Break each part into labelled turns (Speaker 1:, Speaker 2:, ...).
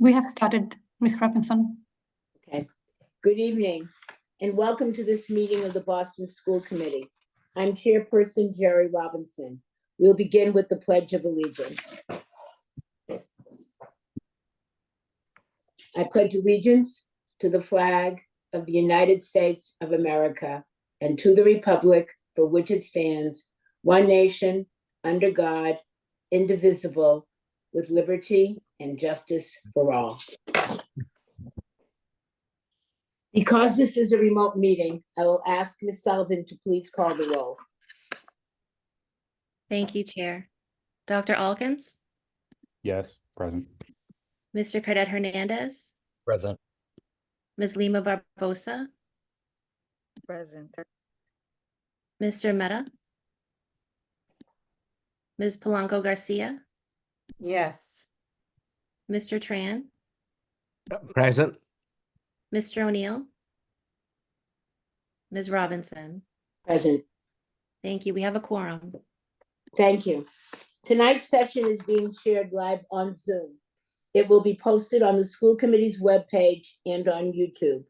Speaker 1: We have started, Ms. Robinson.
Speaker 2: Okay. Good evening, and welcome to this meeting of the Boston School Committee. I'm Chairperson Jerry Robinson. We'll begin with the Pledge of Allegiance. I pledge allegiance to the flag of the United States of America and to the republic for which it stands, one nation, under God, indivisible, with liberty and justice for all. Because this is a remote meeting, I will ask Ms. Sullivan to please call the roll.
Speaker 3: Thank you, Chair. Dr. Alkins,
Speaker 4: Yes, present.
Speaker 3: Mr. Cadet Hernandez,
Speaker 5: Present.
Speaker 3: Ms. Lima Barbosa,
Speaker 6: Present.
Speaker 3: Mr. Mehta, Ms. Polanco Garcia,
Speaker 6: Yes.
Speaker 3: Mr. Tran,
Speaker 5: Present.
Speaker 3: Mr. O'Neill, Ms. Robinson.
Speaker 2: Present.
Speaker 3: Thank you. We have a quorum.
Speaker 2: Thank you. Tonight's session is being shared live on Zoom. It will be posted on the school committee's webpage and on YouTube.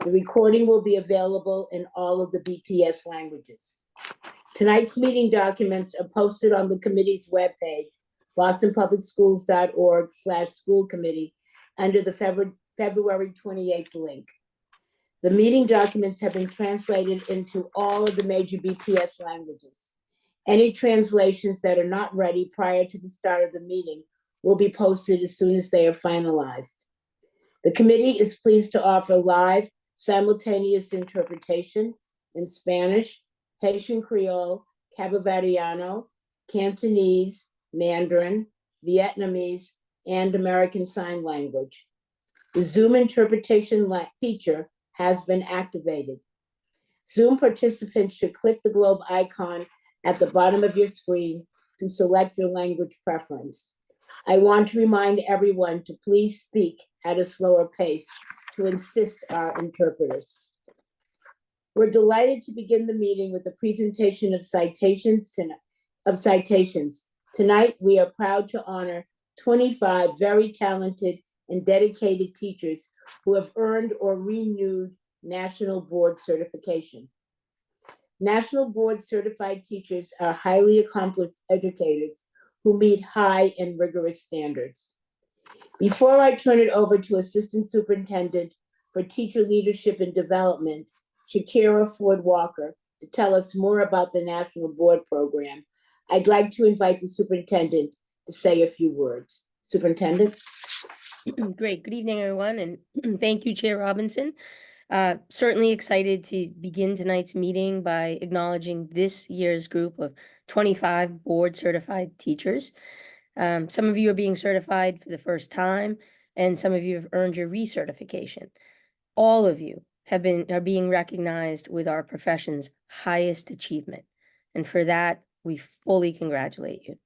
Speaker 2: The recording will be available in all of the BPS languages. Tonight's meeting documents are posted on the committee's webpage, bostonpublicschools.org/school committee, under the February 28th link. The meeting documents have been translated into all of the major BPS languages. Any translations that are not ready prior to the start of the meeting will be posted as soon as they are finalized. The committee is pleased to offer live simultaneous interpretation in Spanish, Haitian Creole, Cabovariano, Cantonese, Mandarin, Vietnamese, and American Sign Language. The Zoom interpretation feature has been activated. Zoom participants should click the globe icon at the bottom of your screen to select your language preference. I want to remind everyone to please speak at a slower pace to assist our interpreters. We're delighted to begin the meeting with the presentation of citations. Tonight, we are proud to honor 25 very talented and dedicated teachers who have earned or renewed National Board certification. National Board certified teachers are highly accomplished educators who meet high and rigorous standards. Before I turn it over to Assistant Superintendent for Teacher Leadership and Development, Shakira Ford Walker, to tell us more about the National Board program, I'd like to invite the superintendent to say a few words. Superintendent?
Speaker 7: Great. Good evening, everyone, and thank you, Chair Robinson. Certainly excited to begin tonight's meeting by acknowledging this year's group of 25 board-certified teachers. Some of you are being certified for the first time, and some of you have earned your recertification. All of you are being recognized with our profession's highest achievement, and for that, we fully congratulate you.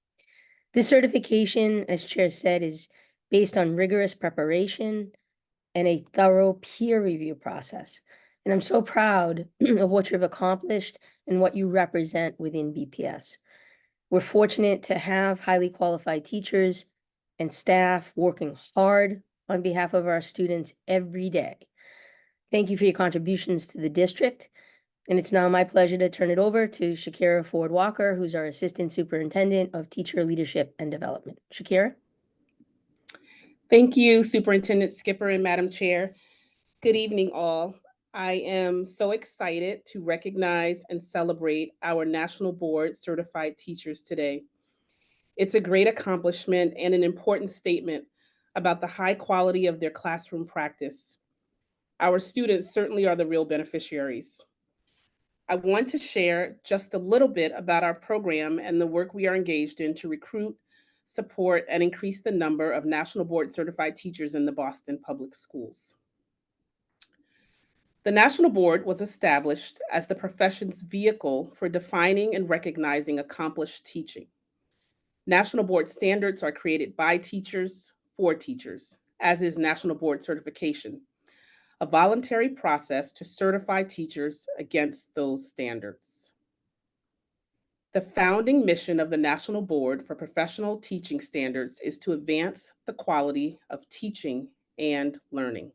Speaker 7: This certification, as Chair said, is based on rigorous preparation and a thorough peer review process. And I'm so proud of what you've accomplished and what you represent within BPS. We're fortunate to have highly qualified teachers and staff working hard on behalf of our students every day. Thank you for your contributions to the district. And it's now my pleasure to turn it over to Shakira Ford Walker, who's our Assistant Superintendent of Teacher Leadership and Development. Shakira?
Speaker 8: Thank you, Superintendent Skipper and Madam Chair. Good evening, all. I am so excited to recognize and celebrate our National Board certified teachers today. It's a great accomplishment and an important statement about the high quality of their classroom practice. Our students certainly are the real beneficiaries. I want to share just a little bit about our program and the work we are engaged in to recruit, support, and increase the number of National Board certified teachers in the Boston Public Schools. The National Board was established as the profession's vehicle for defining and recognizing accomplished teaching. National Board standards are created by teachers for teachers, as is National Board certification, a voluntary process to certify teachers against those standards. The founding mission of the National Board for Professional Teaching Standards is to advance the quality of teaching and learning.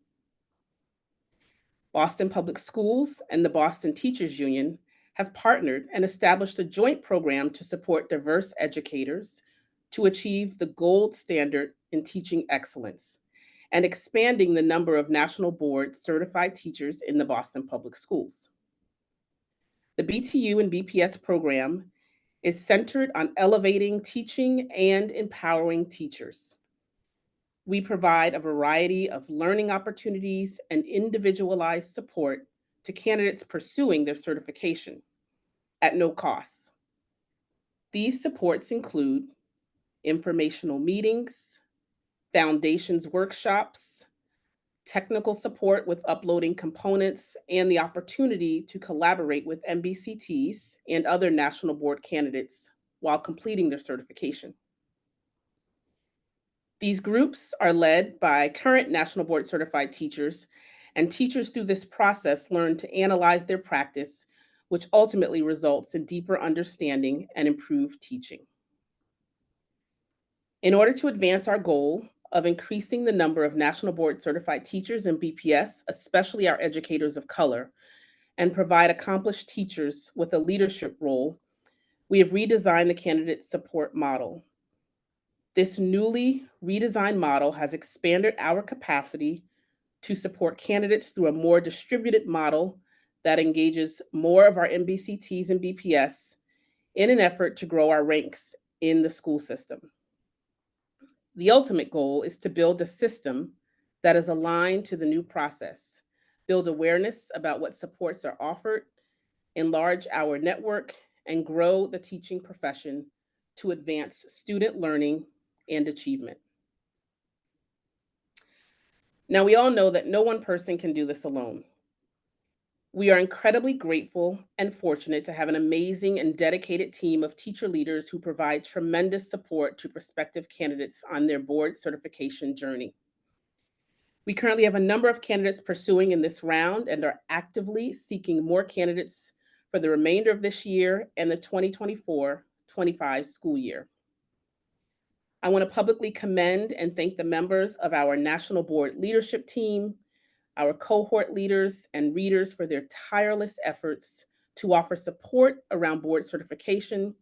Speaker 8: Boston Public Schools and the Boston Teachers Union have partnered and established a joint program to support diverse educators to achieve the gold standard in teaching excellence and expanding the number of National Board certified teachers in the Boston Public Schools. The BTU and BPS program is centered on elevating teaching and empowering teachers. We provide a variety of learning opportunities and individualized support to candidates pursuing their certification at no cost. These supports include informational meetings, foundations workshops, technical support with uploading components, and the opportunity to collaborate with MBCTs and other National Board candidates while completing their certification. These groups are led by current National Board certified teachers, and teachers through this process learn to analyze their practice, which ultimately results in deeper understanding and improved teaching. In order to advance our goal of increasing the number of National Board certified teachers in BPS, especially our educators of color, and provide accomplished teachers with a leadership role, we have redesigned the candidate support model. This newly redesigned model has expanded our capacity to support candidates through a more distributed model that engages more of our MBCTs and BPS in an effort to grow our ranks in the school system. The ultimate goal is to build a system that is aligned to the new process, build awareness about what supports are offered, enlarge our network, and grow the teaching profession to advance student learning and achievement. Now, we all know that no one person can do this alone. We are incredibly grateful and fortunate to have an amazing and dedicated team of teacher leaders who provide tremendous support to prospective candidates on their board certification journey. We currently have a number of candidates pursuing in this round and are actively seeking more candidates for the remainder of this year and the 2024-25 school year. I want to publicly commend and thank the members of our National Board leadership team, our cohort leaders and readers for their tireless efforts to offer support around board certification,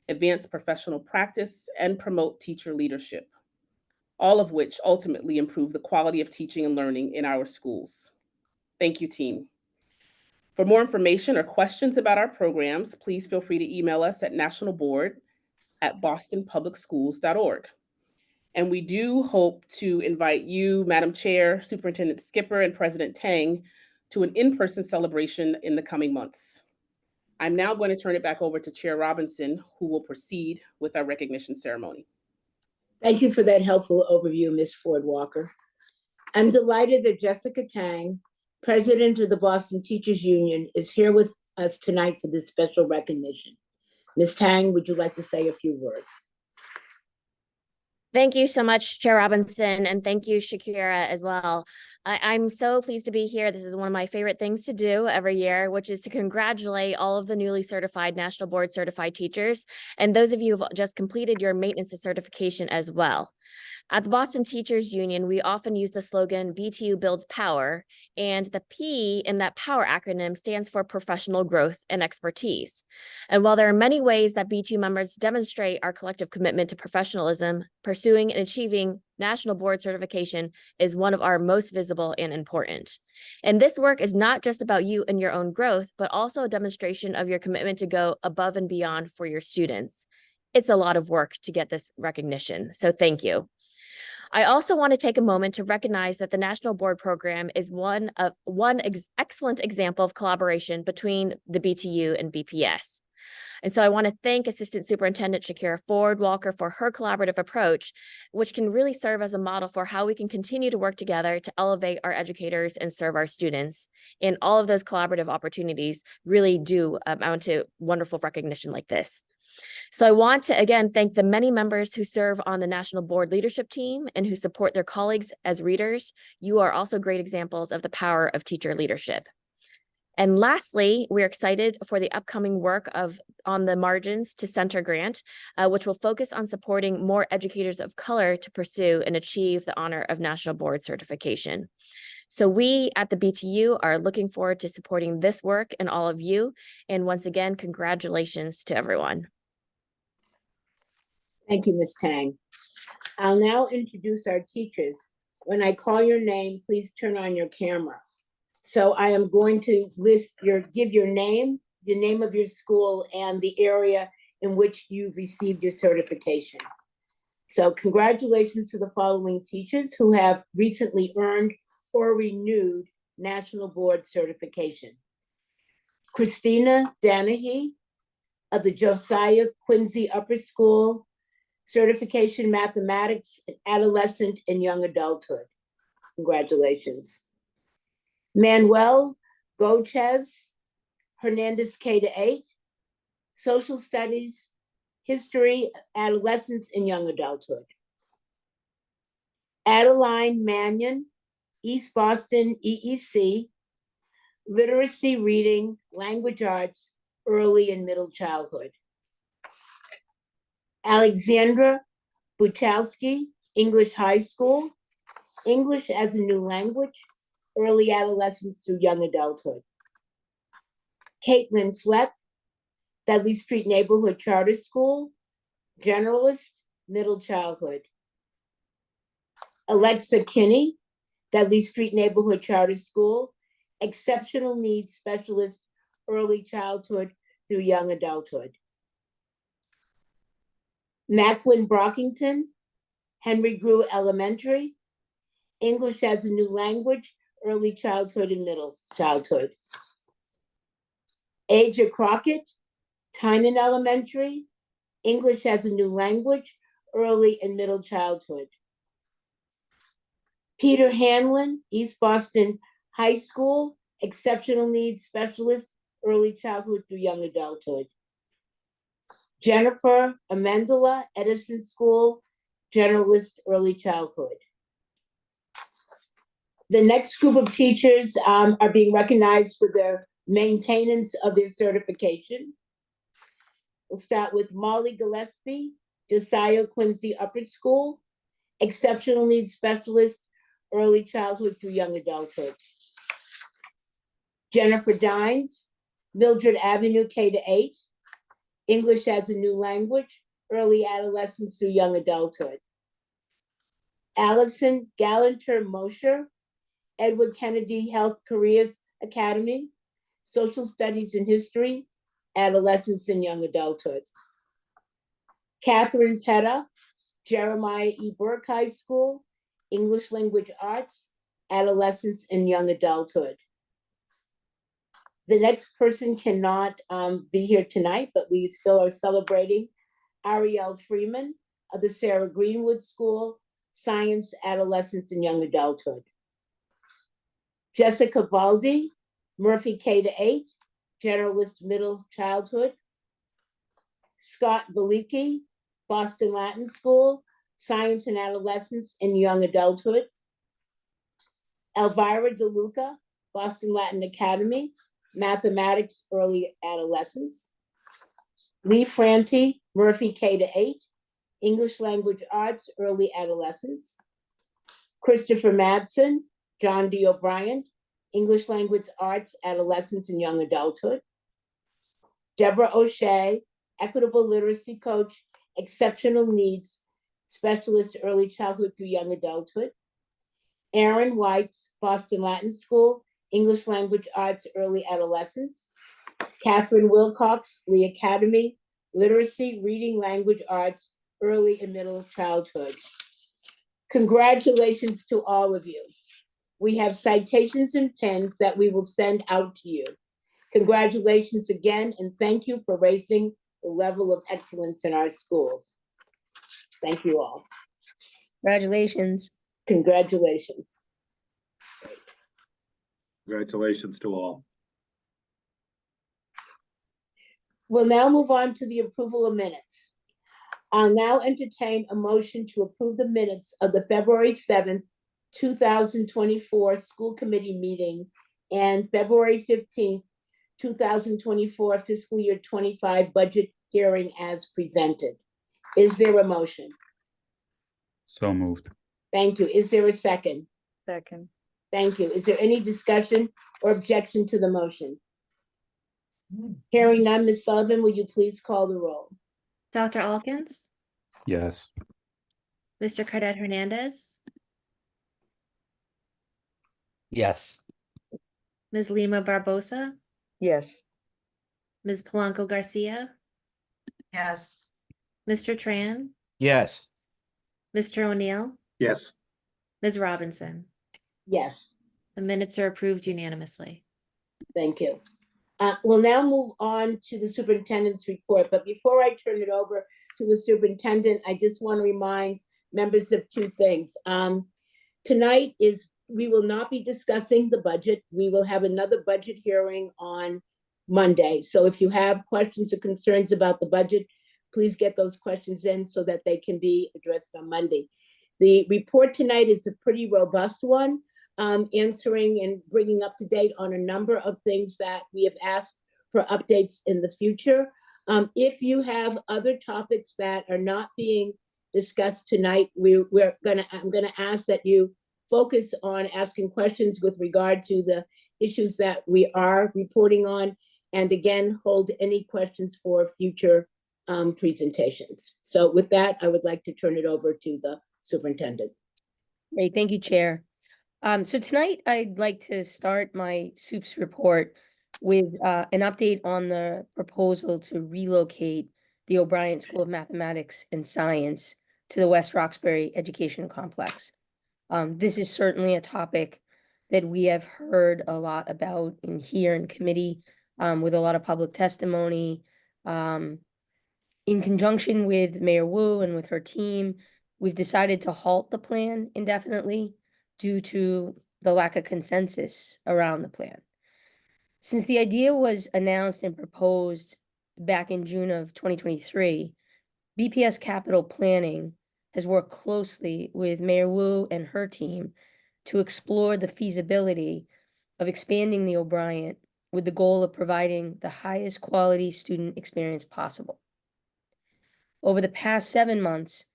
Speaker 8: advance professional practice, and promote teacher leadership, all of which ultimately improve the quality of teaching and learning in our schools. Thank you, team. For more information or questions about our programs, please feel free to email us at nationalboard@bostonpublicschools.org. And we do hope to invite you, Madam Chair, Superintendent Skipper, and President Tang to an in-person celebration in the coming months. I'm now going to turn it back over to Chair Robinson, who will proceed with our recognition ceremony.
Speaker 2: Thank you for that helpful overview, Ms. Ford Walker. I'm delighted that Jessica Tang, President of the Boston Teachers Union, is here with us tonight for this special recognition. Ms. Tang, would you like to say a few words?
Speaker 9: Thank you so much, Chair Robinson, and thank you, Shakira, as well. I'm so pleased to be here. This is one of my favorite things to do every year, which is to congratulate all of the newly certified National Board certified teachers, and those of you who have just completed your maintenance of certification as well. At the Boston Teachers Union, we often use the slogan, BTU builds power, and the P in that power acronym stands for professional growth and expertise. And while there are many ways that BTU members demonstrate our collective commitment to professionalism, pursuing and achieving National Board certification is one of our most visible and important. And this work is not just about you and your own growth, but also a demonstration of your commitment to go above and beyond for your students. It's a lot of work to get this recognition, so thank you. I also want to take a moment to recognize that the National Board program is one excellent example of collaboration between the BTU and BPS. And so I want to thank Assistant Superintendent Shakira Ford Walker for her collaborative approach, which can really serve as a model for how we can continue to work together to elevate our educators and serve our students. And all of those collaborative opportunities really do amount to wonderful recognition like this. So I want to again thank the many members who serve on the National Board leadership team and who support their colleagues as readers. You are also great examples of the power of teacher leadership. And lastly, we're excited for the upcoming work on the Margins to Center grant, which will focus on supporting more educators of color to pursue and achieve the honor of National Board Certification. So we at the BTU are looking forward to supporting this work and all of you. And once again, congratulations to everyone.
Speaker 2: Thank you, Ms. Tang. I'll now introduce our teachers. When I call your name, please turn on your camera. So I am going to give your name, the name of your school, and the area in which you've received your certification. So congratulations to the following teachers who have recently earned or renewed National Board Certification. Christina Danahy of the Josiah Quincy Upper School, Certification Mathematics in Adolescent and Young Adulthood. Congratulations. Manuel Gochez Hernandez K-8, Social Studies, History, Adolescence and Young Adulthood. Adeline Mannion, East Boston EEC, Literacy, Reading, Language Arts, Early and Middle Childhood. Alexandra Butalski, English High School, English as a New Language, Early Adolescence through Young Adulthood. Caitlin Fleck, Dudley Street Neighborhood Charter School, Generalist, Middle Childhood. Alexa Kinney, Dudley Street Neighborhood Charter School, Exceptional Needs Specialist, Early Childhood through Young Adulthood. Macklin Brockington, Henry Grew Elementary, English as a New Language, Early Childhood and Middle Childhood. Aja Crockett, Tynan Elementary, English as a New Language, Early and Middle Childhood. Peter Hanlon, East Boston High School, Exceptional Needs Specialist, Early Childhood through Young Adulthood. Jennifer Amendola, Edison School, Generalist, Early Childhood. The next group of teachers are being recognized for their maintenance of their certification. We'll start with Molly Gillespie, Josiah Quincy Upper School, Exceptional Needs Specialist, Early Childhood through Young Adulthood. Jennifer Dines, Mildred Avenue K-8, English as a New Language, Early Adolescence through Young Adulthood. Allison Gallanter Mosher, Edward Kennedy Health Careers Academy, Social Studies and History, Adolescence and Young Adulthood. Catherine Petta, Jeremiah E. Burke High School, English Language Arts, Adolescence and Young Adulthood. The next person cannot be here tonight, but we still are celebrating Ariel Freeman of the Sarah Greenwood School, Science, Adolescence and Young Adulthood. Jessica Baldi, Murphy K-8, Generalist Middle Childhood. Scott Balicki, Boston Latin School, Science and Adolescence and Young Adulthood. Elvira DeLuca, Boston Latin Academy, Mathematics, Early Adolescence. Lee Franti, Murphy K-8, English Language Arts, Early Adolescence. Christopher Madsen, John D. O'Brien, English Language Arts, Adolescence and Young Adulthood. Deborah O'Shea, Equitable Literacy Coach, Exceptional Needs Specialist, Early Childhood through Young Adulthood. Aaron Whites, Boston Latin School, English Language Arts, Early Adolescence. Catherine Wilcox, Lee Academy, Literacy, Reading, Language Arts, Early and Middle Childhood. Congratulations to all of you. We have citations and pens that we will send out to you. Congratulations again, and thank you for raising the level of excellence in our schools. Thank you all.
Speaker 7: Congratulations.
Speaker 2: Congratulations.
Speaker 10: Congratulations to all.
Speaker 2: We'll now move on to the approval of minutes. I'll now entertain a motion to approve the minutes of the February 7th, 2024 school committee meeting and February 15th, 2024 fiscal year 25 budget hearing as presented. Is there a motion?
Speaker 4: So moved.
Speaker 2: Thank you. Is there a second?
Speaker 6: Second.
Speaker 2: Thank you. Is there any discussion or objection to the motion? Hearing none, Ms. Sullivan, will you please call the roll?
Speaker 3: Dr. Alkins,
Speaker 4: Yes.
Speaker 3: Mr. Cadet Hernandez,
Speaker 5: Yes.
Speaker 3: Ms. Lima Barbosa,
Speaker 6: Yes.
Speaker 3: Ms. Polanco Garcia,
Speaker 6: Yes.
Speaker 3: Mr. Tran,
Speaker 5: Yes.
Speaker 3: Mr. O'Neill,
Speaker 10: Yes,
Speaker 3: Ms. Robinson.
Speaker 2: Yes,
Speaker 3: The minutes are approved unanimously.
Speaker 2: thank you. We'll now move on to the superintendent's report, but before I turn it over to the superintendent, I just want to remind members of two things. Tonight we will not be discussing the budget. We will have another budget hearing on Monday. So if you have questions or concerns about the budget, please get those questions in so that they can be addressed on Monday. The report tonight is a pretty robust one, answering and bringing up to date on a number of things that we have asked for updates in the future. If you have other topics that are not being discussed tonight, I'm gonna ask that you focus on asking questions with regard to the issues that we are reporting on, and again, hold any questions for future presentations. So with that, I would like to turn it over to the superintendent.
Speaker 7: Great, thank you, Chair. So tonight I'd like to start my SUPS report with an update on the proposal to relocate the O'Brien School of Mathematics and Science to the West Roxbury Education Complex. This is certainly a topic that we have heard a lot about here in committee, with a lot of public testimony. In conjunction with Mayor Wu and with her team, we've decided to halt the plan indefinitely due to the lack of consensus around the plan. Since the idea was announced and proposed back in June of 2023, BPS Capital Planning has worked closely with Mayor Wu and her team to explore the feasibility of expanding the O'Brien with the goal of providing the highest quality student experience possible. Over the past 7 months,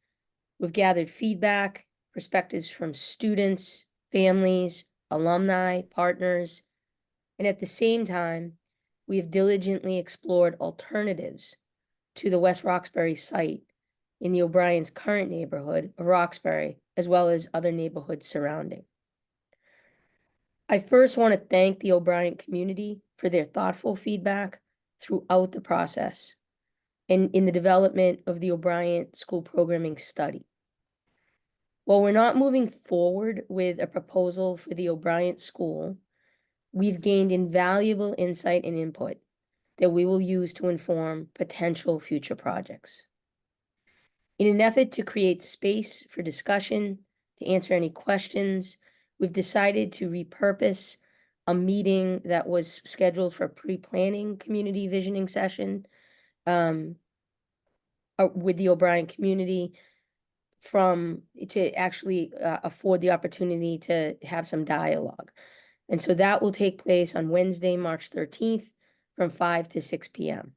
Speaker 7: we've gathered feedback, perspectives from students, families, alumni, partners, and at the same time, we have diligently explored alternatives to the West Roxbury site in the O'Brien's current neighborhood of Roxbury, as well as other neighborhoods surrounding. I first want to thank the O'Brien community for their thoughtful feedback throughout the process and in the development of the O'Brien School Programming Study. While we're not moving forward with a proposal for the O'Brien School, we've gained invaluable insight and input that we will use to inform potential future projects. In an effort to create space for discussion, to answer any questions, we've decided to repurpose a meeting that was scheduled for a pre-planning community visioning session with the O'Brien community to actually afford the opportunity to have some dialogue. And so that will take place on Wednesday, March 13th from 5 to 6 p.m.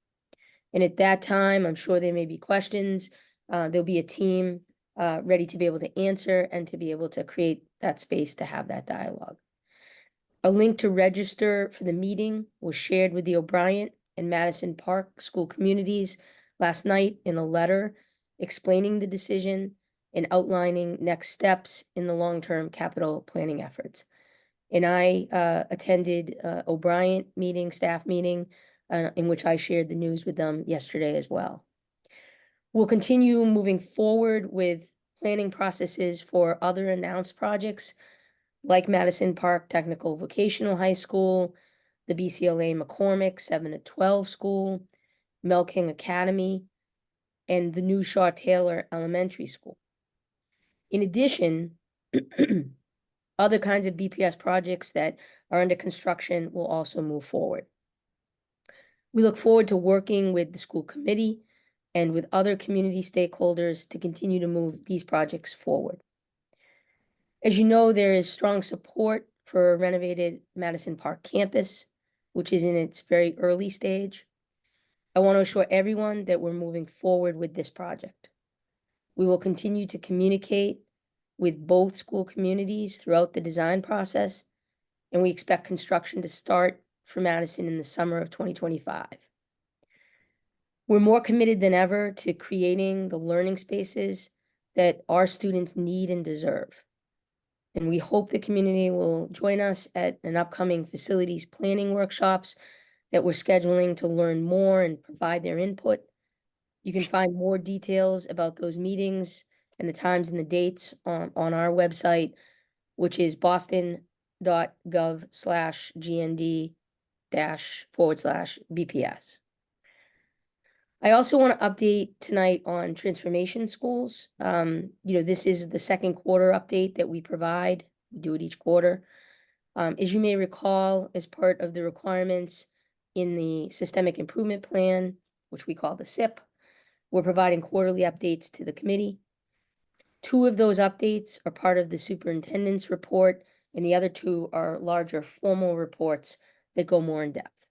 Speaker 7: And at that time, I'm sure there may be questions. There'll be a team ready to be able to answer and to be able to create that space to have that dialogue. A link to register for the meeting was shared with the O'Brien and Madison Park school communities last night in a letter explaining the decision and outlining next steps in the long-term capital planning efforts. And I attended O'Brien staff meeting, in which I shared the news with them yesterday as well. We'll continue moving forward with planning processes for other announced projects like Madison Park Technical Vocational High School, the BCLA McCormick 7 to 12 School, Mel King Academy, and the new Shaw Taylor Elementary School. In addition, other kinds of BPS projects that are under construction will also move forward. We look forward to working with the school committee and with other community stakeholders to continue to move these projects forward. As you know, there is strong support for a renovated Madison Park campus. which is in its very early stage. I want to assure everyone that we're moving forward with this project. We will continue to communicate with both school communities throughout the design process, and we expect construction to start for Madison in the summer of 2025. We're more committed than ever to creating the learning spaces that our students need and deserve. And we hope the community will join us at an upcoming facilities planning workshops that we're scheduling to learn more and provide their input. You can find more details about those meetings and the times and the dates on our website, which is boston.gov/GND-/BPS. I also want to update tonight on transformation schools. This is the second quarter update that we provide. We do it each quarter. As you may recall, as part of the requirements in the Systemic Improvement Plan, which we call the SIP, we're providing quarterly updates to the committee. 2 of those updates are part of the superintendent's report, and the other 2 are larger formal reports that go more in depth.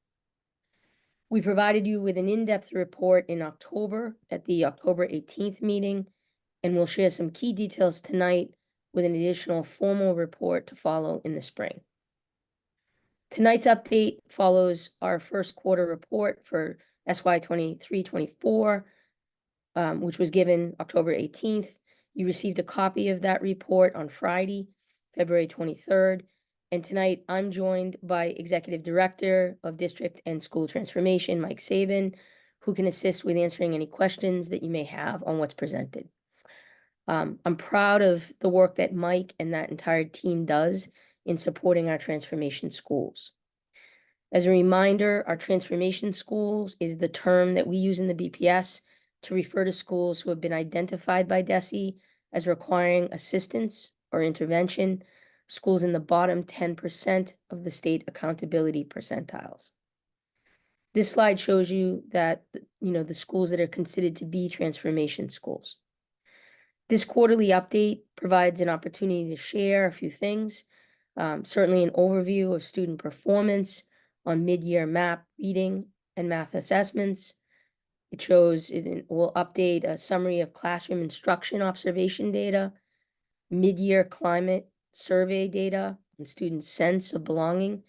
Speaker 7: We provided you with an in-depth report in October at the October 18th meeting, and we'll share some key details tonight with an additional formal report to follow in the spring. Tonight's update follows our first quarter report for SY 23-24, which was given October 18th. You received a copy of that report on Friday, February 23rd. And tonight I'm joined by Executive Director of District and School Transformation, Mike Sabin, who can assist with answering any questions that you may have on what's presented. I'm proud of the work that Mike and that entire team does in supporting our transformation schools. As a reminder, our transformation schools is the term that we use in the BPS to refer to schools who have been identified by DESE as requiring assistance or intervention, schools in the bottom 10% of the state accountability percentiles. This slide shows you that, the schools that are considered to be transformation schools. This quarterly update provides an opportunity to share a few things, certainly an overview of student performance on mid-year MAP reading and math assessments. It will update a summary of classroom instruction observation data, mid-year climate survey data and students' sense of belonging,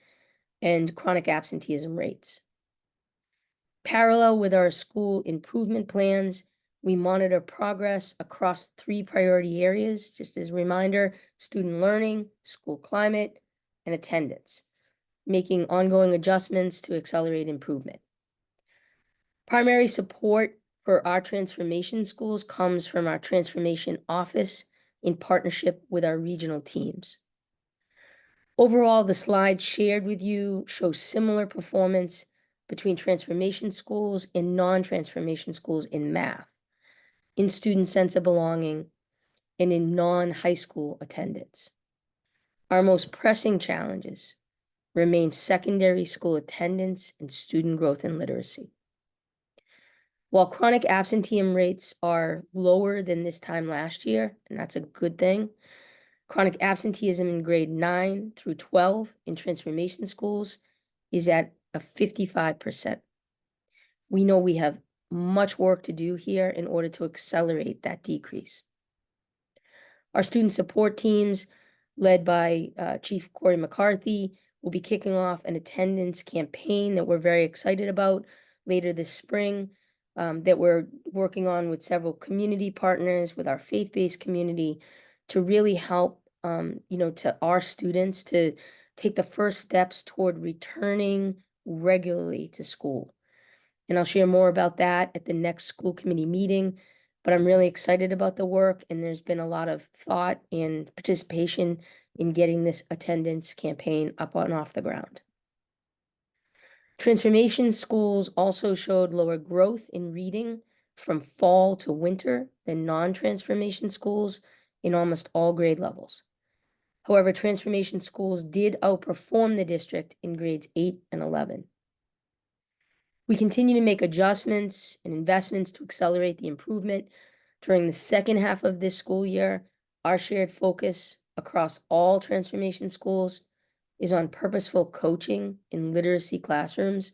Speaker 7: and chronic absenteeism rates. Parallel with our school improvement plans, we monitor progress across 3 priority areas, just as a reminder: student learning, school climate, and attendance, making ongoing adjustments to accelerate improvement. Primary support for our transformation schools comes from our transformation office in partnership with our regional teams. Overall, the slides shared with you show similar performance between transformation schools and non-transformation schools in math, in student sense of belonging, and in non-high school attendance. Our most pressing challenges remain secondary school attendance and student growth and literacy. While chronic absenteeism rates are lower than this time last year, and that's a good thing, chronic absenteeism in grade 9 through 12 in transformation schools is at a 55%. We know we have much work to do here in order to accelerate that decrease. Our student support teams, led by Chief Corey McCarthy, will be kicking off an attendance campaign that we're very excited about later this spring, that we're working on with several community partners, with our faith-based community, to really help, to our students to take the first steps toward returning regularly to school. And I'll share more about that at the next school committee meeting, but I'm really excited about the work, and there's been a lot of thought and participation in getting this attendance campaign up and off the ground. Transformation schools also showed lower growth in reading from fall to winter than non-transformation schools in almost all grade levels. However, transformation schools did outperform the district in grades 8 and 11. We continue to make adjustments and investments to accelerate the improvement. During the second half of this school year, our shared focus across all transformation schools is on purposeful coaching in literacy classrooms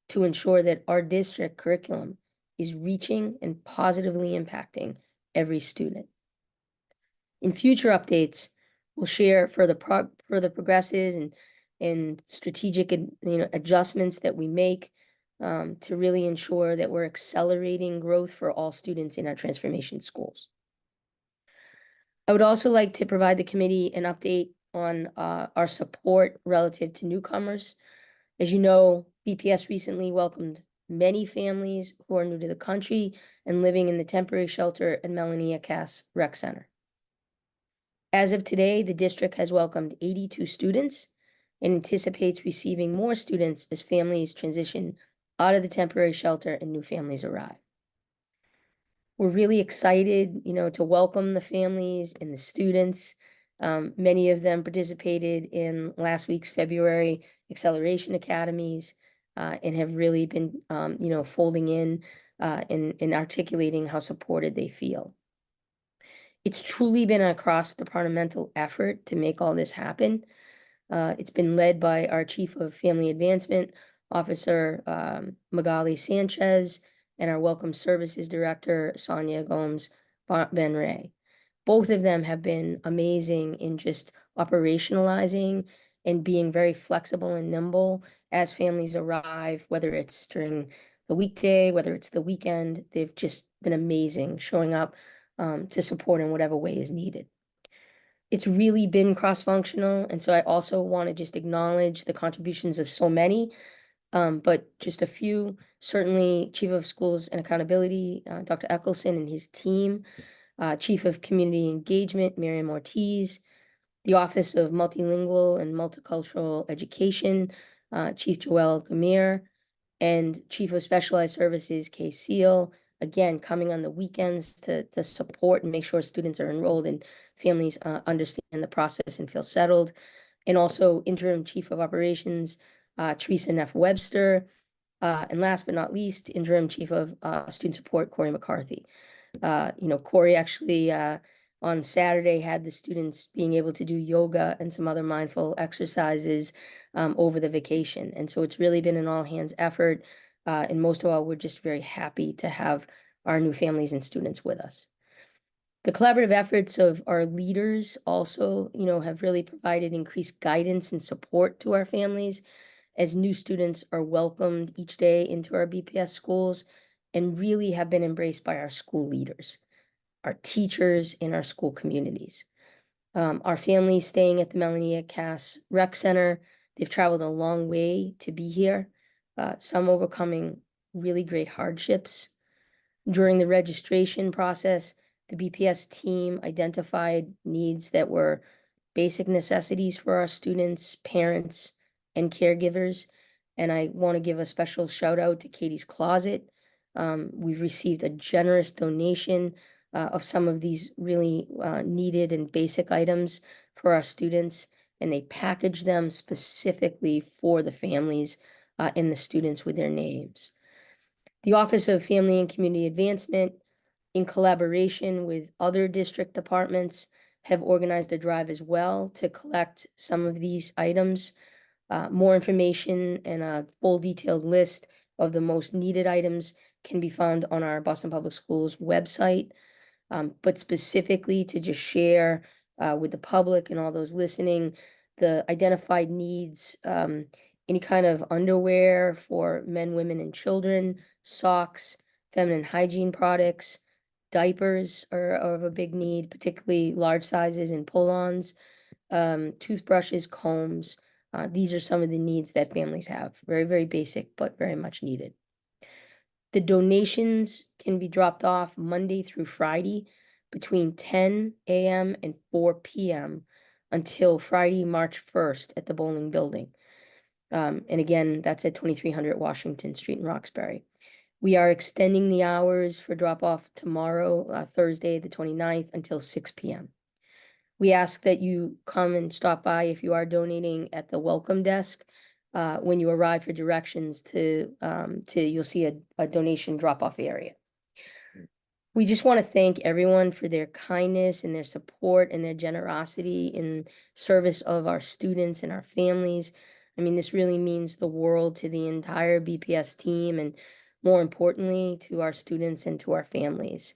Speaker 7: to ensure that our district curriculum is reaching and positively impacting every student. In future updates, we'll share further progresses and strategic adjustments that we make to really ensure that we're accelerating growth for all students in our transformation schools. I would also like to provide the committee an update on our support relative to newcomers. As you know, BPS recently welcomed many families who are new to the country and living in the temporary shelter at Melania Cass Rec Center. As of today, the district has welcomed 82 students and anticipates receiving more students as families transition out of the temporary shelter and new families arrive. We're really excited, to welcome the families and the students. Many of them participated in last week's February Acceleration Academies and have really been, folding in and articulating how supported they feel. It's truly been a cross-departmental effort to make all this happen. It's been led by our Chief of Family Advancement, Officer Magali Sanchez, and our Welcome Services Director, Sonia Gomes Ben-Ray. Both of them have been amazing in just operationalizing and being very flexible and nimble as families arrive, whether it's during the weekday, whether it's the weekend. They've just been amazing, showing up to support in whatever way is needed. It's really been cross-functional, and so I also want to just acknowledge the contributions of so many, but just a few. Certainly, Chief of Schools and Accountability, Dr. Eccleston and his team, Chief of Community Engagement, Miriam Ortiz, the Office of Multilingual and Multicultural Education, Chief Joel Gamir, and Chief of Specialized Services, Kay Seal, again, coming on the weekends to support and make sure students are enrolled and families understand the process and feel settled. And also Interim Chief of Operations, Teresa Neff Webster, and last but not least, Interim Chief of Student Support, Corey McCarthy. Corey actually on Saturday had the students being able to do yoga and some other mindful exercises over the vacation. And so it's really been an all-hands effort. And most of all, we're just very happy to have our new families and students with us. The collaborative efforts of our leaders also, have really provided increased guidance and support to our families as new students are welcomed each day into our BPS schools and really have been embraced by our school leaders, our teachers, and our school communities. Our families staying at the Melania Cass Rec Center, they've traveled a long way to be here, some overcoming really great hardships. During the registration process, the BPS team identified needs that were basic necessities for our students, parents, and caregivers. And I want to give a special shout out to Katie's Closet. We've received a generous donation of some of these really needed and basic items for our students, and they package them specifically for the families and the students with their names. The Office of Family and Community Advancement, in collaboration with other district departments, have organized a drive as well to collect some of these items. More information and a full detailed list of the most needed items can be found on our Boston Public Schools website. But specifically to just share with the public and all those listening, the identified needs, any kind of underwear for men, women, and children, socks, feminine hygiene products, diapers are of a big need, particularly large sizes and pull-ons, toothbrushes, combs. These are some of the needs that families have. Very, very basic, but very much needed. The donations can be dropped off Monday through Friday between 10 a.m. and 4 p.m. until Friday, March 1st at the Bowling Building. And again, that's at 2300 Washington Street in Roxbury. We are extending the hours for drop-off tomorrow, Thursday, the 29th, until 6 p.m. We ask that you come and stop by if you are donating at the welcome desk. When you arrive for directions to you'll see a donation drop-off area. We just want to thank everyone for their kindness and their support and their generosity in service of our students and our families. I mean, this really means the world to the entire BPS team and more importantly, to our students and to our families.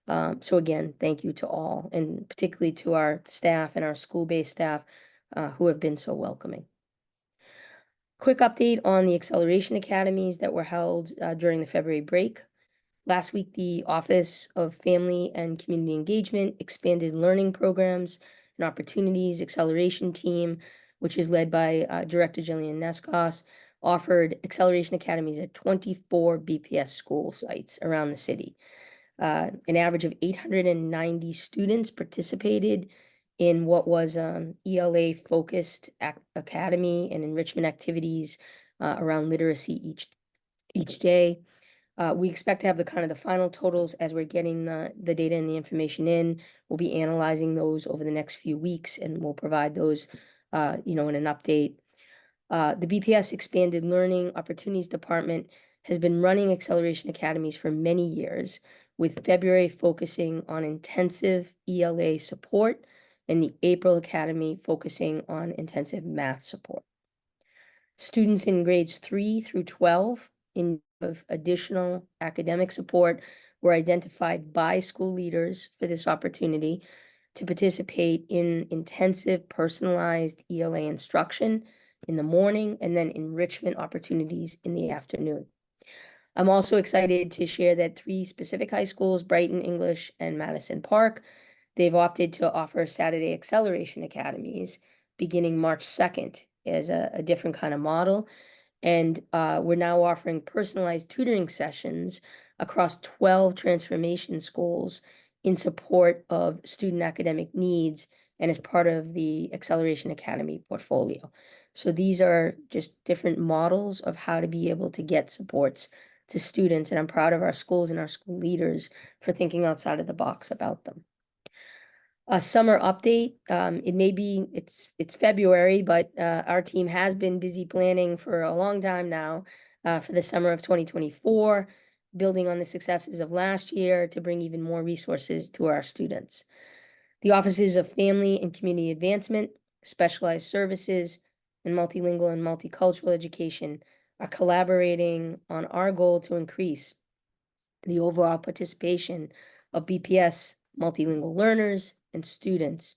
Speaker 7: So again, thank you to all, and particularly to our staff and our school-based staff who have been so welcoming. Quick update on the Acceleration Academies that were held during the February break. Last week, the Office of Family and Community Engagement expanded learning programs and opportunities acceleration team, which is led by Director Jillian Neskos, offered Acceleration Academies at 24 BPS school sites around the city. An average of 890 students participated in what was ELA-focused academy and enrichment activities around literacy each day. We expect to have the final totals as we're getting the data and the information in. We'll be analyzing those over the next few weeks, and we'll provide those, in an update. The BPS Expanded Learning Opportunities Department has been running Acceleration Academies for many years, with February focusing on intensive ELA support and the April Academy focusing on intensive math support. Students in grades 3 through 12 in need of additional academic support were identified by school leaders for this opportunity to participate in intensive personalized ELA instruction in the morning and then enrichment opportunities in the afternoon. I'm also excited to share that 3 specific high schools, Brighton, English, and Madison Park, they've opted to offer Saturday Acceleration Academies beginning March 2nd as a different kind of model. And we're now offering personalized tutoring sessions across 12 transformation schools in support of student academic needs and as part of the Acceleration Academy portfolio. So these are just different models of how to be able to get supports to students, and I'm proud of our schools and our school leaders for thinking outside of the box about them. A summer update, it's February, but our team has been busy planning for a long time now for the summer of 2024, building on the successes of last year to bring even more resources to our students. The Offices of Family and Community Advancement, Specialized Services, and Multilingual and Multicultural Education are collaborating on our goal to increase the overall participation of BPS multilingual learners and students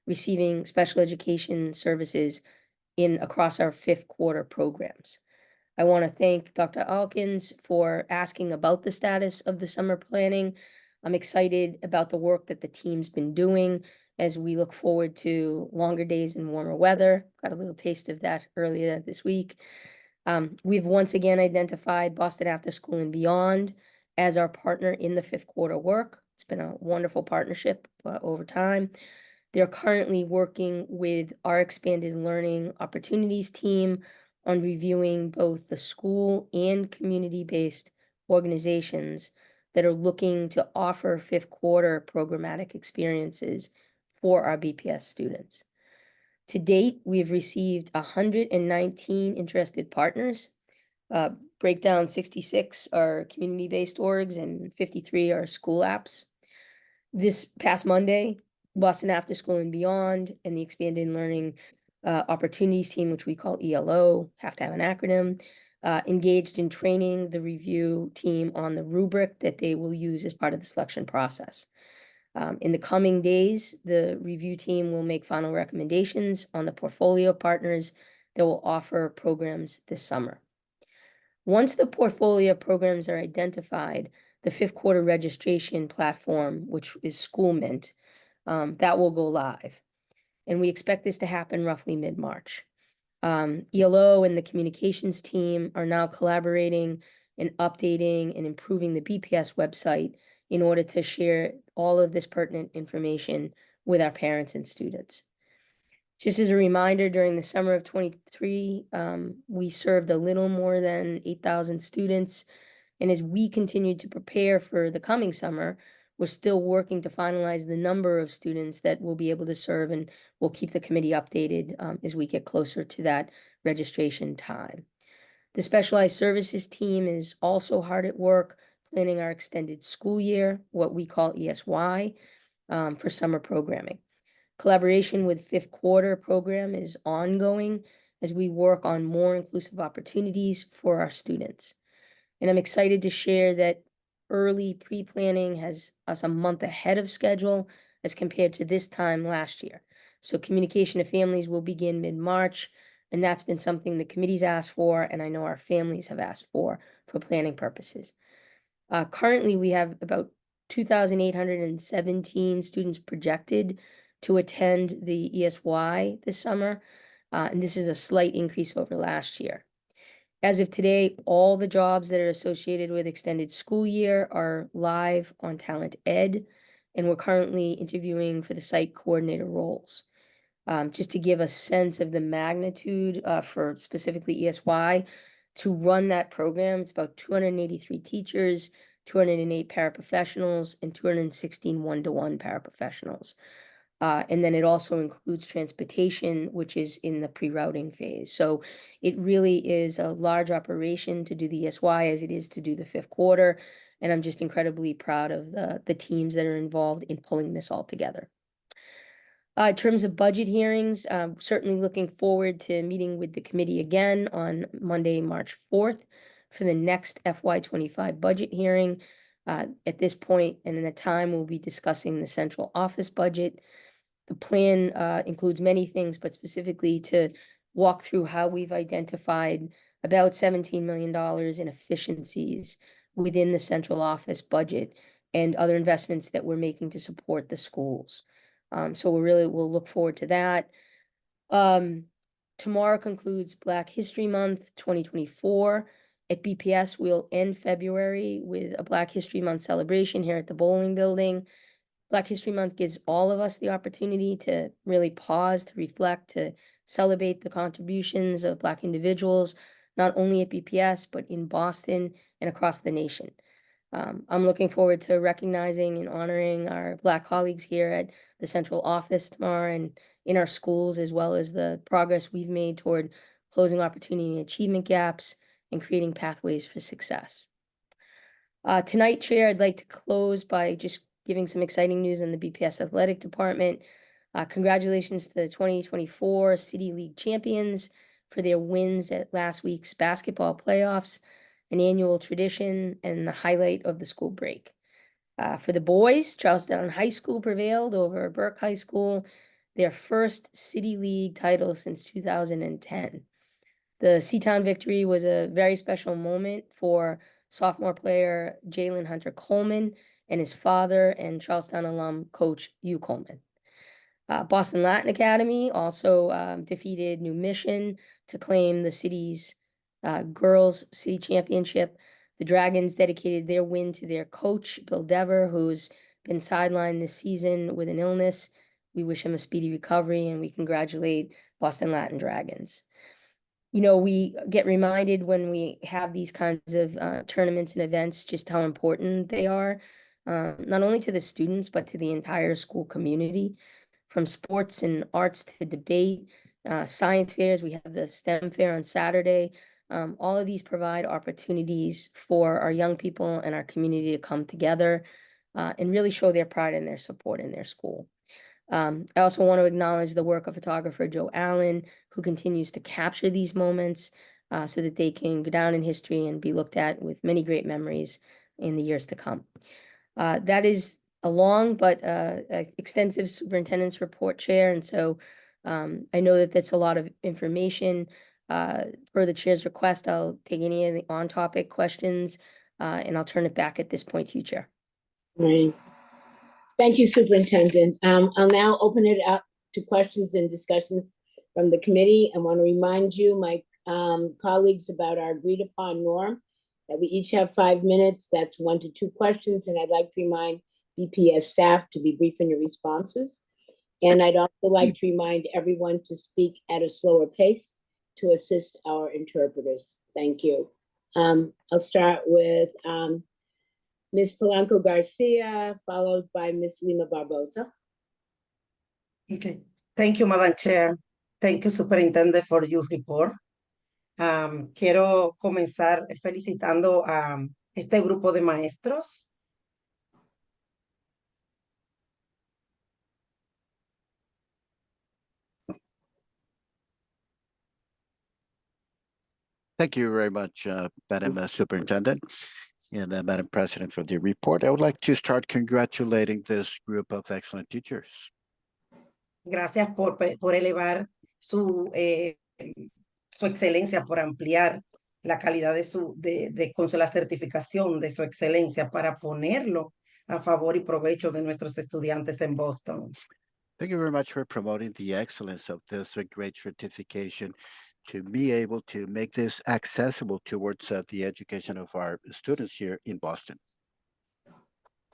Speaker 7: receiving special education services across our 5th quarter programs. I want to thank Dr. Alkins for asking about the status of the summer planning. I'm excited about the work that the team's been doing as we look forward to longer days and warmer weather. Got a little taste of that earlier this week. We've once again identified Boston After School and Beyond as our partner in the 5th quarter work. It's been a wonderful partnership over time. They're currently working with our Expanded Learning Opportunities team on reviewing both the school and community-based organizations that are looking to offer 5th quarter programmatic experiences for our BPS students. To date, we've received 119 interested partners. Breakdown 66 are community-based orgs and 53 are school apps. This past Monday, Boston After School and Beyond and the Expanded Learning Opportunities team, which we call ELO, have to have an acronym, engaged in training the review team on the rubric that they will use as part of the selection process. In the coming days, the review team will make final recommendations on the portfolio of partners that will offer programs this summer. Once the portfolio programs are identified, the 5th quarter registration platform, which is SchoolMint, that will go live. And we expect this to happen roughly mid-March. ELO and the communications team are now collaborating and updating and improving the BPS website in order to share all of this pertinent information with our parents and students. Just as a reminder, during the summer of 23, we served a little more than 8,000 students. And as we continue to prepare for the coming summer, we're still working to finalize the number of students that we'll be able to serve, and we'll keep the committee updated as we get closer to that registration time. The Specialized Services team is also hard at work planning our extended school year, what we call ESY, for summer programming. Collaboration with fifth quarter program is ongoing as we work on more inclusive opportunities for our students. And I'm excited to share that early pre-planning has us a month ahead of schedule as compared to this time last year. So communication to families will begin mid-March, and that's been something the committee's asked for, and I know our families have asked for planning purposes. Currently, we have about 2,817 students projected to attend the ESY this summer, and this is a slight increase over last year. As of today, all the jobs that are associated with extended school year are live on Talent Ed, and we're currently interviewing for the site coordinator roles. Just to give a sense of the magnitude for specifically ESY, to run that program, it's about 283 teachers, 208 paraprofessionals, and 216 one-to-one paraprofessionals. And then it also includes transportation, which is in the pre-routing phase. So it really is a large operation to do the ESY as it is to do the fifth quarter. And I'm just incredibly proud of the teams that are involved in pulling this all together. In terms of budget hearings, certainly looking forward to meeting with the committee again on Monday, March 4th for the next FY25 budget hearing. At this point and in the time, we'll be discussing the central office budget. The plan includes many things, but specifically to walk through how we've identified about $17 million in efficiencies within the central office budget and other investments that we're making to support the schools. So we'll look forward to that. Tomorrow concludes Black History Month 2024. At BPS, we'll end February with a Black History Month celebration here at the Bowling Building. Black History Month gives all of us the opportunity to really pause, to reflect, to celebrate the contributions of Black individuals, not only at BPS, but in Boston and across the nation. I'm looking forward to recognizing and honoring our Black colleagues here at the central office tomorrow and in our schools, as well as the progress we've made toward closing opportunity and achievement gaps and creating pathways for success. Tonight, Chair, I'd like to close by just giving some exciting news in the BPS Athletic Department. Congratulations to the 2024 City League champions for their wins at last week's basketball playoffs, an annual tradition and the highlight of the school break. For the boys, Charlestown High School prevailed over Burke High School, their first City League title since 2010. The Seatown victory was a very special moment for sophomore player Jalen Hunter Coleman and his father and Charlestown alum coach Hugh Coleman. Boston Latin Academy also defeated New Mission to claim the city's girls city championship. The Dragons dedicated their win to their coach, Bill Dever, who's been sidelined this season with an illness. We wish him a speedy recovery, and we congratulate Boston Latin Dragons. You know, we get reminded when we have these kinds of tournaments and events just how important they are, not only to the students, but to the entire school community. From sports and arts to debate, science fairs, we have the STEM fair on Saturday. All of these provide opportunities for our young people and our community to come together and really show their pride and their support in their school. I also want to acknowledge the work of photographer Joe Allen, who continues to capture these moments so that they can go down in history and be looked at with many great memories in the years to come. That is a long but extensive superintendent's report, Chair, and so I know that that's a lot of information. Per the chair's request, I'll take any of the on-topic questions, and I'll turn it back at this point to you, Chair.
Speaker 2: Right. Thank you, Superintendent. I'll now open it up to questions and discussions from the committee. I want to remind you, my colleagues, about our agreed upon norm that we each have 5 minutes. That's 1 to 2 questions. And I'd like to remind BPS staff to be brief in your responses. And I'd also like to remind everyone to speak at a slower pace to assist our interpreters. Thank you. I'll start with Ms. Polanco Garcia, followed by Ms. Lima Barbosa.
Speaker 11: Okay. Thank you, Madam Chair. Thank you, Superintendent, for your report. Quiero comenzar felicitando a este grupo de maestros.
Speaker 12: Thank you very much, Madam Superintendent and Madam President, for the report. I would like to start congratulating this group of excellent teachers.
Speaker 11: Gracias por elevar su excelencia, por ampliar la calidad con la certificación de su excelencia para ponerlo a favor y provecho de nuestros estudiantes en Boston.
Speaker 12: Thank you very much for promoting the excellence of this great certification to be able to make this accessible towards the education of our students here in Boston.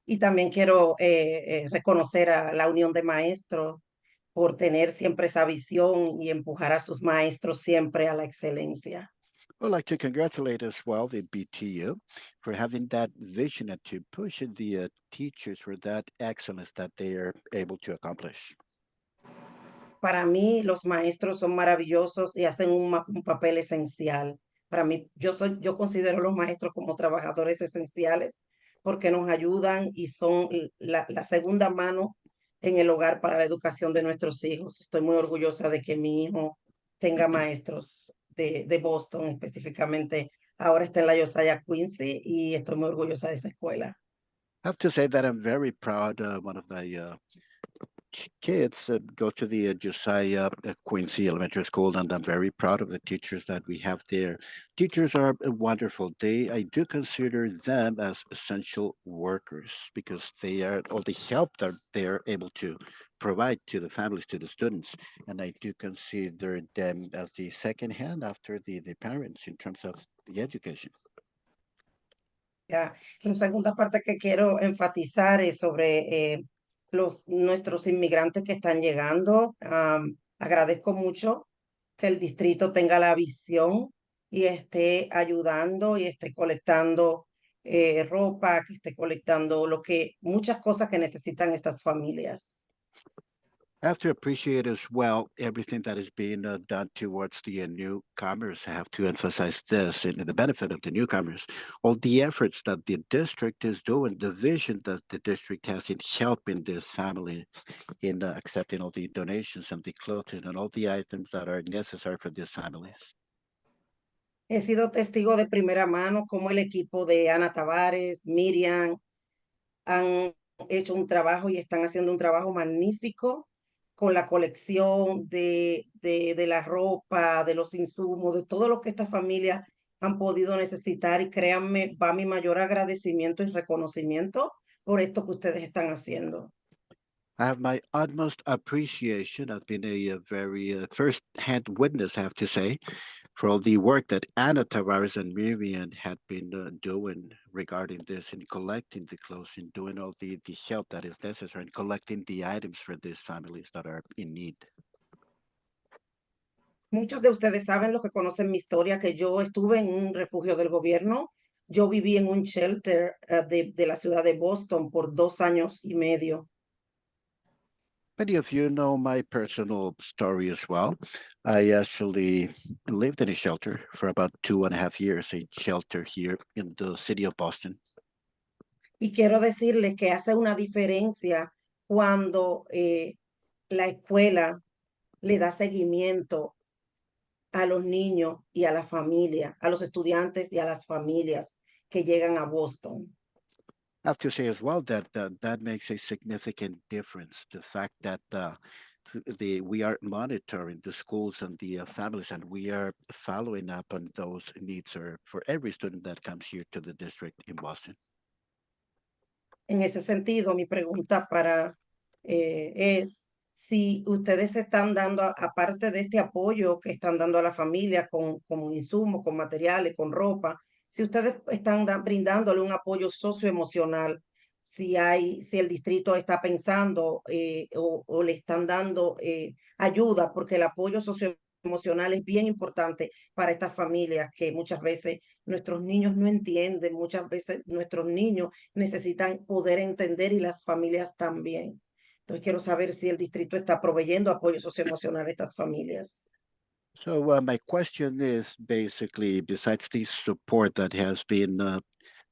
Speaker 11: Y también quiero reconocer a la Unión de Maestros por tener siempre esa visión y empujar a sus maestros siempre a la excelencia.
Speaker 12: I'd like to congratulate as well the BTU for having that vision and to push the teachers for that excellence that they are able to accomplish.
Speaker 11: Para mí, los maestros son maravillosos y hacen un papel esencial. Para mí, yo considero los maestros como trabajadores esenciales porque nos ayudan y son la segunda mano en el hogar para la educación de nuestros hijos. Estoy muy orgullosa de que mi hijo tenga maestros de Boston, específicamente ahora está en la Josiah Quincy y estoy muy orgullosa de esa escuela.
Speaker 12: I have to say that I'm very proud. One of my kids go to the Josiah Quincy Elementary School, and I'm very proud of the teachers that we have there. Teachers are wonderful. I do consider them as essential workers because they are all the help that they're able to provide to the families, to the students. And I do consider them as the second hand after the parents in terms of the education.
Speaker 11: Ya, la segunda parte que quiero enfatizar es sobre nuestros inmigrantes que están llegando. Agradezco mucho que el distrito tenga la visión y esté ayudando y esté colectando ropa, que esté colectando muchas cosas que necesitan estas familias.
Speaker 12: I have to appreciate as well everything that is being done towards the newcomers. I have to emphasize this in the benefit of the newcomers. All the efforts that the district is doing, the vision that the district has in helping this family in accepting all the donations and the clothing and all the items that are necessary for these families.
Speaker 11: He sido testigo de primera mano cómo el equipo de Ana Tavares, Miriam, han hecho un trabajo y están haciendo un trabajo magnífico con la colección de la ropa, de los insumos, de todo lo que estas familias han podido necesitar. Y créanme, va mi mayor agradecimiento y reconocimiento por esto que ustedes están haciendo.
Speaker 12: I have my utmost appreciation. I've been a very first-hand witness, I have to say, for all the work that Anna Tavares and Miriam had been doing regarding this and collecting the clothes and doing all the help that is necessary and collecting the items for these families that are in need.
Speaker 11: Muchos de ustedes saben, los que conocen mi historia, que yo estuve en un refugio del gobierno. Yo viví en un shelter de la ciudad de Boston por 2 años y medio.
Speaker 12: Many of you know my personal story as well. I actually lived in a shelter for about 2.5 years, a shelter here in the city of Boston.
Speaker 11: Y quiero decirles que hace una diferencia cuando la escuela le da seguimiento a los niños y a la familia, a los estudiantes y a las familias que llegan a Boston.
Speaker 12: I have to say as well that that makes a significant difference. The fact that we are monitoring the schools and the families, and we are following up on those needs for every student that comes here to the district in Boston.
Speaker 11: En ese sentido, mi pregunta es si ustedes están dando, aparte de este apoyo que están dando a la familia con insumos, con materiales, con ropa, si ustedes están brindándole un apoyo socioemocional, si el distrito está pensando o le están dando ayuda, porque el apoyo socioemocional es bien importante para estas familias que muchas veces nuestros niños no entienden, muchas veces nuestros niños necesitan poder entender y las familias también. Entonces quiero saber si el distrito está proveyendo apoyo socioemocional a estas familias.
Speaker 12: So my question is basically, besides the support that has been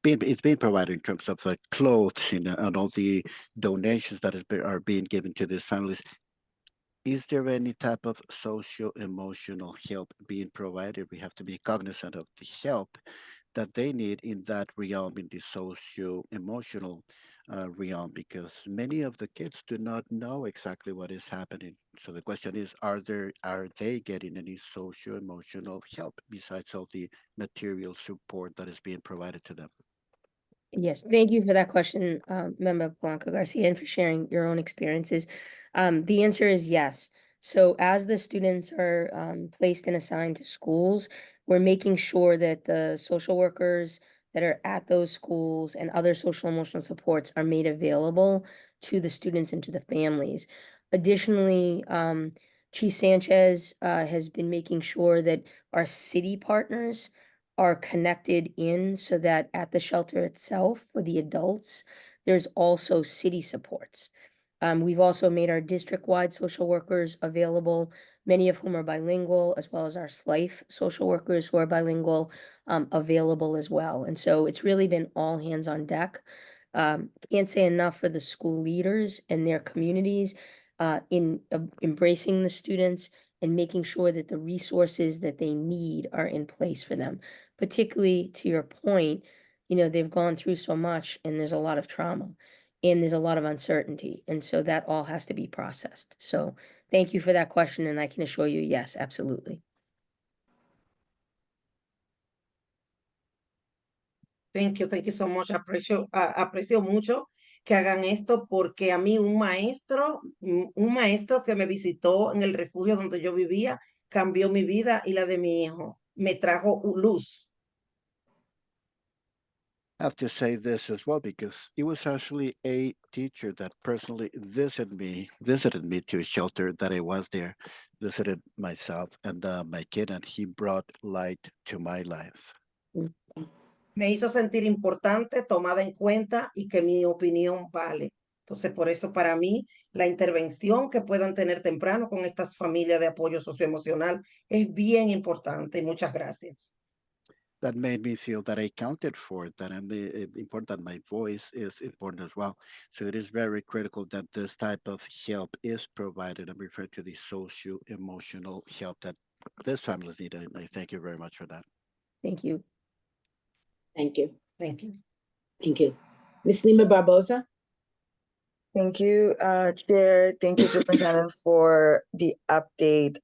Speaker 12: it's being provided in terms of clothes and all the donations that are being given to these families. Is there any type of socio-emotional help being provided? We have to be cognizant of the help that they need in that realm, in the socio-emotional realm, because many of the kids do not know exactly what is happening. So the question is, are they getting any socio-emotional help besides all the material support that is being provided to them?
Speaker 7: Yes, thank you for that question, Member Blanca Garcia, and for sharing your own experiences. The answer is yes. So as the students are placed and assigned to schools, we're making sure that the social workers that are at those schools and other social emotional supports are made available to the students and to the families. Additionally, Chief Sanchez has been making sure that our city partners are connected in so that at the shelter itself for the adults, there's also city supports. We've also made our district-wide social workers available, many of whom are bilingual, as well as our SLIFE social workers who are bilingual, available as well. And so it's really been all hands on deck. Can't say enough for the school leaders and their communities in embracing the students and making sure that the resources that they need are in place for them. Particularly to your point, they've gone through so much and there's a lot of trauma and there's a lot of uncertainty. And so that all has to be processed. So thank you for that question. And I can assure you, yes, absolutely.
Speaker 11: Thank you so much. Aprecio mucho que hagan esto porque a mí un maestro que me visitó en el refugio donde yo vivía, cambió mi vida y la de mi hijo. Me trajo luz.
Speaker 12: I have to say this as well, because it was actually a teacher that personally visited me to a shelter that I was there, visited myself and my kid, and he brought light to my life.
Speaker 11: Me hizo sentir importante, tomada en cuenta y que mi opinión vale. Entonces, por eso para mí, la intervención que puedan tener temprano con estas familias de apoyo socioemocional es bien importante. Y muchas gracias.
Speaker 12: That made me feel that I counted for, that I'm important, that my voice is important as well. So it is very critical that this type of help is provided. I'm referring to the socio-emotional help that these families need. And I thank you very much for that.
Speaker 7: Thank you.
Speaker 2: Thank you.
Speaker 11: Thank you.
Speaker 2: Thank you. Ms. Lima Barbosa?
Speaker 6: Thank you, Chair. Thank you, Superintendent, for the update.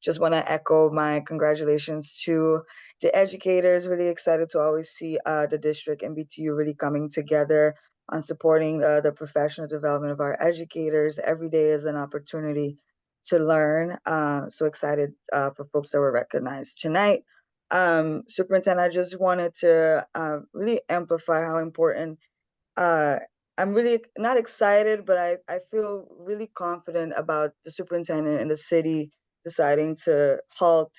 Speaker 6: Just want to echo my congratulations to the educators. Really excited to always see the district and BTU really coming together on supporting the professional development of our educators. Every day is an opportunity to learn. So excited for folks that were recognized tonight. Superintendent, I just wanted to really amplify how important I'm really not excited, but I feel really confident about the superintendent and the city deciding to halt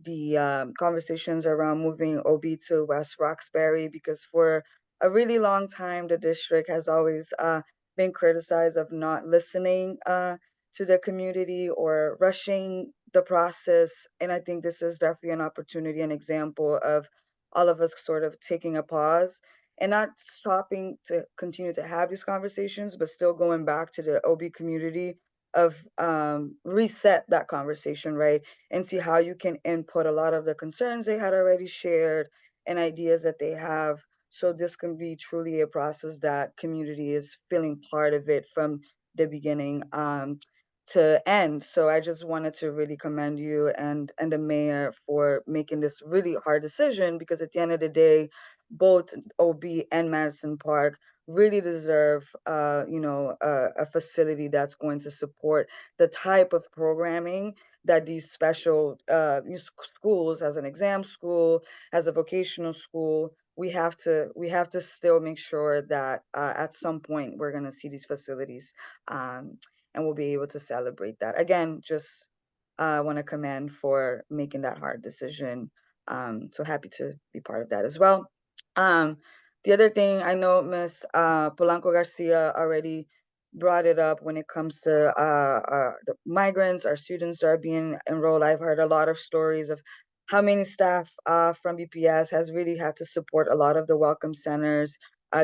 Speaker 6: the conversations around moving OB to West Roxbury, because for a really long time, the district has always been criticized of not listening to the community or rushing the process. And I think this is definitely an opportunity, an example of all of us sort of taking a pause and not stopping to continue to have these conversations, but still going back to the OB community of reset that conversation, right? And see how you can input a lot of the concerns they had already shared and ideas that they have. So this can be truly a process that community is feeling part of it from the beginning to end. So I just wanted to really commend you and the mayor for making this really hard decision, because at the end of the day, both OB and Madison Park really deserve, a facility that's going to support the type of programming that these special schools, as an exam school, as a vocational school, we have to still make sure that at some point we're going to see these facilities, and we'll be able to celebrate that. Again, just want to commend for making that hard decision. So happy to be part of that as well. The other thing, I know Ms. Polanco Garcia already brought it up when it comes to the migrants, our students that are being enrolled. I've heard a lot of stories of how many staff from BPS has really had to support a lot of the welcome centers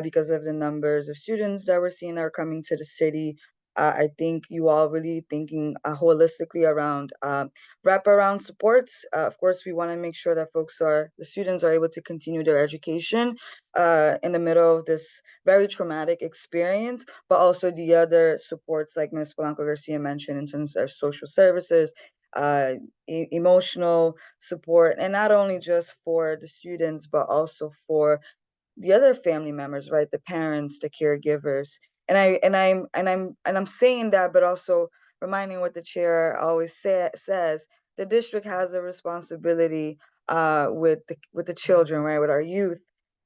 Speaker 6: because of the numbers of students that we're seeing are coming to the city. I think you all really thinking holistically around wraparound supports. Of course, we want to make sure that the students are able to continue their education in the middle of this very traumatic experience, but also the other supports like Ms. Polanco Garcia mentioned in terms of social services, emotional support, and not only just for the students, but also for the other family members, right? The parents, the caregivers. I'm saying that, but also reminding what the chair always says, the district has a responsibility with the children, right? With our youth,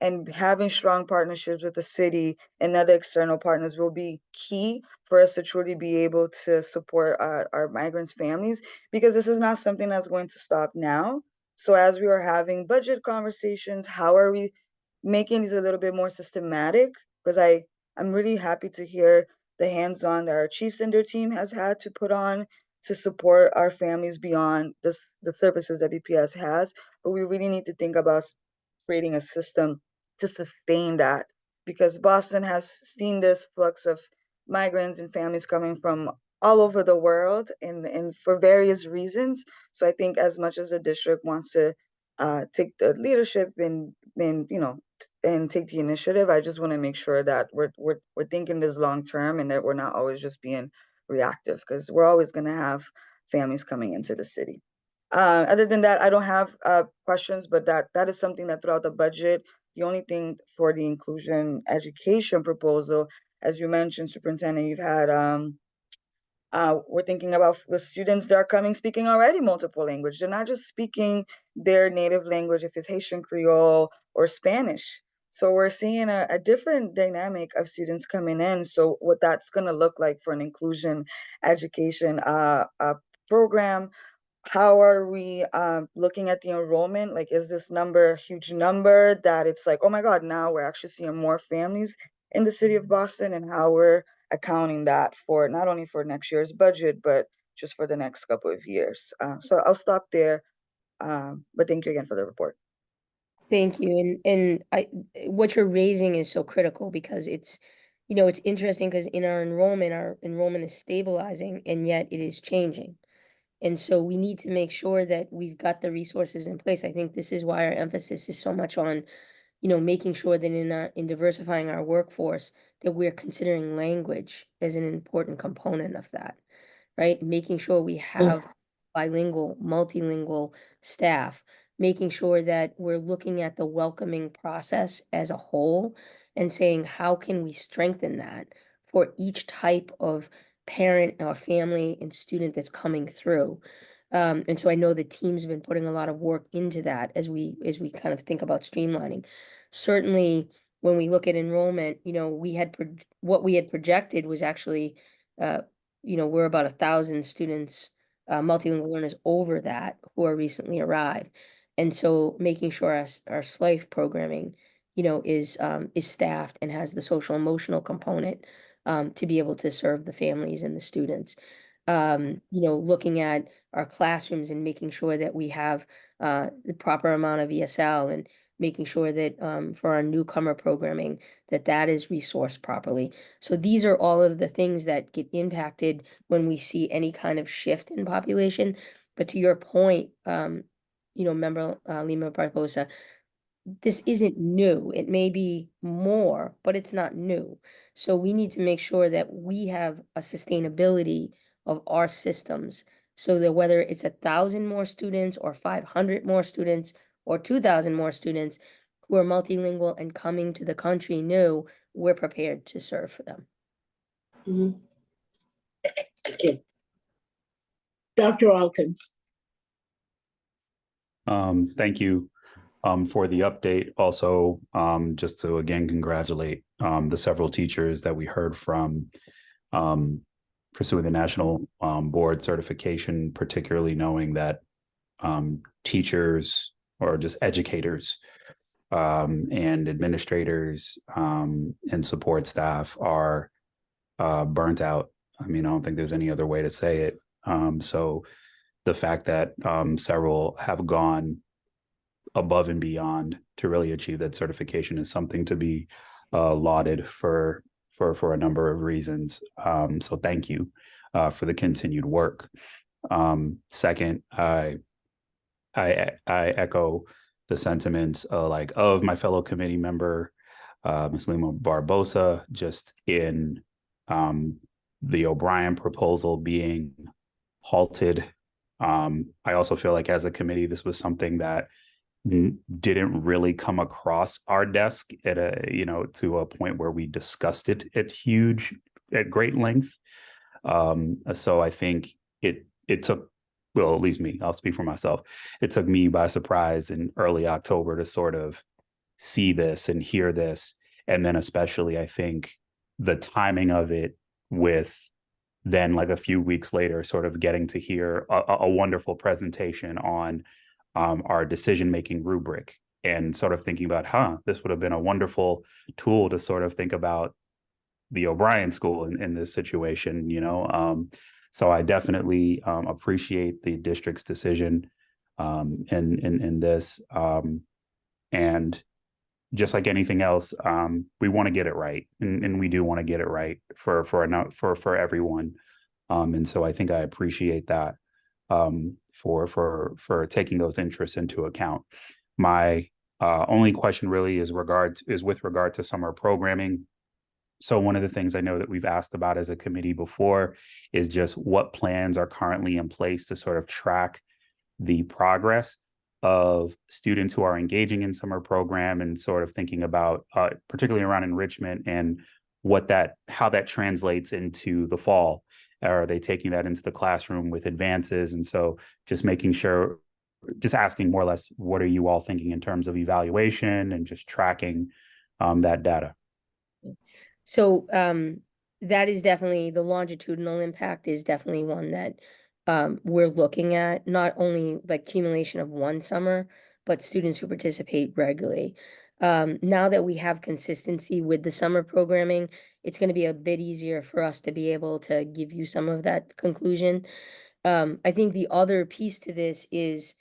Speaker 6: and having strong partnerships with the city and other external partners will be key for us to truly be able to support our migrants' families, because this is not something that's going to stop now. So as we are having budget conversations, how are we making these a little bit more systematic? Because I'm really happy to hear the hands-on that our chiefs and their team has had to put on to support our families beyond the services that BPS has. But we really need to think about creating a system to sustain that, because Boston has seen this flux of migrants and families coming from all over the world and for various reasons. So I think as much as the district wants to take the leadership and take the initiative, I just want to make sure that we're thinking this long term and that we're not always just being reactive, because we're always going to have families coming into the city. Other than that, I don't have questions, but that is something that throughout the budget, the only thing for the inclusion education proposal, as you mentioned, Superintendent, you've had we're thinking about the students that are coming speaking already multiple language. They're not just speaking their native language, if it's Haitian Creole or Spanish. So we're seeing a different dynamic of students coming in. So what that's going to look like for an inclusion education program. How are we looking at the enrollment? Like, is this number a huge number that it's like, oh my God, now we're actually seeing more families in the city of Boston, and how we're accounting that for not only for next year's budget, but just for the next couple of years. So I'll stop there. But thank you again for the report.
Speaker 7: Thank you. And what you're raising is so critical, because it's interesting because in our enrollment is stabilizing, and yet it is changing. And so we need to make sure that we've got the resources in place. I think this is why our emphasis is so much on, making sure that in diversifying our workforce, that we're considering language as an important component of that, right? Making sure we have bilingual, multilingual staff, making sure that we're looking at the welcoming process as a whole and saying, how can we strengthen that for each type of parent or family and student that's coming through. And so I know the team's been putting a lot of work into that as we kind of think about streamlining. Certainly, when we look at enrollment, what we had projected was actually, we're about 1,000 students, multilingual learners over that who are recently arrived. And so making sure our SLIFE programming, is staffed and has the social emotional component to be able to serve the families and the students. Looking at our classrooms and making sure that we have the proper amount of ESL, and making sure that for our newcomer programming, that is resourced properly. So these are all of the things that get impacted when we see any kind of shift in population. But to your point, Member Lima Barbosa, this isn't new. It may be more, but it's not new. So we need to make sure that we have a sustainability of our systems, so that whether it's 1,000 more students or 500 more students or 2,000 more students who are multilingual and coming to the country new, we're prepared to serve for them.
Speaker 2: Okay. Dr. Alkins.
Speaker 4: Thank you for the update. Also, just to again congratulate the several teachers that we heard from pursuing the national board certification, particularly knowing that teachers or just educators and administrators and support staff are burnt out. I mean, I don't think there's any other way to say it. So the fact that several have gone above and beyond to really achieve that certification is something to be lauded for a number of reasons. So thank you for the continued work. Second, I echo the sentiments of my fellow committee member, Ms. Lima Barbosa, just in the O'Brien proposal being halted. I also feel like as a committee, this was something that didn't really come across our desk at to a point where we discussed it at great length. So I think it took, well, at least me, I'll speak for myself. It took me by surprise in early October to sort of see this and hear this. And then especially, I think the timing of it with then like a few weeks later, sort of getting to hear a wonderful presentation on our decision-making rubric and sort of thinking about, this would have been a wonderful tool to sort of think about the O'Brien School in this situation, So I definitely appreciate the district's decision in this. And just like anything else, we want to get it right, and we do want to get it right for everyone. And so I think I appreciate that for taking those interests into account. My only question really is with regard to summer programming. So one of the things I know that we've asked about as a committee before is just what plans are currently in place to sort of track the progress of students who are engaging in summer program, and sort of thinking about particularly around enrichment and how that translates into the fall. Are they taking that into the classroom with advances? And so just asking more or less, what are you all thinking in terms of evaluation and just tracking that data?
Speaker 7: So that is definitely, the longitudinal impact is definitely one that we're looking at, not only like accumulation of one summer, but students who participate regularly. Now that we have consistency with the summer programming, it's going to be a bit easier for us to be able to give you some of that conclusion. I think the other piece to this is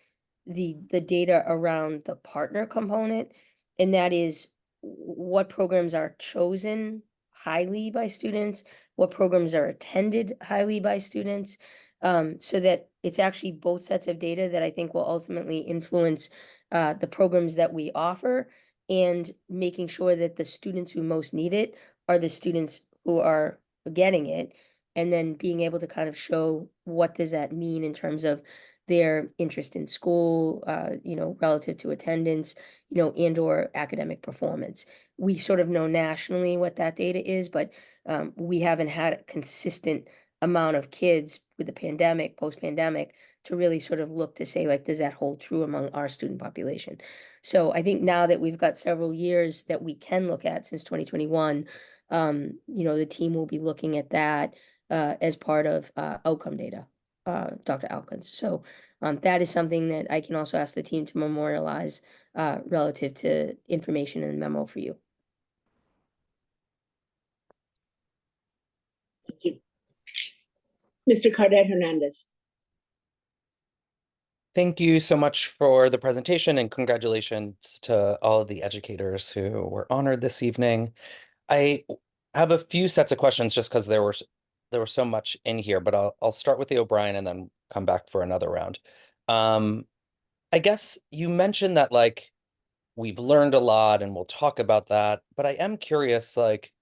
Speaker 7: the data around the partner component, and that is what programs are chosen highly by students, what programs are attended highly by students, so that it's actually both sets of data that I think will ultimately influence the programs that we offer, and making sure that the students who most need it are the students who are getting it, and then being able to kind of show what does that mean in terms of their interest in school, relative to attendance, and or academic performance. We sort of know nationally what that data is, but we haven't had a consistent amount of kids with the pandemic, post-pandemic, to really sort of look to say, like, does that hold true among our student population? So I think now that we've got several years that we can look at since 2021, the team will be looking at that as part of outcome data, Dr. Alkins. So that is something that I can also ask the team to memorialize relative to information and memo for you.
Speaker 2: Thank you. Mr. Cardet Hernandez.
Speaker 5: Thank you so much for the presentation, and congratulations to all of the educators who were honored this evening. I have a few sets of questions just because there was so much in here, but I'll start with the O'Brien and then come back for another round. I guess you mentioned that like we've learned a lot and we'll talk about that, but I am curious, like,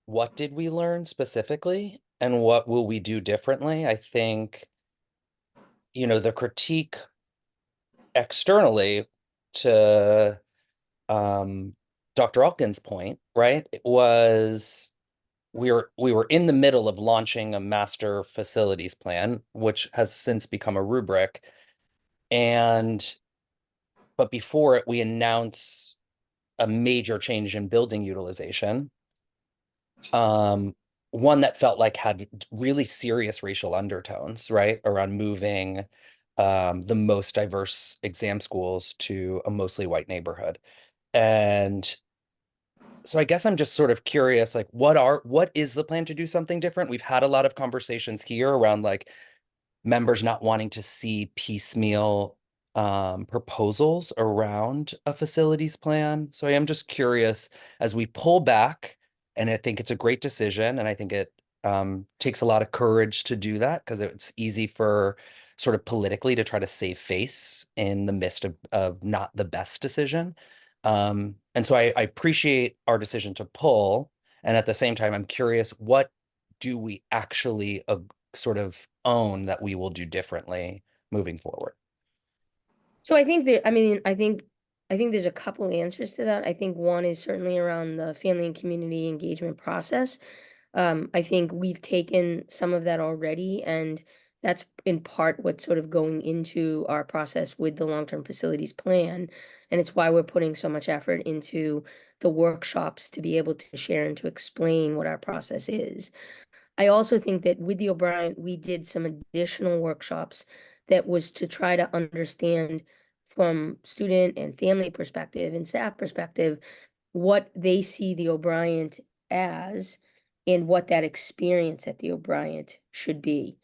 Speaker 5: what did we learn specifically and what will we do differently? I think, the critique externally to Dr. Alkins' point, right, it was we were in the middle of launching a master facilities plan, which has since become a rubric. But before it, we announced a major change in building utilization. One that felt like had really serious racial undertones, right, around moving the most diverse exam schools to a mostly white neighborhood. And so I guess I'm just sort of curious, like, what is the plan to do something different? We've had a lot of conversations here around like members not wanting to see piecemeal proposals around a facilities plan. So I am just curious, as we pull back, and I think it's a great decision, and I think it takes a lot of courage to do that, because it's easy for sort of politically to try to save face in the midst of not the best decision. And so I appreciate our decision to pull, and at the same time, I'm curious, what do we actually sort of own that we will do differently moving forward?
Speaker 7: So I think that, I mean, I think there's a couple answers to that. I think one is certainly around the family and community engagement process. I think we've taken some of that already, and that's in part what's sort of going into our process with the long-term facilities plan. And it's why we're putting so much effort into the workshops to be able to share and to explain what our process is. I also think that with the O'Brien, we did some additional workshops that was to try to understand from student and family perspective and staff perspective what they see the O'Brien as and what that experience at the O'Brien should be.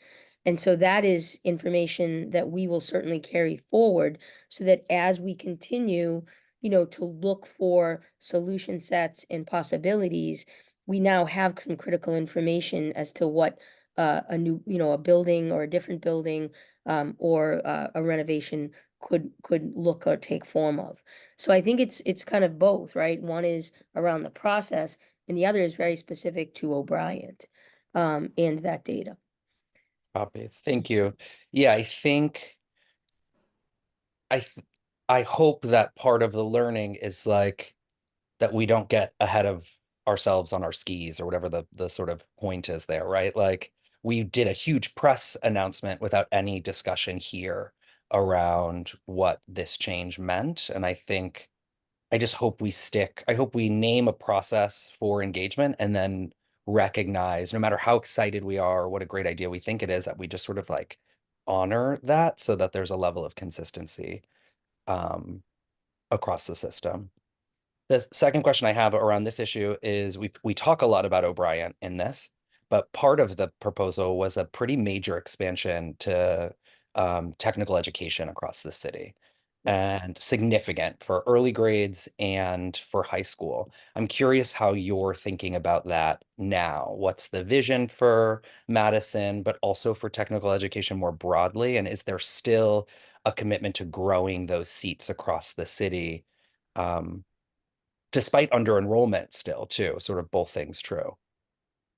Speaker 7: And so that is information that we will certainly carry forward, so that as we continue, to look for solution sets and possibilities, we now have some critical information as to what a new, a building or a different building, or a renovation could look or take form of. So I think it's kind of both, right? One is around the process, and the other is very specific to O'Brien, and that data.
Speaker 5: Copy. Thank you. Yeah, I think I hope that part of the learning is like that we don't get ahead of ourselves on our skis, or whatever the sort of point is there, right? Like, we did a huge press announcement without any discussion here around what this change meant. And I just hope I hope we name a process for engagement, and then recognize, no matter how excited we are, or what a great idea we think it is, that we just sort of like honor that, so that there's a level of consistency across the system. The second question I have around this issue is, we talk a lot about O'Brien in this, but part of the proposal was a pretty major expansion to technical education across the city, and significant for early grades and for high school. I'm curious how you're thinking about that now. What's the vision for Madison, but also for technical education more broadly? And is there still a commitment to growing those seats across the city, despite under enrollment still too, sort of both things true?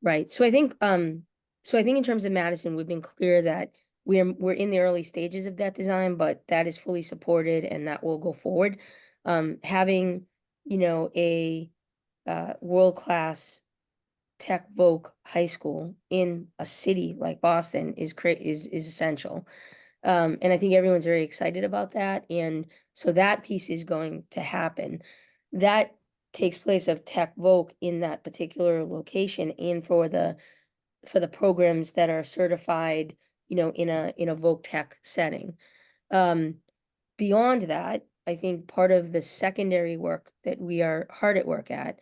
Speaker 7: Right. So I think in terms of Madison, we've been clear that we're in the early stages of that design, but that is fully supported and that will go forward. Having, a world-class tech voc high school in a city like Boston is essential. And I think everyone's very excited about that. And so that piece is going to happen. That takes place of tech voc in that particular location, and for the programs that are certified, in a voc tech setting. Beyond that, I think part of the secondary work that we are hard at work at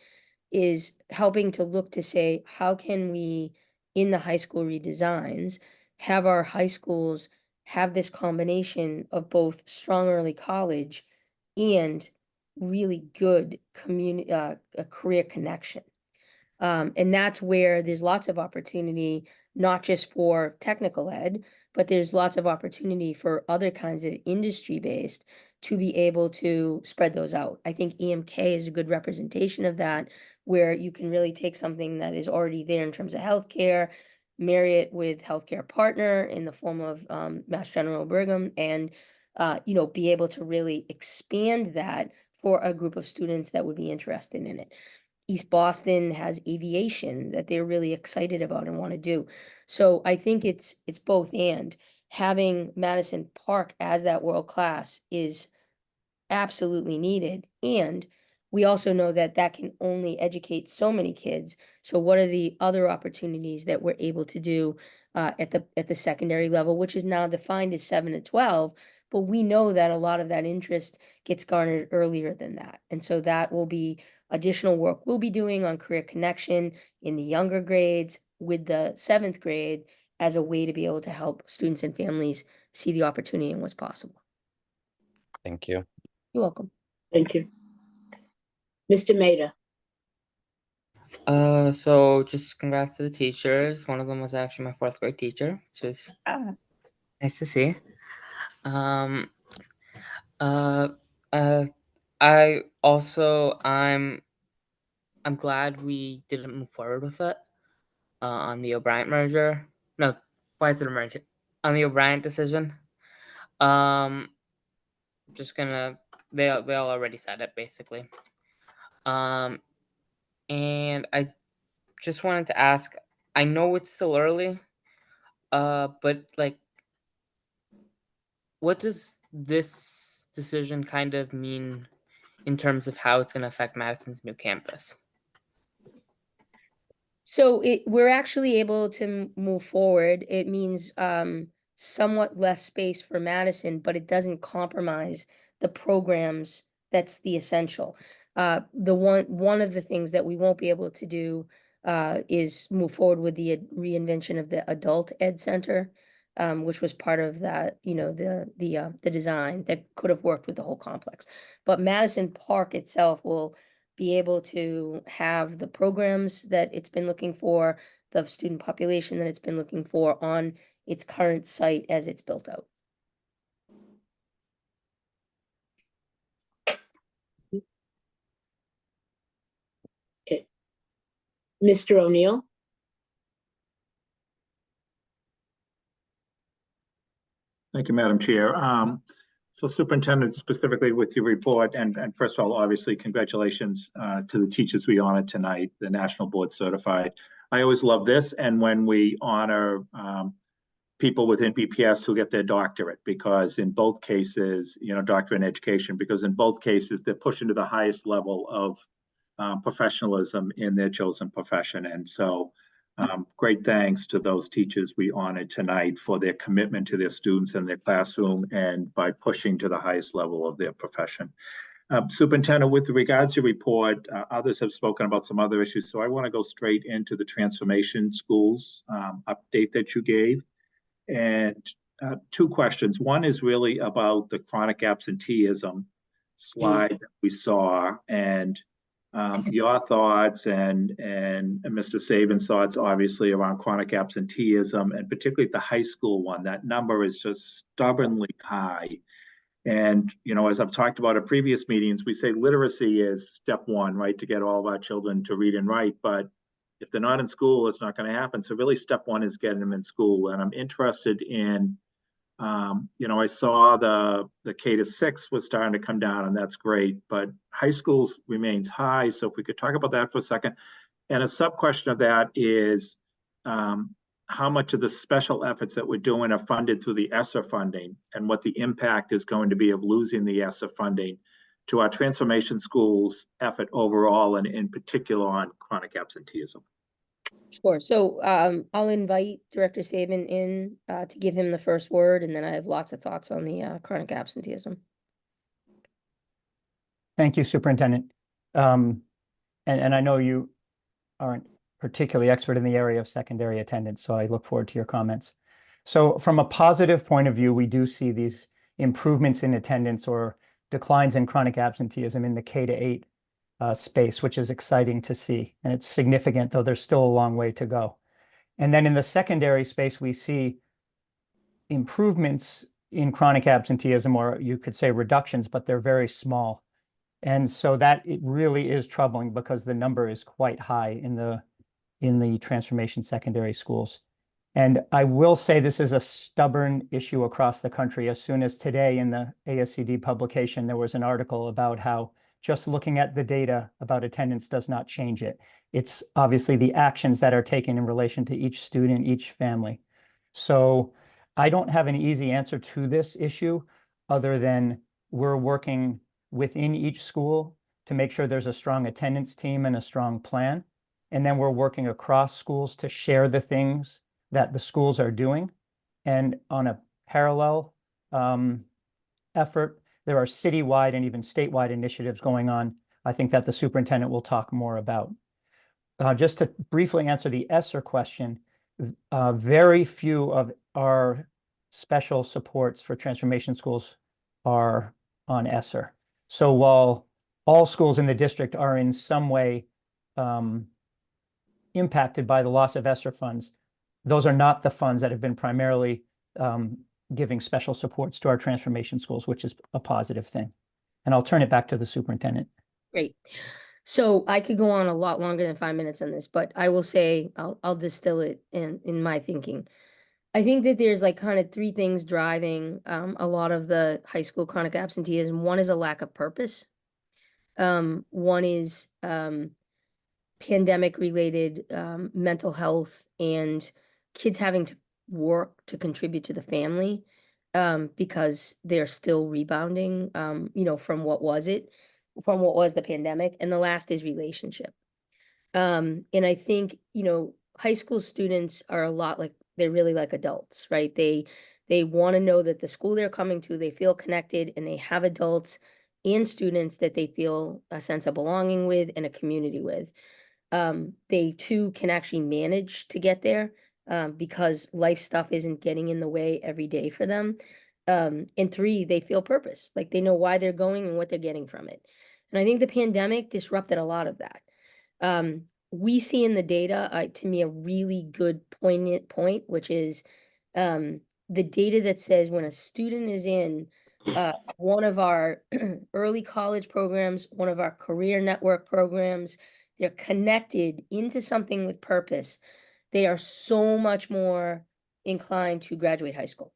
Speaker 7: is helping to look to say, how can we, in the high school redesigns, have our high schools have this combination of both strong early college and really good community, a career connection. And that's where there's lots of opportunity, not just for technical ed, but there's lots of opportunity for other kinds of industry-based to be able to spread those out. I think EMK is a good representation of that, where you can really take something that is already there in terms of healthcare, marry it with healthcare partner in the form of Mass General Brigham, and be able to really expand that for a group of students that would be interested in it. East Boston has aviation that they're really excited about and want to do. So I think it's both, and having Madison Park as that world class is absolutely needed. And we also know that that can only educate so many kids. So what are the other opportunities that we're able to do at the secondary level, which is now defined as 7 to 12, but we know that a lot of that interest gets garnered earlier than that. And so that will be additional work we'll be doing on career connection in the younger grades with the 7th grade, as a way to be able to help students and families see the opportunity and what's possible.
Speaker 5: Thank you.
Speaker 7: You're welcome.
Speaker 2: Thank you. Mr. Maida.
Speaker 13: So just congrats to the teachers. One of them was actually my fourth grade teacher, which is nice to see. Um, uh, uh, I'm glad we didn't move forward with it on the O'Brien merger. No, why is it a merger? On the O'Brien decision. Just gonna they all already said it basically. And I just wanted to ask, I know it's still early, but like, what does this decision kind of mean in terms of how it's going to affect Madison's new campus?
Speaker 7: So we're actually able to move forward. It means somewhat less space for Madison, but it doesn't compromise the programs. That's the essential. The one of the things that we won't be able to do is move forward with the reinvention of the Adult Ed Center, which was part of that, the design that could have worked with the whole complex. But Madison Park itself will be able to have the programs that it's been looking for, the student population that it's been looking for on its current site as it's built out.
Speaker 2: Okay. Mr. O'Neill.
Speaker 10: Thank you, Madam Chair. So Superintendent, specifically with your report, and first of all, obviously, congratulations to the teachers we honored tonight, the National Board Certified. I always love this, and when we honor people within BPS who get their doctorate, because in both cases, doctorate in education, because in both cases, they're pushing to the highest level of professionalism in their chosen profession. And so great thanks to those teachers we honored tonight for their commitment to their students in their classroom and by pushing to the highest level of their profession. Superintendent, with regards to your report, others have spoken about some other issues, so I want to go straight into the transformation schools update that you gave. And two questions. One is really about the chronic absenteeism slide that we saw, and your thoughts and Mr. Saban's thoughts, obviously, around chronic absenteeism, and particularly the high school one. That number is just stubbornly high. And, as I've talked about at previous meetings, we say literacy is step one, right, to get all of our children to read and write. But if they're not in school, it's not going to happen. So really step one is getting them in school. And I'm interested in, I saw the K-6 was starting to come down, and that's great, but high schools remains high. So if we could talk about that for a second. And a sub question of that is how much of the special efforts that we're doing are funded through the ESSER funding, and what the impact is going to be of losing the ESSER funding to our transformation schools effort overall, and in particular on chronic absenteeism.
Speaker 7: Sure. So I'll invite Director Saban in to give him the first word, and then I have lots of thoughts on the chronic absenteeism.
Speaker 14: Thank you, Superintendent. And I know you aren't particularly expert in the area of secondary attendance, so I look forward to your comments. So from a positive point of view, we do see these improvements in attendance or declines in chronic absenteeism in the K-8 space, which is exciting to see. And it's significant, though there's still a long way to go. And then in the secondary space, we see improvements in chronic absenteeism, or you could say reductions, but they're very small. And so that it really is troubling because the number is quite high in the transformation secondary schools. And I will say this is a stubborn issue across the country. As soon as today in the ASCD publication, there was an article about how just looking at the data about attendance does not change it. It's obviously the actions that are taken in relation to each student, each family. So I don't have an easy answer to this issue other than we're working within each school to make sure there's a strong attendance team and a strong plan. And then we're working across schools to share the things that the schools are doing. And on a parallel effort, there are citywide and even statewide initiatives going on, I think, that the superintendent will talk more about. Just to briefly answer the ESSER question, very few of our special supports for transformation schools are on ESSER. So while all schools in the district are in some way impacted by the loss of ESSER funds, those are not the funds that have been primarily giving special supports to our transformation schools, which is a positive thing. And I'll turn it back to the superintendent.
Speaker 7: Great. So I could go on a lot longer than 5 minutes on this, but I will say, I'll distill it in my thinking. I think that there's like kind of 3 things driving a lot of the high school chronic absenteeism. One is a lack of purpose. One is pandemic related mental health and kids having to work to contribute to the family because they're still rebounding, from what was the pandemic. And the last is relationship. And I think, high school students are a lot like, they're really like adults, right? They want to know that the school they're coming to, they feel connected and they have adults and students that they feel a sense of belonging with and a community with. They too can actually manage to get there because life stuff isn't getting in the way every day for them. And 3, they feel purpose, like they know why they're going and what they're getting from it. And I think the pandemic disrupted a lot of that. We see in the data, to me, a really good poignant point, which is the data that says when a student is in one of our early college programs, one of our career network programs, they're connected into something with purpose, they are so much more inclined to graduate high school.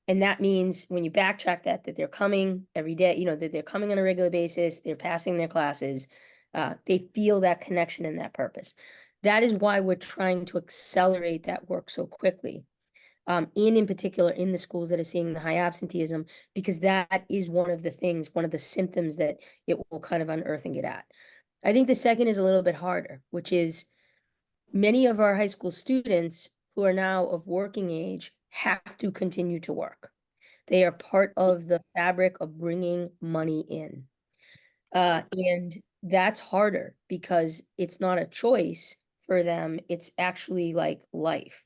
Speaker 7: And that means when you backtrack that they're coming every day, that they're coming on a regular basis, they're passing their classes, they feel that connection and that purpose. That is why we're trying to accelerate that work so quickly. In particular in the schools that are seeing the high absenteeism, because that is one of the symptoms that it will kind of unearth and get at. I think the second is a little bit harder, which is many of our high school students who are now of working age have to continue to work. They are part of the fabric of bringing money in. And that's harder because it's not a choice for them. It's actually like life.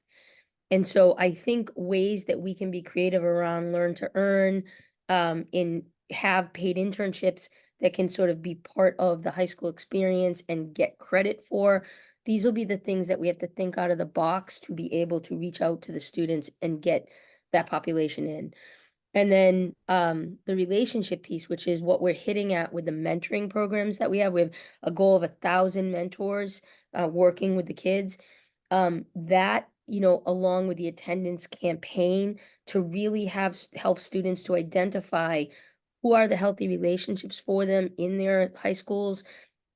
Speaker 7: And so I think ways that we can be creative around learn to earn, and have paid internships that can sort of be part of the high school experience and get credit for, these will be the things that we have to think out of the box to be able to reach out to the students and get that population in. And then the relationship piece, which is what we're hitting at with the mentoring programs that we have. We have a goal of 1,000 mentors working with the kids. That, along with the attendance campaign to really help students to identify who are the healthy relationships for them in their high schools,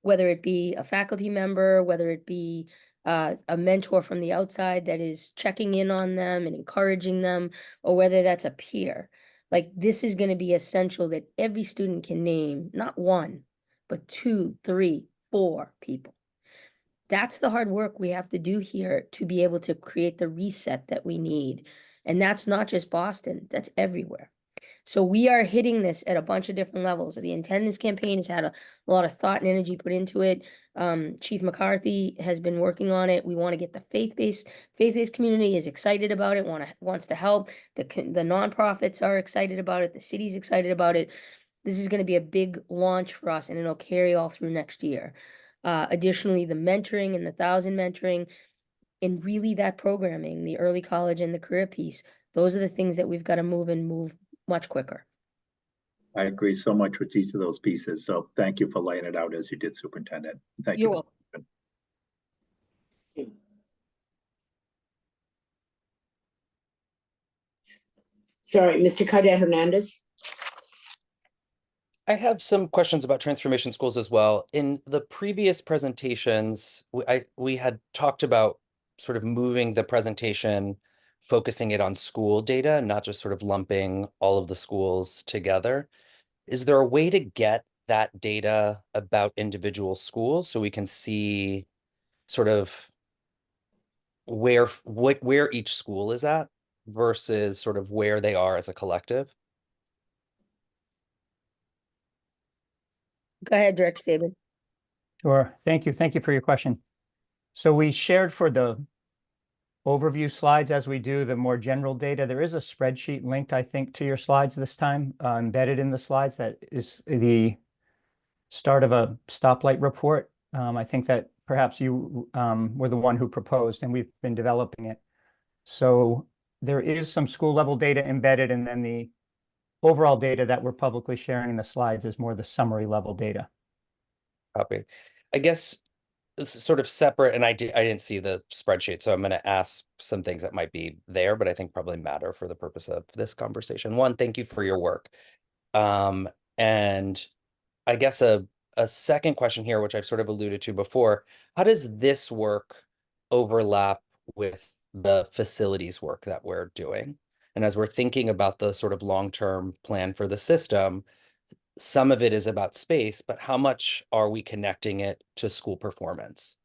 Speaker 7: whether it be a faculty member, whether it be a mentor from the outside that is checking in on them and encouraging them, or whether that's a peer. Like, this is going to be essential that every student can name not 1, but 2, 3, 4 people. That's the hard work we have to do here to be able to create the reset that we need. And that's not just Boston, that's everywhere. So we are hitting this at a bunch of different levels. The attendance campaign has had a lot of thought and energy put into it. Chief McCarthy has been working on it. We want to get the faith-based community is excited about it, wants to help. The nonprofits are excited about it. The city's excited about it. This is going to be a big launch for us, and it'll carry all through next year. Additionally, the mentoring and the 1,000 mentoring, and really that programming, the early college and the career piece, those are the things that we've got to move much quicker.
Speaker 10: I agree so much with each of those pieces. So thank you for laying it out as you did, Superintendent. Thank
Speaker 7: You're
Speaker 10: you.
Speaker 7: welcome.
Speaker 2: Sorry, Mr. Cadet Hernandez.
Speaker 5: I have some questions about transformation schools as well. In the previous presentations, we had talked about sort of moving the presentation, focusing it on school data, not just sort of lumping all of the schools together. Is there a way to get that data about individual schools so we can see sort of where each school is at versus sort of where they are as a collective?
Speaker 7: Go ahead, Director Saban.
Speaker 14: Sure. Thank you. Thank you for your question. So we shared for the overview slides as we do the more general data. There is a spreadsheet linked, I think, to your slides this time, embedded in the slides. That is the start of a stoplight report. I think that perhaps you were the one who proposed, and we've been developing it. So there is some school level data embedded, and then the overall data that we're publicly sharing in the slides is more the summary level data.
Speaker 5: Copy. I guess it's sort of separate, and I didn't see the spreadsheet, so I'm going to ask some things that might be there, but I think probably matter for the purpose of this conversation. One, thank you for your work. And I guess a second question here, which I've sort of alluded to before, how does this work overlap with the facilities work that we're doing? And as we're thinking about the sort of long-term plan for the system, some of it is about space, but how much are we connecting it to school performance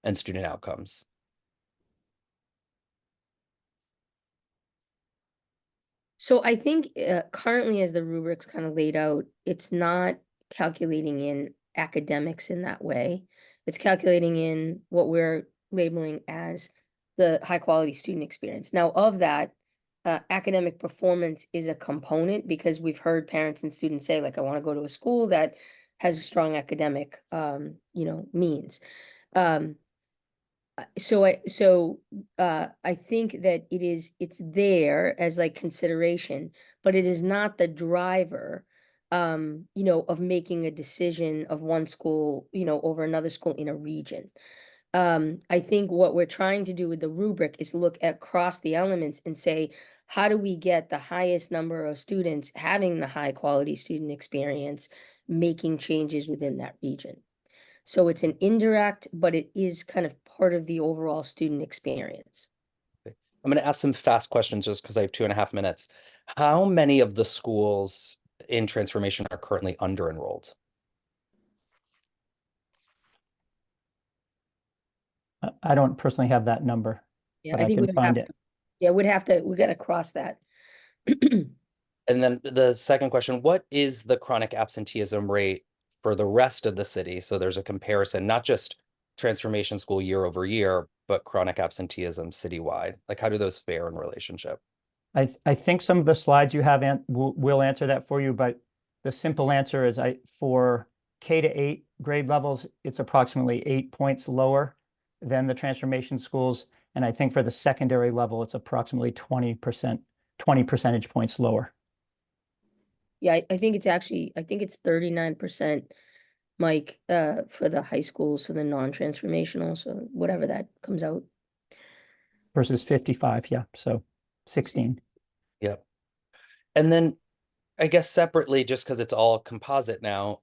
Speaker 5: and student outcomes?
Speaker 7: So I think currently, as the rubric's kind of laid out, it's not calculating in academics in that way. It's calculating in what we're labeling as the high quality student experience. Now, of that, academic performance is a component, because we've heard parents and students say, like, I want to go to a school that has a strong academic, means. So I think that it's there as like consideration, but it is not the driver, of making a decision of one school, over another school in a region. I think what we're trying to do with the rubric is look across the elements and say, how do we get the highest number of students having the high quality student experience, making changes within that region? So it's an indirect, but it is kind of part of the overall student experience.
Speaker 5: I'm going to ask some fast questions just because I have 2.5 minutes. How many of the schools in transformation are currently under enrolled?
Speaker 14: I don't personally have that number,
Speaker 7: Yeah,
Speaker 14: but
Speaker 7: I
Speaker 14: I
Speaker 7: think
Speaker 14: can
Speaker 7: we would
Speaker 14: find
Speaker 7: have
Speaker 14: it.
Speaker 7: to. Yeah, we got to cross that.
Speaker 5: And then the second question, what is the chronic absenteeism rate for the rest of the city? So there's a comparison, not just transformation school year over year, but chronic absenteeism citywide. Like, how do those fare in relationship?
Speaker 14: I think some of the slides you have will answer that for you, but the simple answer is for K-8 grade levels, it's approximately 8 points lower than the transformation schools. And I think for the secondary level, it's approximately 20 percentage points lower.
Speaker 7: Yeah, I think it's 39%, Mike, for the high schools, so the non-transformational, so whatever that comes out.
Speaker 14: Versus 55, yeah, so 16.
Speaker 5: Yep. And then I guess separately, just because it's all composite now,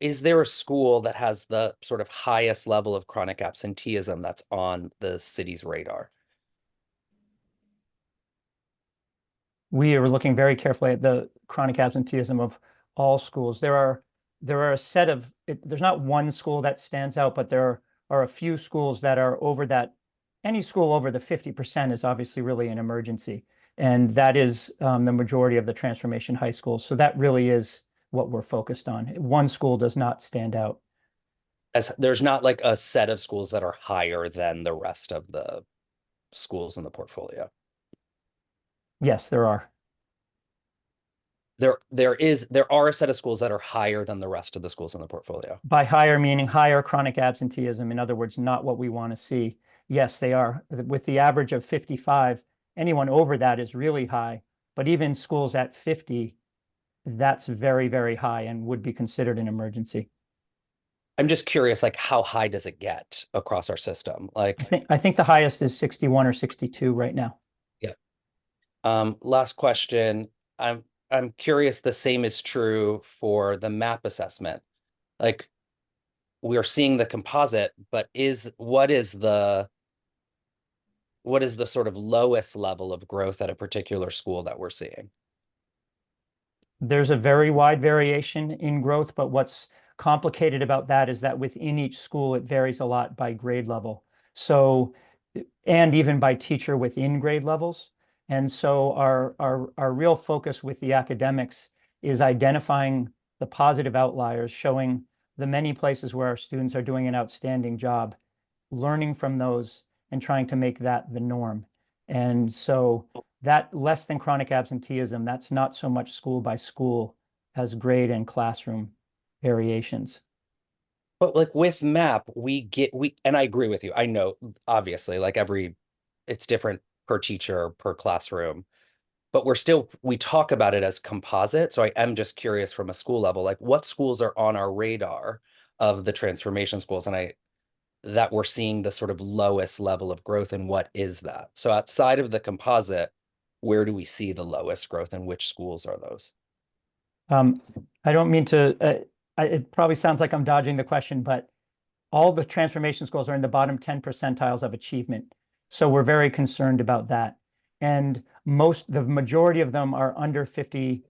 Speaker 5: is there a school that has the sort of highest level of chronic absenteeism that's on the city's radar?
Speaker 14: We are looking very carefully at the chronic absenteeism of all schools. There are a set of, there's not one school that stands out, but there are a few schools that are over that. Any school over the 50% is obviously really an emergency. And that is the majority of the transformation high schools. So that really is what we're focused on. One school does not stand out.
Speaker 5: As there's not like a set of schools that are higher than the rest of the schools in the portfolio.
Speaker 14: Yes, there are.
Speaker 5: There are a set of schools that are higher than the rest of the schools in the portfolio.
Speaker 14: By higher, meaning higher chronic absenteeism. In other words, not what we want to see. Yes, they are. With the average of 55, anyone over that is really high. But even schools at 50, that's very, very high and would be considered an emergency.
Speaker 5: I'm just curious, like, how high does it get across our system? Like,
Speaker 14: I think the highest is 61 or 62 right now.
Speaker 5: Yeah. Last question. I'm curious, the same is true for the MAP assessment. Like, we are seeing the composite, but what is the sort of lowest level of growth at a particular school that we're seeing?
Speaker 14: There's a very wide variation in growth, but what's complicated about that is that within each school, it varies a lot by grade level. So, and even by teacher within grade levels. And so our real focus with the academics is identifying the positive outliers, showing the many places where our students are doing an outstanding job, learning from those, and trying to make that the norm. And so that less than chronic absenteeism, that's not so much school by school as grade and classroom variations.
Speaker 5: But like with MAP, and I agree with you. I know, obviously, like it's different per teacher, per classroom, but we talk about it as composite. So I am just curious from a school level, like what schools are on our radar of the transformation schools, and that we're seeing the sort of lowest level of growth, and what is that? So outside of the composite, where do we see the lowest growth, and which schools are those?
Speaker 14: I don't mean to, it probably sounds like I'm dodging the question, but all the transformation schools are in the bottom 10 percentiles of achievement. So we're very concerned about that. And the majority of them are under 50,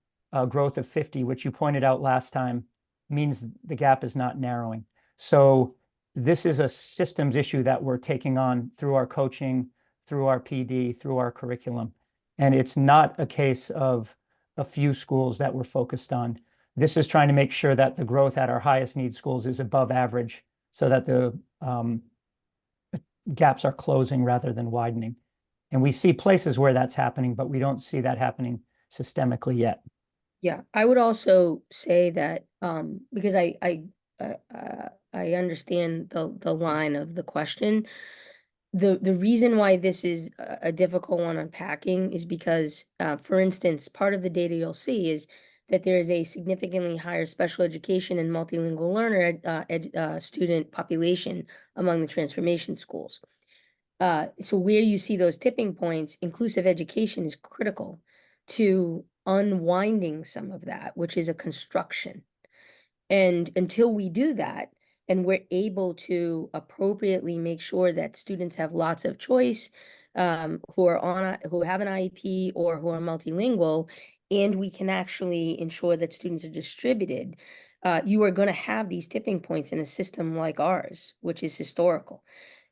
Speaker 14: growth of 50, which you pointed out last time, means the gap is not narrowing. So this is a systems issue that we're taking on through our coaching, through our PD, through our curriculum. And it's not a case of a few schools that we're focused on. This is trying to make sure that the growth at our highest need schools is above average so that the gaps are closing rather than widening. And we see places where that's happening, but we don't see that happening systemically yet.
Speaker 7: Yeah, I would also say that because I understand the line of the question. The reason why this is a difficult one unpacking is because, for instance, part of the data you'll see is that there is a significantly higher special education and multilingual learner student population among the transformation schools. So where you see those tipping points, inclusive education is critical to unwinding some of that, which is a construction. And until we do that, and we're able to appropriately make sure that students have lots of choice, who have an IEP or who are multilingual, and we can actually ensure that students are distributed, you are going to have these tipping points in a system like ours, which is historical.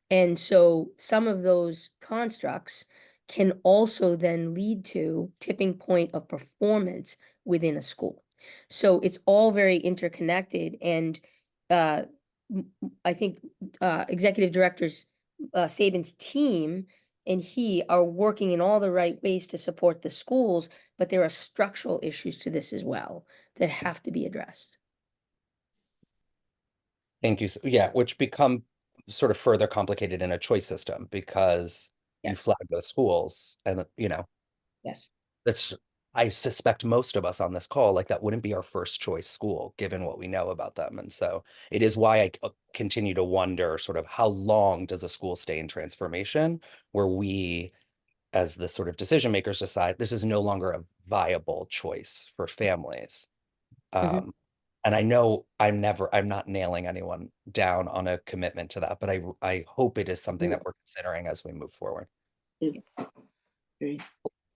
Speaker 7: And so some of those constructs can also then lead to tipping point of performance within a school. So it's all very interconnected. And I think Executive Directors Sabin's team and he are working in all the right ways to support the schools, but there are structural issues to this as well that have to be addressed.
Speaker 5: Thank you. Yeah, which become sort of further complicated in a choice system because you flag those schools and,
Speaker 7: Yes.
Speaker 5: I suspect most of us on this call, like that wouldn't be our first choice school, given what we know about them. And so it is why I continue to wonder sort of how long does a school stay in transformation where we, as the sort of decision makers, decide this is no longer a viable choice for families. And I know I'm not nailing anyone down on a commitment to that, but I hope it is something that we're considering as we move forward.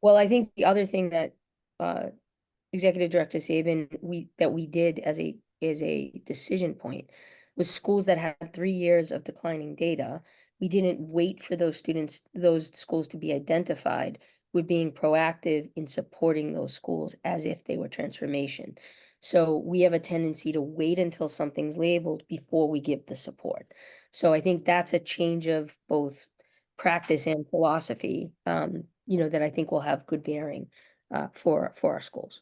Speaker 7: Well, I think the other thing that Executive Director Sabin we did as a decision point was schools that had 3 years of declining data. We didn't wait for those schools to be identified. We're being proactive in supporting those schools as if they were transformation. So we have a tendency to wait until something's labeled before we give the support. So I think that's a change of both practice and philosophy, that I think will have good bearing for our schools.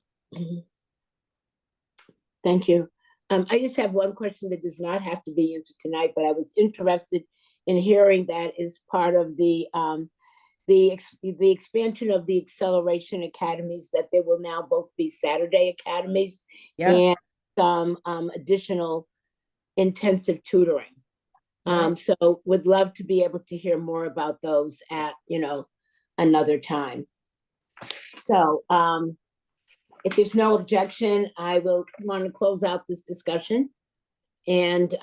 Speaker 2: Thank you. I just have one question that does not have to be answered tonight, but I was interested in hearing that is part of the expansion of the acceleration academies, that there will now both be Saturday academies and some additional intensive tutoring. So would love to be able to hear more about those at, another time. So if there's no objection, I will want to close out this discussion and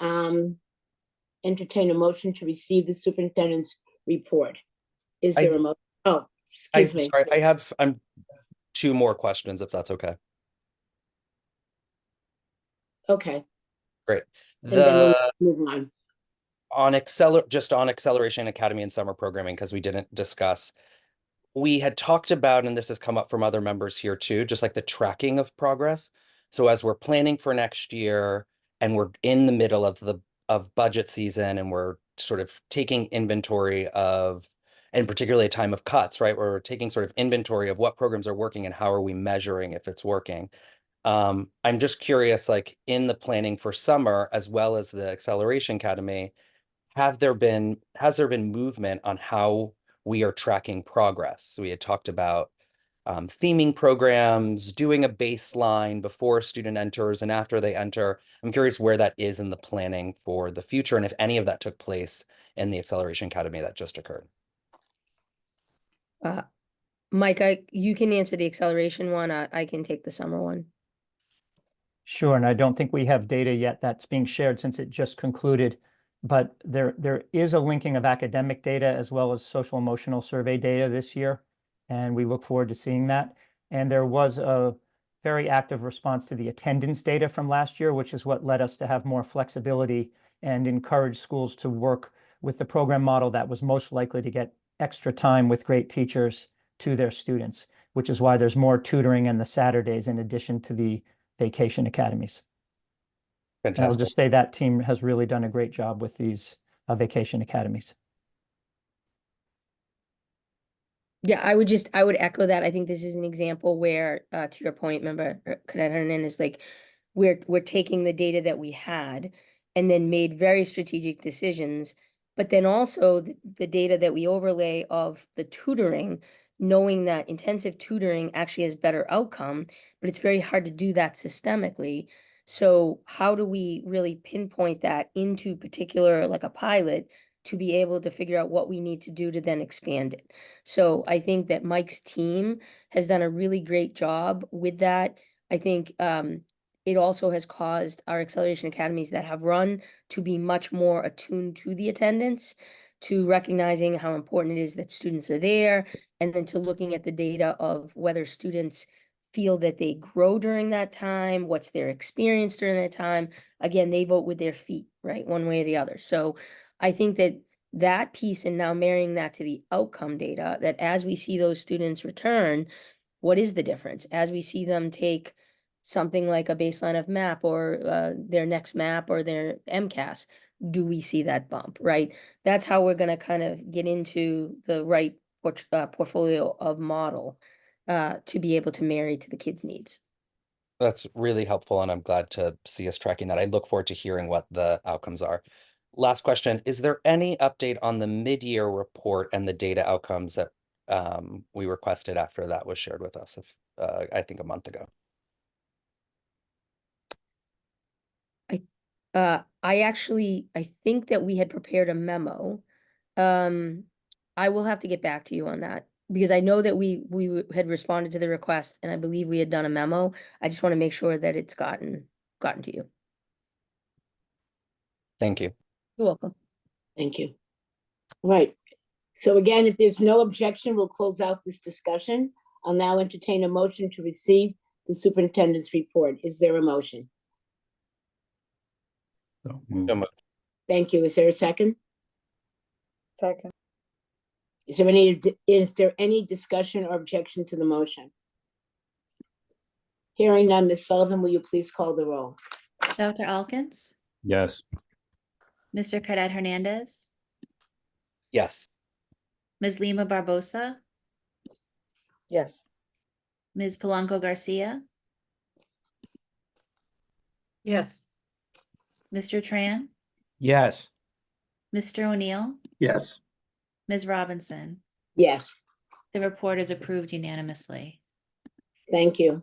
Speaker 2: entertain a motion to receive the superintendent's report. Is there a motion? Oh, excuse me.
Speaker 5: Sorry, I have 2 more questions, if that's okay.
Speaker 2: Okay.
Speaker 5: Great.
Speaker 2: And then we'll move on.
Speaker 5: On Acceleration Academy and summer programming, because we didn't discuss, we had talked about, and this has come up from other members here too, just like the tracking of progress. So as we're planning for next year and we're in the middle of of budget season, and we're sort of taking inventory of, and particularly a time of cuts, right? Where we're taking sort of inventory of what programs are working and how are we measuring if it's working. I'm just curious, like in the planning for summer, as well as the Acceleration Academy, has there been movement on how we are tracking progress? We had talked about theming programs, doing a baseline before a student enters and after they enter. I'm curious where that is in the planning for the future, and if any of that took place in the Acceleration Academy that just occurred.
Speaker 7: Mike, you can answer the acceleration one. I can take the summer one.
Speaker 14: Sure, and I don't think we have data yet that's being shared since it just concluded, but there is a linking of academic data as well as social emotional survey data this year, and we look forward to seeing that. And there was a very active response to the attendance data from last year, which is what led us to have more flexibility and encourage schools to work with the program model that was most likely to get extra time with great teachers to their students, which is why there's more tutoring in the Saturdays in addition to the vacation academies. And I'll
Speaker 5: Fantastic.
Speaker 14: just say that team has really done a great job with these vacation academies.
Speaker 7: Yeah, I would echo that. I think this is an example where, to your point, member Cadet Hernandez, like we're taking the data that we had and then made very strategic decisions, but then also the data that we overlay of the tutoring, knowing that intensive tutoring actually has better outcome, but it's very hard to do that systemically. So how do we really pinpoint that into particular, like a pilot, to be able to figure out what we need to do to then expand it? So I think that Mike's team has done a really great job with that. I think it also has caused our Acceleration Academies that have run to be much more attuned to the attendance, to recognizing how important it is that students are there, and then to looking at the data of whether students feel that they grow during that time, what's their experience during that time. Again, they vote with their feet, right? One way or the other. So I think that piece, and now marrying that to the outcome data, that as we see those students return, what is the difference? As we see them take something like a baseline of MAP or their next MAP or their MCAS, do we see that bump, right? That's how we're going to kind of get into the right portfolio of model to be able to marry to the kids' needs.
Speaker 5: That's really helpful, and I'm glad to see us tracking that. I look forward to hearing what the outcomes are. Last question, is there any update on the mid-year report and the data outcomes that we requested after that was shared with us, I think a month ago?
Speaker 7: I think that we had prepared a memo. I will have to get back to you on that, because I know that we had responded to the request, and I believe we had done a memo. I just want to make sure that it's gotten to you.
Speaker 5: Thank you.
Speaker 7: You're welcome.
Speaker 2: Thank you. Right. So again, if there's no objection, we'll close out this discussion. I'll now entertain a motion to receive the superintendent's report. Is there a motion?
Speaker 4: So move.
Speaker 5: So moved.
Speaker 2: Thank you. Is there a second?
Speaker 6: Second.
Speaker 2: Is there any discussion or objection to the motion? Hearing none, Ms. Sullivan, will you please call the roll?
Speaker 3: Dr. Alkins,
Speaker 4: Yes.
Speaker 3: Mr. Cadet Hernandez,
Speaker 5: Yes.
Speaker 3: Ms. Lima Barbosa,
Speaker 6: Yes.
Speaker 3: Ms. Polanco Garcia,
Speaker 11: Yes.
Speaker 3: Mr. Tran,
Speaker 12: Yes.
Speaker 3: Mr. O'Neill,
Speaker 10: Yes.
Speaker 3: Ms. Robinson.
Speaker 2: Yes,
Speaker 3: The report is approved unanimously.
Speaker 2: thank you.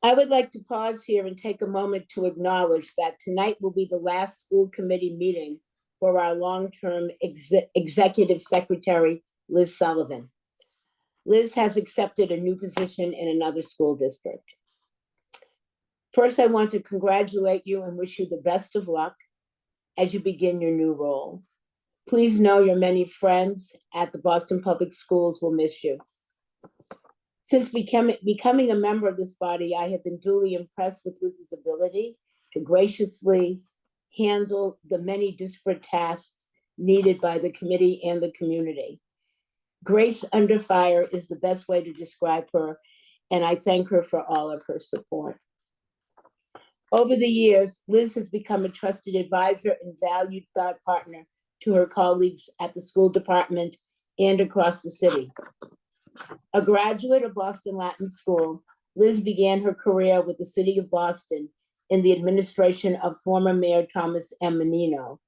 Speaker 2: I would like to pause here and take a moment to acknowledge that tonight will be the last school committee meeting for our long-term executive secretary, Liz Sullivan. Liz has accepted a new position in another school district. First, I want to congratulate you and wish you the best of luck as you begin your new role. Please know your many friends at the Boston Public Schools will miss you. Since becoming a member of this body, I have been duly impressed with Liz's ability to graciously handle the many disparate tasks needed by the committee and the community. Grace under fire is the best way to describe her, and I thank her for all of her support. Over the years, Liz has become a trusted advisor and valued thought partner to her colleagues at the school department and across the city. A graduate of Boston Latin School, Liz began her career with the City of Boston in the administration of former Mayor Thomas M. Menino,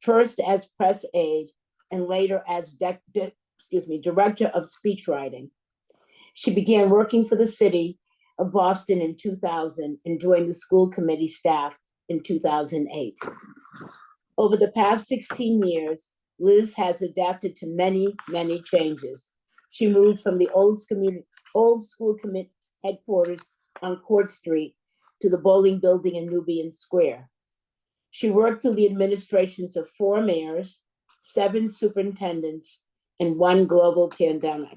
Speaker 2: first as press aide and later as director of speechwriting. She began working for the City of Boston in 2000 and joined the school committee staff in 2008. Over the past 16 years, Liz has adapted to many, many changes. She moved from the old school committee headquarters on Court Street to the bowling building in Nubian Square. She worked through the administrations of 4 mayors, 7 superintendents, and 1 global pandemic.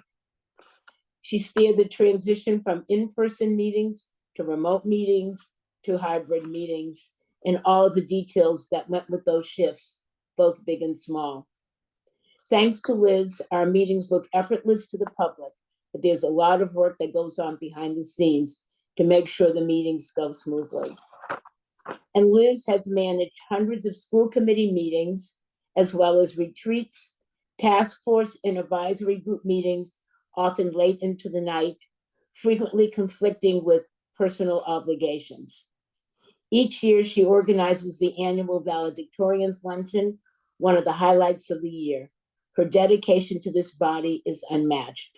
Speaker 2: She steered the transition from in-person meetings to remote meetings to hybrid meetings and all the details that went with those shifts, both big and small. Thanks to Liz, our meetings look effortless to the public, but there's a lot of work that goes on behind the scenes to make sure the meetings go smoothly. And Liz has managed hundreds of school committee meetings, as well as retreats, task force and advisory group meetings, often late into the night, frequently conflicting with personal obligations. Each year, she organizes the annual valedictorians luncheon, one of the highlights of the year. Her dedication to this body is unmatched.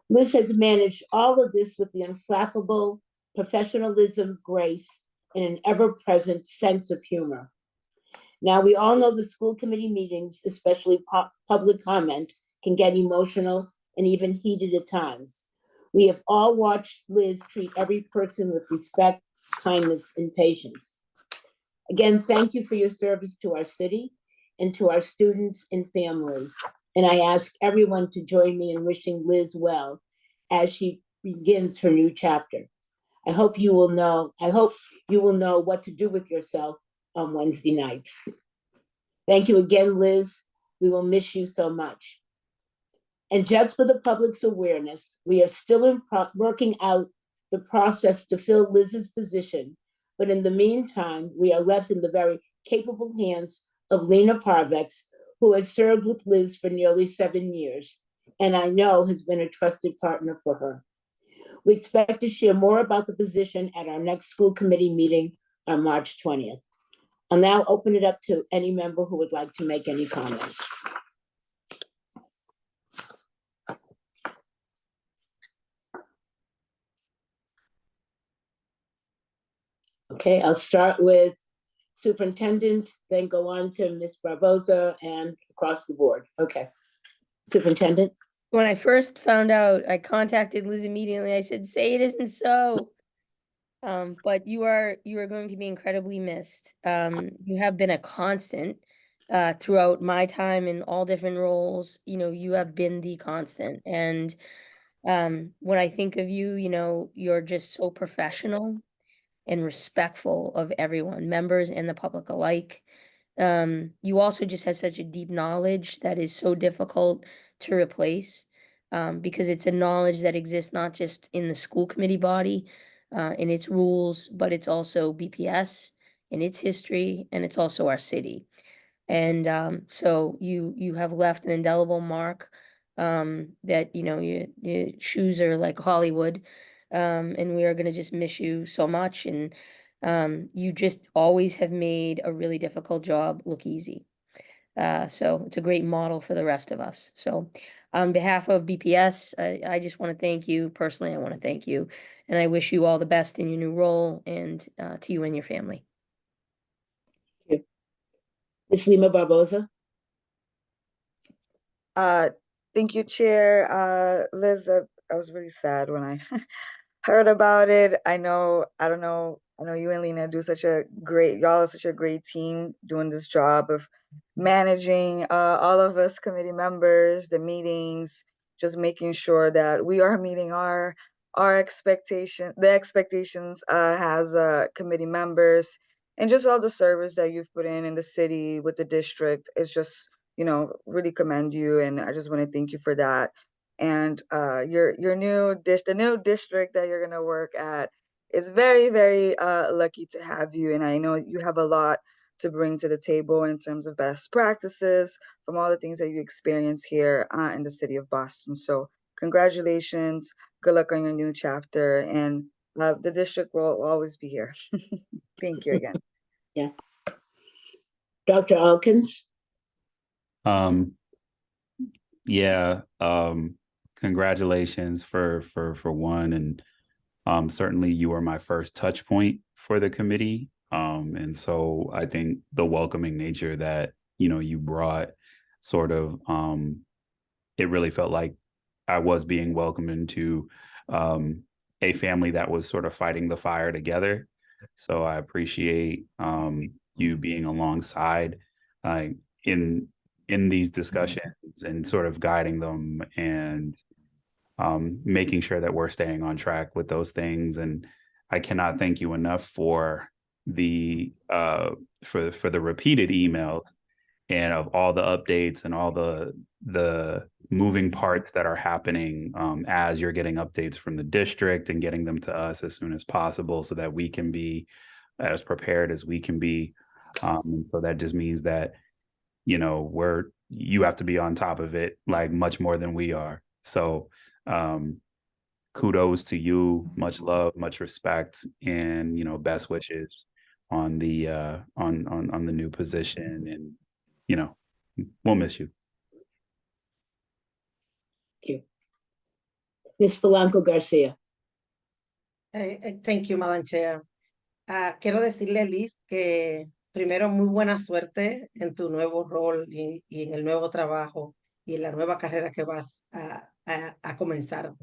Speaker 2: Liz has managed all of this with the unflappable professionalism, grace, and an ever-present sense of humor. Now, we all know the school committee meetings, especially public comment, can get emotional and even heated at times. We have all watched Liz treat every person with respect, kindness, and patience. Again, thank you for your service to our city and to our students and families. And I ask everyone to join me in wishing Liz well as she begins her new chapter. I hope you will know what to do with yourself on Wednesday nights. Thank you again, Liz. We will miss you so much. And just for the public's awareness, we are still working out the process to fill Liz's position. But in the meantime, we are left in the very capable hands of Lena Parvex, who has served with Liz for nearly 7 years, and I know has been a trusted partner for her. We expect to share more about the position at our next school committee meeting on March 20th. I'll now open it up to any member who would like to make any comments. Okay, I'll start with Superintendent, then go on to Ms. Barbosa and across the board. Okay, Superintendent.
Speaker 7: When I first found out, I contacted Liz immediately. I said, "Say it isn't so." But you are going to be incredibly missed. You have been a constant throughout my time in all different roles. You know, you have been the constant. And when I think of you, you know, you're just so professional and respectful of everyone, members and the public alike. You also just have such a deep knowledge that is so difficult to replace because it's a knowledge that exists not just in the school committee body, in its rules, but it's also BPS in its history, and it's also our city. And so you have left an indelible mark that, you know, your shoes are like Hollywood. And we are going to just miss you so much. And you just always have made a really difficult job look easy. So it's a great model for the rest of us. So on behalf of BPS, I just want to thank you. Personally, I want to thank you. And I wish you all the best in your new role and to you and your family.
Speaker 2: Thank you. Ms. Lima Barbosa.
Speaker 6: Thank you, Chair. Liz, I was really sad when I heard about it. I know you and Lena do y'all are such a great team doing this job of managing all of us committee members, the meetings, just making sure that we are meeting the expectations as committee members, and just all the service that you've put in the city with the district. It's just, you know, really commend you, and I just want to thank you for that. And the new district that you're gonna work at, it's very, very lucky to have you. And I know you have a lot to bring to the table in terms of best practices from all the things that you experience here in the city of Boston. So congratulations, good luck on your new chapter, and the district will always be here. Thank you again.
Speaker 2: Yeah. Dr. Alkins?
Speaker 4: Yeah, congratulations for one, and certainly you were my first touch point for the committee. And so I think the welcoming nature that, you brought sort of, it really felt like I was being welcomed into a family that was sort of fighting the fire together. So I appreciate you being alongside in these discussions and sort of guiding them and making sure that we're staying on track with those things. And I cannot thank you enough for the for the repeated emails and of all the updates and all the moving parts that are happening as you're getting updates from the district and getting them to us as soon as possible so that we can be as prepared as we can be. And so that just means that, you have to be on top of it like much more than we are. So kudos to you, much love, much respect, and best wishes on the on the new position, and we'll miss you.
Speaker 2: Thank you. Ms. Polanco Garcia.
Speaker 11: Thank you, Madam Chair. Quiero decirle, Liz, que primero muy buena suerte en tu nuevo rol y en el nuevo trabajo y en la nueva carrera que vas a comenzar.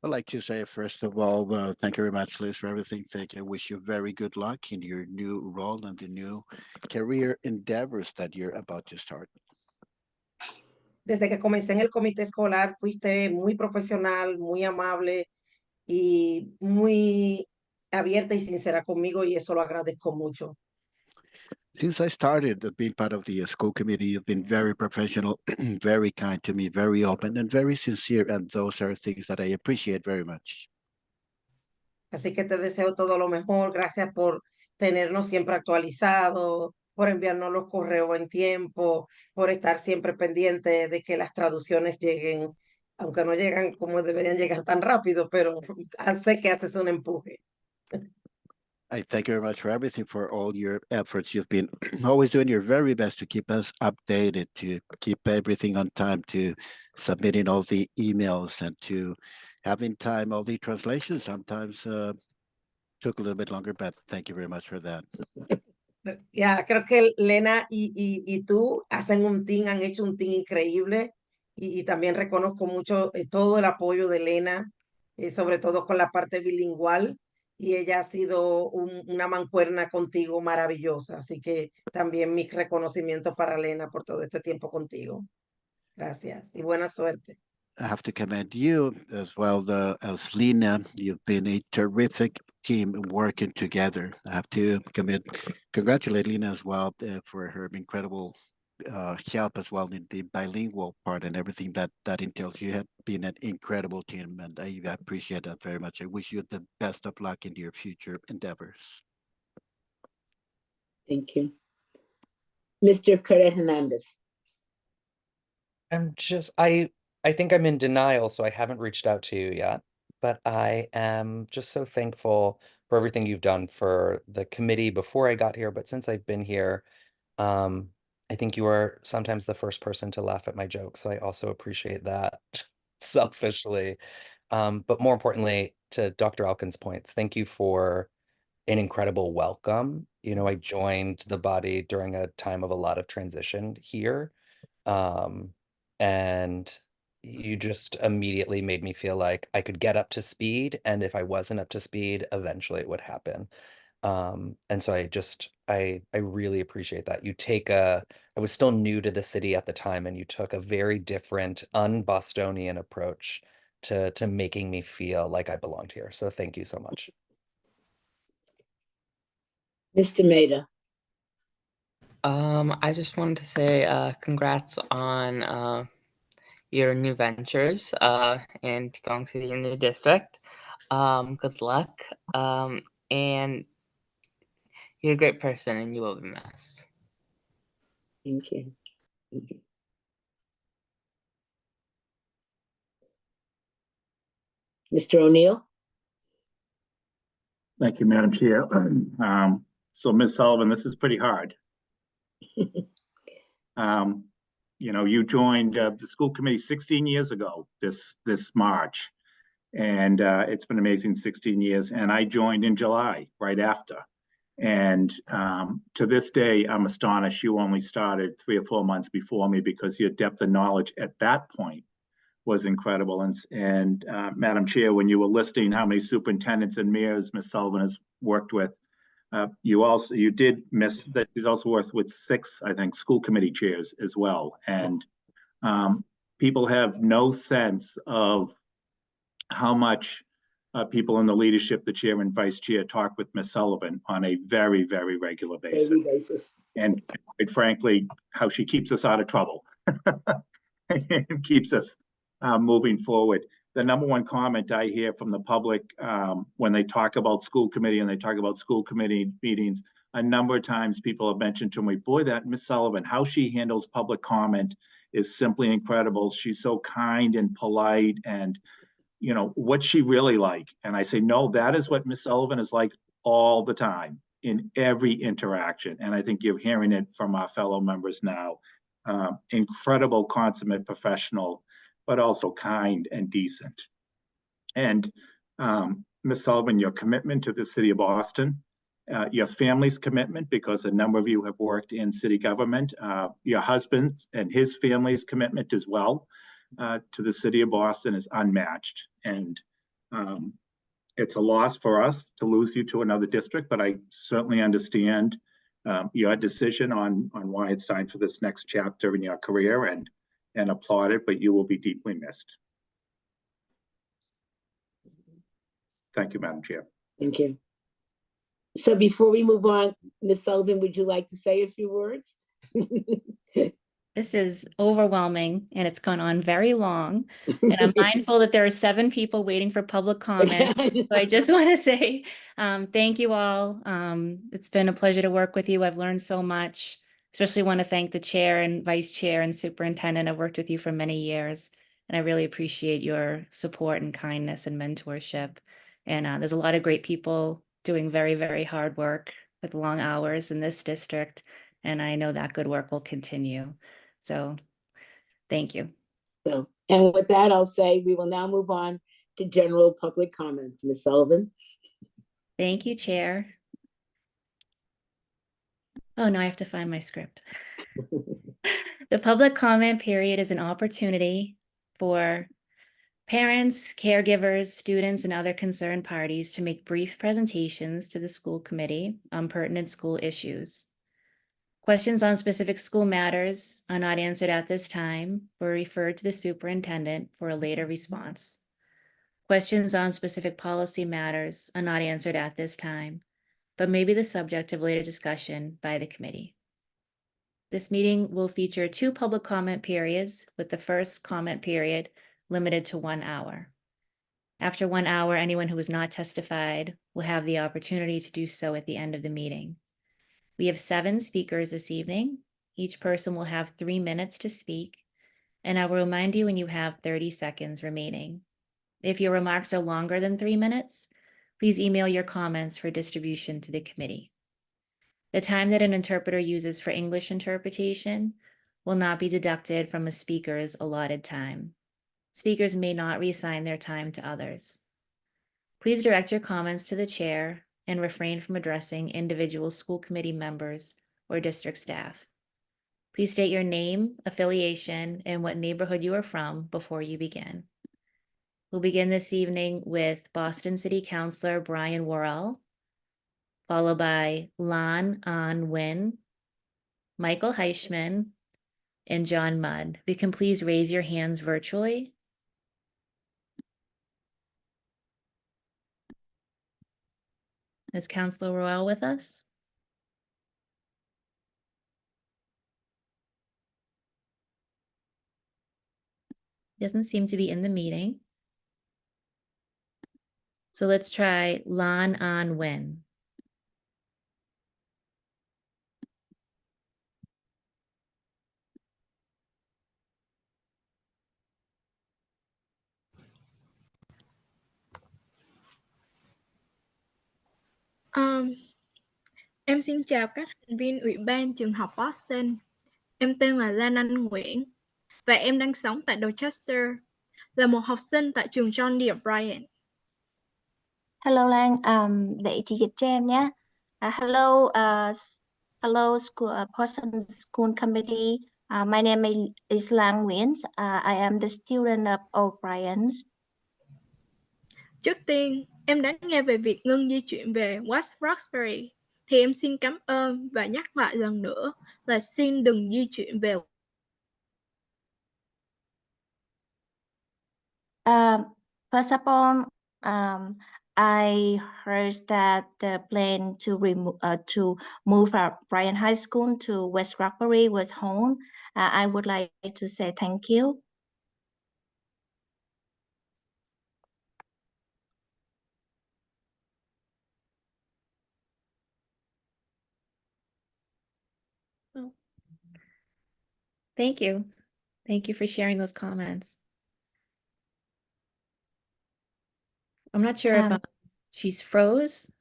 Speaker 12: I'd like to say, first of all, thank you very much, Liz, for everything. Thank you. I wish you very good luck in your new role and the new career endeavors that you're about to start.
Speaker 11: Desde que comencé en el comité escolar, fuiste muy profesional, muy amable y muy abierta y sincera conmigo, y eso lo agradezco mucho.
Speaker 12: Since I started being part of the school committee, you've been very professional, very kind to me, very open, and very sincere. And those are things that I appreciate very much.
Speaker 11: Así que te deseo todo lo mejor. Gracias por tenernos siempre actualizados, por enviarnos los correos en tiempo, por estar siempre pendiente de que las traducciones lleguen, aunque no llegan como deberían llegar tan rápido, pero sé que haces un empuje.
Speaker 12: I thank you very much for everything, for all your efforts. You've been always doing your very best to keep us updated, to keep everything on time, to submitting all the emails, and to having time. All the translations sometimes took a little bit longer, but thank you very much for that.
Speaker 11: Ya, creo que Lena y tú hacen un team, han hecho un team increíble, y también reconozco mucho todo el apoyo de Lena, sobre todo con la parte bilingüal, y ella ha sido una mancuerna contigo maravillosa, así que también mi reconocimiento para Lena por todo este tiempo contigo. Gracias y buena suerte.
Speaker 12: I have to commend you as well, as Lena. You've been a terrific team working together. I have to congratulate Lena as well for her incredible help as well in the bilingual part and everything that entails. You have been an incredible team, and I appreciate that very much. I wish you the best of luck in your future endeavors.
Speaker 2: Thank you. Mr. Correa Hernandez.
Speaker 5: I think I'm in denial, so I haven't reached out to you yet, but I am just so thankful for everything you've done for the committee before I got here. But since I've been here, I think you are sometimes the first person to laugh at my jokes. So I also appreciate that selfishly. But more importantly, to Dr. Alkin's point, thank you for an incredible welcome. I joined the body during a time of a lot of transition here. And you just immediately made me feel like I could get up to speed. And if I wasn't up to speed, eventually it would happen. And so I really appreciate that. I was still new to the city at the time, and you took a very different, un-Bostonian approach to making me feel like I belonged here. So thank you so much.
Speaker 2: Mr. Maida.
Speaker 13: I just wanted to say congrats on your new ventures and going to the new district. Good luck. And you're a great person and you will be missed.
Speaker 2: Thank you. Thank you. Mr. O'Neill?
Speaker 10: Thank you, Madam Chair. So Ms. Sullivan, this is pretty hard. You know, you joined the school committee 16 years ago, this March. And it's been amazing 16 years. And I joined in July, right after. And to this day, I'm astonished you only started 3 or 4 months before me, because your depth of knowledge at that point was incredible. And Madam Chair, when you were listing how many superintendents and mayors Ms. Sullivan has worked with, you did miss that she's also worked with 6, I think, school committee chairs as well. And people have no sense of how much people in the leadership, the chair and vice chair, talk with Ms. Sullivan on a very, very regular basis.
Speaker 2: Daily basis.
Speaker 10: And quite frankly, how she keeps us out of trouble and keeps us moving forward. The number one comment I hear from the public when they talk about school committee and they talk about school committee meetings, a number of times people have mentioned to me, boy, that Ms. Sullivan, how she handles public comment is simply incredible. She's so kind and polite, and you know, what's she really like? And I say, no, that is what Ms. Sullivan is like all the time in every interaction. And I think you're hearing it from our fellow members now. Incredible, consummate professional, but also kind and decent. And Ms. Sullivan, your commitment to the city of Boston, your family's commitment, because a number of you have worked in city government, your husband and his family's commitment as well to the city of Boston is unmatched. And it's a loss for us to lose you to another district, but I certainly understand your decision on why it's time for this next chapter in your career, and applaud it, but you will be deeply missed. Thank you, Madam Chair.
Speaker 2: Thank you. So before we move on, Ms. Sullivan, would you like to say a few words?
Speaker 3: This is overwhelming and it's gone on very long. And I'm mindful that there are 7 people waiting for public comment. So I just want to say thank you all. It's been a pleasure to work with you. I've learned so much. Especially want to thank the chair and vice chair and superintendent. I've worked with you for many years, and I really appreciate your support and kindness and mentorship. And there's a lot of great people doing very, very hard work with long hours in this district. And I know that good work will continue. So thank you.
Speaker 2: So, and with that, I'll say we will now move on to general public comment. Ms. Sullivan.
Speaker 3: Thank you, Chair. Oh, no, I have to find my script. The public comment period is an opportunity for parents, caregivers, students, and other concerned parties to make brief presentations to the school committee on pertinent school issues. Questions on specific school matters are not answered at this time or referred to the superintendent for a later response. Questions on specific policy matters are not answered at this time, but may be the subject of later discussion by the committee. This meeting will feature 2 public comment periods, with the first comment period limited to 1 hour. After 1 hour, anyone who has not testified will have the opportunity to do so at the end of the meeting. We have 7 speakers this evening. Each person will have 3 minutes to speak, and I will remind you when you have 30 seconds remaining. If your remarks are longer than 3 minutes, please email your comments for distribution to the committee. The time that an interpreter uses for English interpretation will not be deducted from a speaker's allotted time. Speakers may not reassign their time to others. Please direct your comments to the chair and refrain from addressing individual school committee members or district staff. Please state your name, affiliation, and what neighborhood you are from before you begin. We'll begin this evening with Boston City Councilor Brian Worrell, followed by Lan An Win, Michael Heischman, and John Mudd. If you can please raise your hands virtually. Is Councilor Worrell with us? Doesn't seem to be in the meeting. So let's try Lan An Wen.
Speaker 15: Em xin chào các thành viên Ủy ban trường học Boston. Em tên là Lan Anh Nguyễn và em đang sống tại Dorchester, là một học sinh tại trường John D. O'Brien.
Speaker 16: Hello Lan, để chị dịch cho em nhé. Hello, hello school, Boston School Committee. My name is Lan Nguyễn. I am the student of O'Brien's.
Speaker 15: Trước tiên, em đã nghe về việc ngưng di chuyển về West Roxbury, thì em xin cảm ơn và nhắc lại lần nữa là xin đừng di chuyển về.
Speaker 16: First of all, I heard that the plan to move our Bryan High School to West Roxbury was home. I would like to say thank you.
Speaker 3: Thank you. Thank you for sharing those comments. I'm not sure if she's froze.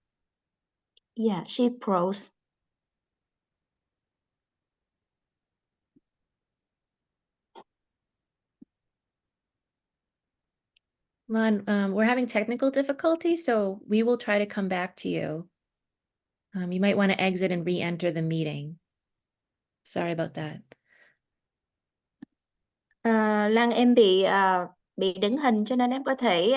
Speaker 16: Yeah, she froze.
Speaker 3: Lan, we're having technical difficulties, so we will try to come back to you. You might want to exit and re-enter the meeting. Sorry about that.
Speaker 16: Lan, em bị đứng hình cho nên em có thể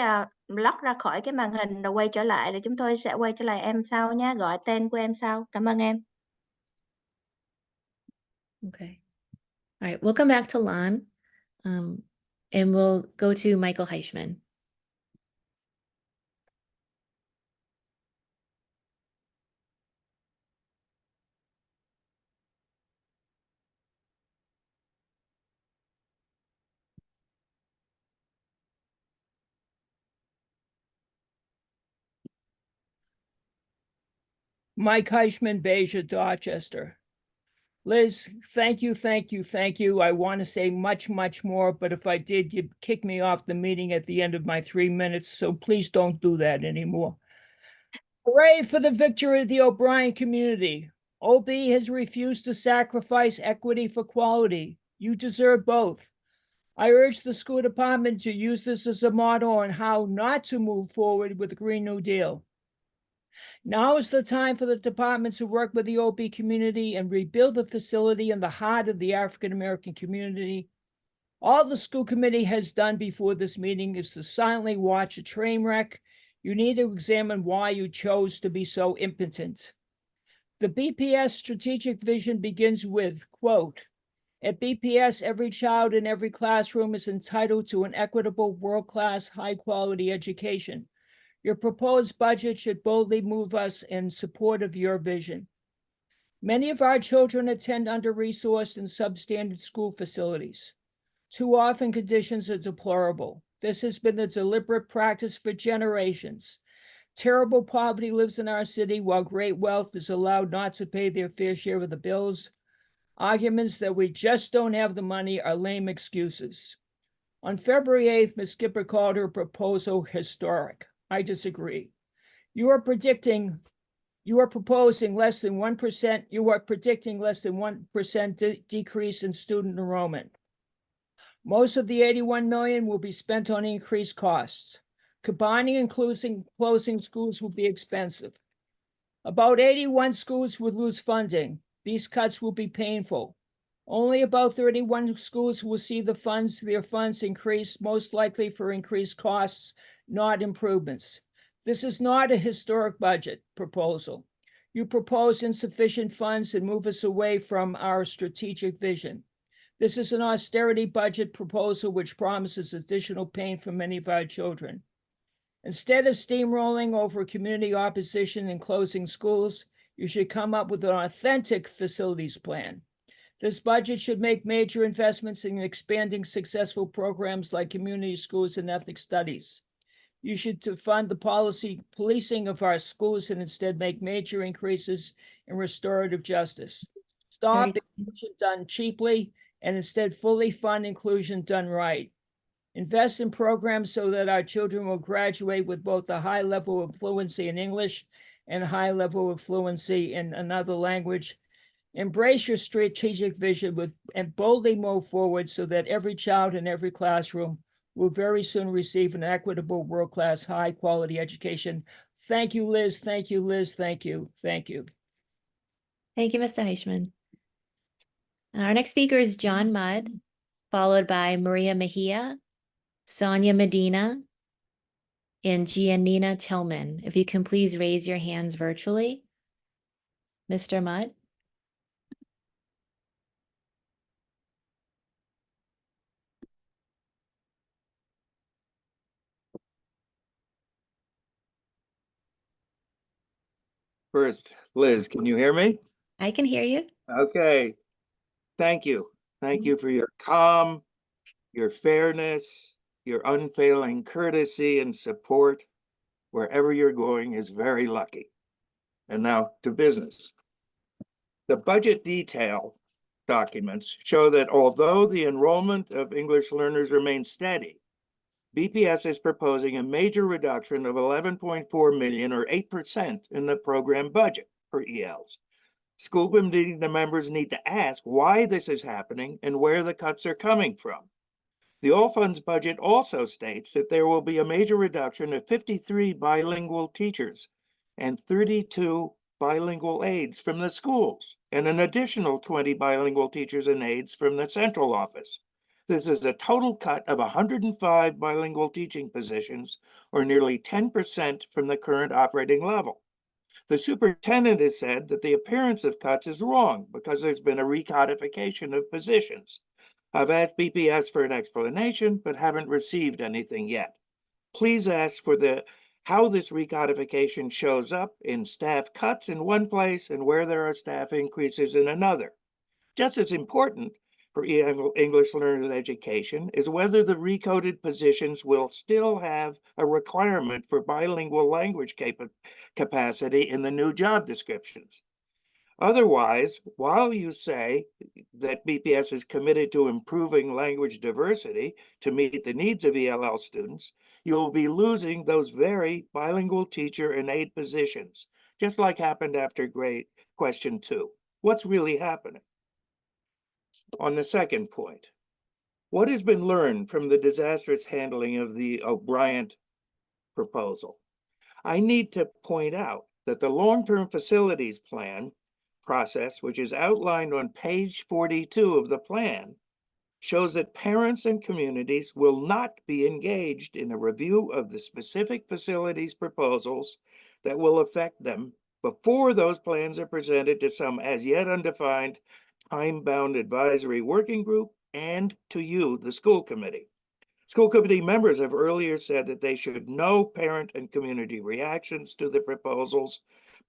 Speaker 16: log ra khỏi cái màn hình rồi quay trở lại, rồi chúng tôi sẽ quay trở lại em sau nhé, gọi tên của em sau. Cảm ơn em.
Speaker 3: Okay. All right, we'll come back to Lan, and we'll go to Michael Heichman.
Speaker 17: Mike Heichman, Beja, Dorchester. Liz, thank you. I want to say much, much more, but if I did, you'd kick me off the meeting at the end of my 3 minutes, so please don't do that anymore. Hooray for the victory of the O'Brien community. OB has refused to sacrifice equity for quality. You deserve both. I urge the school department to use this as a model on how not to move forward with the Green New Deal. Now is the time for the department to work with the OB community and rebuild the facility in the heart of the African-American community. All the school committee has done before this meeting is to silently watch a train wreck. You need to examine why you chose to be so impotent. The BPS strategic vision begins with, quote, "At BPS, every child in every classroom is entitled to an equitable, world-class, high-quality education. Your proposed budget should boldly move us in support of your vision. Many of our children attend under-resourced and substandard school facilities. Too often conditions are deplorable. This has been the deliberate practice for generations. Terrible poverty lives in our city while great wealth is allowed not to pay their fair share of the bills. Arguments that we just don't have the money are lame excuses." On February 8th, Ms. Skipper called her proposal historic. I disagree. You are predicting less than 1%. You are predicting less than 1% decrease in student enrollment. Most of the 81 million will be spent on increased costs. Combining and closing schools will be expensive. About 81 schools would lose funding. These cuts will be painful. Only about 31 schools will see their funds increase, most likely for increased costs, not improvements. This is not a historic budget proposal. You propose insufficient funds and move us away from our strategic vision. This is an austerity budget proposal which promises additional pain for many of our children. Instead of steamrolling over community opposition and closing schools, you should come up with an authentic facilities plan. This budget should make major investments in expanding successful programs like community schools and ethnic studies. You should to fund the policy policing of our schools and instead make major increases in restorative justice. Stop inclusion done cheaply and instead fully fund inclusion done right. Invest in programs so that our children will graduate with both a high level of fluency in English and a high level of fluency in another language. Embrace your strategic vision and boldly move forward so that every child in every classroom will very soon receive an equitable, world-class, high-quality education. Thank you, Liz. Thank you, Liz. Thank you. Thank you.
Speaker 3: Thank you, Mr. Heishman. Our next speaker is John Mudd, followed by Maria Mejia, Sonia Medina, and Giannina Tillman. If you can please raise your hands virtually. Mr. Mudd.
Speaker 18: First, Liz, can you hear me?
Speaker 3: I can hear you.
Speaker 18: Okay. Thank you. Thank you for your calm, your fairness, your unfailing courtesy and support. Wherever you're going is very lucky. And now to business. The budget detail documents show that although the enrollment of English learners remains steady, BPS is proposing a major reduction of 11.4 million or 8% in the program budget for ELs. School committee members need to ask why this is happening and where the cuts are coming from. The All Funds budget also states that there will be a major reduction of 53 bilingual teachers and 32 bilingual aides from the schools, and an additional 20 bilingual teachers and aides from the central office. This is a total cut of 105 bilingual teaching positions, or nearly 10% from the current operating level. The superintendent has said that the appearance of cuts is wrong because there's been a recodification of positions. I've asked BPS for an explanation, but haven't received anything yet. Please ask for how this recodification shows up in staff cuts in one place and where there are staff increases in another. Just as important for English learners education is whether the recoded positions will still have a requirement for bilingual language capacity in the new job descriptions. Otherwise, while you say that BPS is committed to improving language diversity to meet the needs of ELL students, you'll be losing those very bilingual teacher and aide positions, just like happened after grade question 2. What's really happening? On the second point, what has been learned from the disastrous handling of the O'Brien proposal? I need to point out that the long-term facilities plan process, which is outlined on page 42 of the plan, shows that parents and communities will not be engaged in a review of the specific facilities proposals that will affect them before those plans are presented to some as yet undefined time-bound advisory working group and to you, the school committee. School committee members have earlier said that they should know parent and community reactions to the proposals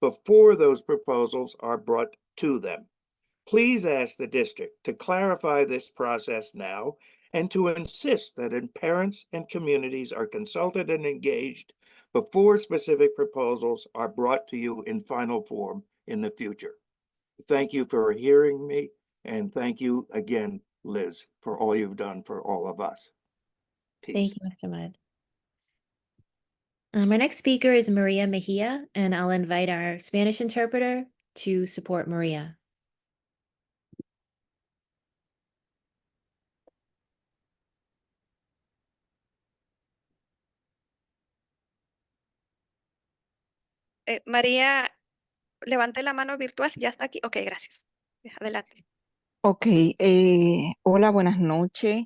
Speaker 18: before those proposals are brought to them. Please ask the district to clarify this process now and to insist that parents and communities are consulted and engaged before specific proposals are brought to you in final form in the future. Thank you for hearing me, and thank you again, Liz, for all you've done for all of us. Peace.
Speaker 3: Thank you, Mr. Mudd. Our next speaker is Maria Mejia, and I'll invite our Spanish interpreter to support Maria.
Speaker 19: María, levante la mano virtual, ya está aquí. Ok, gracias. Adelante.
Speaker 20: Ok, hola, buenas noches.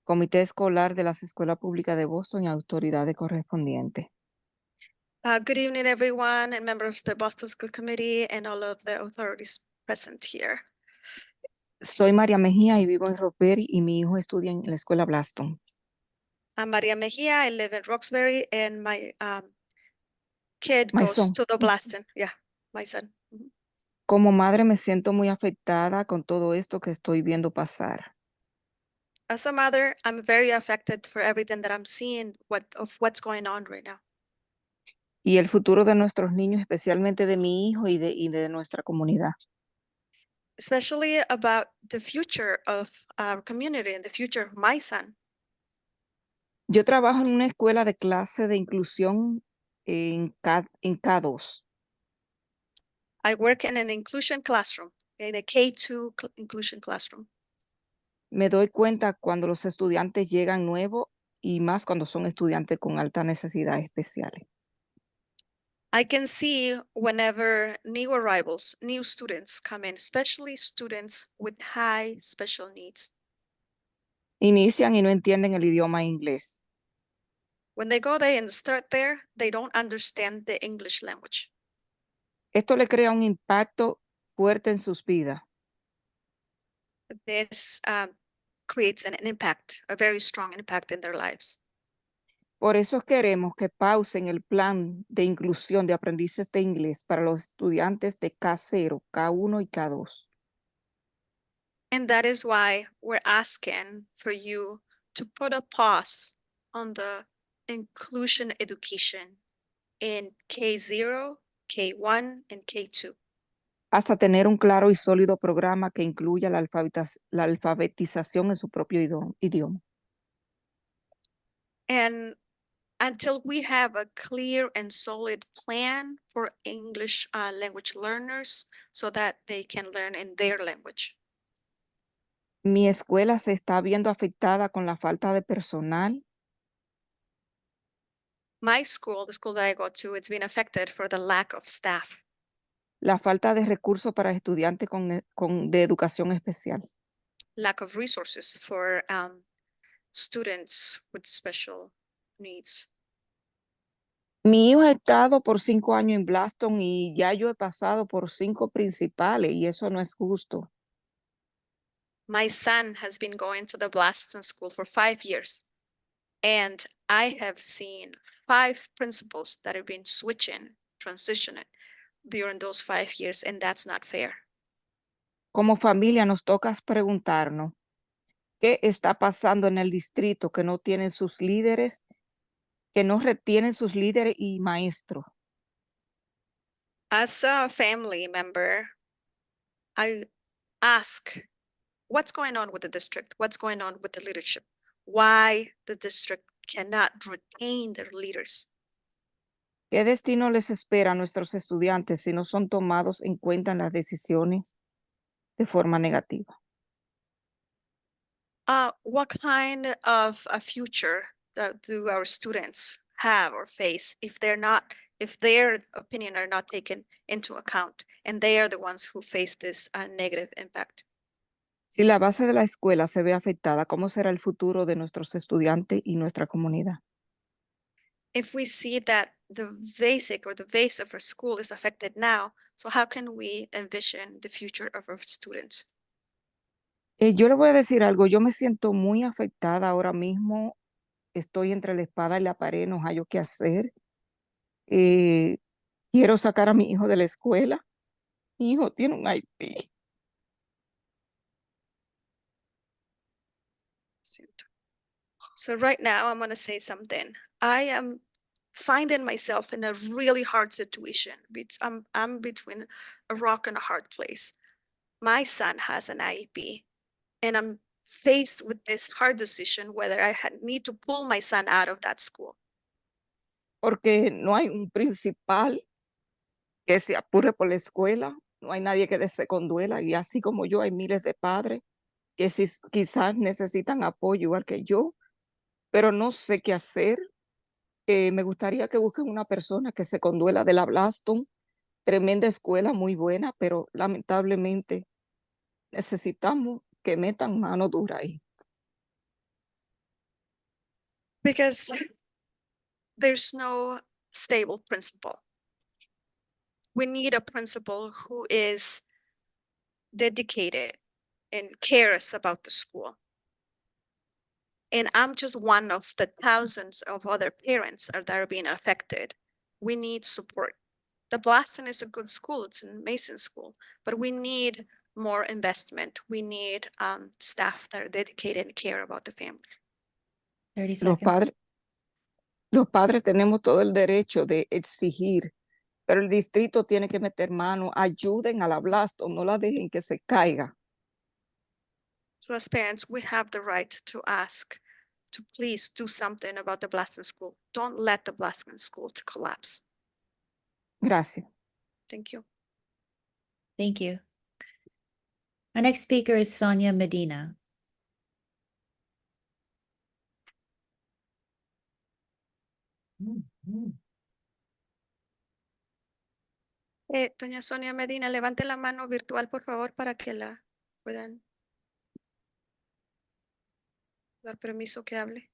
Speaker 20: Comité Escolar de las Escuelas Públicas de Boston y autoridades correspondientes.
Speaker 19: Good evening, everyone, and members of the Boston School Committee and all of the authorities present here.
Speaker 20: Soy María Mejía y vivo en Roxbury y mi hijo estudia en la escuela Blaston.
Speaker 19: I'm Maria Mejia. I live in Roxbury, and my kid
Speaker 20: My
Speaker 19: goes
Speaker 20: son.
Speaker 19: to the Blaston. Yeah, my son.
Speaker 20: Como madre me siento muy afectada con todo esto que estoy viendo pasar.
Speaker 19: As a mother, I'm very affected for everything that I'm seeing of what's going on right now,
Speaker 20: y el futuro de nuestros niños, especialmente de mi hijo y de nuestra comunidad.
Speaker 19: especially about the future of our community and the future of my son.
Speaker 20: Yo trabajo en una escuela de clase de inclusión en K2.
Speaker 19: I work in an inclusion classroom, in a K2 inclusion classroom.
Speaker 20: Me doy cuenta cuando los estudiantes llegan nuevos y más cuando son estudiantes con altas necesidades especiales.
Speaker 19: I can see whenever new arrivals, new students come in, especially students with high special needs.
Speaker 20: Inician y no entienden el idioma inglés.
Speaker 19: When they go there and start there, they don't understand the English language.
Speaker 20: Esto le crea un impacto fuerte en sus vidas.
Speaker 19: This creates an impact, a very strong impact in their lives.
Speaker 20: Por eso queremos que pausen el plan de inclusión de aprendices de inglés para los estudiantes de K0, K1 y K2.
Speaker 19: And that is why we're asking for you to put a pause on the inclusion education in K0, K1, and K2.
Speaker 20: Hasta tener un claro y sólido programa que incluya la alfabetización en su propio idioma.
Speaker 19: And until we have a clear and solid plan for English language learners so that they can learn in their language.
Speaker 20: Mi escuela se está viendo afectada con la falta de personal,
Speaker 19: My school, the school that I go to, it's been affected for the lack of staff,
Speaker 20: la falta de recursos para estudiantes de educación especial.
Speaker 19: lack of resources for students with special needs.
Speaker 20: Mi hijo ha estado por 5 años en Blaston y ya yo he pasado por 5 principales y eso no es justo.
Speaker 19: My son has been going to the Blaston School for 5 years, and I have seen 5 principals that have been transitioning during those 5 years, and that's not fair.
Speaker 20: Como familia nos toca preguntarnos qué está pasando en el distrito que no tienen sus líderes, que no retienen sus líderes y maestros.
Speaker 19: As a family member, I ask, what's going on with the district? What's going on with the leadership? Why the district cannot retain their leaders?
Speaker 20: ¿Qué destino les espera a nuestros estudiantes si no son tomados en cuenta en las decisiones de forma negativa?
Speaker 19: What kind of a future do our students have or face if their opinion are not taken into account and they are the ones who face this negative impact?
Speaker 20: Si la base de la escuela se ve afectada, ¿cómo será el futuro de nuestros estudiantes y nuestra comunidad?
Speaker 19: If we see that the basic or the base of our school is affected now, so how can we envision the future of our students?
Speaker 20: Yo le voy a decir algo, yo me siento muy afectada ahora mismo, estoy entre la espada y la pared, no hallo qué hacer. Quiero sacar a mi hijo de la escuela, mi hijo tiene un IP.
Speaker 19: So right now I'm going to say something. I am finding myself in a really hard situation. I'm between a rock and a hard place. My son has an IEP and I'm faced with this hard decision whether I need to pull my son out of that school.
Speaker 20: Porque no hay un principal que se apure por la escuela, no hay nadie que se conduela y así como yo hay miles de padres que quizás necesitan apoyo igual que yo, pero no sé qué hacer. Me gustaría que busquen una persona que se conduela de la Blaston, tremenda escuela, muy buena, pero lamentablemente necesitamos que metan mano dura ahí.
Speaker 19: Because there's no stable principal. We need a principal who is dedicated and cares about the school. And I'm just one of the thousands of other parents that are being affected. We need support. The Blaston is a good school, it's an amazing school, but we need more investment. We need staff that are dedicated and care about the families.
Speaker 3: 30
Speaker 20: Los
Speaker 3: seconds.
Speaker 20: padres tenemos todo el derecho de exigir, pero el distrito tiene que meter mano, ayuden a la Blaston, no la dejen que se caiga.
Speaker 19: So as parents, we have the right to ask to please do something about the Blaston School. Don't let the Blaston School to collapse.
Speaker 20: Gracias.
Speaker 19: Thank you.
Speaker 3: Thank you. Our next speaker is Sonia Medina.
Speaker 19: Doña Sonia Medina, levante la mano virtual, por favor, para que la puedan dar permiso que hable.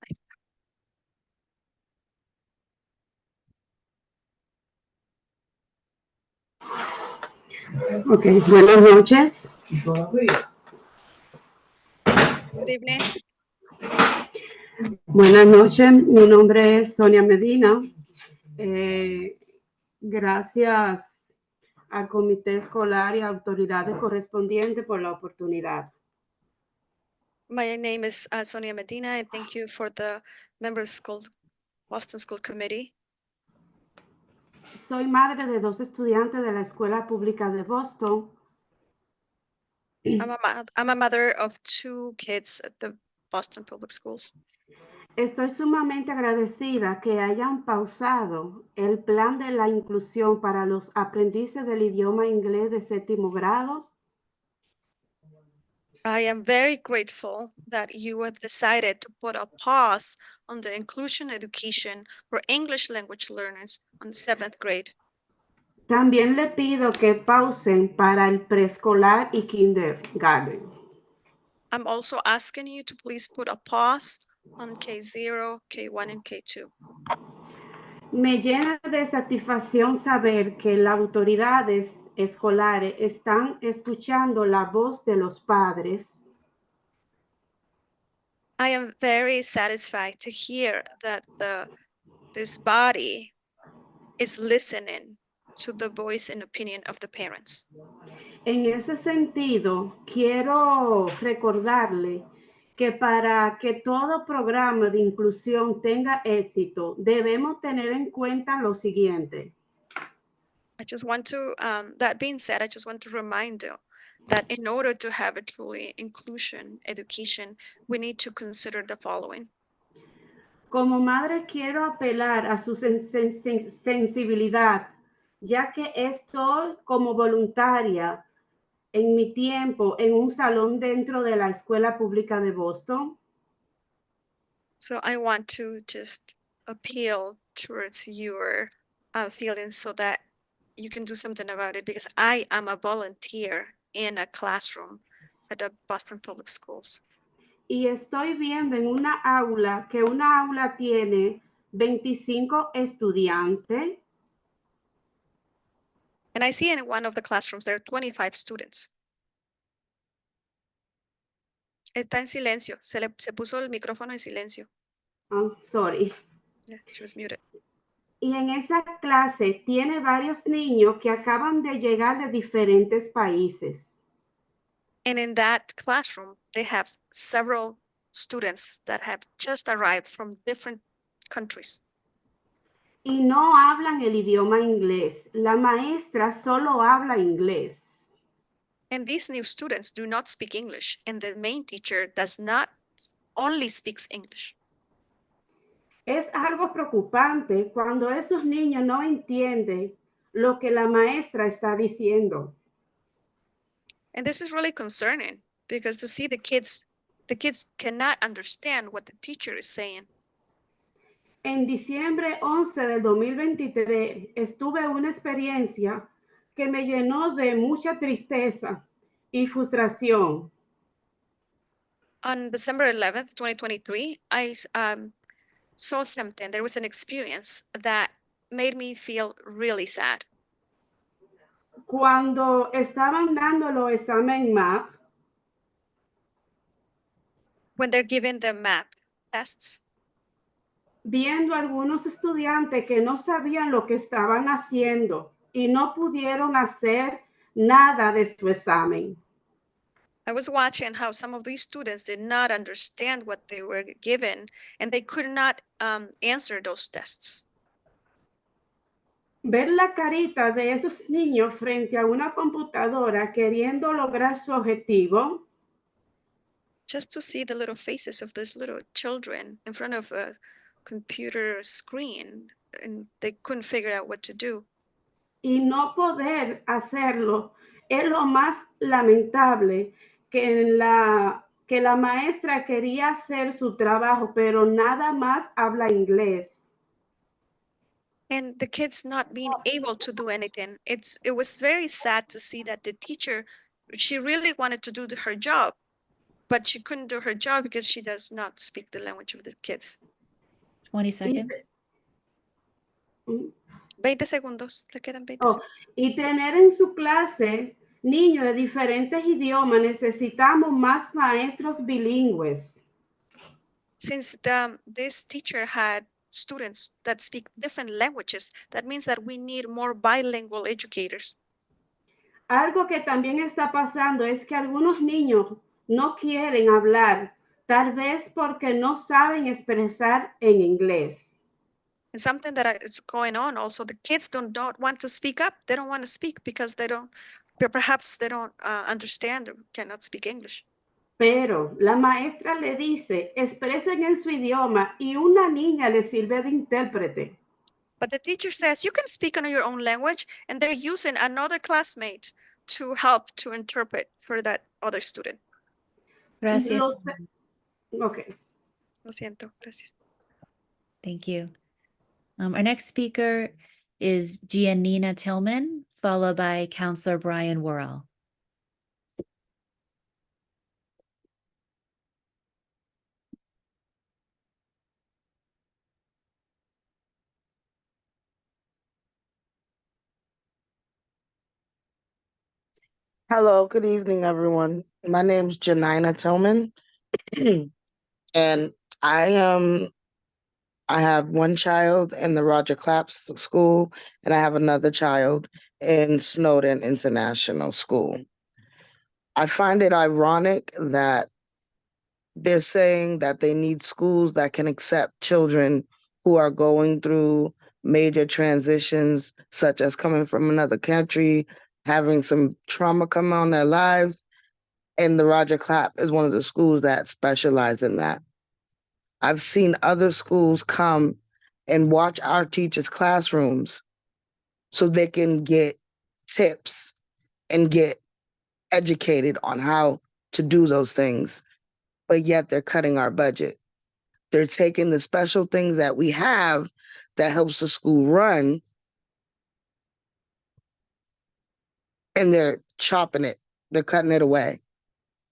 Speaker 19: Ahí está.
Speaker 21: Ok, buenas noches.
Speaker 19: Good evening.
Speaker 21: Buenas noches, mi nombre es Sonia Medina. Gracias al comité escolar y autoridades correspondientes por la oportunidad.
Speaker 19: My name is Sonia Medina, and thank you for the members school, Boston School Committee.
Speaker 21: Soy madre de 2 estudiantes de la Escuela Pública de Boston.
Speaker 19: I'm a mother of 2 kids at the Boston Public Schools.
Speaker 21: Estoy sumamente agradecida que hayan pausado el plan de la inclusión para los aprendices del idioma inglés de 7º grado.
Speaker 19: I am very grateful that you have decided to put a pause on the inclusion education for English language learners on the 7th grade.
Speaker 21: También le pido que pausen para el preescolar y kindergarten.
Speaker 19: I'm also asking you to please put a pause on K0, K1, and K2.
Speaker 21: Me llena de satisfacción saber que las autoridades escolares están escuchando la voz de los padres.
Speaker 19: I am very satisfied to hear that this body is listening to the voice and opinion of the parents.
Speaker 21: En ese sentido, quiero recordarle que para que todo programa de inclusión tenga éxito, debemos tener en cuenta lo siguiente.
Speaker 19: I just want to, that being said, I just want to remind you that in order to have a truly inclusion education, we need to consider the following.
Speaker 21: Como madre quiero apelar a su sensibilidad, ya que estoy como voluntaria en mi tiempo en un salón dentro de la Escuela Pública de Boston.
Speaker 19: So I want to just appeal towards your feelings so that you can do something about it, because I am a volunteer in a classroom at the Boston Public Schools.
Speaker 21: Y estoy viendo en una aula que una aula tiene 25 estudiantes.
Speaker 19: And I see in one of the classrooms there are 25 students. Está en silencio. Se puso el micrófono en silencio.
Speaker 21: Oh, sorry.
Speaker 19: Yeah, she was muted.
Speaker 21: Y en esa clase tiene varios niños que acaban de llegar de diferentes países.
Speaker 19: And in that classroom, they have several students that have just arrived from different countries.
Speaker 21: Y no hablan el idioma inglés. La maestra solo habla inglés.
Speaker 19: And these new students do not speak English, and the main teacher does not only speaks English.
Speaker 21: Es algo preocupante cuando esos niños no entienden lo que la maestra está diciendo.
Speaker 19: And this is really concerning, because to see the kids cannot understand what the teacher is saying.
Speaker 21: En diciembre 11 del 2023 estuve en una experiencia que me llenó de mucha tristeza y frustración.
Speaker 19: On December 11th, 2023, I saw something. There was an experience that made me feel really sad.
Speaker 21: Cuando estaban dando los exámenes MAP,
Speaker 19: when they're given the MAP tests,
Speaker 21: viendo algunos estudiantes que no sabían lo que estaban haciendo y no pudieron hacer nada de su examen.
Speaker 19: I was watching how some of these students did not understand what they were given and they could not answer those tests.
Speaker 21: Ver la carita de esos niños frente a una computadora queriendo lograr su objetivo
Speaker 19: Just to see the little faces of these little children in front of a computer screen and they couldn't figure out what to do.
Speaker 21: y no poder hacerlo es lo más lamentable, que la maestra quería hacer su trabajo, pero nada más habla inglés.
Speaker 19: And the kids not being able to do anything. It was very sad to see that the teacher, she really wanted to do her job, but she couldn't do her job because she does not speak the language of the kids.
Speaker 3: 20 seconds.
Speaker 19: 20 segundos, le quedan 20
Speaker 21: Oh, y tener en su clase niños de diferentes idiomas, necesitamos más maestros bilingües.
Speaker 19: Since this teacher had students that speak different languages, that means that we need more bilingual educators.
Speaker 21: Algo que también está pasando es que algunos niños no quieren hablar, tal vez porque no saben expresar en inglés.
Speaker 19: And something that is going on also, the kids don't want to speak up. They don't want to speak because perhaps they don't understand or cannot speak English.
Speaker 21: Pero la maestra le dice, expresen en su idioma y una niña le sirve de intérprete.
Speaker 19: But the teacher says, you can speak in your own language, and they're using another classmate to help to interpret for that other student.
Speaker 3: Gracias.
Speaker 21: Okay.
Speaker 19: Lo siento, gracias.
Speaker 3: Thank you. Our next speaker is Giannina Tillman, followed by Counselor Brian Worrell.
Speaker 1: Hello, good evening, everyone. My name's Janina Tillman, and I have one child in the Roger Claps School, and I have another child in Snowden International School. I find it ironic that they're saying that they need schools that can accept children who are going through major transitions, such as coming from another country, having some trauma come on their lives. And the Roger Clapp is one of the schools that specialize in that. I've seen other schools come and watch our teachers' classrooms so they can get tips and get educated on how to do those things, but yet they're cutting our budget. They're taking the special things that we have that helps the school run, and they're chopping it, they're cutting it away.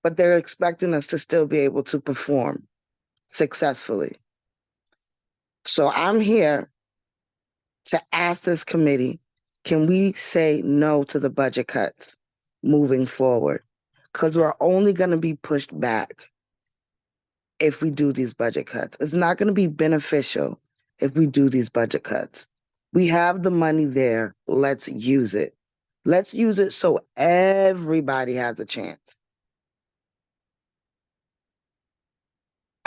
Speaker 1: But they're expecting us to still be able to perform successfully. So I'm here to ask this committee, can we say no to the budget cuts moving forward? Because we're only going to be pushed back if we do these budget cuts. It's not going to be beneficial if we do these budget cuts. We have the money there. Let's use it. Let's use it so everybody has a chance.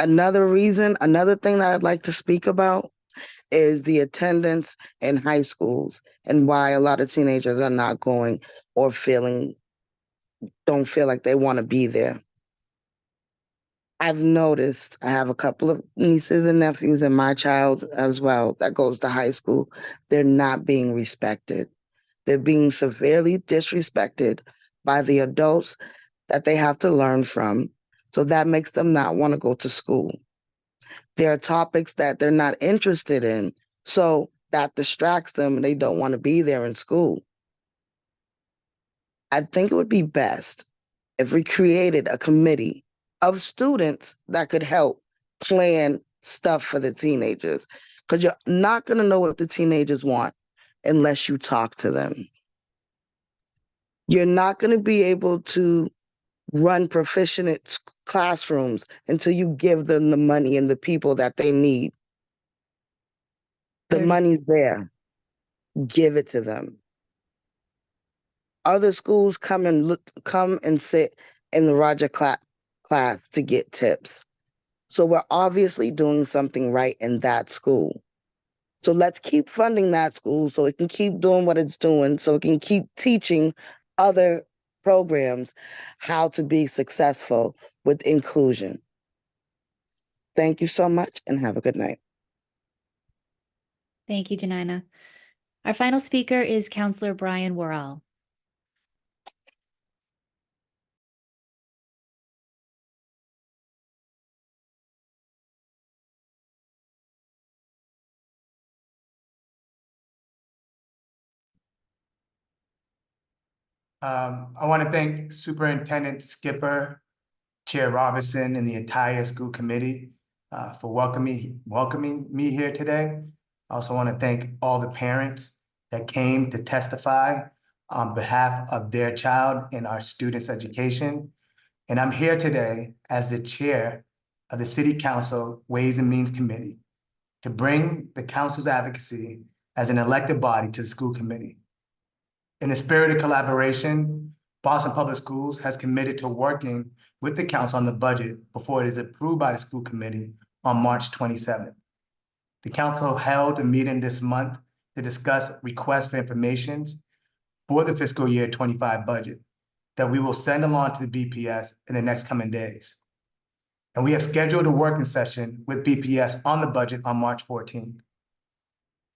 Speaker 1: Another thing that I'd like to speak about is the attendance in high schools and why a lot of teenagers are not going or don't feel like they want to be there. I've noticed, I have a couple of nieces and nephews and my child as well that goes to high school. They're not being respected. They're being severely disrespected by the adults that they have to learn from. So that makes them not want to go to school. There are topics that they're not interested in, so that distracts them and they don't want to be there in school. I think it would be best if we created a committee of students that could help plan stuff for the teenagers, because you're not going to know what the teenagers want unless you talk to them. You're not going to be able to run proficient classrooms until you give them the money and the people that they need. The
Speaker 3: 30
Speaker 1: money's there. Give it to them. Other schools come and sit in the Roger Clapp class to get tips. So we're obviously doing something right in that school. So let's keep funding that school so it can keep doing what it's doing, so it can keep teaching other programs how to be successful with inclusion. Thank you so much and have a good night.
Speaker 3: Thank you, Janina. Our final speaker is Counselor Brian Worrell.
Speaker 8: I want to thank Superintendent Skipper, Chair Robinson, and the entire school committee for welcoming me here today. I also want to thank all the parents that came to testify on behalf of their child in our students' education. And I'm here today as the chair of the City Council Ways and Means Committee to bring the council's advocacy as an elected body to the school committee. In the spirit of collaboration, Boston Public Schools has committed to working with the council on the budget before it is approved by the school committee on March 27th. The council held a meeting this month to discuss requests for information for the fiscal year 25 budget that we will send along to the BPS in the next coming days. And we have scheduled a working session with BPS on the budget on March 14th.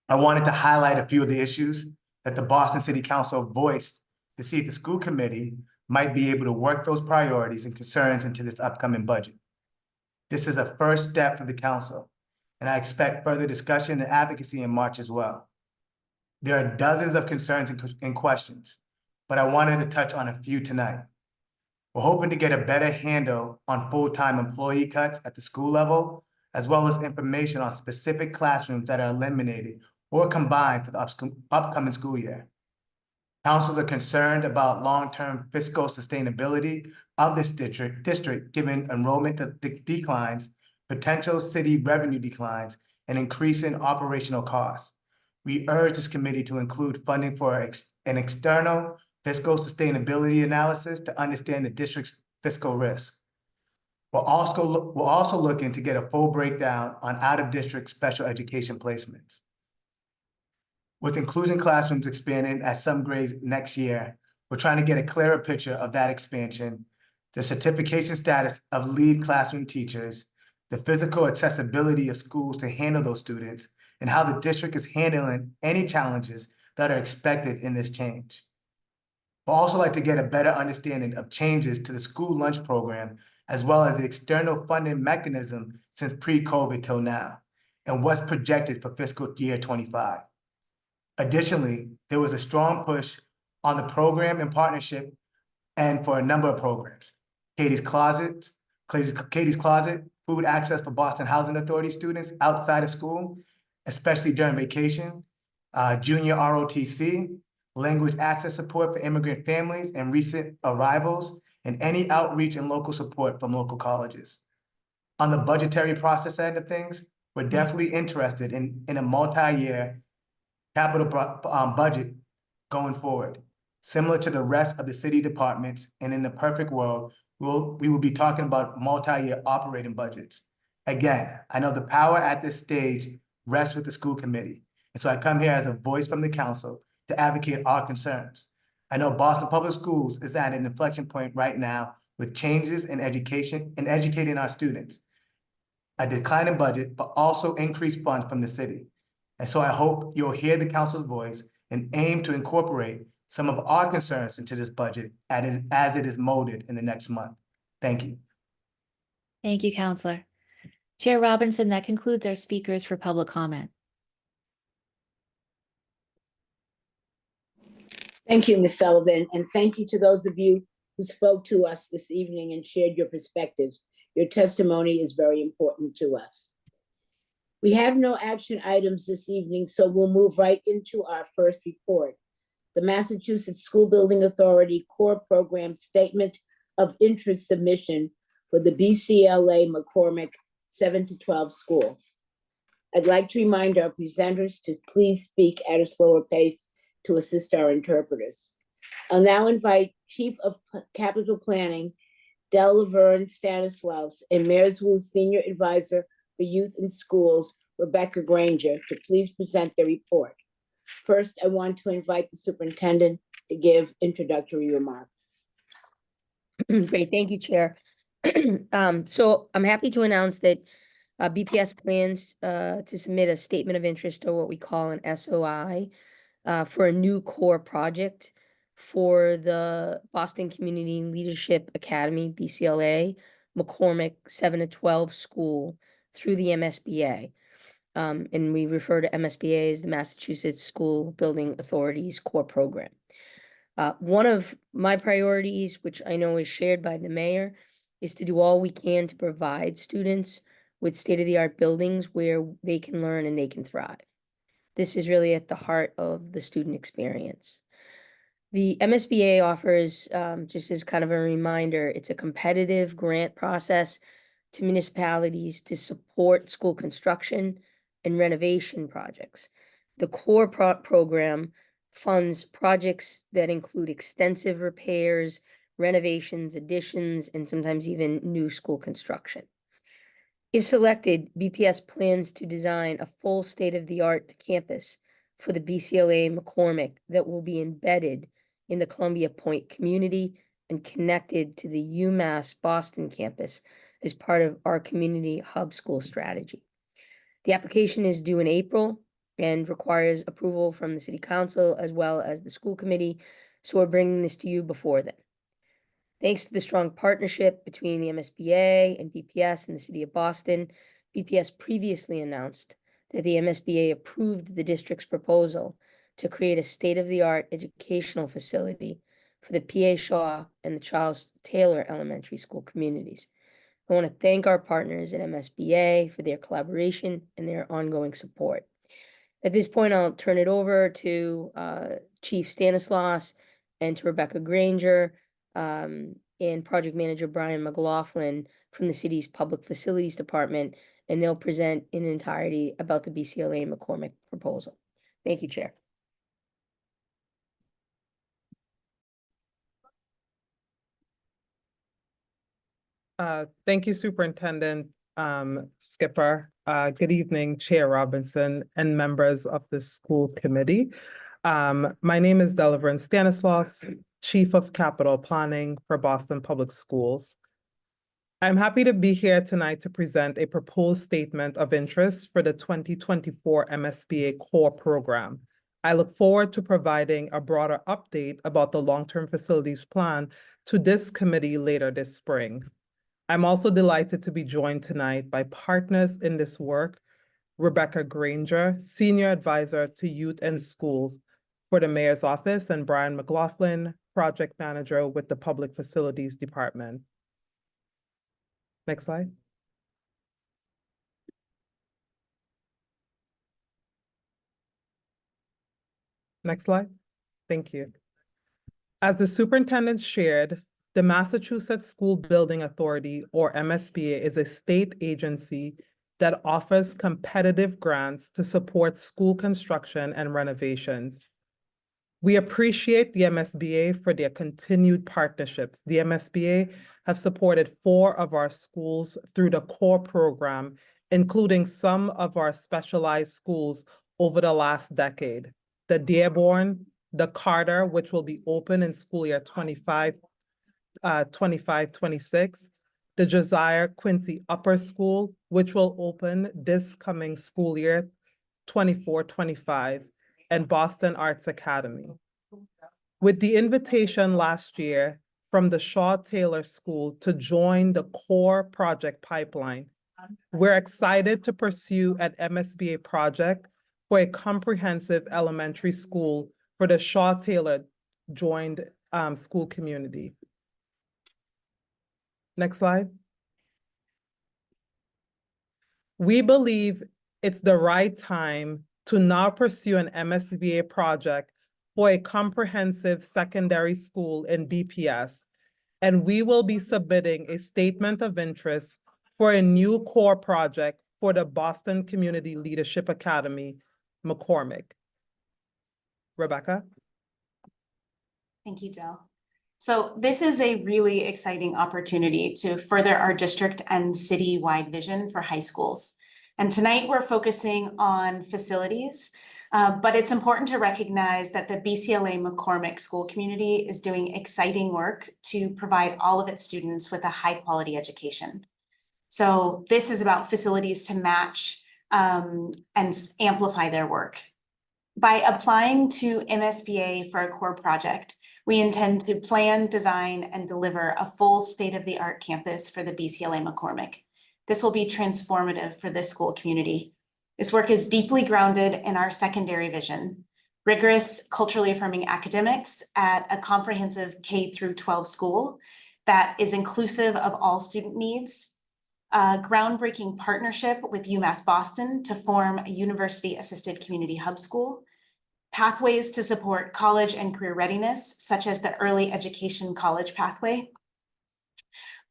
Speaker 8: I wanted to highlight a few of the issues that the Boston City Council voiced to see if the school committee might be able to work those priorities and concerns into this upcoming budget. This is a first step for the council, and I expect further discussion and advocacy in March as well. There are dozens of concerns and questions, but I wanted to touch on a few tonight. We're hoping to get a better handle on full-time employee cuts at the school level, as well as information on specific classrooms that are eliminated or combined for the upcoming school year. Councils are concerned about long-term fiscal sustainability of this district given enrollment declines, potential city revenue declines, and increasing operational costs. We urge this committee to include funding for an external fiscal sustainability analysis to understand the district's fiscal risk. We're also looking to get a full breakdown on out-of-district special education placements. With inclusion classrooms expanding at some grades next year, we're trying to get a clearer picture of that expansion, the certification status of lead classroom teachers, the physical accessibility of schools to handle those students, and how the district is handling any challenges that are expected in this change. We'd also like to get a better understanding of changes to the school lunch program, as well as the external funding mechanism since pre-COVID till now, and what's projected for fiscal year 25. Additionally, there was a strong push on the program and partnership and for a number of programs. Katie's Closet, food access for Boston Housing Authority students outside of school, especially during vacation, junior ROTC, language access support for immigrant families and recent arrivals, and any outreach and local support from local colleges. On the budgetary process end of things, we're definitely interested in a multi-year capital budget going forward. Similar to the rest of the city departments, and in the perfect world, we will be talking about multi-year operating budgets. Again, I know the power at this stage rests with the school committee, and so I come here as a voice from the council to advocate our concerns. I know Boston Public Schools is at an inflection point right now with changes in education and educating our students, a decline in budget, but also increased funds from the city. And so I hope you'll hear the council's voice and aim to incorporate some of our concerns into this budget as it is molded in the next month. Thank you.
Speaker 3: Thank you, Counselor. Chair Robinson, that concludes our speakers for public comment.
Speaker 2: Thank you, Ms. Sullivan, and thank you to those of you who spoke to us this evening and shared your perspectives. Your testimony is very important to us. We have no action items this evening, so we'll move right into our first report. The Massachusetts School Building Authority Core Program Statement of Interest Submission for the BCLA McCormick 7 to 12 school. I'd like to remind our presenters to please speak at a slower pace to assist our interpreters. I'll now invite Chief of Capital Planning, Del Laverne Stanislaus, and Mayor's Wu Senior Advisor for Youth and Schools, Rebecca Granger, to please present their report. First, I want to invite the superintendent to give introductory remarks.
Speaker 7: Great, thank you, Chair. So I'm happy to announce that BPS plans to submit a statement of interest, or what we call an SOI, for a new core project for the Boston Community Leadership Academy, BCLA, McCormick 7 to 12 school through the MSBA. And we refer to MSBA as the Massachusetts School Building Authority's core program. One of my priorities, which I know is shared by the mayor, is to do all we can to provide students with state-of-the-art buildings where they can learn and they can thrive. This is really at the heart of the student experience. The MSBA offers, just as kind of a reminder, it's a competitive grant process to municipalities to support school construction and renovation projects. The core program funds projects that include extensive repairs, renovations, additions, and sometimes even new school construction. If selected, BPS plans to design a full state-of-the-art campus for the BCLA McCormick that will be embedded in the Columbia Point community and connected to the UMass Boston campus as part of our community hub school strategy. The application is due in April and requires approval from the City Council as well as the school committee, so we're bringing this to you before then. Thanks to the strong partnership between the MSBA and BPS and the City of Boston, BPS previously announced that the MSBA approved the district's proposal to create a state-of-the-art educational facility for the P.A. Shaw and the Charles Taylor Elementary School communities. I want to thank our partners at MSBA for their collaboration and their ongoing support. At this point, I'll turn it over to Chief Stanislaus and to Rebecca Granger and Project Manager Brian McLaughlin from the city's Public Facilities Department, and they'll present in entirety about the BCLA McCormick proposal. Thank you, Chair.
Speaker 9: Thank you, Superintendent Skipper. Good evening, Chair Robinson and members of the school committee. My name is Del Laverne Stanislaus, Chief of Capital Planning for Boston Public Schools. I'm happy to be here tonight to present a proposed statement of interest for the 2024 MSBA core program. I look forward to providing a broader update about the long-term facilities plan to this committee later this spring. I'm also delighted to be joined tonight by partners in this work, Rebecca Granger, Senior Advisor to Youth and Schools for the Mayor's Office, and Brian McLaughlin, Project Manager with the Public Facilities Department. Next slide. Next slide. Thank you. As the superintendent shared, the Massachusetts School Building Authority, or MSBA, is a state agency that offers competitive grants to support school construction and renovations. We appreciate the MSBA for their continued partnerships. The MSBA have supported 4 of our schools through the core program, including some of our specialized schools over the last decade. The Dearborn, the Carter, which will be open in school year 25-26, the Josiah Quincy Upper School, which will open this coming school year 24-25, and Boston Arts Academy. With the invitation last year from the Shaw Taylor School to join the core project pipeline, we're excited to pursue an MSBA project for a comprehensive elementary school for the Shaw Taylor joined school community. Next slide. We believe it's the right time to now pursue an MSBA project for a comprehensive secondary school in BPS, and we will be submitting a statement of interest for a new core project for the Boston Community Leadership Academy, McCormick. Rebecca?
Speaker 14: Thank you, Del. So this is a really exciting opportunity to further our district and city-wide vision for high schools. And tonight we're focusing on facilities, but it's important to recognize that the BCLA McCormick school community is doing exciting work to provide all of its students with a high-quality education. So this is about facilities to match and amplify their work. By applying to MSBA for a core project, we intend to plan, design, and deliver a full state-of-the-art campus for the BCLA McCormick. This will be transformative for this school community. This work is deeply grounded in our secondary vision, rigorous, culturally affirming academics at a comprehensive K-12 school that is inclusive of all student needs, a groundbreaking partnership with UMass Boston to form a university-assisted community hub school, pathways to support college and career readiness, such as the early education college pathway,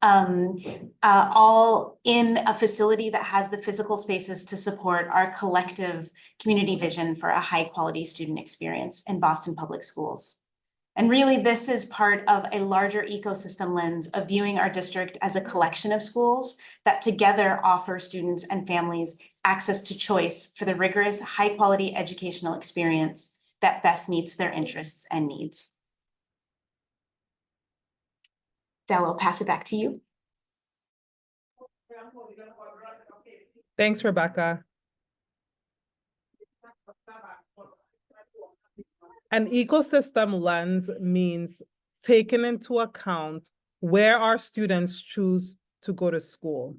Speaker 14: all in a facility that has the physical spaces to support our collective community vision for a high-quality student experience in Boston Public Schools. And really, this is part of a larger ecosystem lens of viewing our district as a collection of schools that together offer students and families access to choice for the rigorous, high-quality educational experience that best meets their interests and needs. Del, I'll pass it back to you.
Speaker 9: Thanks, Rebecca. An ecosystem lens means taking into account where our students choose to go to school.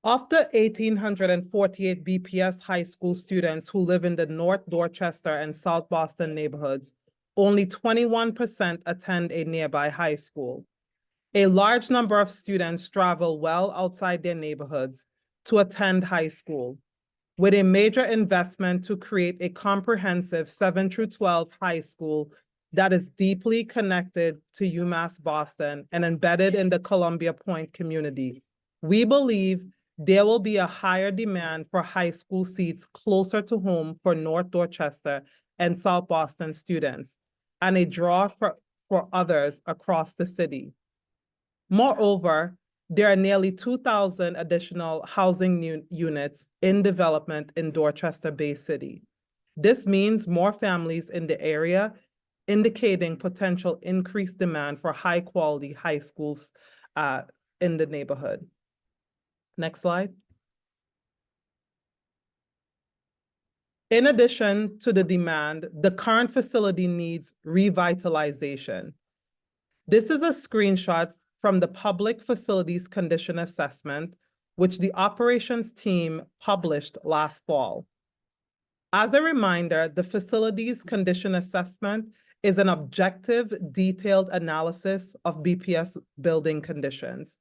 Speaker 9: Of the 1,848 BPS high school students who live in the North Dorchester and South Boston neighborhoods, only 21% attend a nearby high school. A large number of students travel well outside their neighborhoods to attend high school, with a major investment to create a comprehensive 7 through 12 high school that is deeply connected to UMass Boston and embedded in the Columbia Point community. We believe there will be a higher demand for high school seats closer to home for North Dorchester and South Boston students, and a draw for others across the city. Moreover, there are nearly 2,000 additional housing units in development in Dorchester Bay City. This means more families in the area, indicating potential increased demand for high-quality high schools in the neighborhood. Next slide. In addition to the demand, the current facility needs revitalization. This is a screenshot from the Public Facilities Condition Assessment, which the operations team published last fall. As a reminder, the Facilities Condition Assessment is an objective, detailed analysis of BPS building conditions.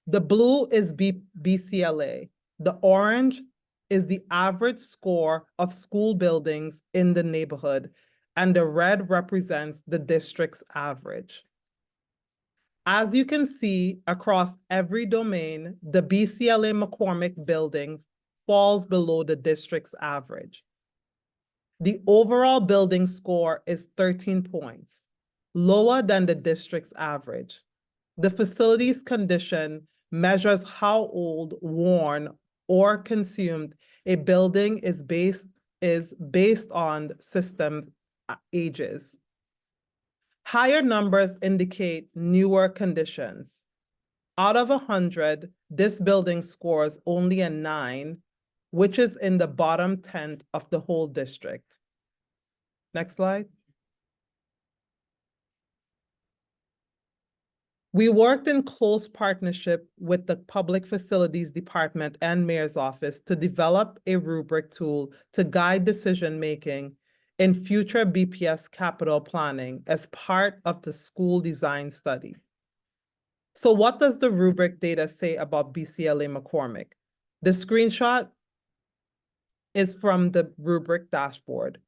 Speaker 9: The blue is BCLA. The orange is the average score of school buildings in the neighborhood, and the red represents the district's average. As you can see, across every domain, the BCLA McCormick building falls below the district's average. The overall building score is 13 points, lower than the district's average. The facility's condition measures how old, worn, or consumed a building is based on system ages. Higher numbers indicate newer conditions. Out of 100, this building scores only a 9, which is in the bottom 10th of the whole district. Next slide. We worked in close partnership with the Public Facilities Department and Mayor's Office to develop a rubric tool to guide decision-making in future BPS capital planning as part of the school design study. So what does the rubric data say about BCLA McCormick? The screenshot is from the rubric dashboard.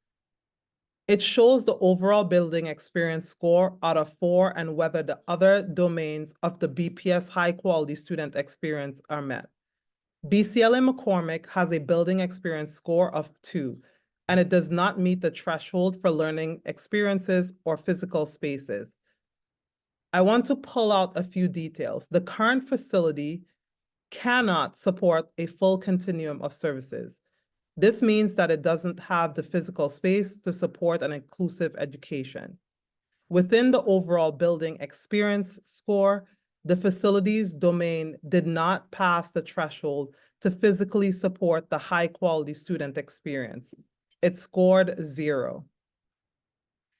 Speaker 9: It shows the overall building experience score out of 4 and whether the other domains of the BPS high quality student experience are met. BCLA McCormick has a building experience score of 2, and it does not meet the threshold for learning experiences or physical spaces. I want to pull out a few details. The current facility cannot support a full continuum of services. This means that it doesn't have the physical space to support an inclusive education. Within the overall building experience score, the facilities domain did not pass the threshold to physically support the high-quality student experience. It scored 0.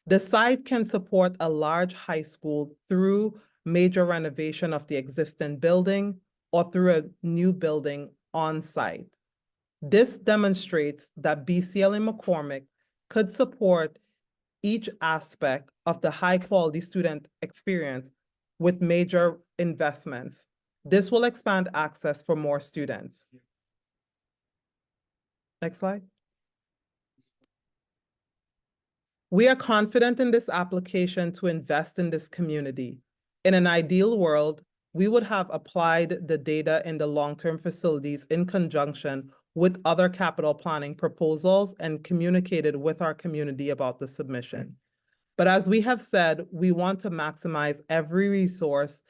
Speaker 9: The site can support a large high school through major renovation of the existing building or through a new building on site. This demonstrates that BCLA McCormick could support each aspect of the high-quality student experience with major investments. This will expand access for more students. Next slide. We are confident in this application to invest in this community. In an ideal world, we would have applied the data in the long-term facilities in conjunction with other capital planning proposals and communicated with our community about the submission. But as we have said, we want to maximize every resource,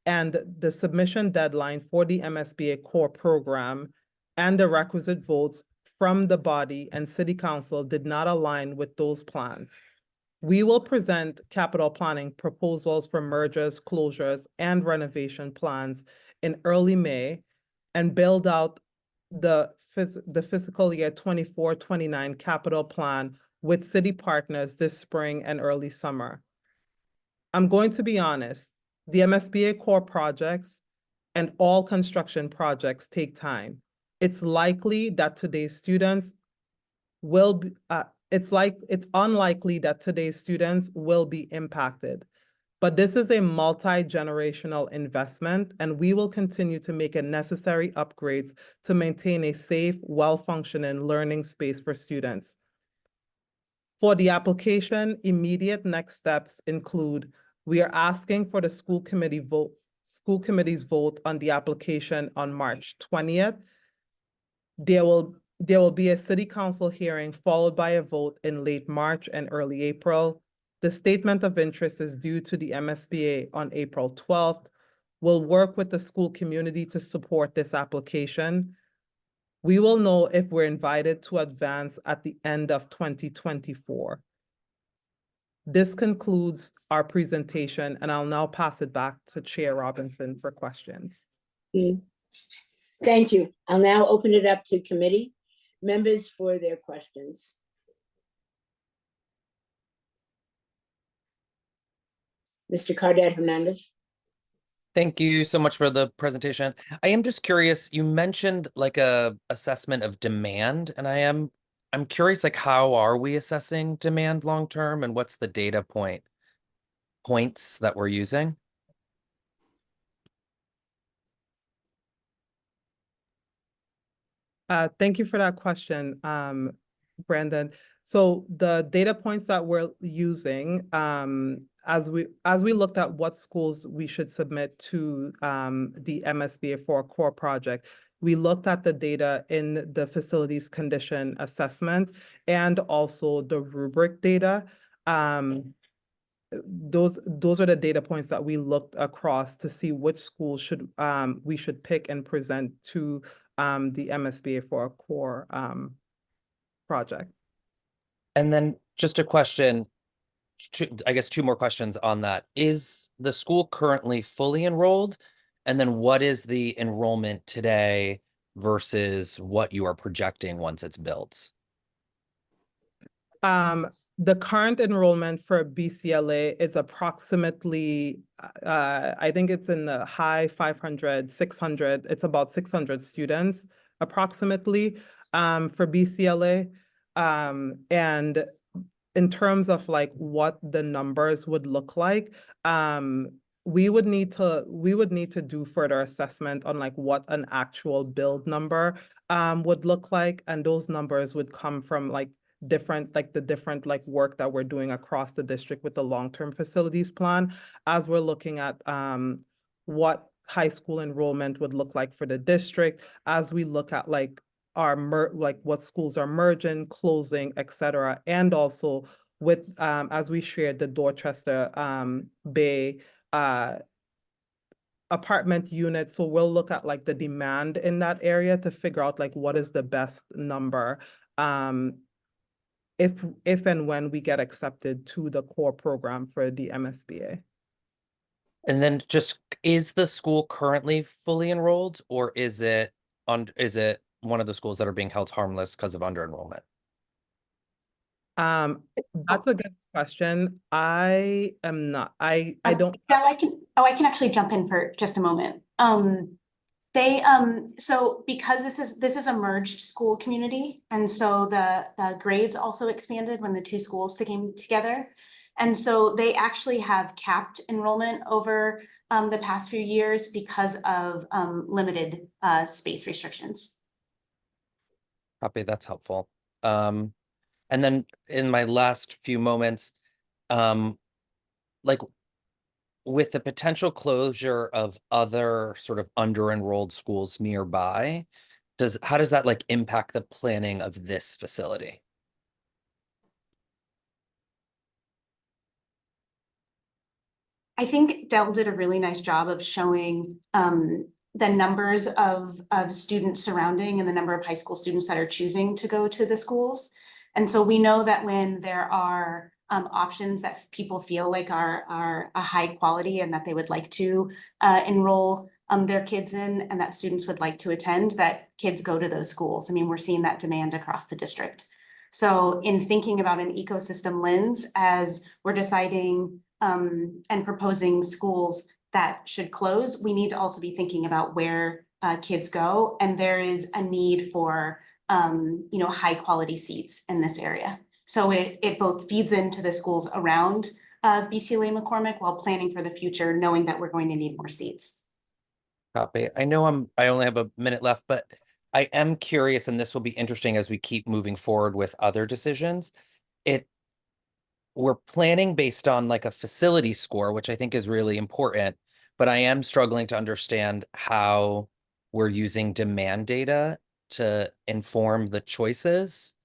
Speaker 9: and the submission deadline for the MSBA core program and the requisite votes from the body and city council did not align with those plans. We will present capital planning proposals for mergers, closures, and renovation plans in early May and build out the fiscal year 24-29 capital plan with city partners this spring and early summer. I'm going to be honest, the MSBA core projects and all construction projects take time. It's likely that today's students will be, it's unlikely that today's students will be impacted. But this is a multi-generational investment, and we will continue to make necessary upgrades to maintain a safe, well-functioning learning space for students. For the application, immediate next steps include, we are asking for the school committee's vote on the application on March 20th. There will be a city council hearing followed by a vote in late March and early April. The statement of interest is due to the MSBA on April 12th. We'll work with the school community to support this application. We will know if we're invited to advance at the end of 2024. This concludes our presentation, and I'll now pass it back to Chair Robinson for questions.
Speaker 2: Thank you. I'll now open it up to committee members for their questions. Mr. Cardet Hernandez.
Speaker 5: Thank you so much for the presentation. I am just curious, you mentioned like a assessment of demand, and I'm curious, like, how are we assessing demand long-term, and what's the data points that we're using?
Speaker 9: Thank you for that question, Brandon. So the data points that we're using, as we looked at what schools we should submit to the MSBA for a core project, we looked at the data in the facilities condition assessment and also the rubric data. Those are the data points that we looked across to see which schools we should pick and present to the MSBA for a core project.
Speaker 5: And then just a question, I guess 2 more questions on that. Is the school currently fully enrolled? And then what is the enrollment today versus what you are projecting once it's built?
Speaker 9: The current enrollment for BCLA is approximately, I think it's in the high 500, 600, it's about 600 students approximately for BCLA. And in terms of like what the numbers would look like, we would need to do further assessment on like what an actual build number would look like. And those numbers would come from like the different like work that we're doing across the district with the long-term facilities plan, as we're looking at what high school enrollment would look like for the district, as we look at like like what schools are merging, closing, etc. And also with as we shared the Dorchester Bay apartment units. So we'll look at like the demand in that area to figure out like what is the best number if and when we get accepted to the core program for the MSBA.
Speaker 5: And then just, is the school currently fully enrolled, or is it one of the schools that are being held harmless because of under enrollment?
Speaker 9: That's a good question. I am not, I don't.
Speaker 14: Del, I can actually jump in for just a moment. So because this is a merged school community, and so the grades also expanded when the two schools came together. And so they actually have capped enrollment over the past few years because of limited space restrictions.
Speaker 5: Copy, that's helpful. And then in my last few moments, like with the potential closure of other sort of under-enrolled schools nearby, how does that like impact the planning of this facility?
Speaker 14: I think Del did a really nice job of showing the numbers of students surrounding and the number of high school students that are choosing to go to the schools. And so we know that when there are options that people feel like are a high quality and that they would like to enroll their kids in, and that students would like to attend, that kids go to those schools. I mean, we're seeing that demand across the district. So in thinking about an ecosystem lens, as we're deciding and proposing schools that should close, we need to also be thinking about where kids go. And there is a need for high quality seats in this area. So it both feeds into the schools around BCLA McCormick while planning for the future, knowing that we're going to need more seats.
Speaker 5: Copy. I know I only have a minute left, but I am curious, and this will be interesting as we keep moving forward with other decisions. We're planning based on like a facility score, which I think is really important, but I am struggling to understand how we're using demand data to inform the choices.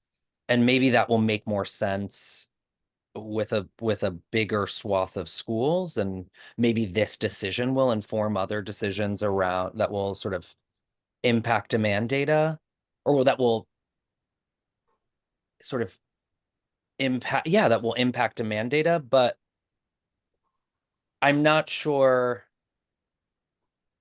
Speaker 5: And maybe that will make more sense with a bigger swath of schools, and maybe this decision will inform other decisions around that will sort of impact demand data, or that will sort of impact demand data. But I'm not sure.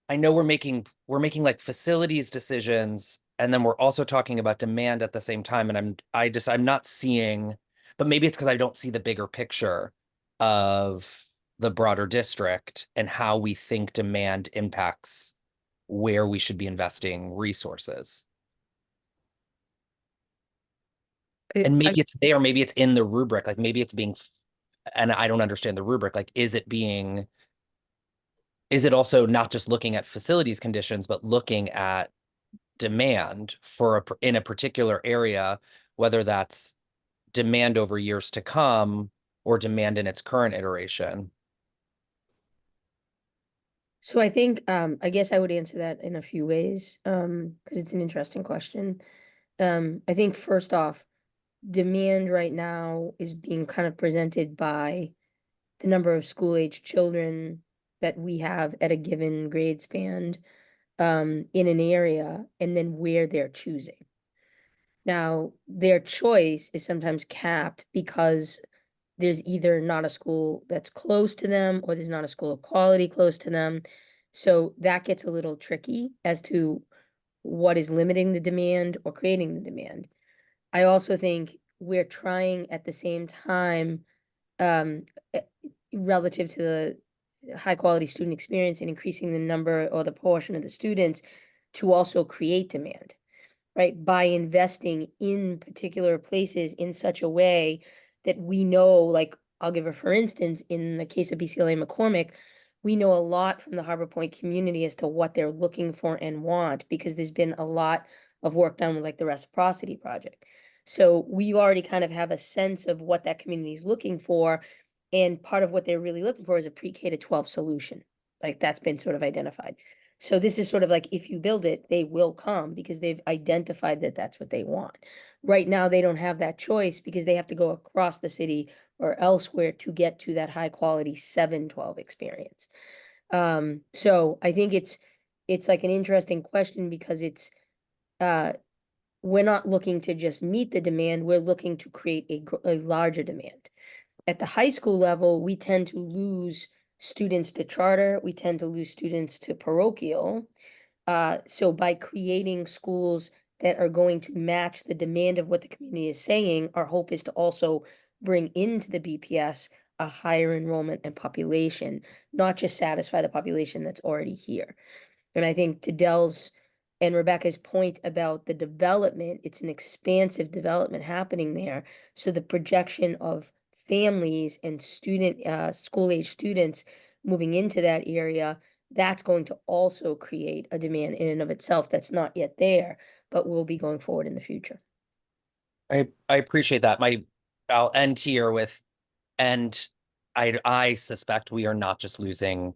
Speaker 5: I know we're making like facilities decisions, and then we're also talking about demand at the same time, and I'm not seeing, but maybe it's because I don't see the bigger picture of the broader district and how we think demand impacts where we should be investing resources. And maybe it's there, maybe it's in the rubric, like maybe it's being, and I don't understand the rubric, like is it also not just looking at facilities conditions, but looking at demand in a particular area, whether that's demand over years to come or demand in its current iteration?
Speaker 7: So I think, I guess I would answer that in a few ways, because it's an interesting question. I think first off, demand right now is being kind of presented by the number of school-age children that we have at a given grade span in an area, and then where they're choosing. Now, their choice is sometimes capped because there's either not a school that's close to them, or there's not a school of quality close to them. So that gets a little tricky as to what is limiting the demand or creating the demand. I also think we're trying at the same time, relative to the high quality student experience and increasing the number or the portion of the students, to also create demand, right? By investing in particular places in such a way that we know, like I'll give for instance, in the case of BCLA McCormick, we know a lot from the Harbor Point community as to what they're looking for and want, because there's been a lot of work done with like the reciprocity project. So we already kind of have a sense of what that community is looking for. And part of what they're really looking for is a pre-K to 12 solution. Like that's been sort of identified. So this is sort of like, if you build it, they will come because they've identified that that's what they want. Right now, they don't have that choice because they have to go across the city or elsewhere to get to that high quality 7-12 experience. So I think it's like an interesting question because it's, we're not looking to just meet the demand, we're looking to create a larger demand. At the high school level, we tend to lose students to charter, we tend to lose students to parochial. So by creating schools that are going to match the demand of what the community is saying, our hope is to also bring into the BPS a higher enrollment and population, not just satisfy the population that's already here. And I think to Dell's and Rebecca's point about the development, it's an expansive development happening there. So the projection of families and school-age students moving into that area, that's going to also create a demand in and of itself that's not yet there, but will be going forward in the future.
Speaker 5: I appreciate that. I'll end here with, and I suspect we are not just losing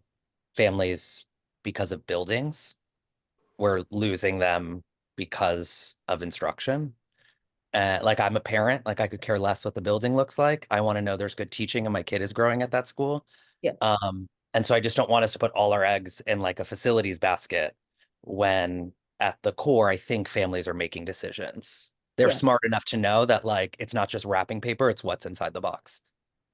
Speaker 5: families because of buildings. We're losing them because of instruction. Like I'm a parent, like I could care less what the building looks like. I want to know there's good teaching and my kid is growing at that school.
Speaker 7: Yeah.
Speaker 5: And so I just don't want us to put all our eggs in like a facilities basket when at the core, I think families are making decisions. They're
Speaker 7: Yeah.
Speaker 5: smart enough to know that like it's not just wrapping paper, it's what's inside the box.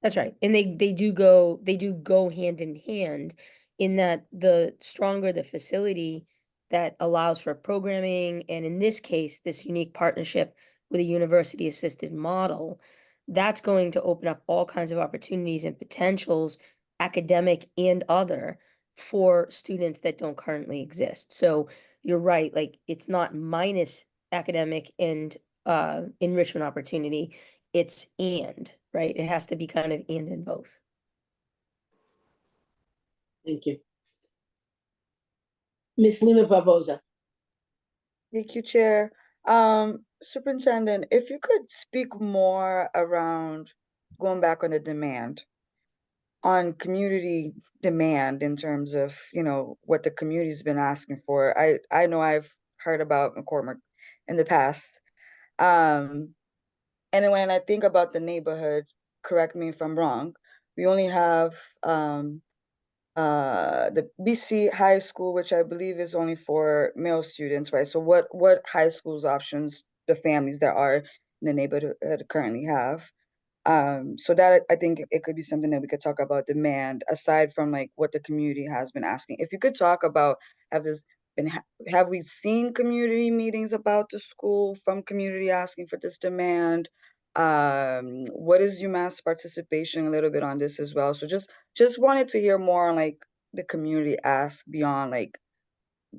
Speaker 7: That's right. And they do go hand in hand in that the stronger the facility that allows for programming, and in this case, this unique partnership with a university assisted model, that's going to open up all kinds of opportunities and potentials, academic and other, for students that don't currently exist. So you're right, like it's not minus academic and enrichment opportunity, it's and, right? It has to be kind of and in both.
Speaker 2: Thank you. Ms. Lima Barbosa.
Speaker 6: Thank you, Chair. Superintendent, if you could speak more around going back on the demand, on community demand in terms of, what the community's been asking for. I know I've heard about McCormick in the past. And then when I think about the neighborhood, correct me if I'm wrong, we only have the BC High School, which I believe is only for male students, right? So what high schools options the families that are in the neighborhood currently have? So that I think it could be something that we could talk about demand aside from like what the community has been asking. If you could talk about, have we seen community meetings about the school from community asking for this demand? What is UMass participation a little bit on this as well? So just wanted to hear more on like the community ask beyond like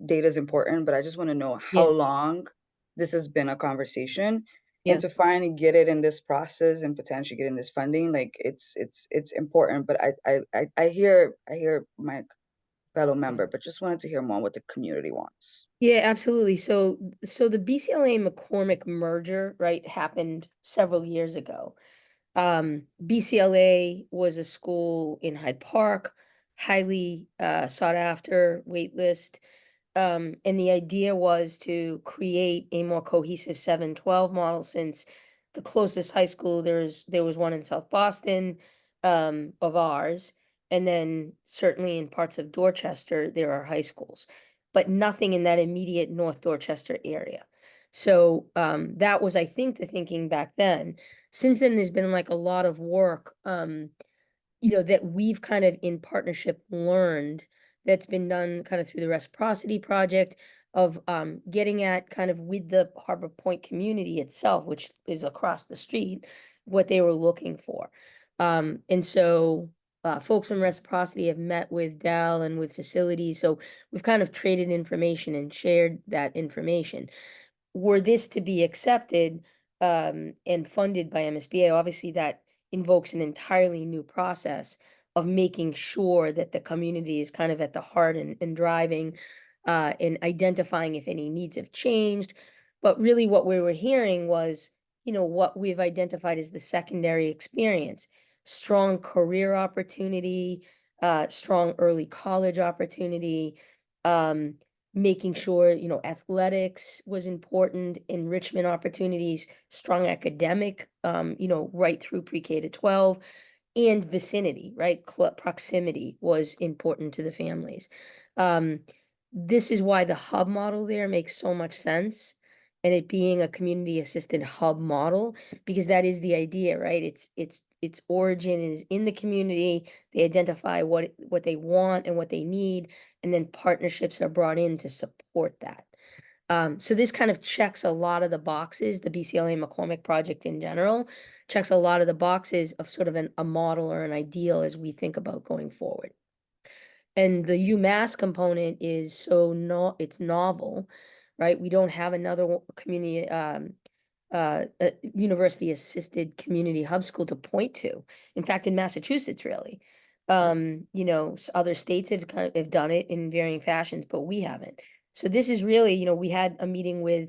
Speaker 6: data is important, but I just want to know how long this has been a conversation.
Speaker 7: Yeah.
Speaker 6: And to finally get it in this process and potentially getting this funding, like it's important. But I hear my fellow member, but just wanted to hear more what the community wants.
Speaker 7: Yeah, absolutely. So the BCLA McCormick merger, right, happened several years ago. BCLA was a school in Hyde Park, highly sought after, wait list. And the idea was to create a more cohesive 7-12 model, since the closest high school there was one in South Boston of ours, and then certainly in parts of Dorchester there are high schools, but nothing in that immediate North Dorchester area. So that was, I think, the thinking back then. Since then, there's been like a lot of work, that we've kind of in partnership learned, that's been done kind of through the Reciprocity Project of getting at kind of with the Harbor Point community itself, which is across the street, what they were looking for. And so folks from Reciprocity have met with Dell and with facilities. So we've kind of traded information and shared that information. Were this to be accepted and funded by MSBA, obviously that invokes an entirely new process of making sure that the community is kind of at the heart and driving and identifying if any needs have changed. But really what we were hearing was what we've identified as the secondary experience, strong career opportunity, strong early college opportunity, making sure, athletics was important, enrichment opportunities, strong academic, right through pre-K to 12, and vicinity, right? Proximity was important to the families. This is why the hub model there makes so much sense, and it being a community assisted hub model, because that is the idea, right? Its origin is in the community. They identify what they want and what they need, and then partnerships are brought in to support that. So this kind of checks a lot of the boxes. The BCLA McCormick project in general checks a lot of the boxes of sort of a model or an ideal as we think about going forward. And the UMass component is it's novel, right? We don't have another community, university assisted community hub school to point to. In fact, in Massachusetts, really, other states have done it in varying fashions, but we haven't. So this is really, we had a meeting with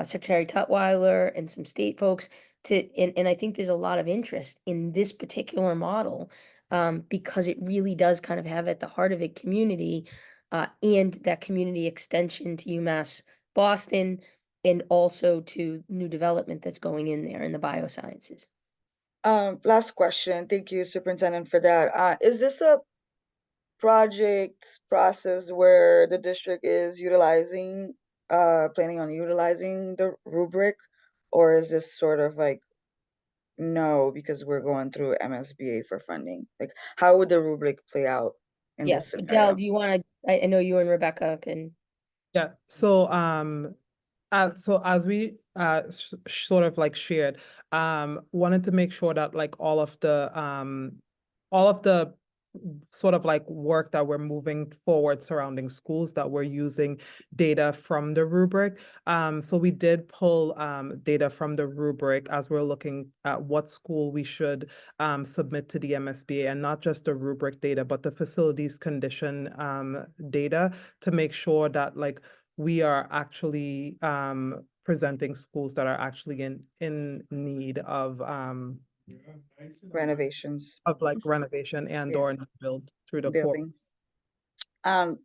Speaker 7: Secretary Tutwiler and some state folks and I think there's a lot of interest in this particular model, because it really does kind of have at the heart of it community, and that community extension to UMass Boston, and also to new development that's going in there in the biosciences.
Speaker 6: Last question. Thank you, Superintendent, for that. Is this a project process where the district is planning on utilizing the rubric, or is this sort of like, no, because we're going through MSBA for funding? Like, how would the rubric play out in this
Speaker 7: Yes,
Speaker 6: scenario?
Speaker 7: Del, do you want to, I know you and Rebecca can.
Speaker 9: Yeah, so as we sort of like shared, wanted to make sure that like all of the sort of like work that we're moving forward surrounding schools, that we're using data from the rubric. So we did pull data from the rubric as we're looking at what school we should submit to the MSBA, and not just the rubric data, but the facilities condition data, to make sure that like we are actually presenting schools that are actually in need of
Speaker 6: renovations,
Speaker 9: of like renovation and or new build through the core.
Speaker 6: buildings.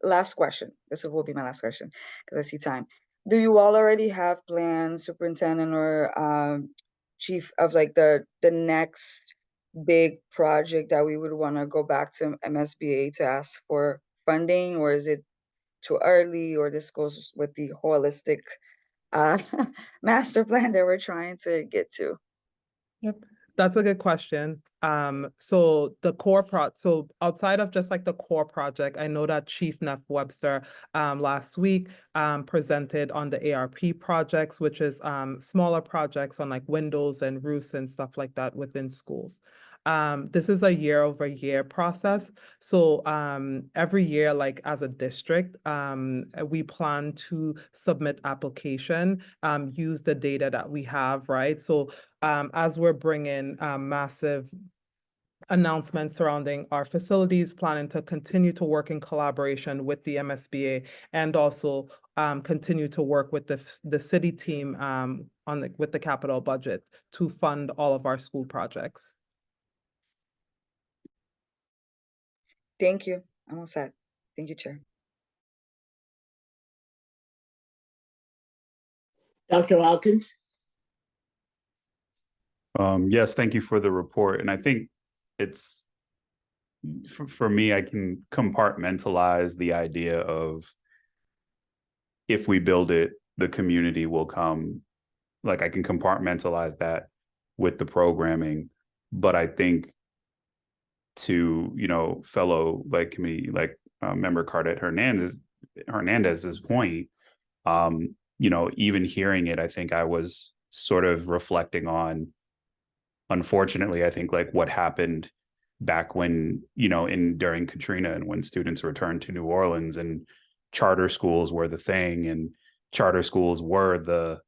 Speaker 6: Last question. This will be my last question because I see time. Do you all already have plans, Superintendent or Chief, of like the next big project that we would want to go back to MSBA to ask for funding, or is it too early, or this goes with the holistic master plan that we're trying to get to?
Speaker 9: Yep, that's a good question. So the core so outside of just like the core project, I know that Chief Neff Webster last week presented on the ARP projects, which is smaller projects on like windows and roofs and stuff like that within schools. This is a year-over-year process. So every year, like as a district, we plan to submit application, use the data that we have, right? So as we're bringing massive announcements surrounding our facilities, planning to continue to work in collaboration with the MSBA, and also continue to work with the city team with the capital budget to fund all of our school projects.
Speaker 6: Thank you. I'm all set. Thank you, Chair.
Speaker 2: Dr. Alkins?
Speaker 4: Yes, thank you for the report. And I think it's, for me, I can compartmentalize the idea of, if we build it, the community will come. Like, I can compartmentalize that with the programming. But I think, to, fellow like committee, like member Cardette Hernandez's point, even hearing it, I think I was sort of reflecting on, unfortunately, I think like what happened back when, during Katrina, and when students returned to New Orleans, and charter schools were the thing, and charter schools were the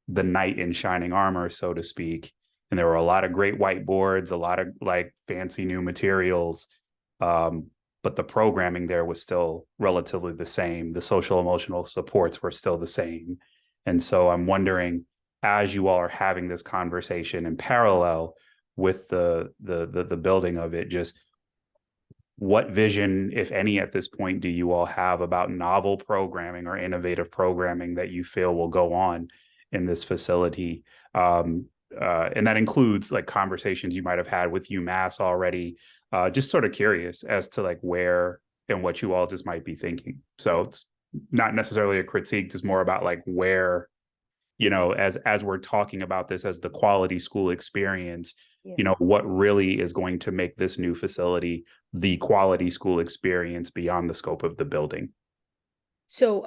Speaker 4: knight in shining armor, so to speak. And there were a lot of great whiteboards, a lot of like fancy new materials, but the programming there was still relatively the same. The social emotional supports were still the same. And so I'm wondering, as you all are having this conversation in parallel with the building of it, just what vision, if any, at this point, do you all have about novel programming or innovative programming that you feel will go on in this facility? And that includes like conversations you might have had with UMass already. Just sort of curious as to like where and what you all just might be thinking. So it's not necessarily a critique, just more about like where, you know, as we're talking about this as the quality school experience, you know, what really is going to make this new facility the quality school experience beyond the scope of the building.
Speaker 7: So,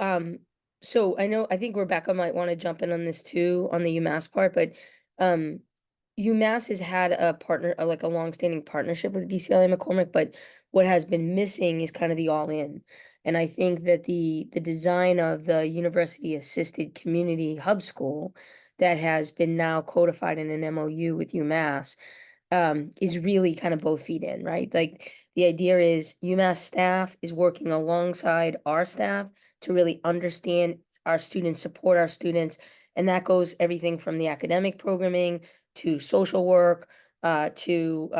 Speaker 7: so I think Rebecca might want to jump in on this too, on the UMass part, but UMass has had a partner, like a longstanding partnership with BCLA McCormick, but what has been missing is kind of the all-in. And I think that the design of the University Assisted Community Hub School that has been now codified in an MOU with UMass is really kind of both feet in, right? Like the idea is UMass staff is working alongside our staff to really understand our students, support our students. And that goes everything from the academic programming to social work, to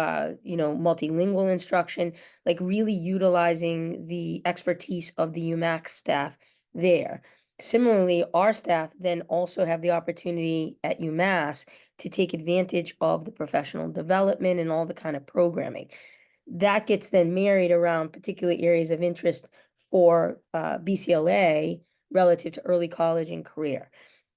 Speaker 7: you know, multilingual instruction, like really utilizing the expertise of the UMass staff there. Similarly, our staff then also have the opportunity at UMass to take advantage of the professional development and all the kind of programming. That gets then married around particular areas of interest for BCLA relative to early college and career.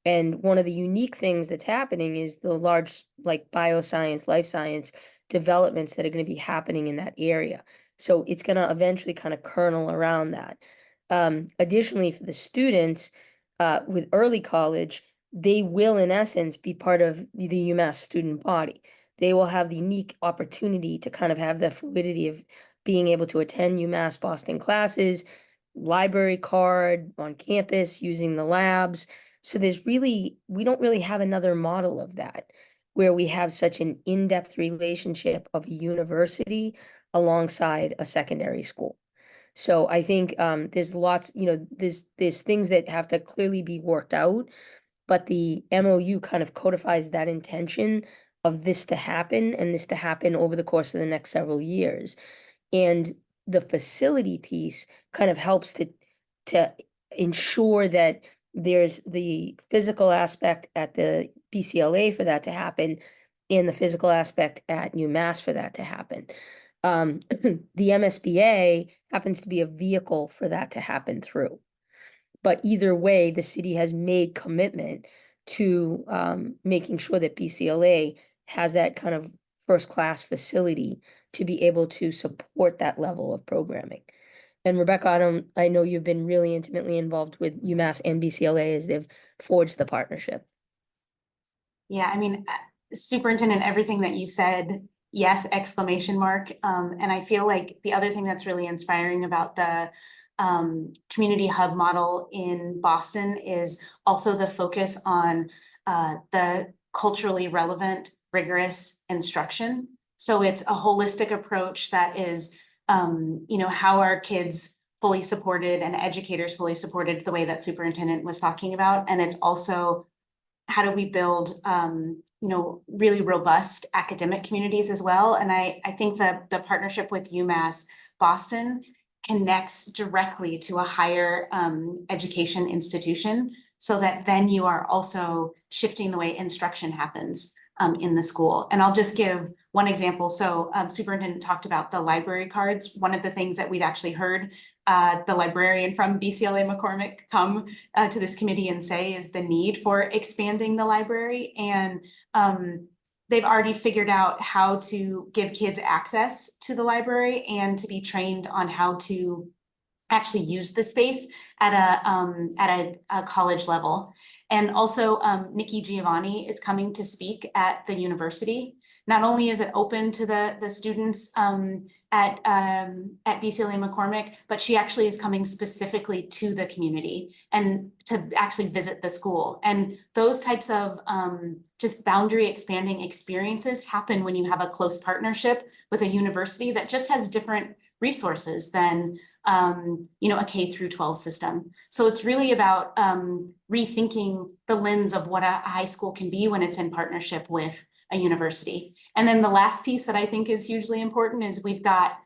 Speaker 7: And one of the unique things that's happening is the large, like bioscience, life science developments that are going to be happening in that area. So it's going to eventually kind of kernel around that. Additionally, for the students with early college, they will, in essence, be part of the UMass student body. They will have the unique opportunity to kind of have the fluidity of being able to attend UMass Boston classes, library card on campus, using the labs. So there's really, we don't really have another model of that, where we have such an in-depth relationship of a university alongside a secondary school. So I think there's lots, you know, there's things that have to clearly be worked out, but the MOU kind of codifies that intention of this to happen and this to happen over the course of the next several years. And the facility piece kind of helps to ensure that there's the physical aspect at the BCLA for that to happen and the physical aspect at UMass for that to happen. The MSBA happens to be a vehicle for that to happen through. But either way, the city has made commitment to making sure that BCLA has that kind of first-class facility to be able to support that level of programming. And Rebecca, I know you've been really intimately involved with UMass and BCLA as they've forged the partnership.
Speaker 14: Yeah, I mean, Superintendent, everything that you said, yes, exclamation mark. And I feel like the other thing that's really inspiring about the community hub model in Boston is also the focus on the culturally relevant, rigorous instruction. So it's a holistic approach that is, you know, how are kids fully supported and educators fully supported, the way that Superintendent was talking about. And it's also, how do we build, you know, really robust academic communities as well. And I think that the partnership with UMass Boston connects directly to a higher education institution, so that then you are also shifting the way instruction happens in the school. And I'll just give one example. So Superintendent talked about the library cards. One of the things that we've actually heard the librarian from BCLA McCormick come to this committee and say is the need for expanding the library. And they've already figured out how to give kids access to the library and to be trained on how to actually use the space at a college level. And also Nikki Giovanni is coming to speak at the university. Not only is it open to the students at BCLA McCormick, but she actually is coming specifically to the community and to actually visit the school. And those types of just boundary expanding experiences happen when you have a close partnership with a university that just has different resources than a K through 12 system. So it's really about rethinking the lens of what a high school can be when it's in partnership with a university. And then the last piece that I think is hugely important is we've got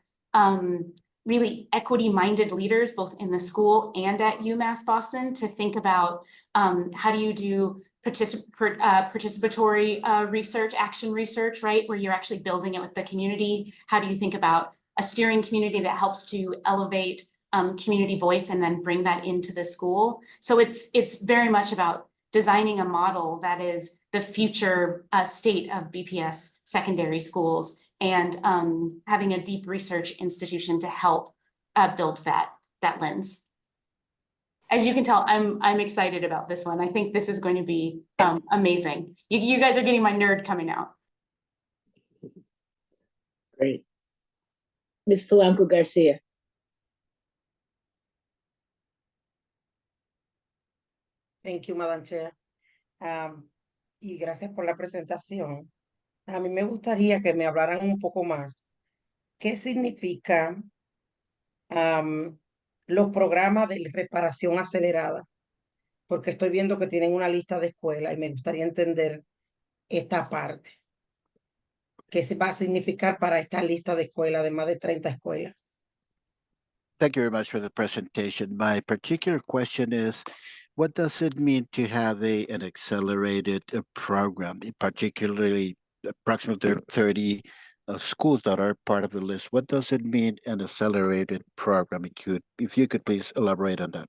Speaker 14: really equity-minded leaders both in the school and at UMass Boston to think about how do you do participatory research, action research, right? Where you're actually building it with the community. How do you think about a steering community that helps to elevate community voice and then bring that into the school? So it's very much about designing a model that is the future state of BPS secondary schools and having a deep research institution to help build that lens. As you can tell, I'm excited about this one. I think this is going to be amazing. You guys are getting my nerd coming out.
Speaker 2: Great. Ms. Polanco Garcia.
Speaker 11: Thank you, Madam Chair. Y gracias por la presentación. A mí me gustaría que me hablaran un poco más. ¿Qué significa los programas de reparación acelerada? Porque estoy viendo que tienen una lista de escuelas y me gustaría entender esta parte. ¿Qué se va a significar para esta lista de escuelas de más de 30 escuelas?
Speaker 12: Thank you very much for the presentation. My particular question is, what does it mean to have an accelerated program, particularly approximately 30 schools that are part of the list? What does it mean, an accelerated program? If you could please elaborate on that.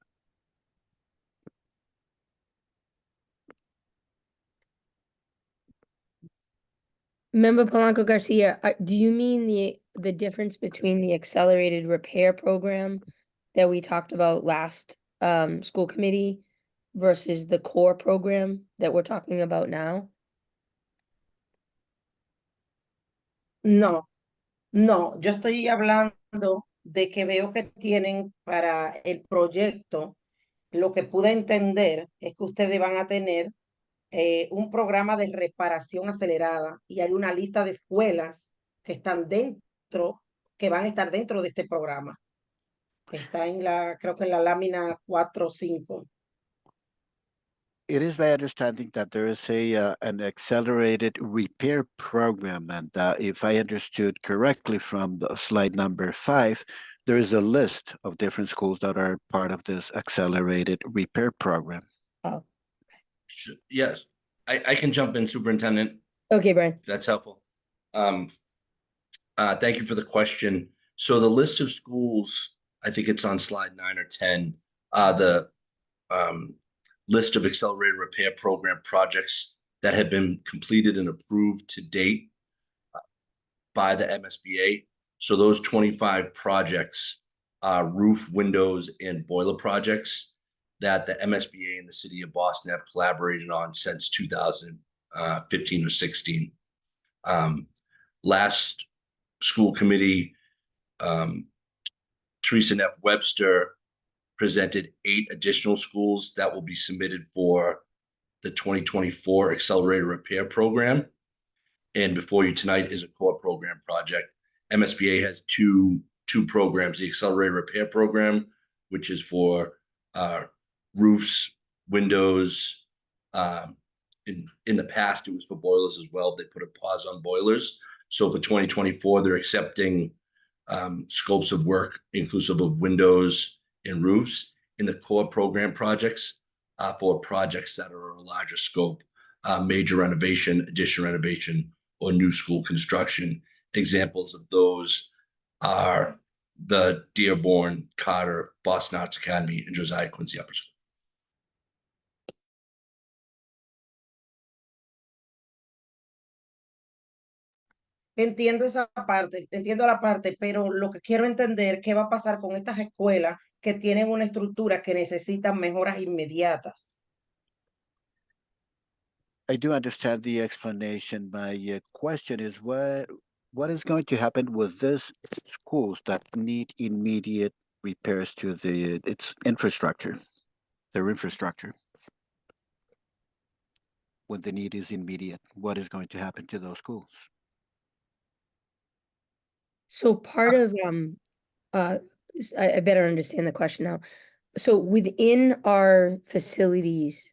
Speaker 7: Member Polanco Garcia, do you mean the difference between the accelerated repair program that we talked about last school committee versus the core program that we're talking about now?
Speaker 11: No, yo estoy hablando de que veo que tienen para el proyecto, lo que pude entender es que ustedes van a tener un programa de reparación acelerada y hay una lista de escuelas que están dentro, que van a estar dentro de este programa. Está creo que en la lámina 4 o 5.
Speaker 12: It is my understanding that there is an accelerated repair program, and if I understood correctly from the slide number 5, there is a list of different schools that are part of this accelerated repair program.
Speaker 7: Oh,
Speaker 22: Yes, I can jump in, Superintendent.
Speaker 7: okay, Brian.
Speaker 22: If that's helpful. Thank you for the question. So the list of schools, I think it's on slide 9 or 10, the list of accelerated repair program projects that have been completed and approved to date by the MSBA. So those 25 projects are roof, windows, and boiler projects that the MSBA and the city of Boston have collaborated on since 2015 or 16. Last school committee, Teresa Neff Webster presented 8 additional schools that will be submitted for the 2024 Accelerated Repair Program. And before you tonight is a core program project. MSBA has two programs, the Accelerated Repair Program, which is for roofs, windows. In the past, it was for boilers as well. They put a pause on boilers. So for 2024, they're accepting scopes of work inclusive of windows and roofs in the core program projects for projects that are a larger scope, major renovation, addition renovation, or new school construction. Examples of those are the Dearborn, Carter, Boston Arts Academy, and Josiah Quincy Upper School.
Speaker 11: Entiendo esa parte, entiendo la parte, pero lo que quiero entender, ¿qué va a pasar con estas escuelas que tienen una estructura que necesitan mejoras inmediatas?
Speaker 12: I do understand the explanation. My question is, what is going to happen with these schools that need immediate repairs to its infrastructure, their infrastructure? When the need is immediate, what is going to happen to those schools?
Speaker 7: So part of I better understand the question now. So within our facilities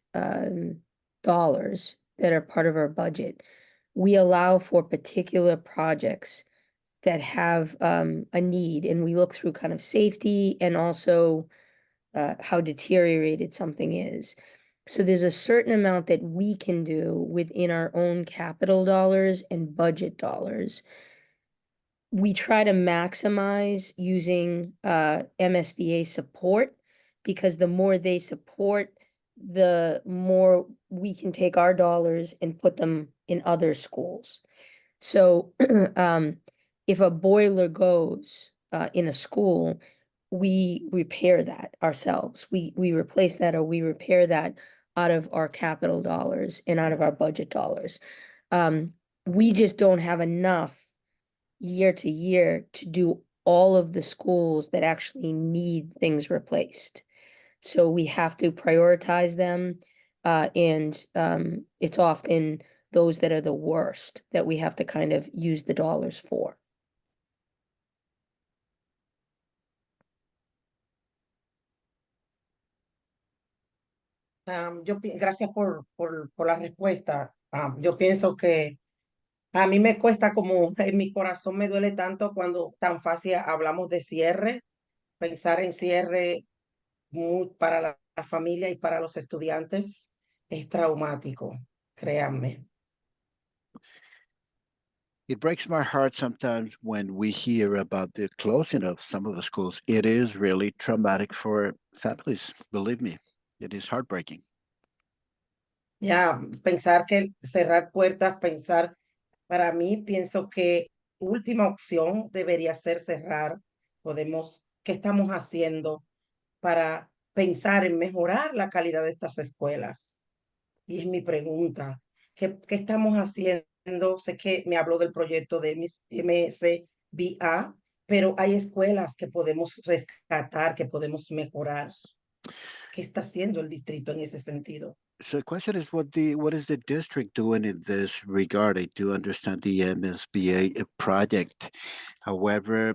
Speaker 7: dollars that are part of our budget, we allow for particular projects that have a need, and we look through kind of safety and also how deteriorated something is. So there's a certain amount that we can do within our own capital dollars and budget dollars. We try to maximize using MSBA support, because the more they support, the more we can take our dollars and put them in other schools. So if a boiler goes in a school, we repair that ourselves. We replace that, or we repair that out of our capital dollars and out of our budget dollars. We just don't have enough year to year to do all of the schools that actually need things replaced. So we have to prioritize them, and it's often those that are the worst that we have to kind of use the dollars for.
Speaker 11: Gracias por la respuesta. Yo pienso que a mí me cuesta, como en mi corazón me duele tanto cuando tan fácil hablamos de cierre. Pensar en cierre para la familia y para los estudiantes es traumático, créanme.
Speaker 12: It breaks my heart sometimes when we hear about the closing of some of the schools. It is really traumatic for families, believe me. It is heartbreaking.
Speaker 11: Ya, pensar que cerrar puertas, pensar, para mí, pienso que última opción debería ser cerrar. ¿Qué estamos haciendo para pensar en mejorar la calidad de estas escuelas? Y es mi pregunta, ¿qué estamos haciendo? Sé que me habló del proyecto de MSBA, pero hay escuelas que podemos rescatar, que podemos mejorar. ¿Qué está haciendo el distrito en ese sentido?
Speaker 12: So the question is, what is the district doing in this regard? I do understand the MSBA project. However,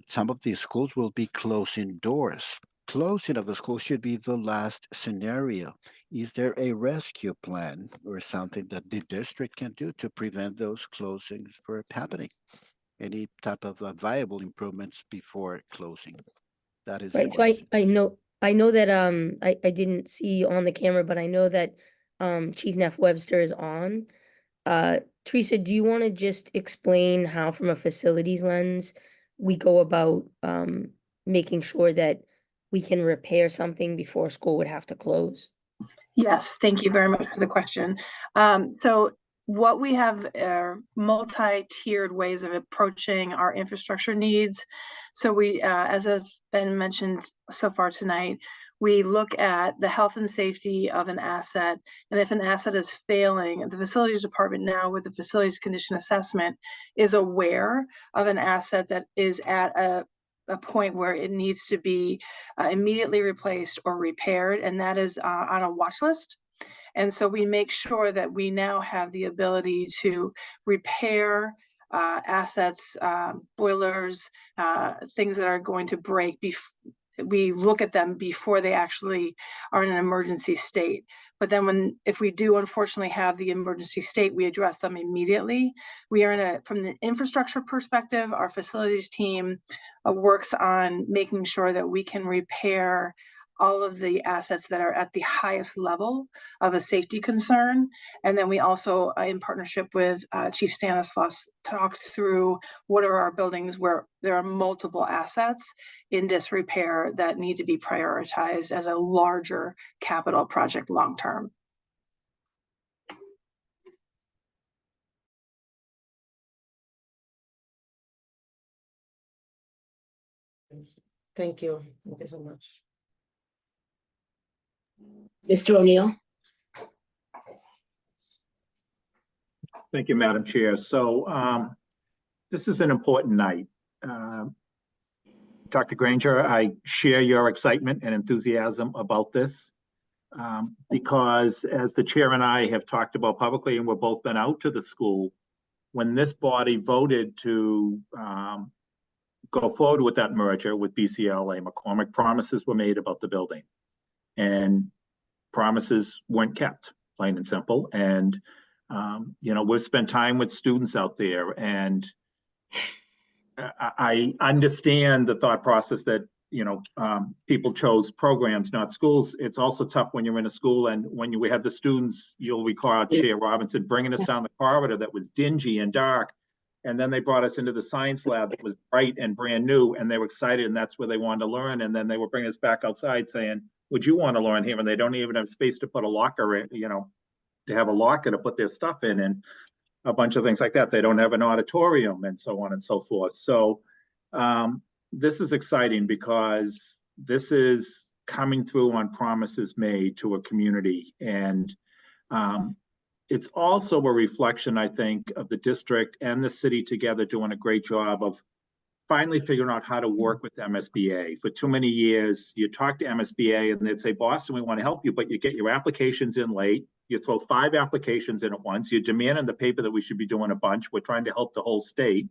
Speaker 12: some of these schools will be closing doors. Closing of the school should be the last scenario. Is there a rescue plan or something that the district can do to prevent those closings from happening? Any type of viable improvements before closing? That is
Speaker 7: Right. So I know that I didn't see on the camera, but I know that Chief Neff Webster is on. Teresa, do you want to just explain how, from a facilities lens, we go about making sure that we can repair something before school would have to close?
Speaker 10: Yes, thank you very much for the question. So what we have are multi-tiered ways of approaching our infrastructure needs. So we, as has been mentioned so far tonight, we look at the health and safety of an asset. And if an asset is failing, the facilities department now, with the facilities condition assessment, is aware of an asset that is at a point where it needs to be immediately replaced or repaired, and that is on a watch list. And so we make sure that we now have the ability to repair assets, boilers, things that are going to break. We look at them before they actually are in an emergency state. But then if we do unfortunately have the emergency state, we address them immediately. We are from the infrastructure perspective, our facilities team works on making sure that we can repair all of the assets that are at the highest level of a safety concern. And then we also, in partnership with Chief Stanislaus, talked through what are our buildings where there are multiple assets in disrepair that need to be prioritized as a larger capital project long-term.
Speaker 11: Thank you. Thank you so much.
Speaker 2: Mr. O'Neill.
Speaker 13: Thank you, Madam Chair. So this is an important night. Dr. Granger, I share your excitement and enthusiasm about this because, as the chair and I have talked about publicly, and we've both been out to the school, when this body voted to go forward with that merger with BCLA McCormick, promises were made about the building. And promises weren't kept, plain and simple. And, you know, we've spent time with students out there, and I understand the thought process that, you know, people chose programs, not schools. It's also tough when you're in a school, and when we had the students, you'll recall Chair Robinson bringing us down the corridor that was dingy and dark. And then they brought us into the science lab that was bright and brand new, and they were excited, and that's where they wanted to learn. And then they were bringing us back outside saying, would you want to learn here? And they don't even have space to put a locker in, you know, to have a locker to put their stuff in, and a bunch of things like that. They don't have an auditorium, and so on and so forth. So this is exciting, because this is coming through on promises made to a community. And it's also a reflection, I think, of the district and the city together doing a great job of finally figuring out how to work with MSBA. For too many years, you talk to MSBA and they'd say, Boston, we want to help you, but you get your applications in late. You throw 5 applications in at once. You demand in the paper that we should be doing a bunch. We're trying to help the whole state.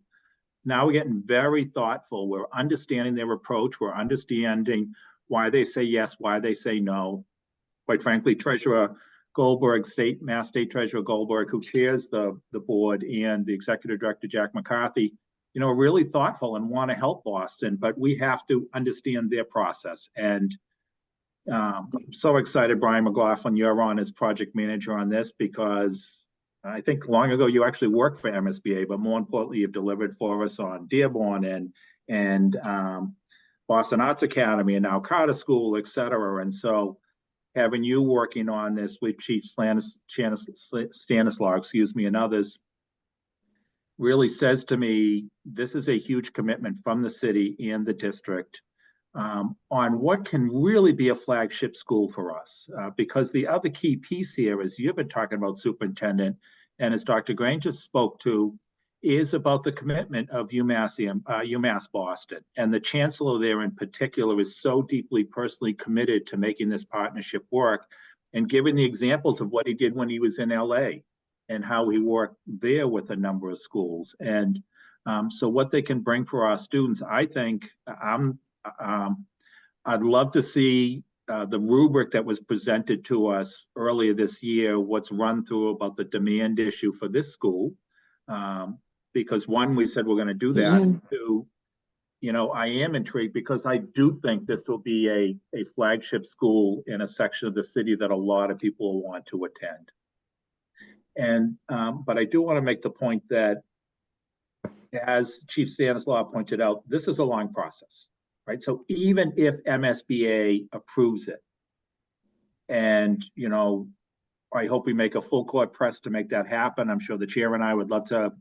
Speaker 13: Now we're getting very thoughtful. We're understanding their approach. We're understanding why they say yes, why they say no. Quite frankly, Treasurer Goldberg, Mass State Treasurer Goldberg, who chairs the board, and the Executive Director, Jack McCarthy, you know, are really thoughtful and want to help Boston, but we have to understand their process. And I'm so excited, Brian McLaughlin, you're on as project manager on this, because I think long ago you actually worked for MSBA, but more importantly, you've delivered for us on Dearborn and Boston Arts Academy, and now Carter School, et cetera. And so having you working on this with Chief Stanislaw, and others, really says to me, this is a huge commitment from the city and the district on what can really be a flagship school for us. Because the other key piece here is, you've been talking about, Superintendent, and as Dr. Granger spoke to, is about the commitment of UMass Boston. And the chancellor there in particular is so deeply personally committed to making this partnership work, and giving the examples of what he did when he was in LA and how he worked there with a number of schools. And so what they can bring for our students, I think, I'd love to see the rubric that was presented to us earlier this year, what's run through about the demand issue for this school. Because one, we said we're going to do that. And two, you know, I am intrigued, because I do think this will be a flagship school in a section of the city that a lot of people will want to attend. And but I do want to make the point that, as Chief Stanislaw pointed out, this is a long process, right? So even if MSBA approves it, and, you know, I hope we make a full court press to make that happen. I'm sure the chair and I would love to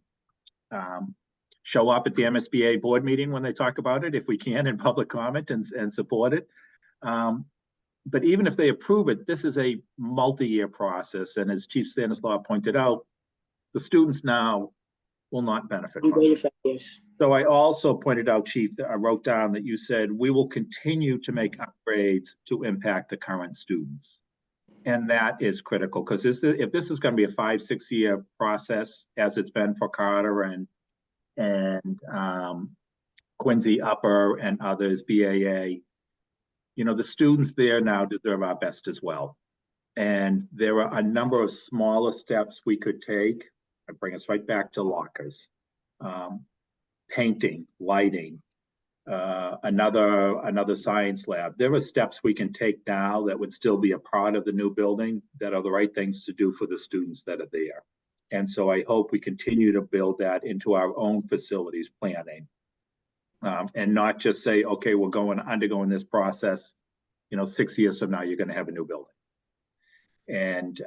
Speaker 13: show up at the MSBA board meeting when they talk about it, if we can, in public comment, and support it. But even if they approve it, this is a multi-year process. And as Chief Stanislaw pointed out, the students now will not benefit from it. So I also pointed out, Chief, that I wrote down that you said, we will continue to make upgrades to impact the current students. And that is critical, because if this is going to be a 5-6 year process, as it's been for Carter and Quincy Upper and others, BAA, you know, the students there now deserve our best as well. And there are a number of smaller steps we could take. I bring us right back to lockers, painting, lighting, another science lab. There are steps we can take now that would still be a part of the new building, that are the right things to do for the students that are there. And so I hope we continue to build that into our own facilities planning, and not just say, okay, we're undergoing this process, you know, 6 years from now, you're going to have a new building. And,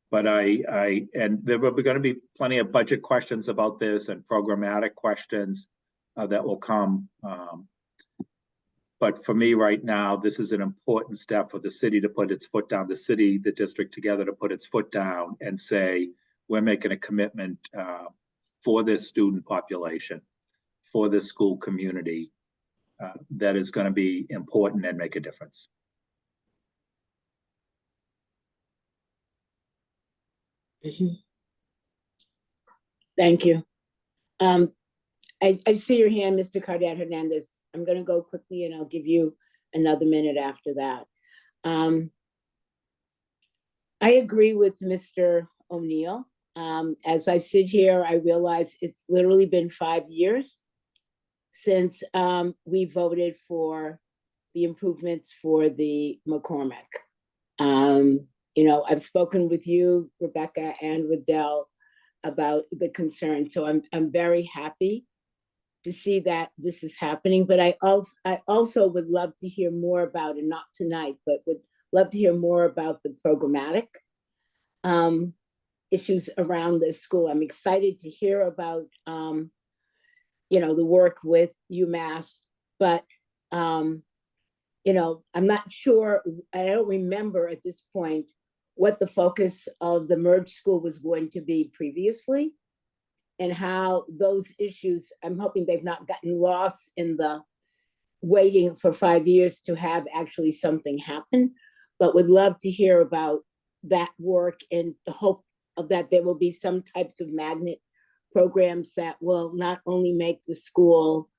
Speaker 13: but and there will be going to be plenty of budget questions about this, and programmatic questions that will come. But for me right now, this is an important step for the city to put its foot down, the district together to put its foot down and say, we're making a commitment for this student population, for this school community, that is going to be important and make a difference.
Speaker 2: Thank you. I see your hand, Mr. Cardet Hernandez. I'm gonna go quickly and I'll give you another minute after that. I agree with Mr. O'Neill. As I sit here, I realize it's literally been 5 years since we voted for the improvements for the McCormick. You know, I've spoken with you, Rebecca, and with Dell about the concern. So I'm very happy to see that this is happening. But I also would love to hear more about, and not tonight, but would love to hear more about the programmatic issues around this school. I'm excited to hear about you know, the work with UMass, but you know, I'm not sure, I don't remember at this point what the focus of the merged school was going to be previously, and how those issues, I'm hoping they've not gotten lost in the waiting for 5 years to have actually something happen, but would love to hear about that work and the hope of that there will be some types of magnet programs that will not only make the school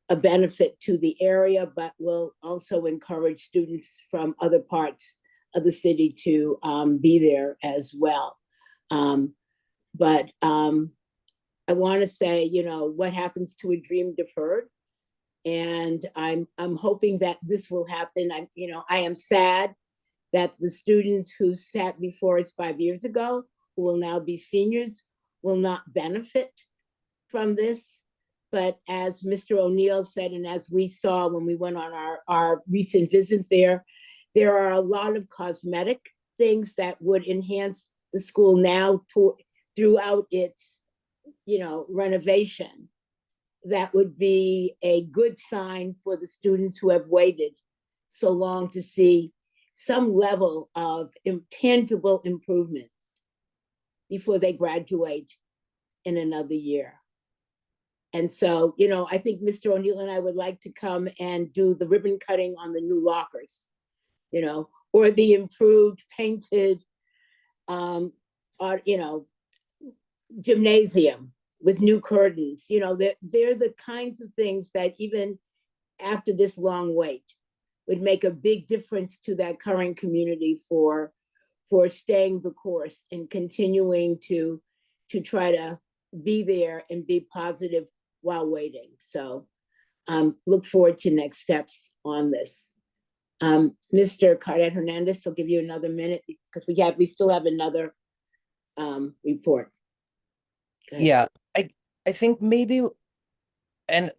Speaker 2: a benefit to the area, but will also encourage students from other parts of the city to be there as well. But I want to say, you know, what happens to a dream deferred? And I'm hoping that this will happen. You know, I am sad that the students who sat before us 5 years ago, who will now be seniors, will not benefit from this. But as Mr. O'Neill said, and as we saw when we went on our recent visit there are a lot of cosmetic things that would enhance the school now throughout its, you know, renovation. That would be a good sign for the students who have waited so long to see some level of tangible improvement before they graduate in another year. And so, you know, I think Mr. O'Neill and I would like to come and do the ribbon cutting on the new lockers, you know, or the improved painted, you know, gymnasium with new curtains. You know, they're the kinds of things that even after this long wait would make a big difference to that current community for staying the course and continuing to try to be there and be positive while waiting. So look forward to next steps on this. Mr. Cardet Hernandez, I'll give you another minute because we still have another report.
Speaker 5: Yeah, I think maybe, and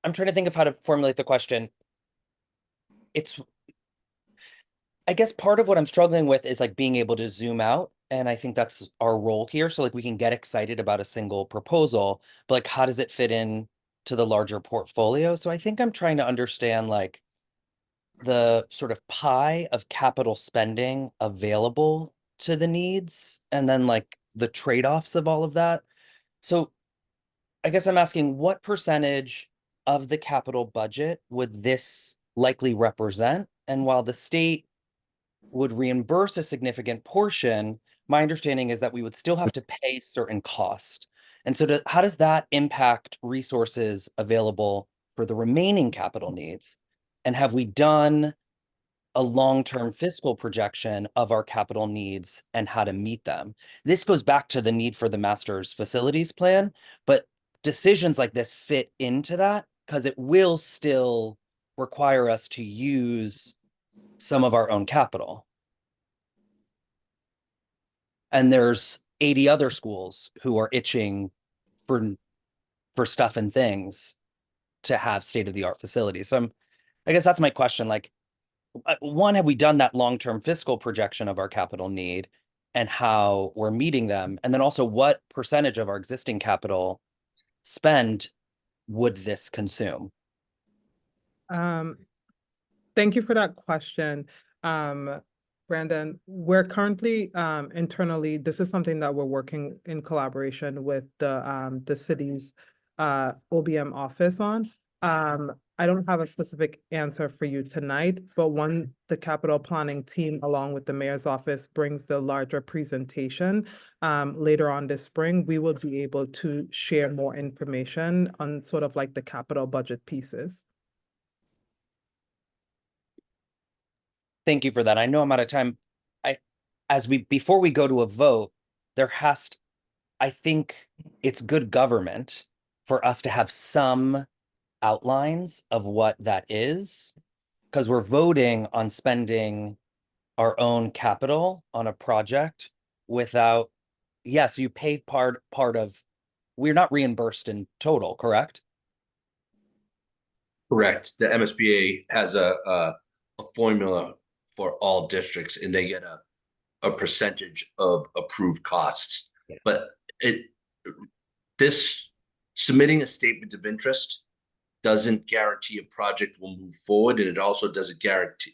Speaker 5: I'm trying to think of how to formulate the question. I guess part of what I'm struggling with is like being able to zoom out. And I think that's our role here. So like we can get excited about a single proposal, but like how does it fit in to the larger portfolio? So I think I'm trying to understand like the sort of pie of capital spending available to the needs and then like the trade-offs of all of that. So I guess I'm asking what percentage of the capital budget would this likely represent? And while the state would reimburse a significant portion, my understanding is that we would still have to pay certain cost. And so how does that impact resources available for the remaining capital needs? And have we done a long-term fiscal projection of our capital needs and how to meet them? This goes back to the need for the master's facilities plan, but decisions like this fit into that because it will still require us to use some of our own capital. And there's 80 other schools who are itching for stuff and things to have state-of-the-art facilities. So I guess that's my question. Like, one, have we done that long-term fiscal projection of our capital need and how we're meeting them? And then also what percentage of our existing capital spend would this consume?
Speaker 9: Thank you for that question. Brandon, we're currently internally, this is something that we're working in collaboration with the city's OBM office on. I don't have a specific answer for you tonight, but when the capital planning team, along with the mayor's office, brings the larger presentation later on this spring, we will be able to share more information on sort of like the capital budget pieces.
Speaker 5: Thank you for that. I know I'm out of time. Before we go to a vote, I think it's good government for us to have some outlines of what that is, because we're voting on spending our own capital on a project without, yes, you pay part of, we're not reimbursed in total, correct?
Speaker 22: Correct. The MSBA has a formula for all districts, and they get a percentage of approved costs.
Speaker 5: Yeah.
Speaker 22: But this submitting a statement of interest doesn't guarantee a project will move forward, and it also doesn't guarantee,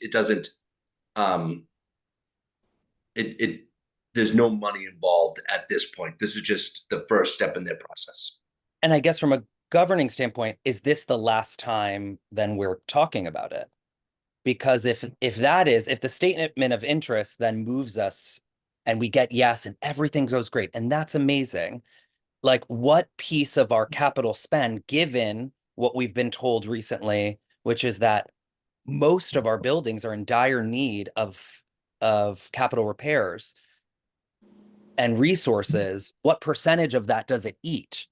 Speaker 22: there's no money involved at this point. This is just the first step in their process.
Speaker 5: And I guess from a governing standpoint, is this the last time then we're talking about it? Because if the statement of interest then moves us and we get yes and everything goes great, and that's amazing, like what piece of our capital spend, given what we've been told recently, which is that most of our buildings are in dire need of capital repairs and resources, what percentage of that does it eat?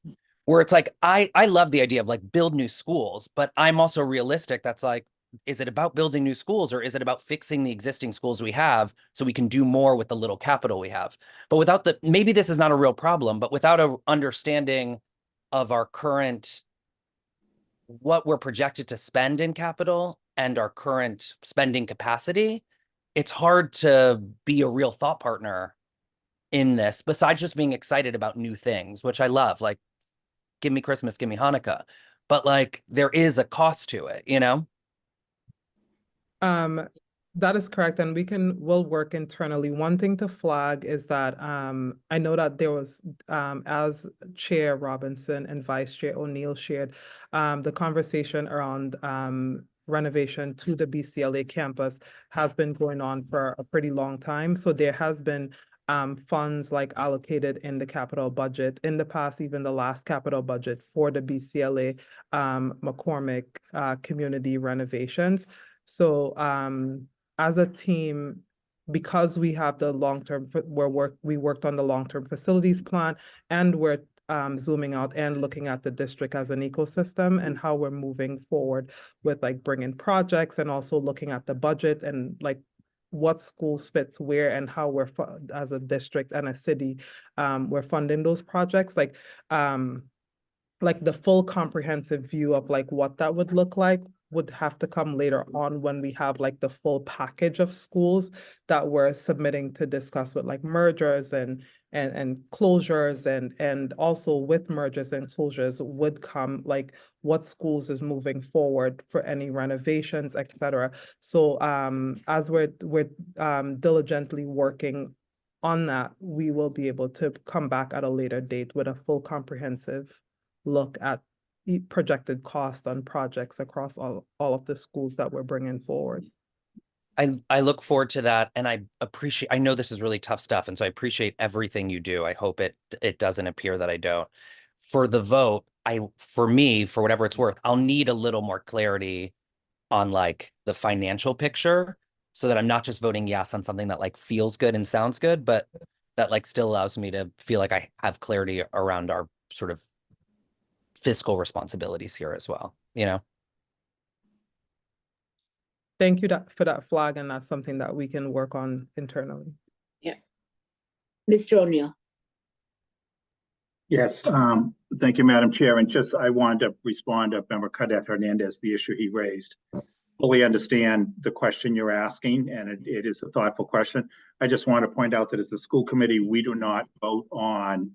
Speaker 5: Where it's like, I love the idea of like build new schools, but I'm also realistic. That's like, is it about building new schools, or is it about fixing the existing schools we have so we can do more with the little capital we have? But without maybe this is not a real problem, but without a understanding of our current, what we're projected to spend in capital and our current spending capacity, it's hard to be a real thought partner in this, besides just being excited about new things, which I love, like give me Christmas, give me Hanukkah, but like there is a cost to it, you know?
Speaker 9: That is correct, and we'll work internally. One thing to flag is that I know that there was, as Chair Robinson and Vice Chair O'Neill shared, the conversation around renovation to the BCLA campus has been going on for a pretty long time. So there has been funds like allocated in the capital budget in the past, even the last capital budget for the BCLA McCormick community renovations. So as a team, because we have the long-term, we worked on the long-term facilities plan, and we're zooming out and looking at the district as an ecosystem and how we're moving forward with like bringing projects, and also looking at the budget and like what schools fits where, and how we're as a district and a city, we're funding those projects. Like the full comprehensive view of like what that would look like would have to come later on, when we have like the full package of schools that we're submitting to discuss with like mergers and closures, and also with mergers and closures would come like what schools is moving forward for any renovations, etc. So as we're diligently working on that, we will be able to come back at a later date with a full comprehensive look at projected cost on projects across all of the schools that we're bringing forward.
Speaker 5: I look forward to that, and I know this is really tough stuff, and so I appreciate everything you do. I hope it doesn't appear that I don't. For the vote, for whatever it's worth, I'll need a little more clarity on like the financial picture, so that I'm not just voting yes on something that like feels good and sounds good, but that like still allows me to feel like I have clarity around our sort of fiscal responsibilities here as well, you know?
Speaker 9: Thank you for that flag, and that's something that we can work on internally.
Speaker 2: Yeah. Mr. O'Neill.
Speaker 13: Yes, thank you, Madam Chair. And just, I wanted to respond to Member Cadet Hernandez, the issue he raised. Fully understand the question you're asking, and it is a thoughtful question. I just want to point out that as the school committee, we do not vote on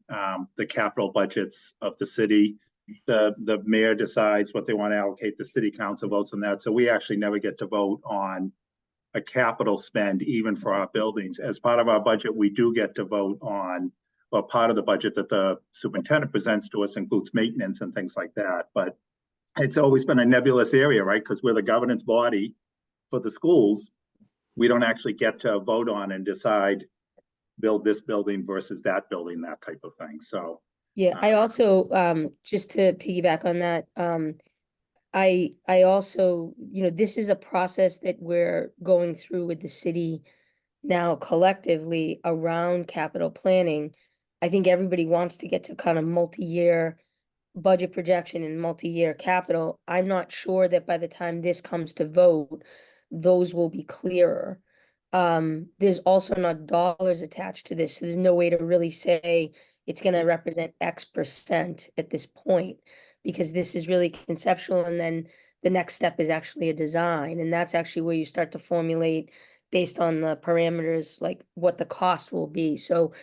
Speaker 13: the capital budgets of the city. The mayor decides what they want to allocate, the city council votes on that. So we actually never get to vote on a capital spend, even for our buildings. As part of our budget, we do get to vote on, well, part of the budget that the superintendent presents to us includes maintenance and things like that. But it's always been a nebulous area, right? Because we're the governance body for the schools. We don't actually get to vote on and decide build this building versus that building, that type of thing. So
Speaker 7: Yeah, I also, just to piggyback on that, I also, this is a process that we're going through with the city now collectively around capital planning. I think everybody wants to get to kind of multi-year budget projection and multi-year capital. I'm not sure that by the time this comes to vote, those will be clearer. There's also not dollars attached to this, so there's no way to really say it's gonna represent X% at this point, because this is really conceptual, and then the next step is actually a design, and that's actually where you start to formulate based on the parameters, like what the cost will be. So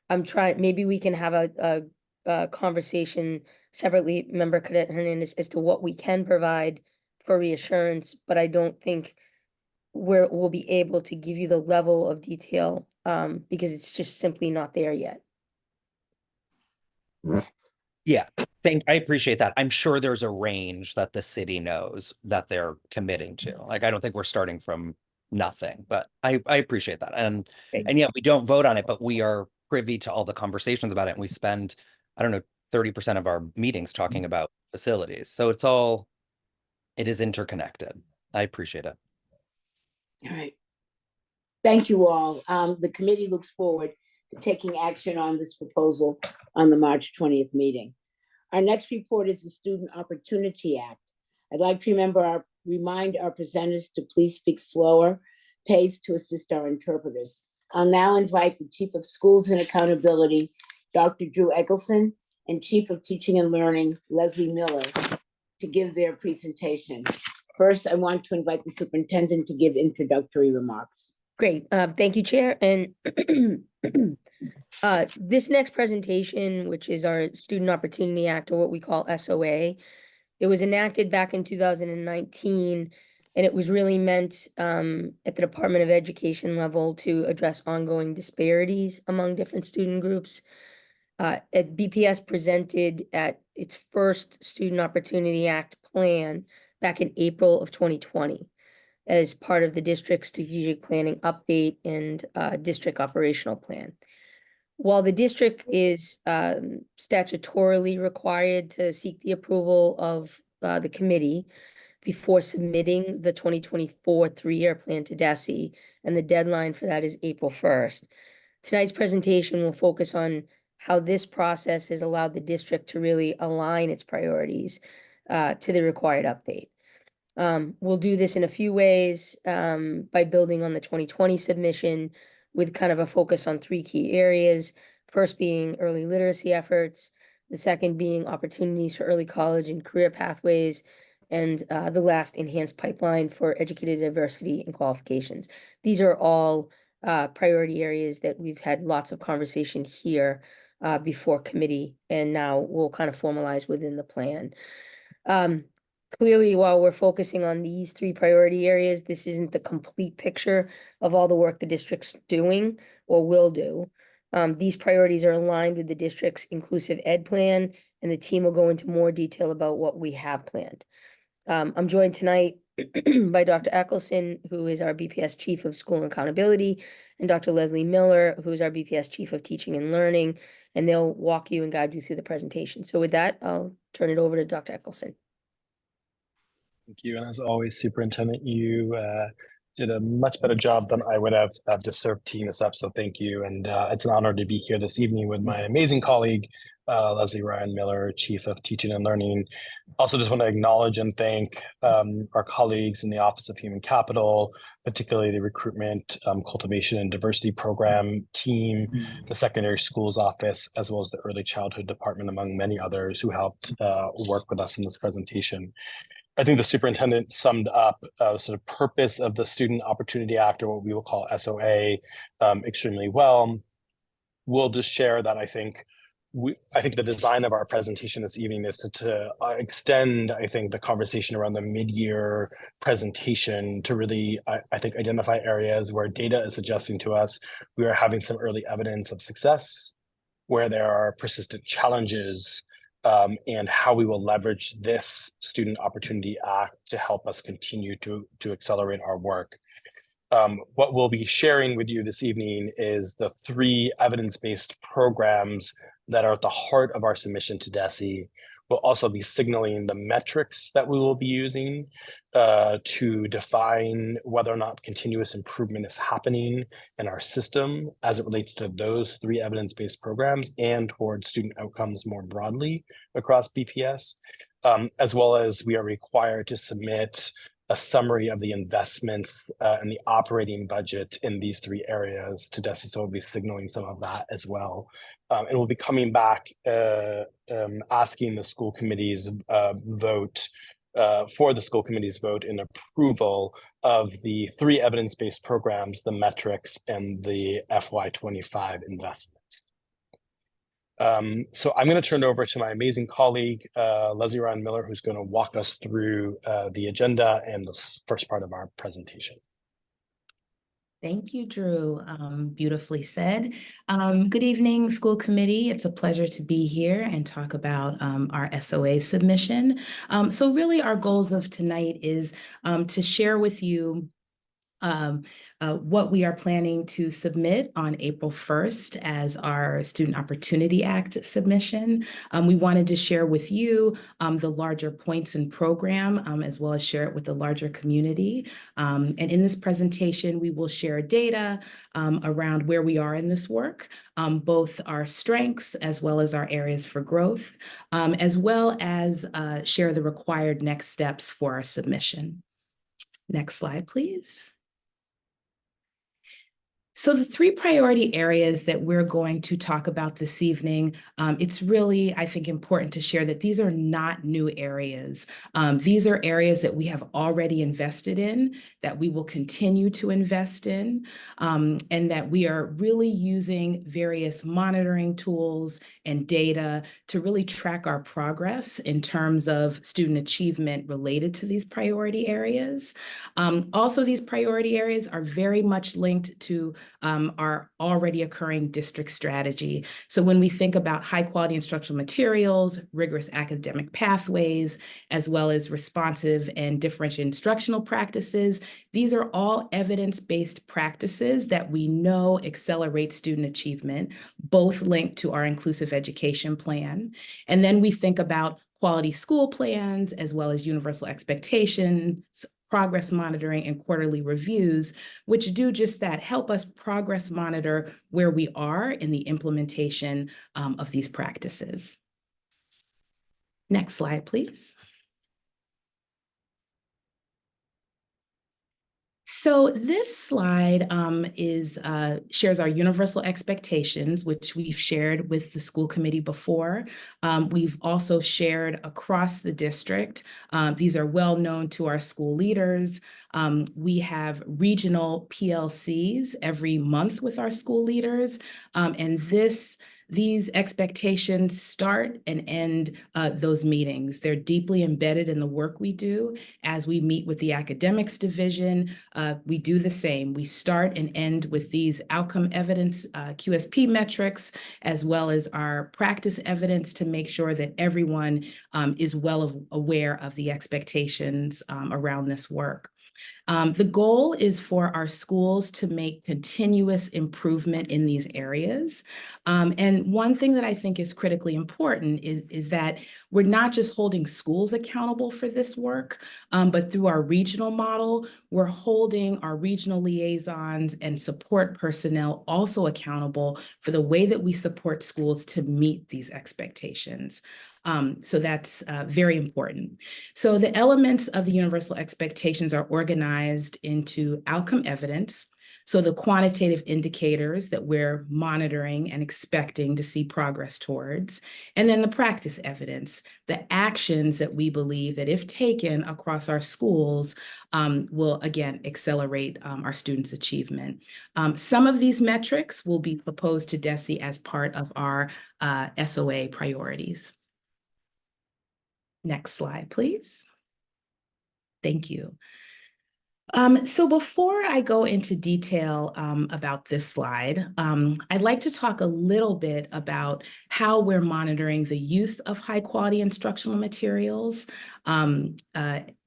Speaker 7: I'm trying, maybe we can have a conversation separately, Member Cadet Hernandez, as to what we can provide for reassurance, but I don't think we'll be able to give you the level of detail, because it's just simply not there yet.
Speaker 5: Yeah, I appreciate that. I'm sure there's a range that the city knows that they're committing to. Like, I don't think we're starting from nothing, but I appreciate that. And yeah, we don't vote on it, but we are privy to all the conversations about it. And we spend, I don't know, 30% of our meetings talking about facilities. So it is interconnected. I appreciate it.
Speaker 2: All right. Thank you all. The committee looks forward to taking action on this proposal on the March 20th meeting. Our next report is the Student Opportunity Act. I'd like to remind our presenters to please speak slower pace to assist our interpreters. I'll now invite the Chief of Schools and Accountability, Dr. Drew Eggleston, and Chief of Teaching and Learning, Leslie Miller, to give their presentation. First, I want to invite the superintendent to give introductory remarks.
Speaker 7: Great. Thank you, Chair. And this next presentation, which is our Student Opportunity Act, or what we call SOA, it was enacted back in 2019, and it was really meant at the Department of Education level to address ongoing disparities among different student groups. At BPS presented at its first Student Opportunity Act plan back in April of 2020 as part of the district's strategic planning update and district operational plan. While the district is statutorily required to seek the approval of the committee before submitting the 2024 three-year plan to DESE, and the deadline for that is April 1st. Tonight's presentation will focus on how this process has allowed the district to really align its priorities to the required update. We'll do this in a few ways, by building on the 2020 submission with kind of a focus on three key areas. First being early literacy efforts, the second being opportunities for early college and career pathways, and the last, enhanced pipeline for educated diversity and qualifications. These are all priority areas that we've had lots of conversation here before committee, and now we'll kind of formalize within the plan. Clearly, while we're focusing on these three priority areas, this isn't the complete picture of all the work the district's doing or will do. These priorities are aligned with the district's inclusive ed plan, and the team will go into more detail about what we have planned. I'm joined tonight by Dr. Eccleston, who is our BPS Chief of School and Accountability, and Dr. Leslie Miller, who is our BPS Chief of Teaching and Learning, and they'll walk you and guide you through the presentation. So with that, I'll turn it over to Dr. Eccleston.
Speaker 15: Thank you. And as always, Superintendent, you did a much better job than I would have to serve team this up. So thank you. And it's an honor to be here this evening with my amazing colleague, Leslie Ryan Miller, Chief of Teaching and Learning. Also just want to acknowledge and thank our colleagues in the Office of Human Capital, particularly the Recruitment, Cultivation and Diversity Program team, the Secondary Schools Office, as well as the Early Childhood Department, among many others who helped work with us in this presentation. I think the superintendent summed up sort of purpose of the Student Opportunity Act, or what we will call SOA, extremely well. We'll just share that I think the design of our presentation this evening is to extend, I think, the conversation around the mid-year presentation to really, I think, identify areas where data is suggesting to us we are having some early evidence of success, where there are persistent challenges, and how we will leverage this Student Opportunity Act to help us continue to accelerate our work. What we'll be sharing with you this evening is the 3 evidence-based programs that are at the heart of our submission to DESE. We'll also be signaling the metrics that we will be using to define whether or not continuous improvement is happening in our system as it relates to those 3 evidence-based programs and towards student outcomes more broadly across BPS, as well as we are required to submit a summary of the investments and the operating budget in these 3 areas to DESE. So we'll be signaling some of that as well. And we'll be coming back asking the school committee's vote for the school committee's vote in approval of the 3 evidence-based programs, the metrics, and the FY25 investments. So I'm going to turn it over to my amazing colleague, Leslie Ryan Miller, who's going to walk us through the agenda and the first part of our presentation.
Speaker 16: Thank you, Drew. Beautifully said. Good evening, school committee. It's a pleasure to be here and talk about our SOA submission. So really our goals of tonight is to share with you what we are planning to submit on April 1st as our Student Opportunity Act submission. We wanted to share with you the larger points and program, as well as share it with the larger community. And in this presentation, we will share data around where we are in this work, both our strengths as well as our areas for growth, as well as share the required next steps for our submission. Next slide, please. So the 3 priority areas that we're going to talk about this evening, it's really, I think, important to share that these are not new areas. These are areas that we have already invested in, that we will continue to invest in, and that we are really using various monitoring tools and data to really track our progress in terms of student achievement related to these priority areas. Also, these priority areas are very much linked to our already occurring district strategy. So when we think about high quality instructional materials, rigorous academic pathways, as well as responsive and differentiated instructional practices, these are all evidence-based practices that we know accelerate student achievement, both linked to our inclusive education plan. And then we think about quality school plans, as well as universal expectations, progress monitoring, and quarterly reviews, which do just that, help us progress monitor where we are in the implementation of these practices. Next slide, please. So this slide shares our universal expectations, which we've shared with the school committee before. We've also shared across the district. These are well known to our school leaders. We have regional PLCs every month with our school leaders, and these expectations start and end those meetings. They're deeply embedded in the work we do. As we meet with the academics division, we do the same. We start and end with these outcome evidence, QSP metrics, as well as our practice evidence to make sure that everyone is well aware of the expectations around this work. The goal is for our schools to make continuous improvement in these areas. And one thing that I think is critically important is that we're not just holding schools accountable for this work, but through our regional model, we're holding our regional liaisons and support personnel also accountable for the way that we support schools to meet these expectations. So that's very important. So the elements of the universal expectations are organized into outcome evidence. So the quantitative indicators that we're monitoring and expecting to see progress towards, and then the practice evidence, the actions that we believe that if taken across our schools will again accelerate our students' achievement. Some of these metrics will be proposed to DESE as part of our SOA priorities. Next slide, please. Thank you. So before I go into detail about this slide, I'd like to talk a little bit about how we're monitoring the use of high quality instructional materials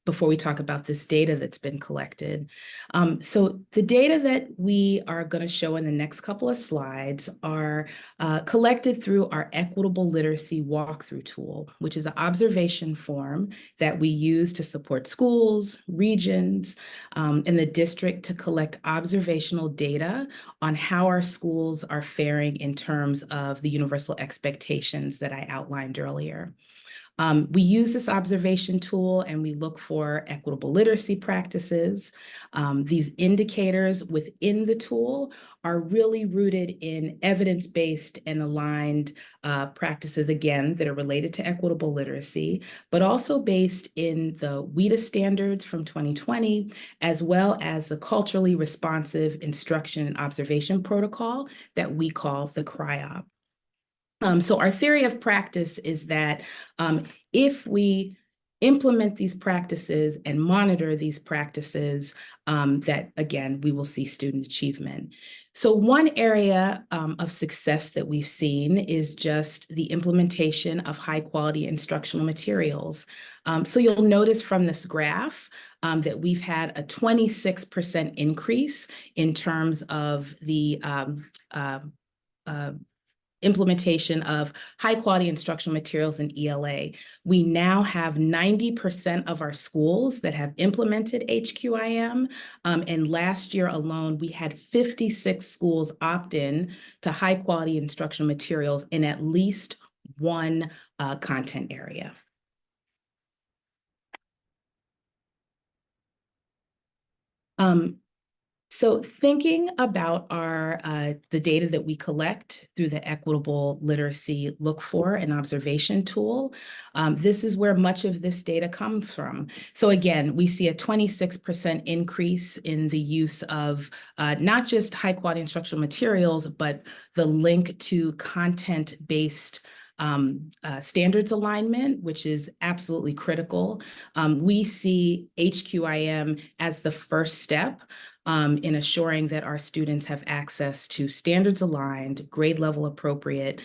Speaker 16: before we talk about this data that's been collected. So the data that we are going to show in the next couple of slides are collected through our Equitable Literacy Walkthrough tool, which is an observation form that we use to support schools, regions, in the district to collect observational data on how our schools are faring in terms of the universal expectations that I outlined earlier. We use this observation tool and we look for equitable literacy practices. These indicators within the tool are really rooted in evidence-based and aligned practices, again, that are related to equitable literacy, but also based in the WIDA standards from 2020, as well as the culturally responsive instruction and observation protocol that we call the CRIOP. So our theory of practice is that if we implement these practices and monitor these practices, that again, we will see student achievement. So one area of success that we've seen is just the implementation of high quality instructional materials. So you'll notice from this graph that we've had a 26% increase in terms of the implementation of high quality instructional materials in ELA. We now have 90% of our schools that have implemented HQIM. And last year alone, we had 56 schools opt in to high quality instructional materials in at least one content area. So thinking about our the data that we collect through the Equitable Literacy Look For and Observation tool, this is where much of this data comes from. So again, we see a 26% increase in the use of not just high quality instructional materials, but the link to content-based standards alignment, which is absolutely critical. We see HQIM as the first step in assuring that our students have access to standards aligned, grade level appropriate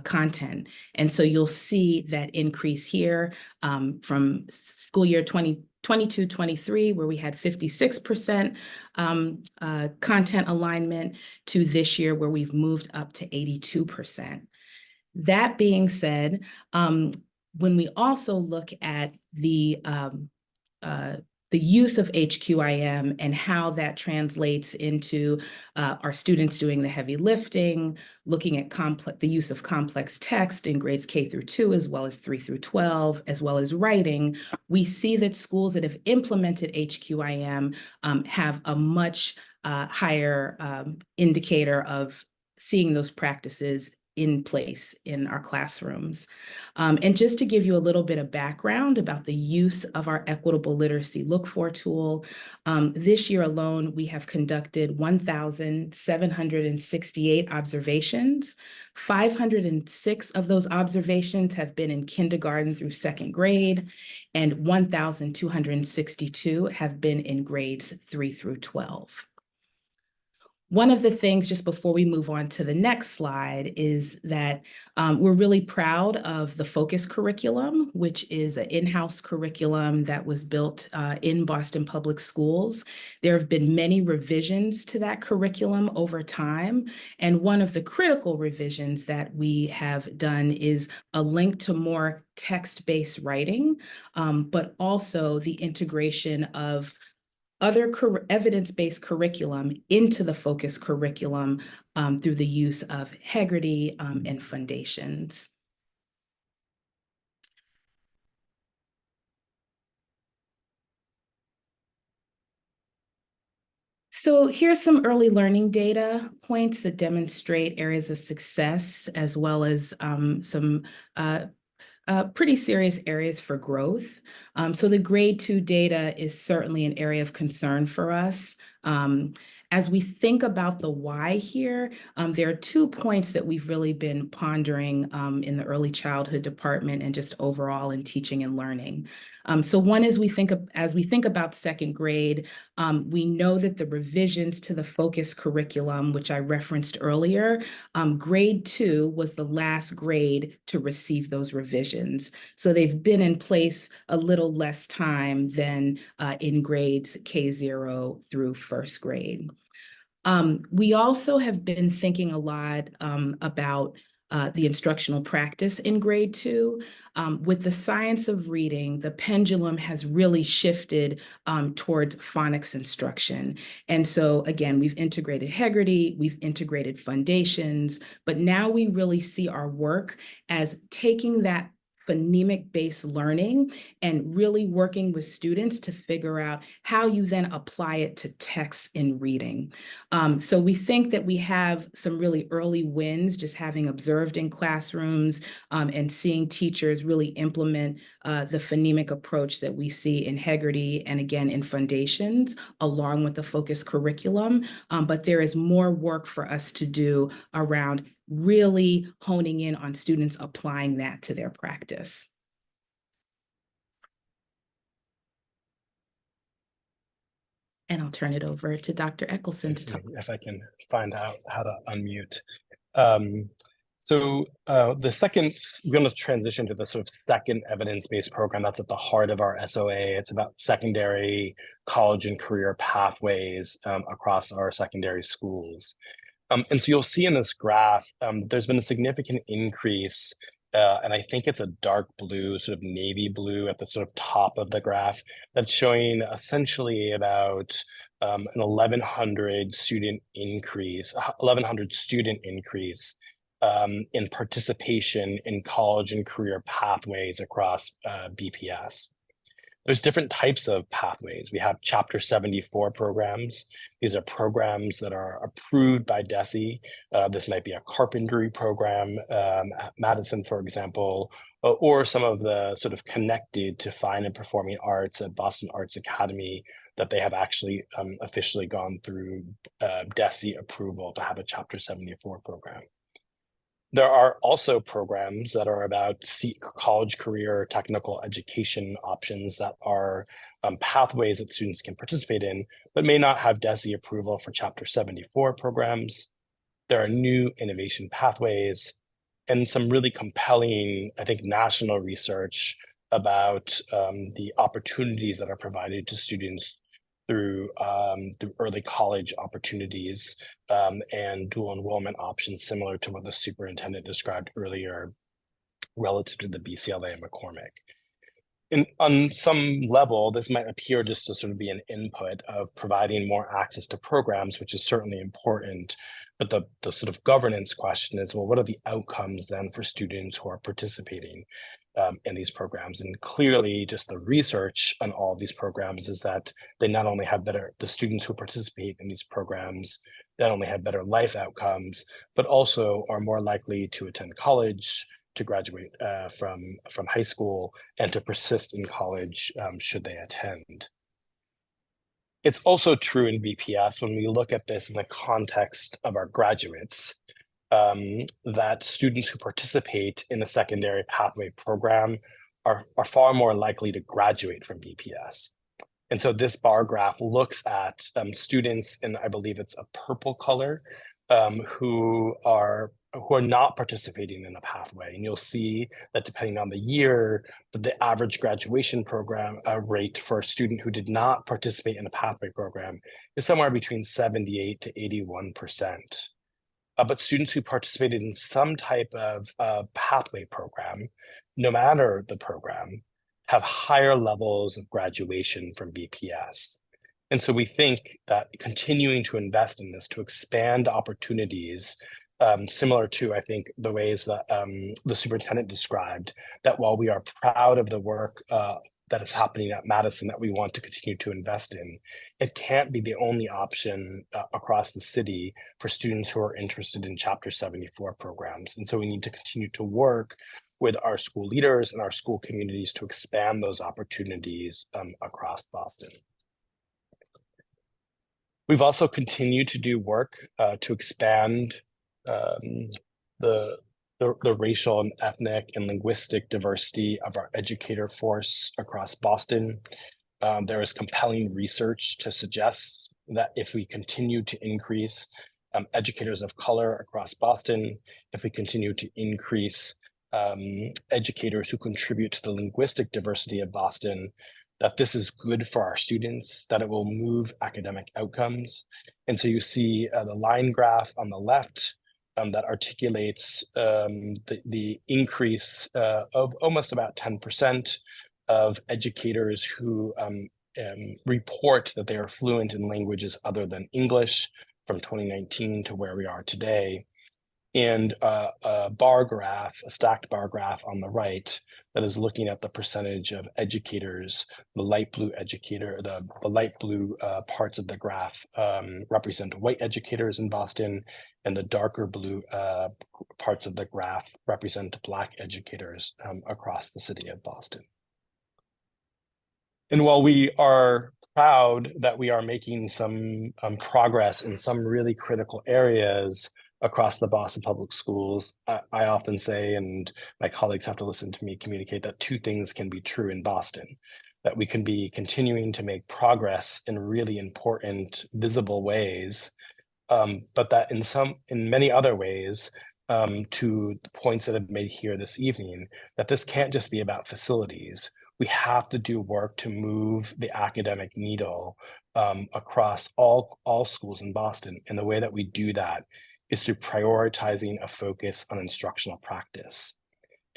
Speaker 16: content. And so you'll see that increase here from school year 2022-23, where we had 56% content alignment, to this year where we've moved up to 82%. That being said, when we also look at the use of HQIM and how that translates into our students doing the heavy lifting, looking at the use of complex text in grades K through 2, as well as 3 through 12, as well as writing, we see that schools that have implemented HQIM have a much higher indicator of seeing those practices in place in our classrooms. And just to give you a little bit of background about the use of our Equitable Literacy Look For tool, this year alone, we have conducted 1,768 observations. 506 of those observations have been in kindergarten through 2nd grade, and 1,262 have been in grades 3 through 12. One of the things, just before we move on to the next slide, is that we're really proud of the Focus curriculum, which is an in-house curriculum that was built in Boston Public Schools. There have been many revisions to that curriculum over time. And one of the critical revisions that we have done is a link to more text-based writing, but also the integration of other evidence-based curriculum into the Focus curriculum through the use of Heggerty and foundations. So here's some early learning data points that demonstrate areas of success, as well as some pretty serious areas for growth. So the grade 2 data is certainly an area of concern for us. As we think about the why here, there are 2 points that we've really been pondering in the early childhood department and just overall in teaching and learning. So one is as we think about second grade, we know that the revisions to the focus curriculum, which I referenced earlier, grade 2 was the last grade to receive those revisions. So they've been in place a little less time than in grades K0 through first grade. We also have been thinking a lot about the instructional practice in grade 2. With the science of reading, the pendulum has really shifted towards phonics instruction. And so again, we've integrated Heggerty, we've integrated Foundations, but now we really see our work as taking that phonemic-based learning and really working with students to figure out how you then apply it to text in reading. So we think that we have some really early wins, just having observed in classrooms and seeing teachers really implement the phonemic approach that we see in Heggerty and again in Foundations, along with the focus curriculum. But there is more work for us to do around really honing in on students applying that to their practice. And I'll turn it over to Dr. Eckelson to talk.
Speaker 15: If I can find out how to unmute. We're going to transition to the sort of second evidence-based program that's at the heart of our SOA. It's about secondary college and career pathways across our secondary schools. And so you'll see in this graph, there's been a significant increase, and I think it's a dark blue, sort of navy blue at the sort of top of the graph, that's showing essentially about an 1,100 student increase in participation in college and career pathways across BPS. There's different types of pathways. We have Chapter 74 programs. These are programs that are approved by DESE. This might be a carpentry program at Madison, for example, or some of the sort of connected to fine and performing arts at Boston Arts Academy that they have actually officially gone through DESE approval to have a Chapter 74 program. There are also programs that are about college, career, technical education options that are pathways that students can participate in, but may not have DESE approval for Chapter 74 programs. There are new innovation pathways and some really compelling, I think, national research about the opportunities that are provided to students through early college opportunities and dual enrollment options, similar to what the superintendent described earlier relative to the BCLA and McCormick. On some level, this might appear just to sort of be an input of providing more access to programs, which is certainly important. But the sort of governance question is, well, what are the outcomes then for students who are participating in these programs? And clearly, just the research on all of these programs is that they not only have the students who participate in these programs not only have better life outcomes, but also are more likely to attend college, to graduate from high school, and to persist in college should they attend. It's also true in BPS when we look at this in the context of our graduates, that students who participate in the secondary pathway program are far more likely to graduate from BPS. And so this bar graph looks at students in, I believe it's a purple color, who are not participating in a pathway. And you'll see that depending on the year, the average graduation program rate for a student who did not participate in a pathway program is somewhere between 78 to 81%. But students who participated in some type of pathway program, no matter the program, have higher levels of graduation from BPS. And so we think that continuing to invest in this, to expand opportunities, similar to, I think, the ways that the superintendent described, that while we are proud of the work that is happening at Madison that we want to continue to invest in, it can't be the only option across the city for students who are interested in Chapter 74 programs. And so we need to continue to work with our school leaders and our school communities to expand those opportunities across Boston. We've also continued to do work to expand the the racial and ethnic and linguistic diversity of our educator force across Boston. There is compelling research to suggest that if we continue to increase educators of color across Boston, if we continue to increase educators who contribute to the linguistic diversity of Boston, that this is good for our students, that it will move academic outcomes. And so you see the line graph on the left that articulates the increase of almost about 10% of educators who report that they are fluent in languages other than English from 2019 to where we are today. And a bar graph, a stacked bar graph on the right that is looking at the percentage of educators. The light blue the light blue parts of the graph represent white educators in Boston, and the darker blue parts of the graph represent Black educators across the city of Boston. And while we are proud that we are making some progress in some really critical areas across the Boston Public Schools, I often say, and my colleagues have to listen to me communicate, that two things can be true in Boston: that we can be continuing to make progress in really important, visible ways, but that in many other ways, to the points that I've made here this evening, that this can't just be about facilities. We have to do work to move the academic needle across all schools in Boston. And the way that we do that is through prioritizing a focus on instructional practice.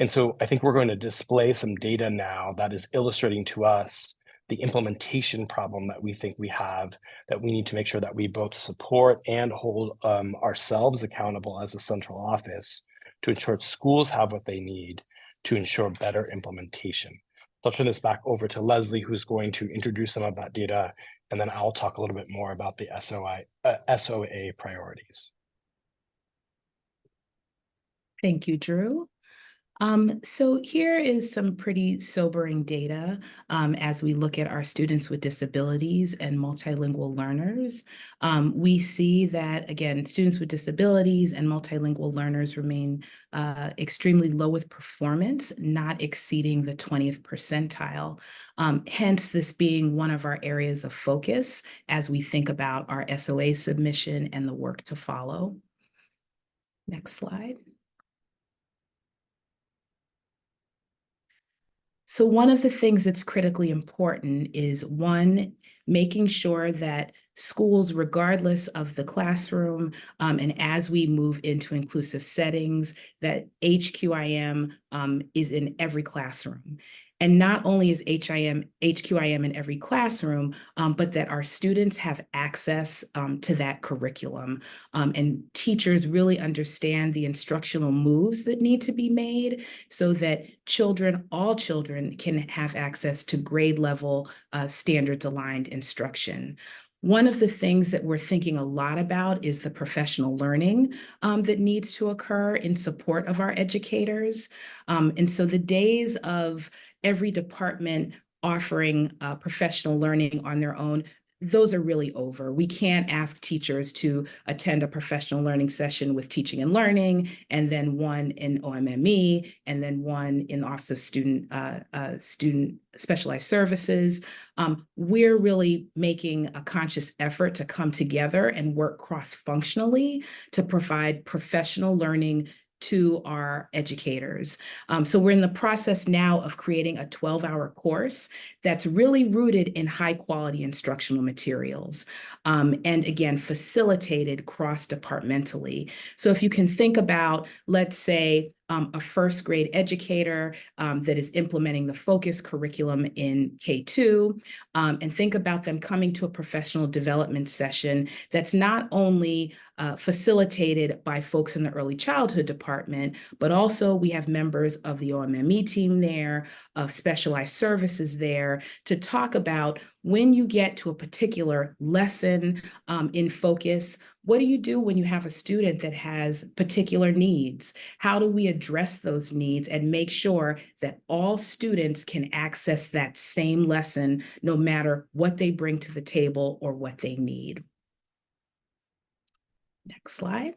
Speaker 15: And so I think we're going to display some data now that is illustrating to us the implementation problem that we think we have, that we need to make sure that we both support and hold ourselves accountable as a central office to ensure schools have what they need to ensure better implementation. I'll turn this back over to Leslie, who's going to introduce some of that data, and then I'll talk a little bit more about the SOA priorities.
Speaker 16: Thank you, Drew. So here is some pretty sobering data as we look at our students with disabilities and multilingual learners. We see that, again, students with disabilities and multilingual learners remain extremely low with performance, not exceeding the 20th percentile. Hence, this being one of our areas of focus as we think about our SOA submission and the work to follow. Next slide. So one of the things that's critically important is, one, making sure that schools, regardless of the classroom, and as we move into inclusive settings, that HQIM is in every classroom. And not only is HQIM in every classroom, but that our students have access to that curriculum, and teachers really understand the instructional moves that need to be made so that all children can have access to grade level standards aligned instruction. One of the things that we're thinking a lot about is the professional learning that needs to occur in support of our educators. And so the days of every department offering professional learning on their own, those are really over. We can't ask teachers to attend a professional learning session with teaching and learning, and then one in OMME, and then one in the Office of Student Specialized Services. We're really making a conscious effort to come together and work cross-functionally to provide professional learning to our educators. So we're in the process now of creating a 12-hour course that's really rooted in high-quality instructional materials, and again, facilitated cross-departmentally. So if you can think about, let's say, a first grade educator that is implementing the focus curriculum in K2, and think about them coming to a professional development session that's not only facilitated by folks in the early childhood department, but also we have members of the OMME team there, of specialized services there, to talk about when you get to a particular lesson in focus, what do you do when you have a student that has particular needs? How do we address those needs and make sure that all students can access that same lesson, no matter what they bring to the table or what they need? Next slide.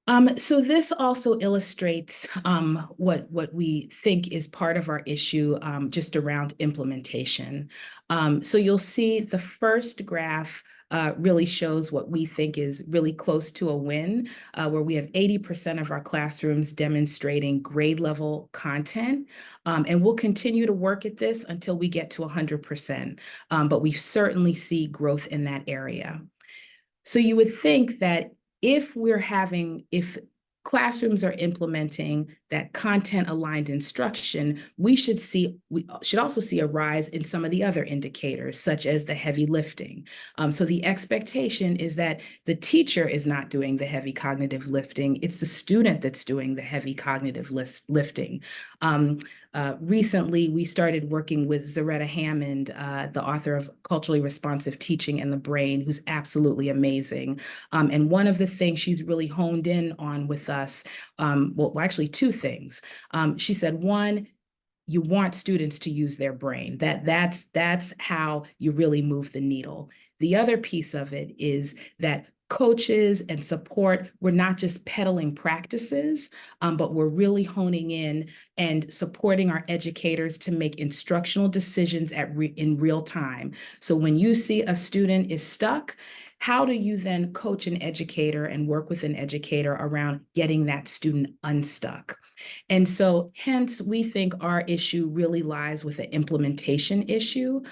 Speaker 16: So this also illustrates what we think is part of our issue just around implementation. So you'll see the first graph really shows what we think is really close to a win, where we have 80% of our classrooms demonstrating grade level content. And we'll continue to work at this until we get to 100%. But we certainly see growth in that area. So you would think that if classrooms are implementing that content aligned instruction, we should also see a rise in some of the other indicators, such as the heavy lifting. So the expectation is that the teacher is not doing the heavy cognitive lifting, it's the student that's doing the heavy cognitive lifting. Recently, we started working with Zaretta Hammond, the author of Culturally Responsive Teaching and the Brain, who's absolutely amazing. And one of the things she's really honed in on with us, well, actually two things. She said, one, you want students to use their brain. That's how you really move the needle. The other piece of it is that coaches and support, we're not just peddling practices, but we're really honing in and supporting our educators to make instructional decisions in real time. So when you see a student is stuck, how do you then coach an educator and work with an educator around getting that student unstuck? And so hence, we think our issue really lies with the implementation issue,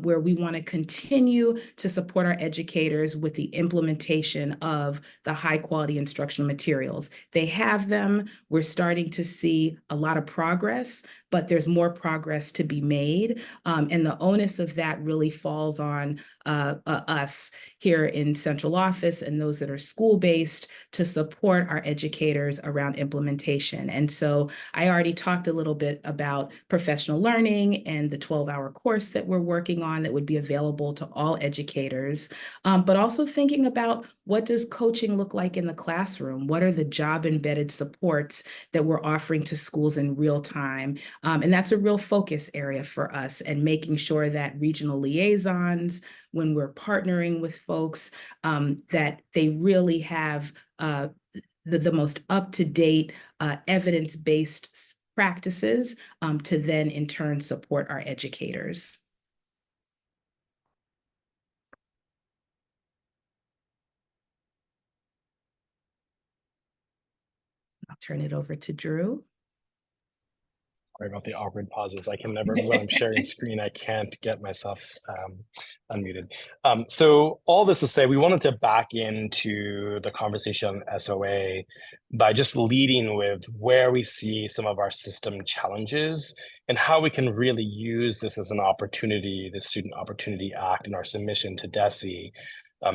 Speaker 16: where we want to continue to support our educators with the implementation of the high quality instructional materials. They have them. We're starting to see a lot of progress, but there's more progress to be made. And the onus of that really falls on us here in central office and those that are school-based to support our educators around implementation. And so I already talked a little bit about professional learning and the 12-hour course that we're working on that would be available to all educators, but also thinking about what does coaching look like in the classroom? What are the job-embedded supports that we're offering to schools in real time? And that's a real focus area for us, and making sure that regional liaisons, when we're partnering with folks, that they really have the most up-to-date evidence-based practices to then in turn support our educators. I'll turn it over to Drew.
Speaker 15: Sorry about the awkward pauses. I can never, when I'm sharing screen, I can't get myself unmuted. So all this to say, we wanted to back into the conversation on SOA by just leading with where we see some of our system challenges and how we can really use this as an opportunity, the Student Opportunity Act in our submission to DESE,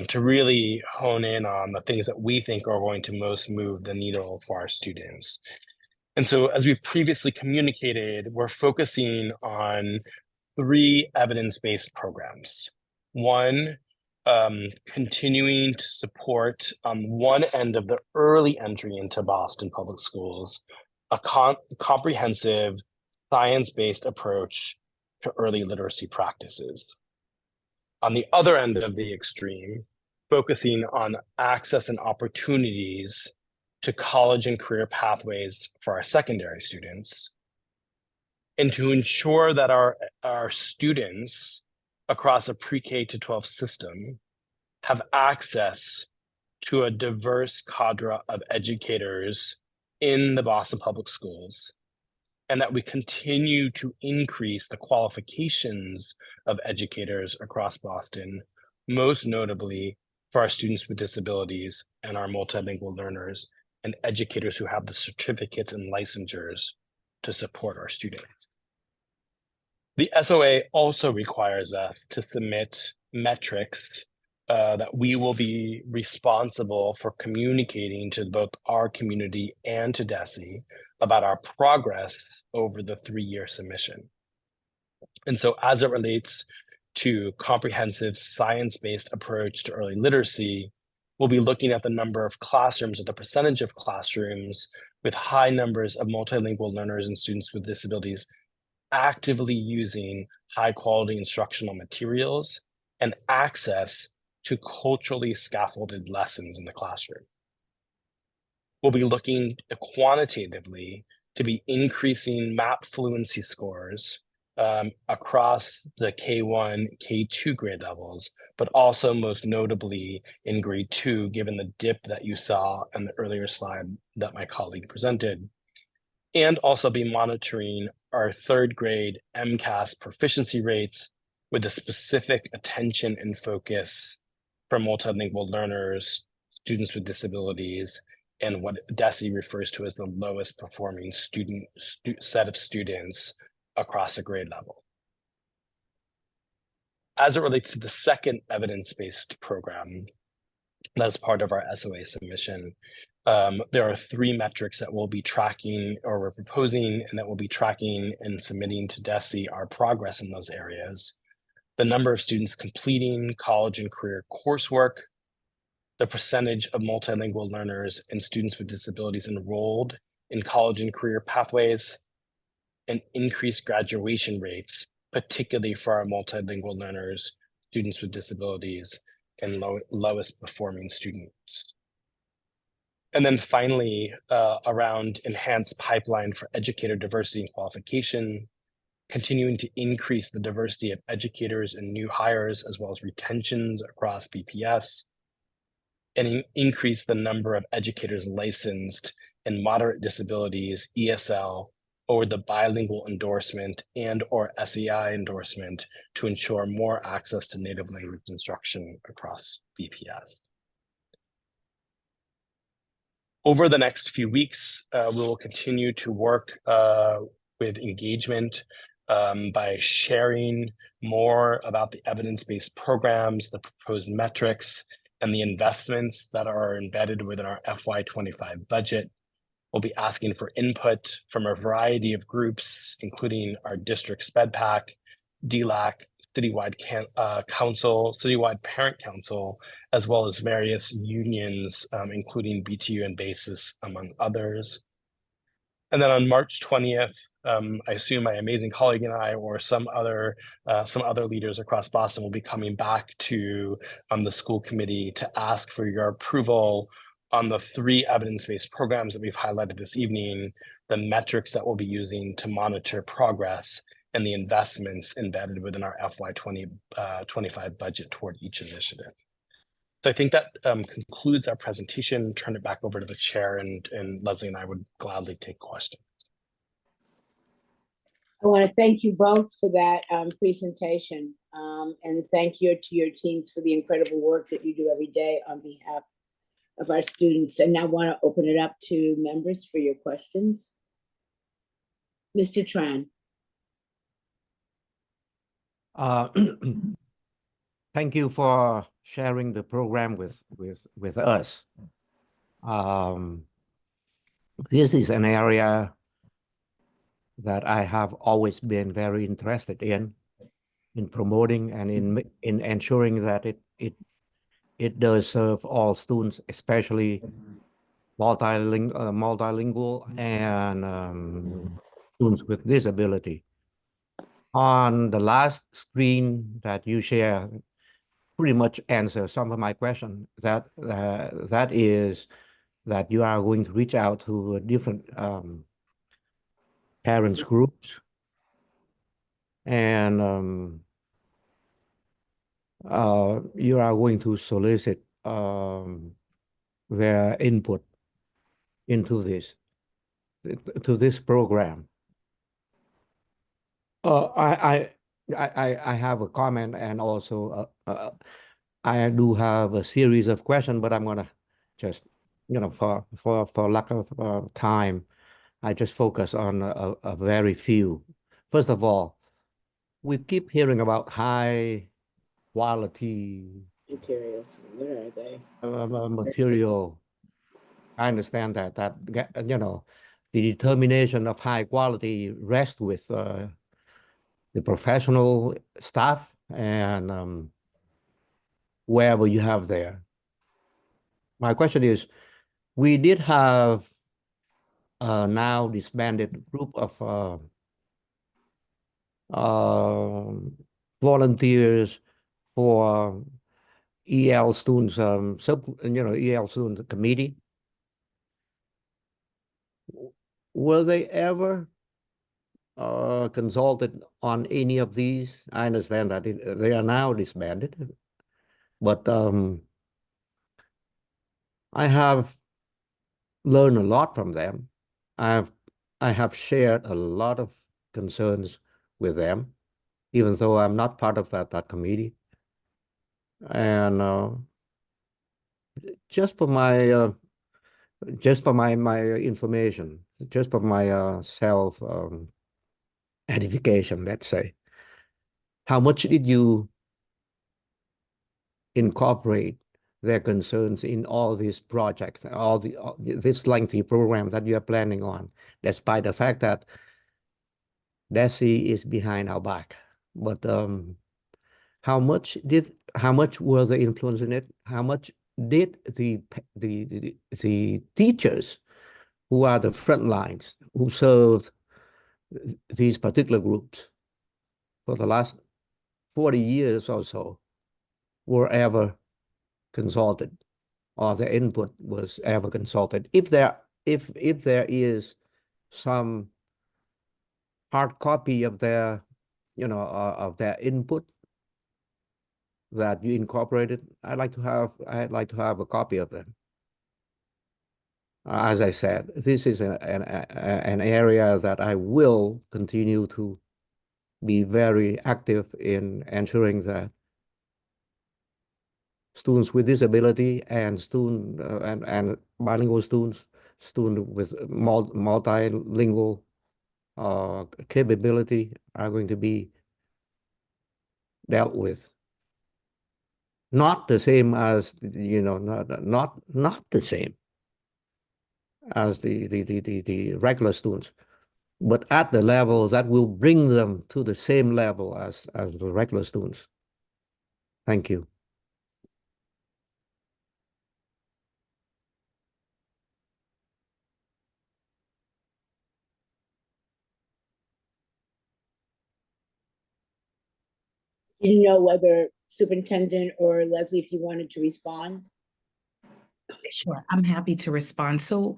Speaker 15: to really hone in on the things that we think are going to most move the needle for our students. And so, as we've previously communicated, we're focusing on 3 evidence-based programs. One, continuing to support on one end of the early entry into Boston Public Schools, a comprehensive science-based approach to early literacy practices. On the other end of the extreme, focusing on access and opportunities to college and career pathways for our secondary students, and to ensure that our students across a pre-K to 12 system have access to a diverse cadre of educators in the Boston Public Schools, and that we continue to increase the qualifications of educators across Boston, most notably for our students with disabilities and our multilingual learners and educators who have the certificates and licensures to support our students. The SOA also requires us to submit metrics that we will be responsible for communicating to both our community and to DESE about our progress over the 3-year submission. And so as it relates to comprehensive science-based approach to early literacy, we'll be looking at the number of classrooms or the percentage of classrooms with high numbers of multilingual learners and students with disabilities actively using high quality instructional materials and access to culturally scaffolded lessons in the classroom. we'll be looking quantitatively to be increasing MAP fluency scores across the K1, K2 grade levels, but also most notably in grade 2, given the dip that you saw in the earlier slide that my colleague presented, and also be monitoring our 3rd grade MCAS proficiency rates with a specific attention and focus for multilingual learners, students with disabilities, and what DESE refers to as the lowest performing set of students across a grade level. As it relates to the second evidence-based program, as part of our SOA submission, there are 3 metrics that we'll be tracking, or we're proposing, and that we'll be tracking and submitting to DESE our progress in those areas. The number of students completing college and career coursework, the percentage of multilingual learners and students with disabilities enrolled in college and career pathways, and increased graduation rates, particularly for our multilingual learners, students with disabilities, and lowest performing students. And then finally, around enhanced pipeline for educator diversity and qualification, continuing to increase the diversity of educators and new hires, as well as retentions across BPS, and increase the number of educators licensed in moderate disabilities, ESL, or the bilingual endorsement and or SEI endorsement to ensure more access to native language instruction across BPS. Over the next few weeks, we will continue to work with engagement by sharing more about the evidence-based programs, the proposed metrics, and the investments that are embedded within our FY25 budget. We'll be asking for input from a variety of groups, including our district SPED PAC, DLAC, citywide citywide parent council, as well as various unions, including BTU and BASIS, among others. And then on March 20th, I assume my amazing colleague and I, or some other leaders across Boston, will be coming back to the school committee to ask for your approval on the 3 evidence-based programs that we've highlighted this evening, the metrics that we'll be using to monitor progress, and the investments embedded within our FY25 budget toward each initiative. So I think that concludes our presentation. Turn it back over to the chair, and Leslie and I would gladly take questions.
Speaker 2: I want to thank you both for that presentation, and thank you to your teams for the incredible work that you do every day on behalf of our students. And I want to open it up to members for your questions. Mr. Tran.
Speaker 17: Thank you for sharing the program with us. This is an area that I have always been very interested in promoting and in ensuring that it does serve all students, especially multilingual and students with disability. On the last screen that you share, pretty much answer some of my question. That is that you are going to reach out to different parents groups, and you are going to solicit their input into this program. I have a comment, and also I do have a series of questions, but I'm gonna just, for lack of time, I just focus on a very few. First of all, we keep hearing about high quality
Speaker 2: Materials, what are they?
Speaker 17: material. I understand that the determination of high quality rests with the professional staff and wherever you have there. My question is, we did have a now disbanded group of volunteers for EL students, EL student committee. were they ever consulted on any of these? I understand that they are now disbanded, but I have learned a lot from them. I have shared a lot of concerns with them, even though I'm not part of that committee. And just for my information, just for my self edification, let's say, how much did you incorporate their concerns in all these projects, this lengthy program that you are planning on, despite the fact that DESE is behind our back? But how much were the influence in it? How much did the teachers who are the front lines, who served these particular groups for the last 40 years or so, were ever consulted, or their input was ever consulted? If there is some hard copy of their, of their input that you incorporated, I'd like to have a copy of them. As I said, this is an area that I will continue to be very active in ensuring that students with disability and and bilingual students with multilingual capability are going to be dealt with. Not the same as, not the same as the regular students, but at the level that will bring them to the same level as the regular students. Thank you.
Speaker 2: Didn't know whether Superintendent or Leslie, if you wanted to respond.
Speaker 16: Sure, I'm happy to respond. So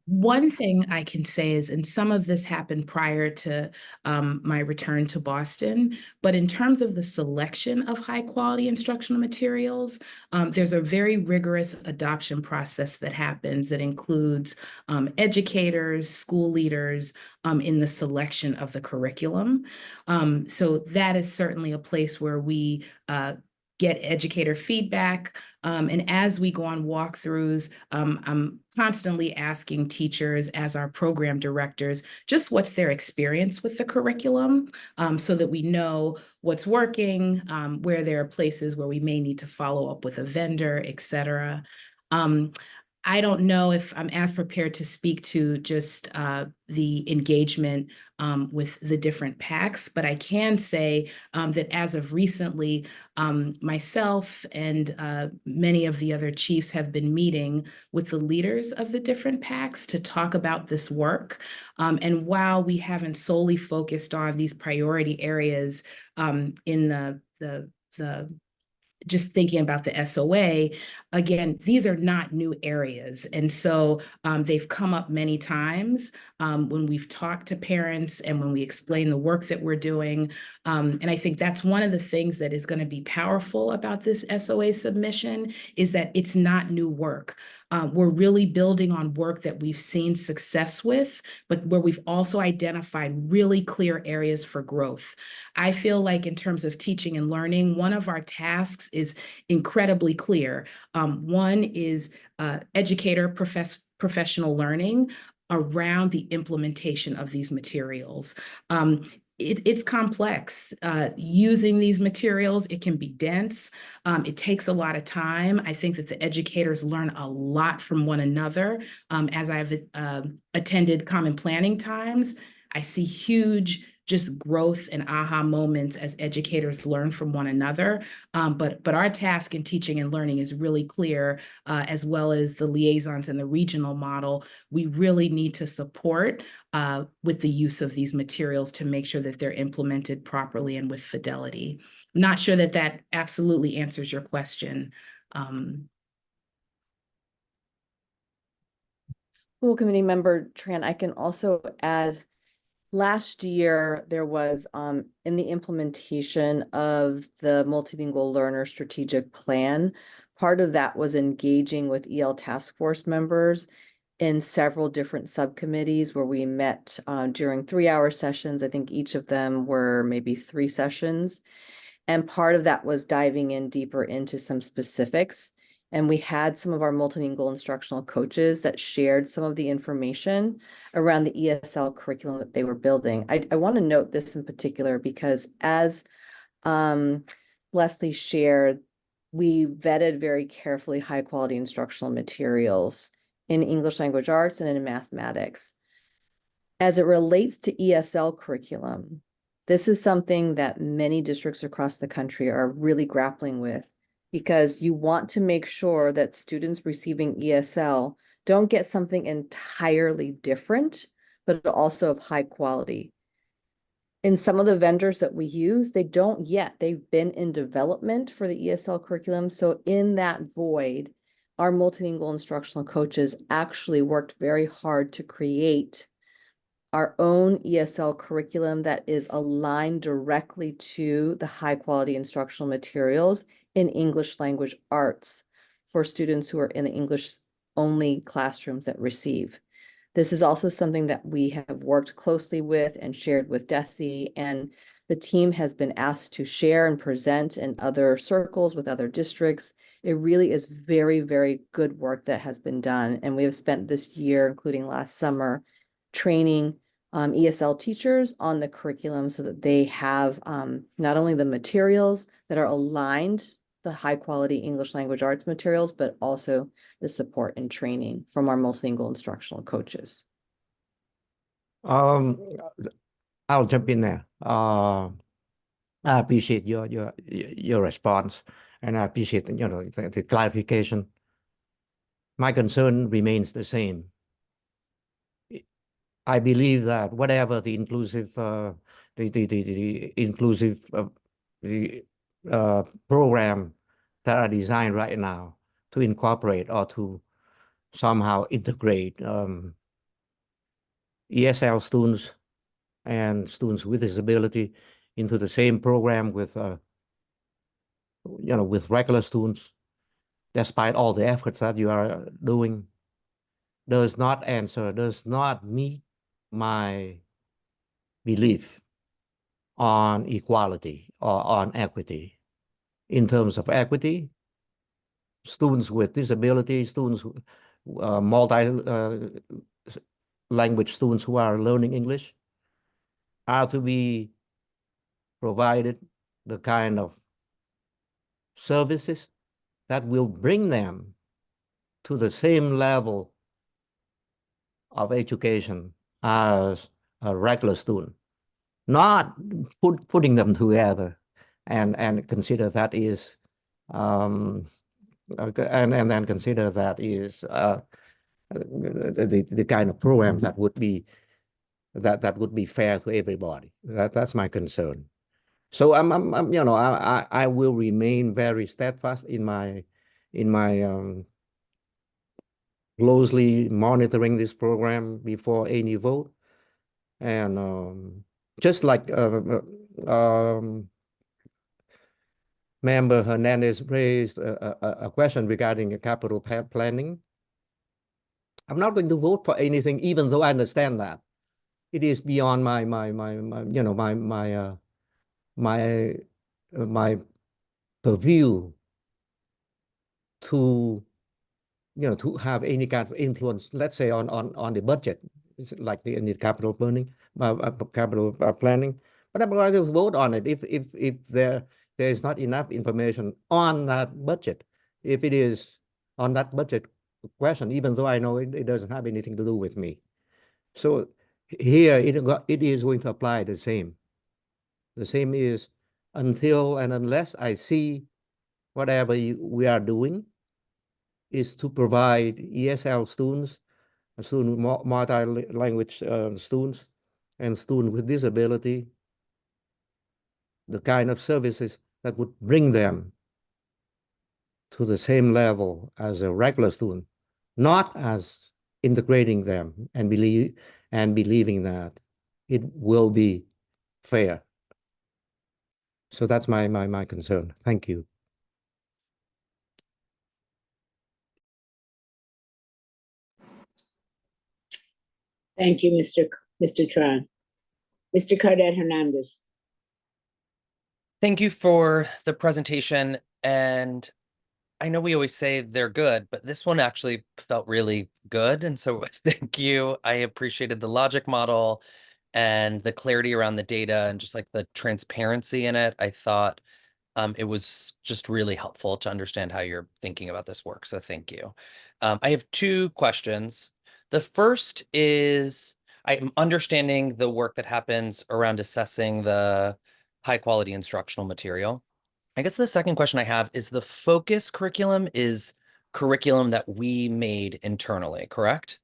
Speaker 16: one thing I can say is, and some of this happened prior to my return to Boston, but in terms of the selection of high quality instructional materials, there's a very rigorous adoption process that happens that includes educators, school leaders in the selection of the curriculum. So that is certainly a place where we get educator feedback. And as we go on walkthroughs, I'm constantly asking teachers as our program directors, just what's their experience with the curriculum, so that we know what's working, where there are places where we may need to follow up with a vendor, et cetera. I don't know if I'm as prepared to speak to just the engagement with the different PACs, but I can say that as of recently, myself and many of the other chiefs have been meeting with the leaders of the different PACs to talk about this work. And while we haven't solely focused on these priority areas in the just thinking about the SOA, again, these are not new areas. And so they've come up many times when we've talked to parents and when we explain the work that we're doing. And I think that's one of the things that is going to be powerful about this SOA submission, is that it's not new work. We're really building on work that we've seen success with, but where we've also identified really clear areas for growth. I feel like in terms of teaching and learning, one of our tasks is incredibly clear. One is educator professional learning around the implementation of these materials. It's complex. Using these materials, it can be dense. It takes a lot of time. I think that the educators learn a lot from one another. As I've attended common planning times, I see huge just growth and aha moments as educators learn from one another. But our task in teaching and learning is really clear, as well as the liaisons and the regional model. We really need to support with the use of these materials to make sure that they're implemented properly and with fidelity. I'm not sure that that absolutely answers your question.
Speaker 18: School committee member Tran, I can also add, last year there was in the implementation of the multilingual learner strategic plan, part of that was engaging with EL task force members in several different subcommittees where we met during 3-hour sessions. I think each of them were maybe 3 sessions. And part of that was diving in deeper into some specifics. And we had some of our multilingual instructional coaches that shared some of the information around the ESL curriculum that they were building. I want to note this in particular because as Leslie shared, we vetted very carefully high quality instructional materials in English language arts and in mathematics. As it relates to ESL curriculum, this is something that many districts across the country are really grappling with, because you want to make sure that students receiving ESL don't get something entirely different, but also of high quality. In some of the vendors that we use, they don't yet. They've been in development for the ESL curriculum. So in that void, our multilingual instructional coaches actually worked very hard to create our own ESL curriculum that is aligned directly to the high quality instructional materials in English language arts for students who are in the English only classrooms that receive. This is also something that we have worked closely with and shared with DESE, and the team has been asked to share and present in other circles with other districts. It really is very, very good work that has been done. And we have spent this year, including last summer, training ESL teachers on the curriculum so that they have not only the materials that are aligned, the high quality English language arts materials, but also the support and training from our multilingual instructional coaches.
Speaker 17: I'll jump in there. I appreciate your response, and I appreciate the clarification. My concern remains the same. I believe that whatever the inclusive program that are designed right now to incorporate or to somehow integrate ESL students and students with disability into the same program with with regular students, despite all the efforts that you are doing, does not meet my belief on equality or on equity. In terms of equity, students with disabilities, students, multi-language students who are learning English are to be provided the kind of services that will bring them to the same level of education as a regular student, not putting them together and consider that is and then consider that is the kind of program that would be fair to everybody. That's my concern. So I will remain very steadfast in my closely monitoring this program before any vote. And just like Member Hernandez raised a question regarding capital planning, I'm not going to vote for anything, even though I understand that it is beyond my purview to to have any kind of influence, let's say on the budget, like the capital planning. But I'm going to vote on it if there is not enough information on that budget. If it is on that budget question, even though I know it doesn't have anything to do with me. So here it is going to apply the same. The same is until and unless I see whatever we are doing is to provide ESL students, multi-language students, and students with disability, the kind of services that would bring them to the same level as a regular student, not as integrating them and believing that it will be fair. So that's my concern. Thank you.
Speaker 2: Thank you, Mr. Tran. Mr. Cardet Hernandez.
Speaker 5: Thank you for the presentation. And I know we always say they're good, but this one actually felt really good. And so thank you. I appreciated the logic model and the clarity around the data and just like the transparency in it. I thought it was just really helpful to understand how you're thinking about this work. So thank you. I have two questions. The first is I'm understanding the work that happens around assessing the high quality instructional material. I guess the second question I have is the focus curriculum is curriculum that we made internally, correct?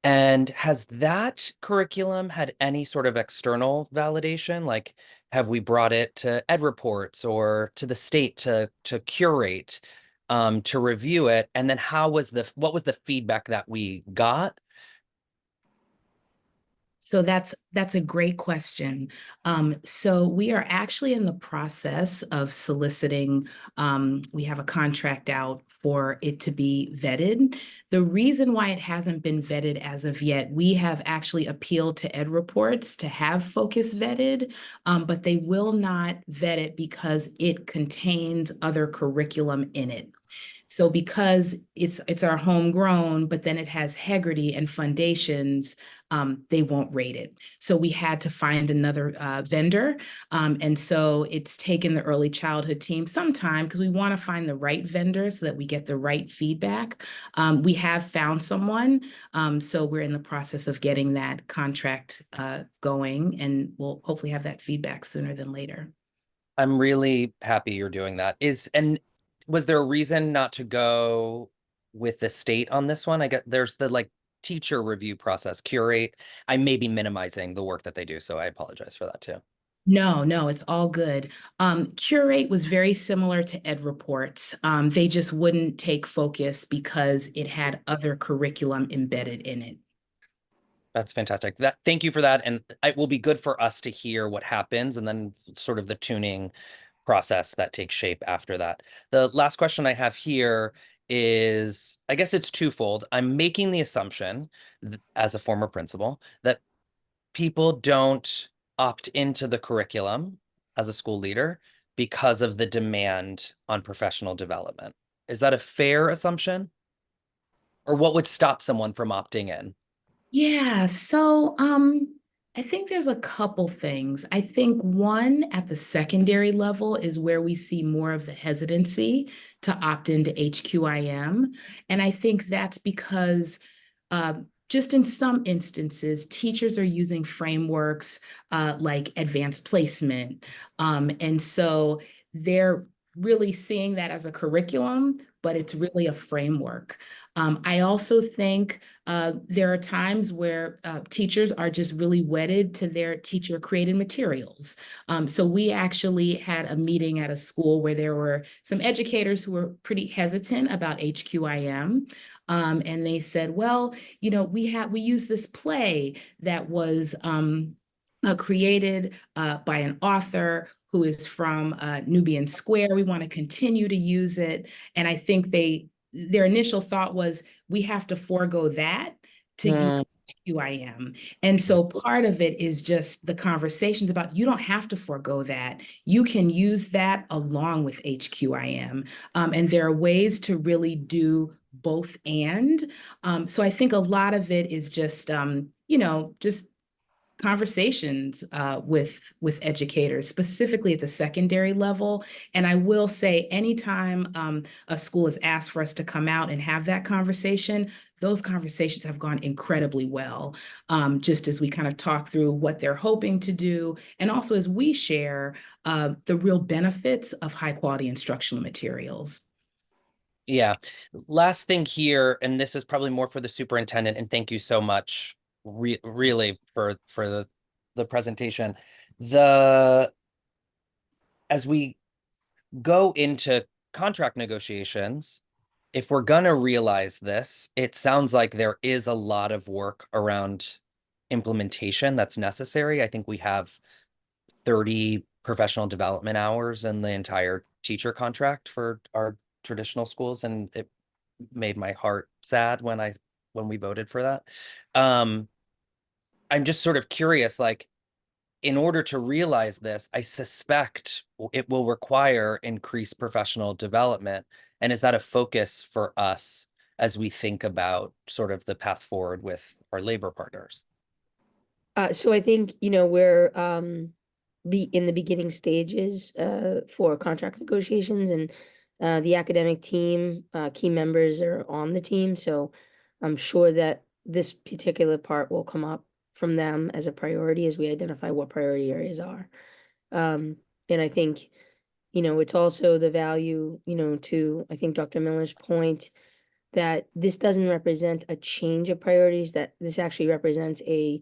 Speaker 5: And has that curriculum had any sort of external validation? Like, have we brought it to Ed Reports or to the state to curate, to review it? And then what was the feedback that we got?
Speaker 16: So that's a great question. So we are actually in the process of soliciting, we have a contract out for it to be vetted. The reason why it hasn't been vetted as of yet, we have actually appealed to Ed Reports to have Focus vetted, but they will not vet it because it contains other curriculum in it. So because it's our homegrown, but then it has Heggerty and Foundations, they won't rate it. So we had to find another vendor. And so it's taken the early childhood team some time because we want to find the right vendor so that we get the right feedback. We have found someone. So we're in the process of getting that contract going, and we'll hopefully have that feedback sooner than later.
Speaker 5: I'm really happy you're doing that. Was there a reason not to go with the state on this one? There's the like teacher review process, curate. I may be minimizing the work that they do, so I apologize for that too.
Speaker 16: No, it's all good. Curate was very similar to Ed Reports. They just wouldn't take Focus because it had other curriculum embedded in it.
Speaker 5: That's fantastic. Thank you for that. And it will be good for us to hear what happens and then sort of the tuning process that takes shape after that. The last question I have here is, I guess it's twofold. I'm making the assumption as a former principal that people don't opt into the curriculum as a school leader because of the demand on professional development. Is that a fair assumption? Or what would stop someone from opting in?
Speaker 16: Yeah, so I think there's a couple things. I think one at the secondary level is where we see more of the hesitancy to opt into HQIM. And I think that's because just in some instances, teachers are using frameworks like advanced placement. And so they're really seeing that as a curriculum, but it's really a framework. I also think there are times where teachers are just really wedded to their teacher-created materials. So we actually had a meeting at a school where there were some educators who were pretty hesitant about HQIM. And they said, well, you know, we use this play that was created by an author who is from Nubian Square. We want to continue to use it. And I think their initial thought was, we have to forego that to use HQIM. And so part of it is just the conversations about, you don't have to forego that. You can use that along with HQIM. And there are ways to really do both and. So I think a lot of it is just, just conversations with educators, specifically at the secondary level. And I will say, anytime a school has asked for us to come out and have that conversation, those conversations have gone incredibly well, just as we kind of talk through what they're hoping to do, and also as we share the real benefits of high quality instructional materials.
Speaker 5: Yeah. Last thing here, and this is probably more for the superintendent, and thank you so much really for the presentation. As we go into contract negotiations if we're gonna realize this, it sounds like there is a lot of work around implementation that's necessary. I think we have 30 professional development hours in the entire teacher contract for our traditional schools, and it made my heart sad when we voted for that. I'm just sort of curious, like, in order to realize this, I suspect it will require increased professional development. And is that a focus for us as we think about sort of the path forward with our labor partners?
Speaker 7: So I think, we're in the beginning stages for contract negotiations, and the academic team, key members are on the team. So I'm sure that this particular part will come up from them as a priority as we identify what priority areas are. And I think, it's also the value, to, I think, Dr. Miller's point, that this doesn't represent a change of priorities, that this actually represents a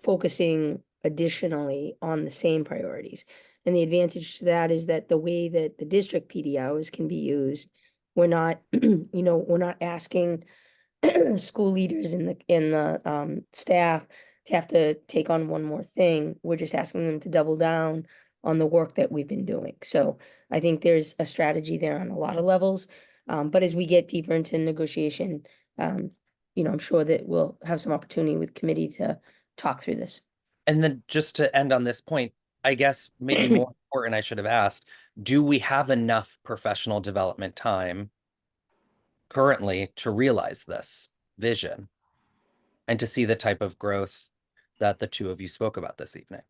Speaker 7: focusing additionally on the same priorities. And the advantage to that is that the way that the district PD hours can be used, we're not, we're not asking school leaders in the staff to have to take on one more thing. We're just asking them to double down on the work that we've been doing. So I think there's a strategy there on a lot of levels. But as we get deeper into negotiation, I'm sure that we'll have some opportunity with committee to talk through this.
Speaker 5: And then just to end on this point, I guess maybe more important, I should have asked, do we have enough professional development time currently to realize this vision and to see the type of growth that the two of you spoke about this evening?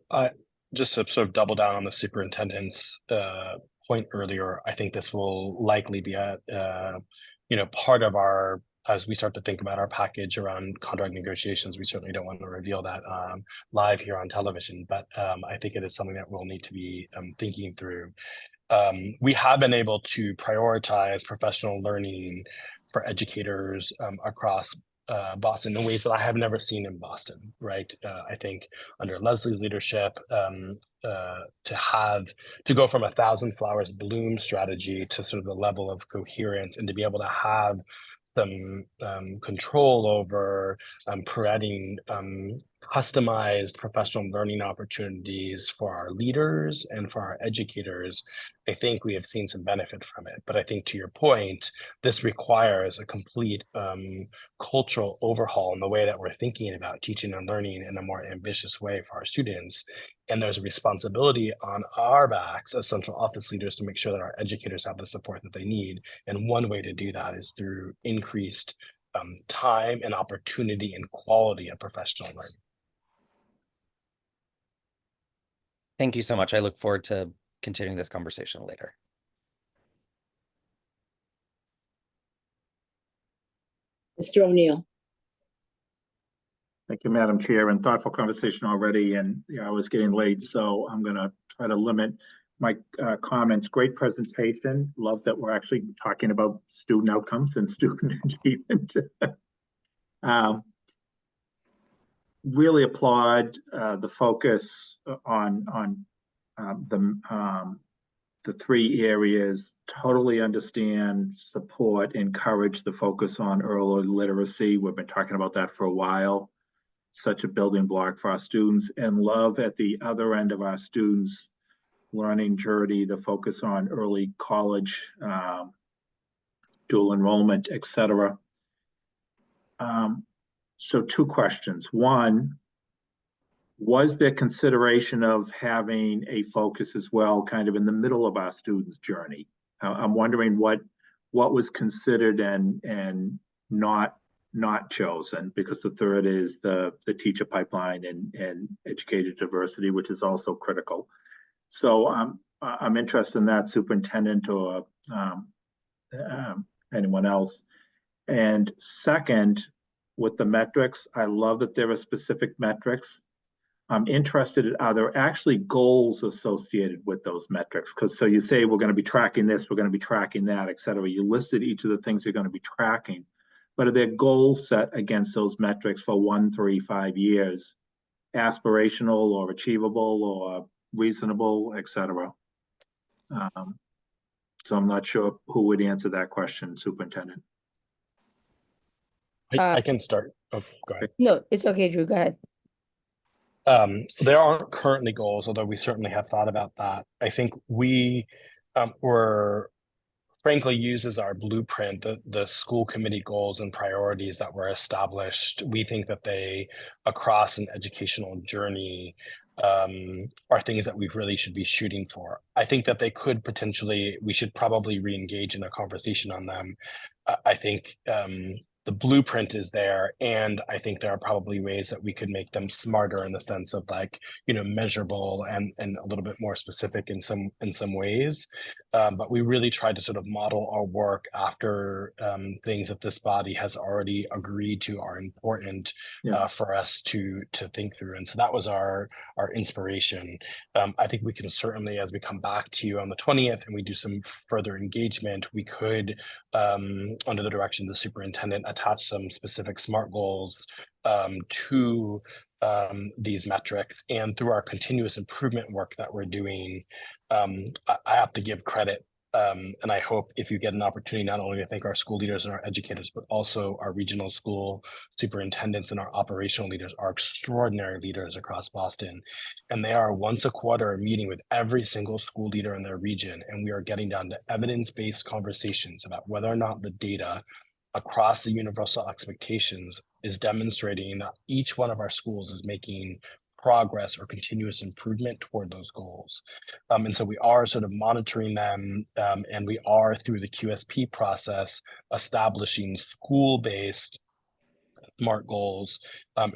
Speaker 15: I just to sort of double down on the superintendent's point earlier, I think this will likely be a part of our, as we start to think about our package around contract negotiations. We certainly don't want to reveal that live here on television, but I think it is something that we'll need to be thinking through. We have been able to prioritize professional learning for educators across Boston in ways that I have never seen in Boston, right? I think under Leslie's leadership, to go from 1,000 flowers bloom strategy to sort of the level of coherence, and to be able to have some control over providing customized professional learning opportunities for our leaders and for our educators, I think we have seen some benefit from it. But I think, to your point, this requires a complete cultural overhaul in the way that we're thinking about teaching and learning in a more ambitious way for our students. And there's a responsibility on our backs as central office leaders to make sure that our educators have the support that they need. And one way to do that is through increased time and opportunity and quality of professional learning.
Speaker 5: Thank you so much. I look forward to continuing this conversation later.
Speaker 2: Mr. O'Neill.
Speaker 13: Thank you, Madam Chair, and thoughtful conversation already. And I was getting late, so I'm going to try to limit my comments. Great presentation. Love that we're actually talking about student outcomes and student achievement. Really applaud the focus on the three areas. Totally understand, support, encourage the focus on early literacy. We've been talking about that for a while. Such a building block for our students, and love at the other end of our students' learning journey, the focus on early college, dual enrollment, etc. So two questions. One, was there consideration of having a focus as well, kind of in the middle of our students' journey? I'm wondering what was considered and not chosen, because the third is the teacher pipeline and educator diversity, which is also critical. So I'm interested in that, superintendent or anyone else. And second, with the metrics, I love that there are specific metrics. I'm interested in, are there actually goals associated with those metrics? Because so you say we're going to be tracking this, we're going to be tracking that, et cetera. You listed each of the things you're going to be tracking, but are there goals set against those metrics for 1, 3, 5 years aspirational or achievable or reasonable, et cetera. So I'm not sure who would answer that question, Superintendent.
Speaker 15: I can start. Oh, go ahead.
Speaker 7: No, it's okay, Drew, go ahead.
Speaker 15: There aren't currently goals, although we certainly have thought about that. I think we were frankly used as our blueprint, the school committee goals and priorities that were established. We think that they, across an educational journey, are things that we really should be shooting for. I think that they could potentially, we should probably re-engage in a conversation on them. I think the blueprint is there, and I think there are probably ways that we could make them smarter in the sense of, like, you know, measurable and a little bit more specific in some ways. But we really tried to sort of model our work after things that this body has already agreed to are important for us to think through. And so that was our inspiration. I think we can certainly, as we come back to you on the 20th and we do some further engagement, we could, under the direction of the superintendent, attach some specific SMART goals to these metrics. And through our continuous improvement work that we're doing, I have to give credit. And I hope if you get an opportunity not only to thank our school leaders and our educators, but also our regional school superintendents and our operational leaders, are extraordinary leaders across Boston. And they are once a quarter meeting with every single school leader in their region. And we are getting down to evidence-based conversations about whether or not the data across the universal expectations is demonstrating that each one of our schools is making progress or continuous improvement toward those goals. And so we are sort of monitoring them, and we are, through the QSP process, establishing school-based SMART goals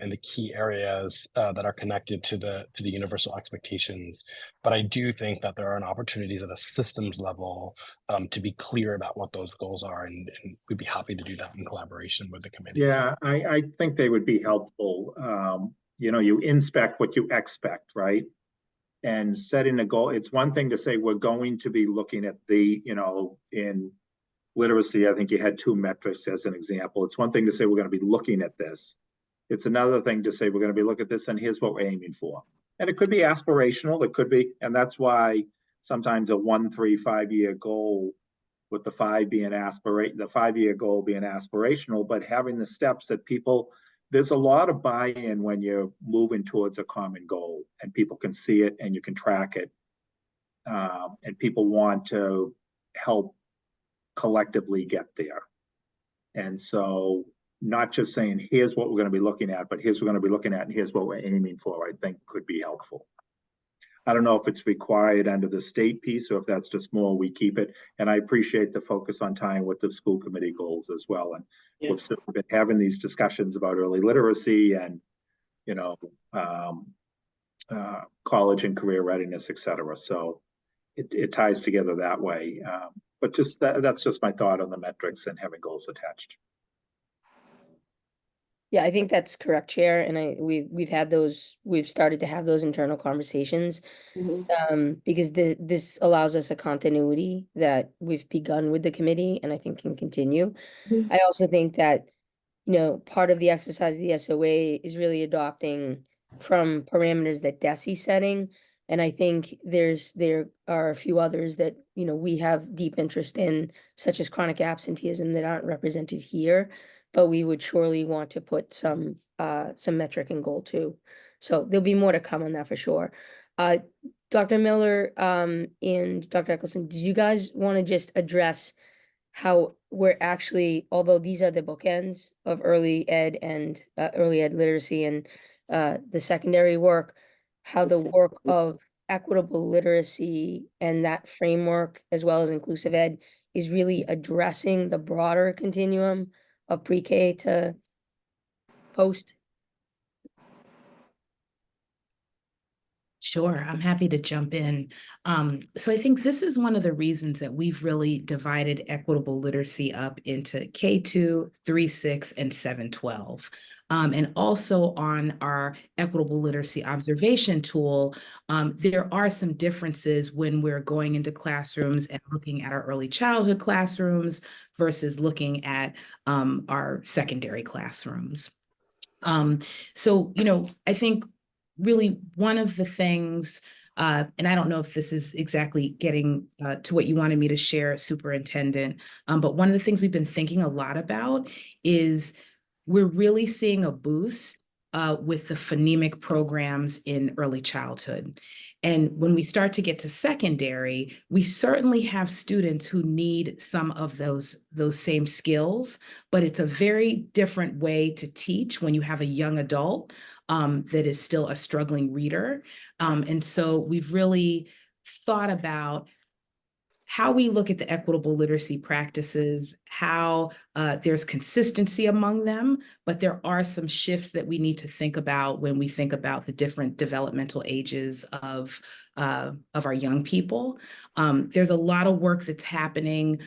Speaker 15: in the key areas that are connected to the universal expectations. But I do think that there are opportunities at a systems level to be clear about what those goals are, and we'd be happy to do that in collaboration with the committee.
Speaker 13: Yeah, I think they would be helpful. You know, you inspect what you expect, right? And setting a goal, it's one thing to say we're going to be looking at the, you know, in literacy, I think you had 2 metrics as an example. It's one thing to say we're going to be looking at this. It's another thing to say we're going to be looking at this and here's what we're aiming for. And it could be aspirational, it could be, and that's why sometimes a 1, 3, 5 year goal, with the 5 being the 5-year goal being aspirational, but having the steps that people, there's a lot of buy-in when you're moving towards a common goal and people can see it and you can track it. And people want to help collectively get there. And so not just saying, here's what we're going to be looking at, but here's what we're going to be looking at and here's what we're aiming for, I think could be helpful. I don't know if it's required under the state piece or if that's just more we keep it. And I appreciate the focus on tying with the school committee goals as well. And we've sort of been having these discussions about early literacy and, you know, college and career readiness, et cetera. So it ties together that way. But just that's just my thought on the metrics and having goals attached.
Speaker 7: Yeah, I think that's correct, Chair. And we've started to have those internal conversations, because this allows us a continuity that we've begun with the committee and I think can continue. I also think that, you know, part of the exercise of the SOA is really adopting from parameters that DESE's setting. And I think there are a few others that, you know, we have deep interest in, such as chronic absenteeism, that aren't represented here, but we would surely want to put some metric and goal too. So there'll be more to come on that for sure. Dr. Miller and Dr. Eccleston, do you guys want to just address how we're actually, although these are the bookends of early ed and early ed literacy and the secondary work, how the work of equitable literacy and that framework, as well as inclusive ed, is really addressing the broader continuum of pre-K to post?
Speaker 16: Sure, I'm happy to jump in. So I think this is one of the reasons that we've really divided equitable literacy up into K2, 3-6, and 7-12. And also on our equitable literacy observation tool, there are some differences when we're going into classrooms and looking at our early childhood classrooms versus looking at our secondary classrooms. So, you know, I think really one of the things, and I don't know if this is exactly getting to what you wanted me to share, Superintendent, but one of the things we've been thinking a lot about is we're really seeing a boost with the phonemic programs in early childhood. And when we start to get to secondary, we certainly have students who need some of those same skills, but it's a very different way to teach when you have a young adult that is still a struggling reader. And so we've really thought about how we look at the equitable literacy practices, how there's consistency among them, but there are some shifts that we need to think about when we think about the different developmental ages of our young people. There's a lot of work that's happening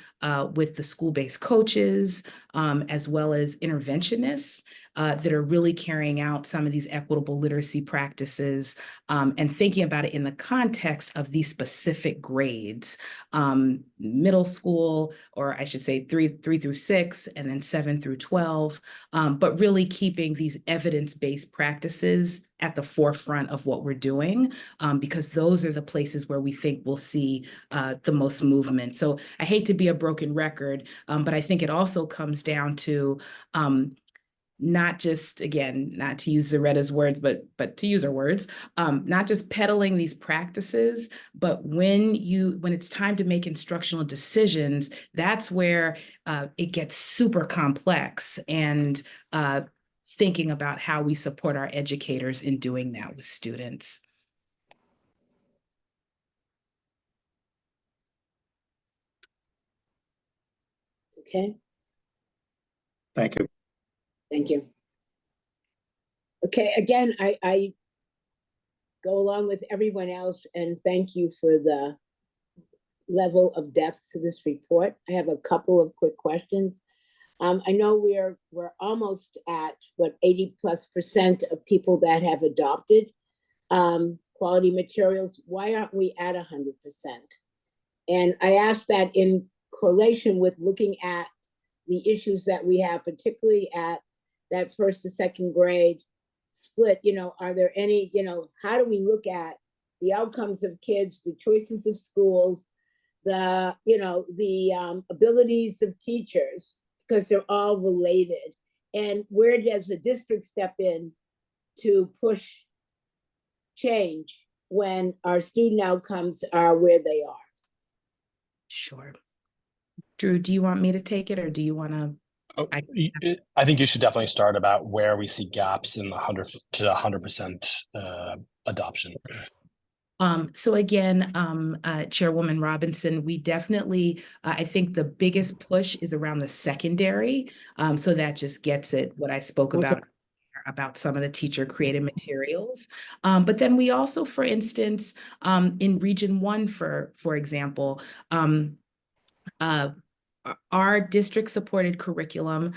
Speaker 16: with the school-based coaches, as well as interventionists that are really carrying out some of these equitable literacy practices and thinking about it in the context of these specific grades, middle school, or I should say 3 through 6, and then 7 through 12, but really keeping these evidence-based practices at the forefront of what we're doing, because those are the places where we think we'll see the most movement. So I hate to be a broken record, but I think it also comes down to not just, again, not to use Zoretta's words, but to use her words, not just peddling these practices, but when it's time to make instructional decisions, that's where it gets super complex, and thinking about how we support our educators in doing that with students.
Speaker 2: Okay,
Speaker 13: Thank you.
Speaker 2: thank you. Okay, again, I go along with everyone else and thank you for the level of depth to this report. I have a couple of quick questions. I know we're almost at what 80+% of people that have adopted quality materials. Why aren't we at 100%? And I ask that in correlation with looking at the issues that we have, particularly at that 1st to 2nd grade split. Are there any, how do we look at the outcomes of kids, the choices of schools, the abilities of teachers, because they're all related? And where does the district step in to push change when our student outcomes are where they are?
Speaker 16: Sure. Drew, do you want me to take it, or do you want to?
Speaker 15: I think you should definitely start about where we see gaps in the 100% adoption.
Speaker 16: So again, Chairwoman Robinson, we definitely, I think the biggest push is around the secondary. So that just gets at what I spoke about some of the teacher created materials. But then we also, for instance, in Region 1, for example, our district supported curriculum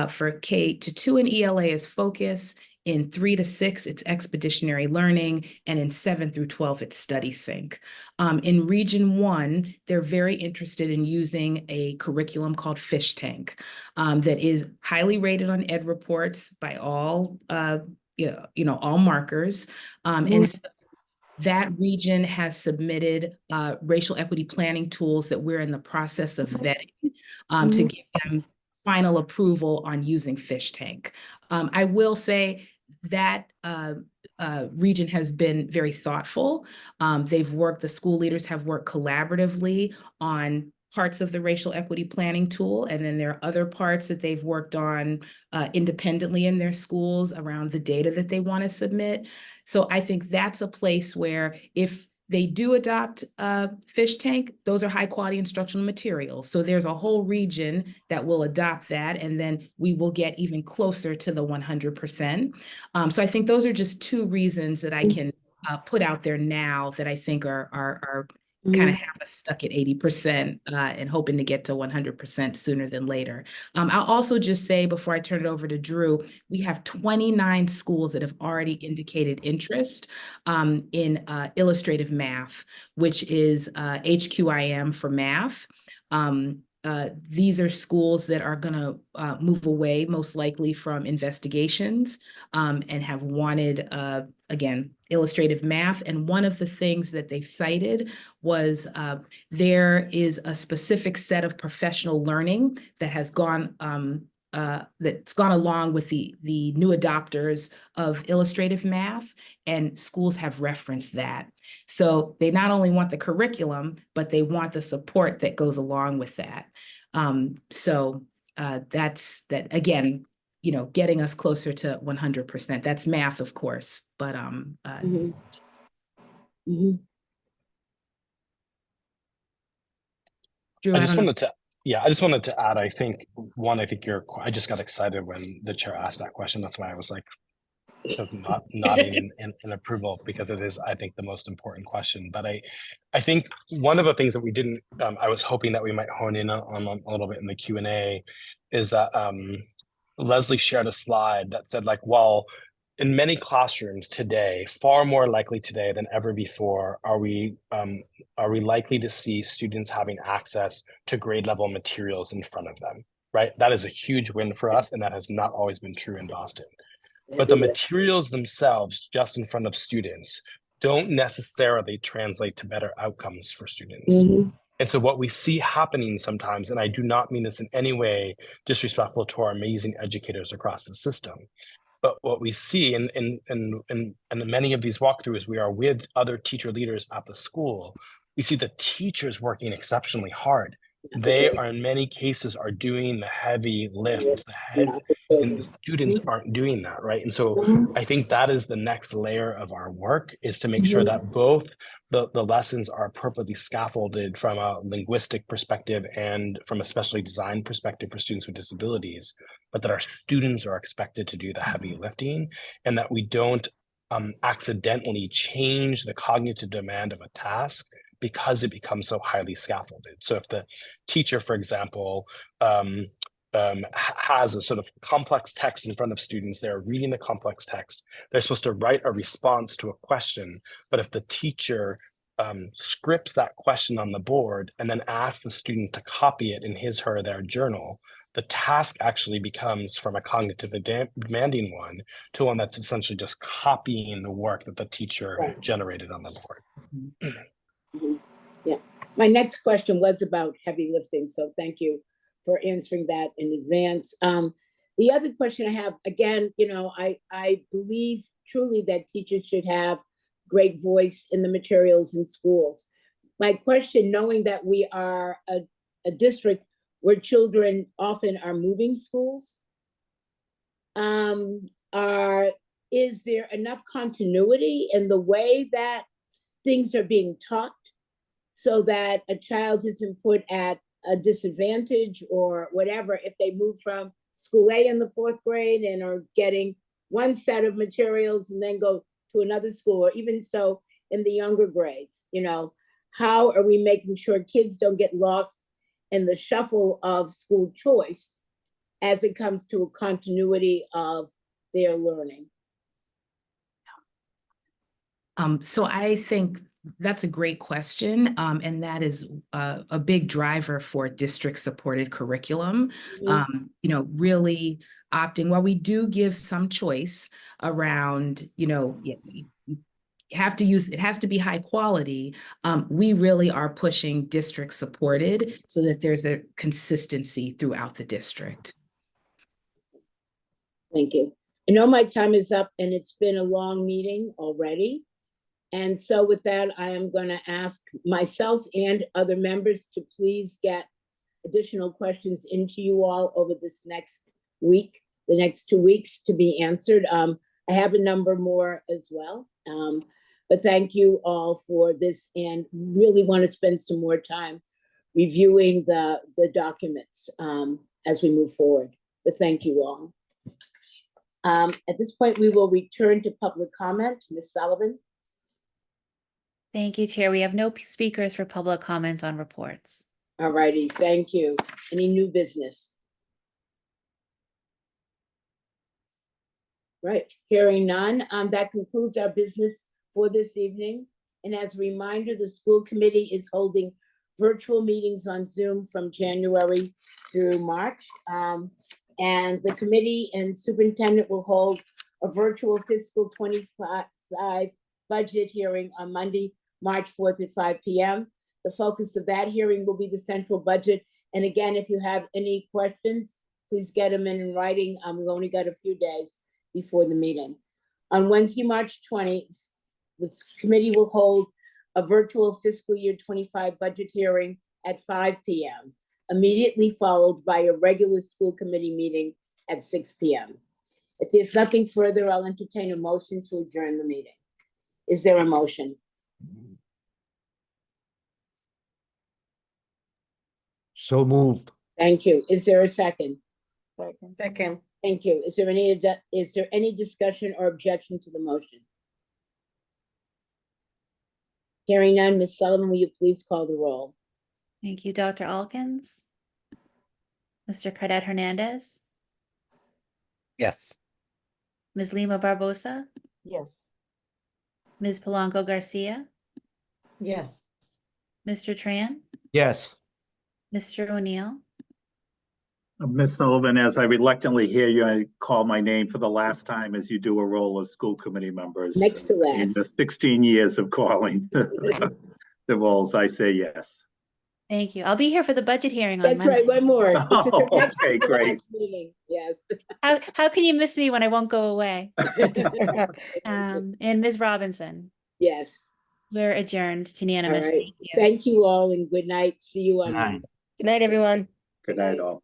Speaker 16: for K-2 and ELA is focus. In 3 to 6, it's expeditionary learning, and in 7 through 12, it's study sync. In Region 1, they're very interested in using a curriculum called Fish Tank that is highly rated on Ed Reports by all, all markers. And so that region has submitted racial equity planning tools that we're in the process of vetting to give them final approval on using Fish Tank. I will say that region has been very thoughtful. The school leaders have worked collaboratively on parts of the racial equity planning tool, and then there are other parts that they've worked on independently in their schools around the data that they want to submit. So I think that's a place where if they do adopt Fish Tank, those are high quality instructional materials. So there's a whole region that will adopt that, and then we will get even closer to the 100%. So I think those are just 2 reasons that I can put out there now that I think are kind of have us stuck at 80% and hoping to get to 100% sooner than later. I'll also just say, before I turn it over to Drew, we have 29 schools that have already indicated interest in illustrative math, which is HQIM for math. These are schools that are going to move away most likely from investigations and have wanted again, illustrative math. And one of the things that they've cited was there is a specific set of professional learning that has gone that's gone along with the new adopters of illustrative math, and schools have referenced that. So they not only want the curriculum, but they want the support that goes along with that. That's that, again, you know, getting us closer to 100%. That's math, of course, but Drew,
Speaker 15: I
Speaker 16: I
Speaker 15: just
Speaker 16: don't know.
Speaker 15: wanted to, yeah, I just wanted to add, I think I just got excited when the chair asked that question. That's why I was like, sort of nodding in approval, because it is, I think, the most important question. But I think one of the things that we didn't, I was hoping that we might hone in on a little bit in the Q&A is that Leslie shared a slide that said, like, well, in many classrooms today, far more likely today than ever before, are we likely to see students having access to grade level materials in front of them, right? That is a huge win for us, and that has not always been true in Boston. But the materials themselves, just in front of students, don't necessarily translate to better outcomes for students. And so what we see happening sometimes, and I do not mean this in any way disrespectful to our amazing educators across the system, but what we see in many of these walkthroughs, we are with other teacher leaders at the school. We see the teachers working exceptionally hard. They are, in many cases, are doing the heavy lift, and the students aren't doing that, right? And so I think that is the next layer of our work, is to make sure that both the lessons are appropriately scaffolded from a linguistic perspective and from a specially designed perspective for students with disabilities, but that our students are expected to do the heavy lifting, and that we don't accidentally change the cognitive demand of a task because it becomes so highly scaffolded. So if the teacher, for example, has a sort of complex text in front of students, they're reading the complex text, they're supposed to write a response to a question, but if the teacher scripts that question on the board and then asks the student to copy it in his, her, their journal, the task actually becomes from a cognitive demanding one to one that's essentially just copying the work that the teacher generated on the board.
Speaker 2: Yeah, my next question was about heavy lifting, so thank you for answering that in advance. The other question I have, again, you know, I believe truly that teachers should have great voice in the materials in schools. My question, knowing that we are a district where children often are moving schools, is there enough continuity in the way that things are being taught so that a child isn't put at a disadvantage or whatever if they move from school A in the 4th grade and are getting one set of materials and then go to another school, or even so in the younger grades? You know, how are we making sure kids don't get lost in the shuffle of school choice as it comes to a continuity of their learning?
Speaker 16: So I think that's a great question. And that is a big driver for district supported curriculum. You know, really opting, while we do give some choice around, you know, you have to use, it has to be high quality. We really are pushing district supported so that there's a consistency throughout the district.
Speaker 2: Thank you. I know my time is up and it's been a long meeting already. And so with that, I am going to ask myself and other members to please get additional questions into you all over this next week, the next 2 weeks, to be answered. I have a number more as well. But thank you all for this, and really want to spend some more time reviewing the documents as we move forward. But thank you all. At this point, we will return to public comment. Ms. Sullivan.
Speaker 3: Thank you, Chair. We have no speakers for public comment on reports.
Speaker 2: All righty, thank you. Any new business? Right, hearing none. That concludes our business for this evening. And as a reminder, the school committee is holding virtual meetings on Zoom from January through March. And the committee and superintendent will hold a virtual fiscal 25 2025 budget hearing on Monday, March 4th at 5 p.m. The focus of that hearing will be the central budget. And again, if you have any questions, please get them in writing. We've only got a few days before the meeting. On Wednesday, March 20th, this committee will hold a virtual fiscal year 25 budget hearing at 5 p.m., immediately followed by a regular school committee meeting at 6 p.m. If there's nothing further, I'll entertain a motion to adjourn the meeting. Is there a motion?
Speaker 17: So moved.
Speaker 2: Thank you. Is there a second?
Speaker 11: Second.
Speaker 2: Thank you. Is there any discussion or objection to the motion? Hearing none, Ms. Sullivan, will you please call the roll?
Speaker 3: Thank you, Dr. Alkins. Mr. Cadet Hernandez,
Speaker 5: Yes.
Speaker 3: Ms. Lima Barbosa,
Speaker 2: Yes.
Speaker 3: Ms. Polanco Garcia,
Speaker 11: Yes.
Speaker 3: Mr. Tran,
Speaker 17: Yes.
Speaker 3: Mr. O'Neill,
Speaker 13: Ms. Sullivan, as I reluctantly hear you, I call my name for the last time as you do a roll of school committee members.
Speaker 2: Next to
Speaker 13: In the
Speaker 2: last.
Speaker 13: 16 years of calling the roles, I say yes.
Speaker 3: thank you. I'll be here for the budget hearing on
Speaker 2: That's
Speaker 3: Monday.
Speaker 2: right, one more. This is the
Speaker 13: Oh,
Speaker 2: next
Speaker 13: okay,
Speaker 2: to the
Speaker 13: great.
Speaker 2: last meeting. Yes.
Speaker 3: How can you miss me when I won't go away? And Ms. Robinson,
Speaker 2: Yes.
Speaker 3: we're adjourned. It's
Speaker 2: All
Speaker 3: unanimous.
Speaker 2: right.
Speaker 3: Thank you.
Speaker 2: Thank you all and good night. See you on Monday.
Speaker 7: Good night, everyone.
Speaker 13: Good night, all.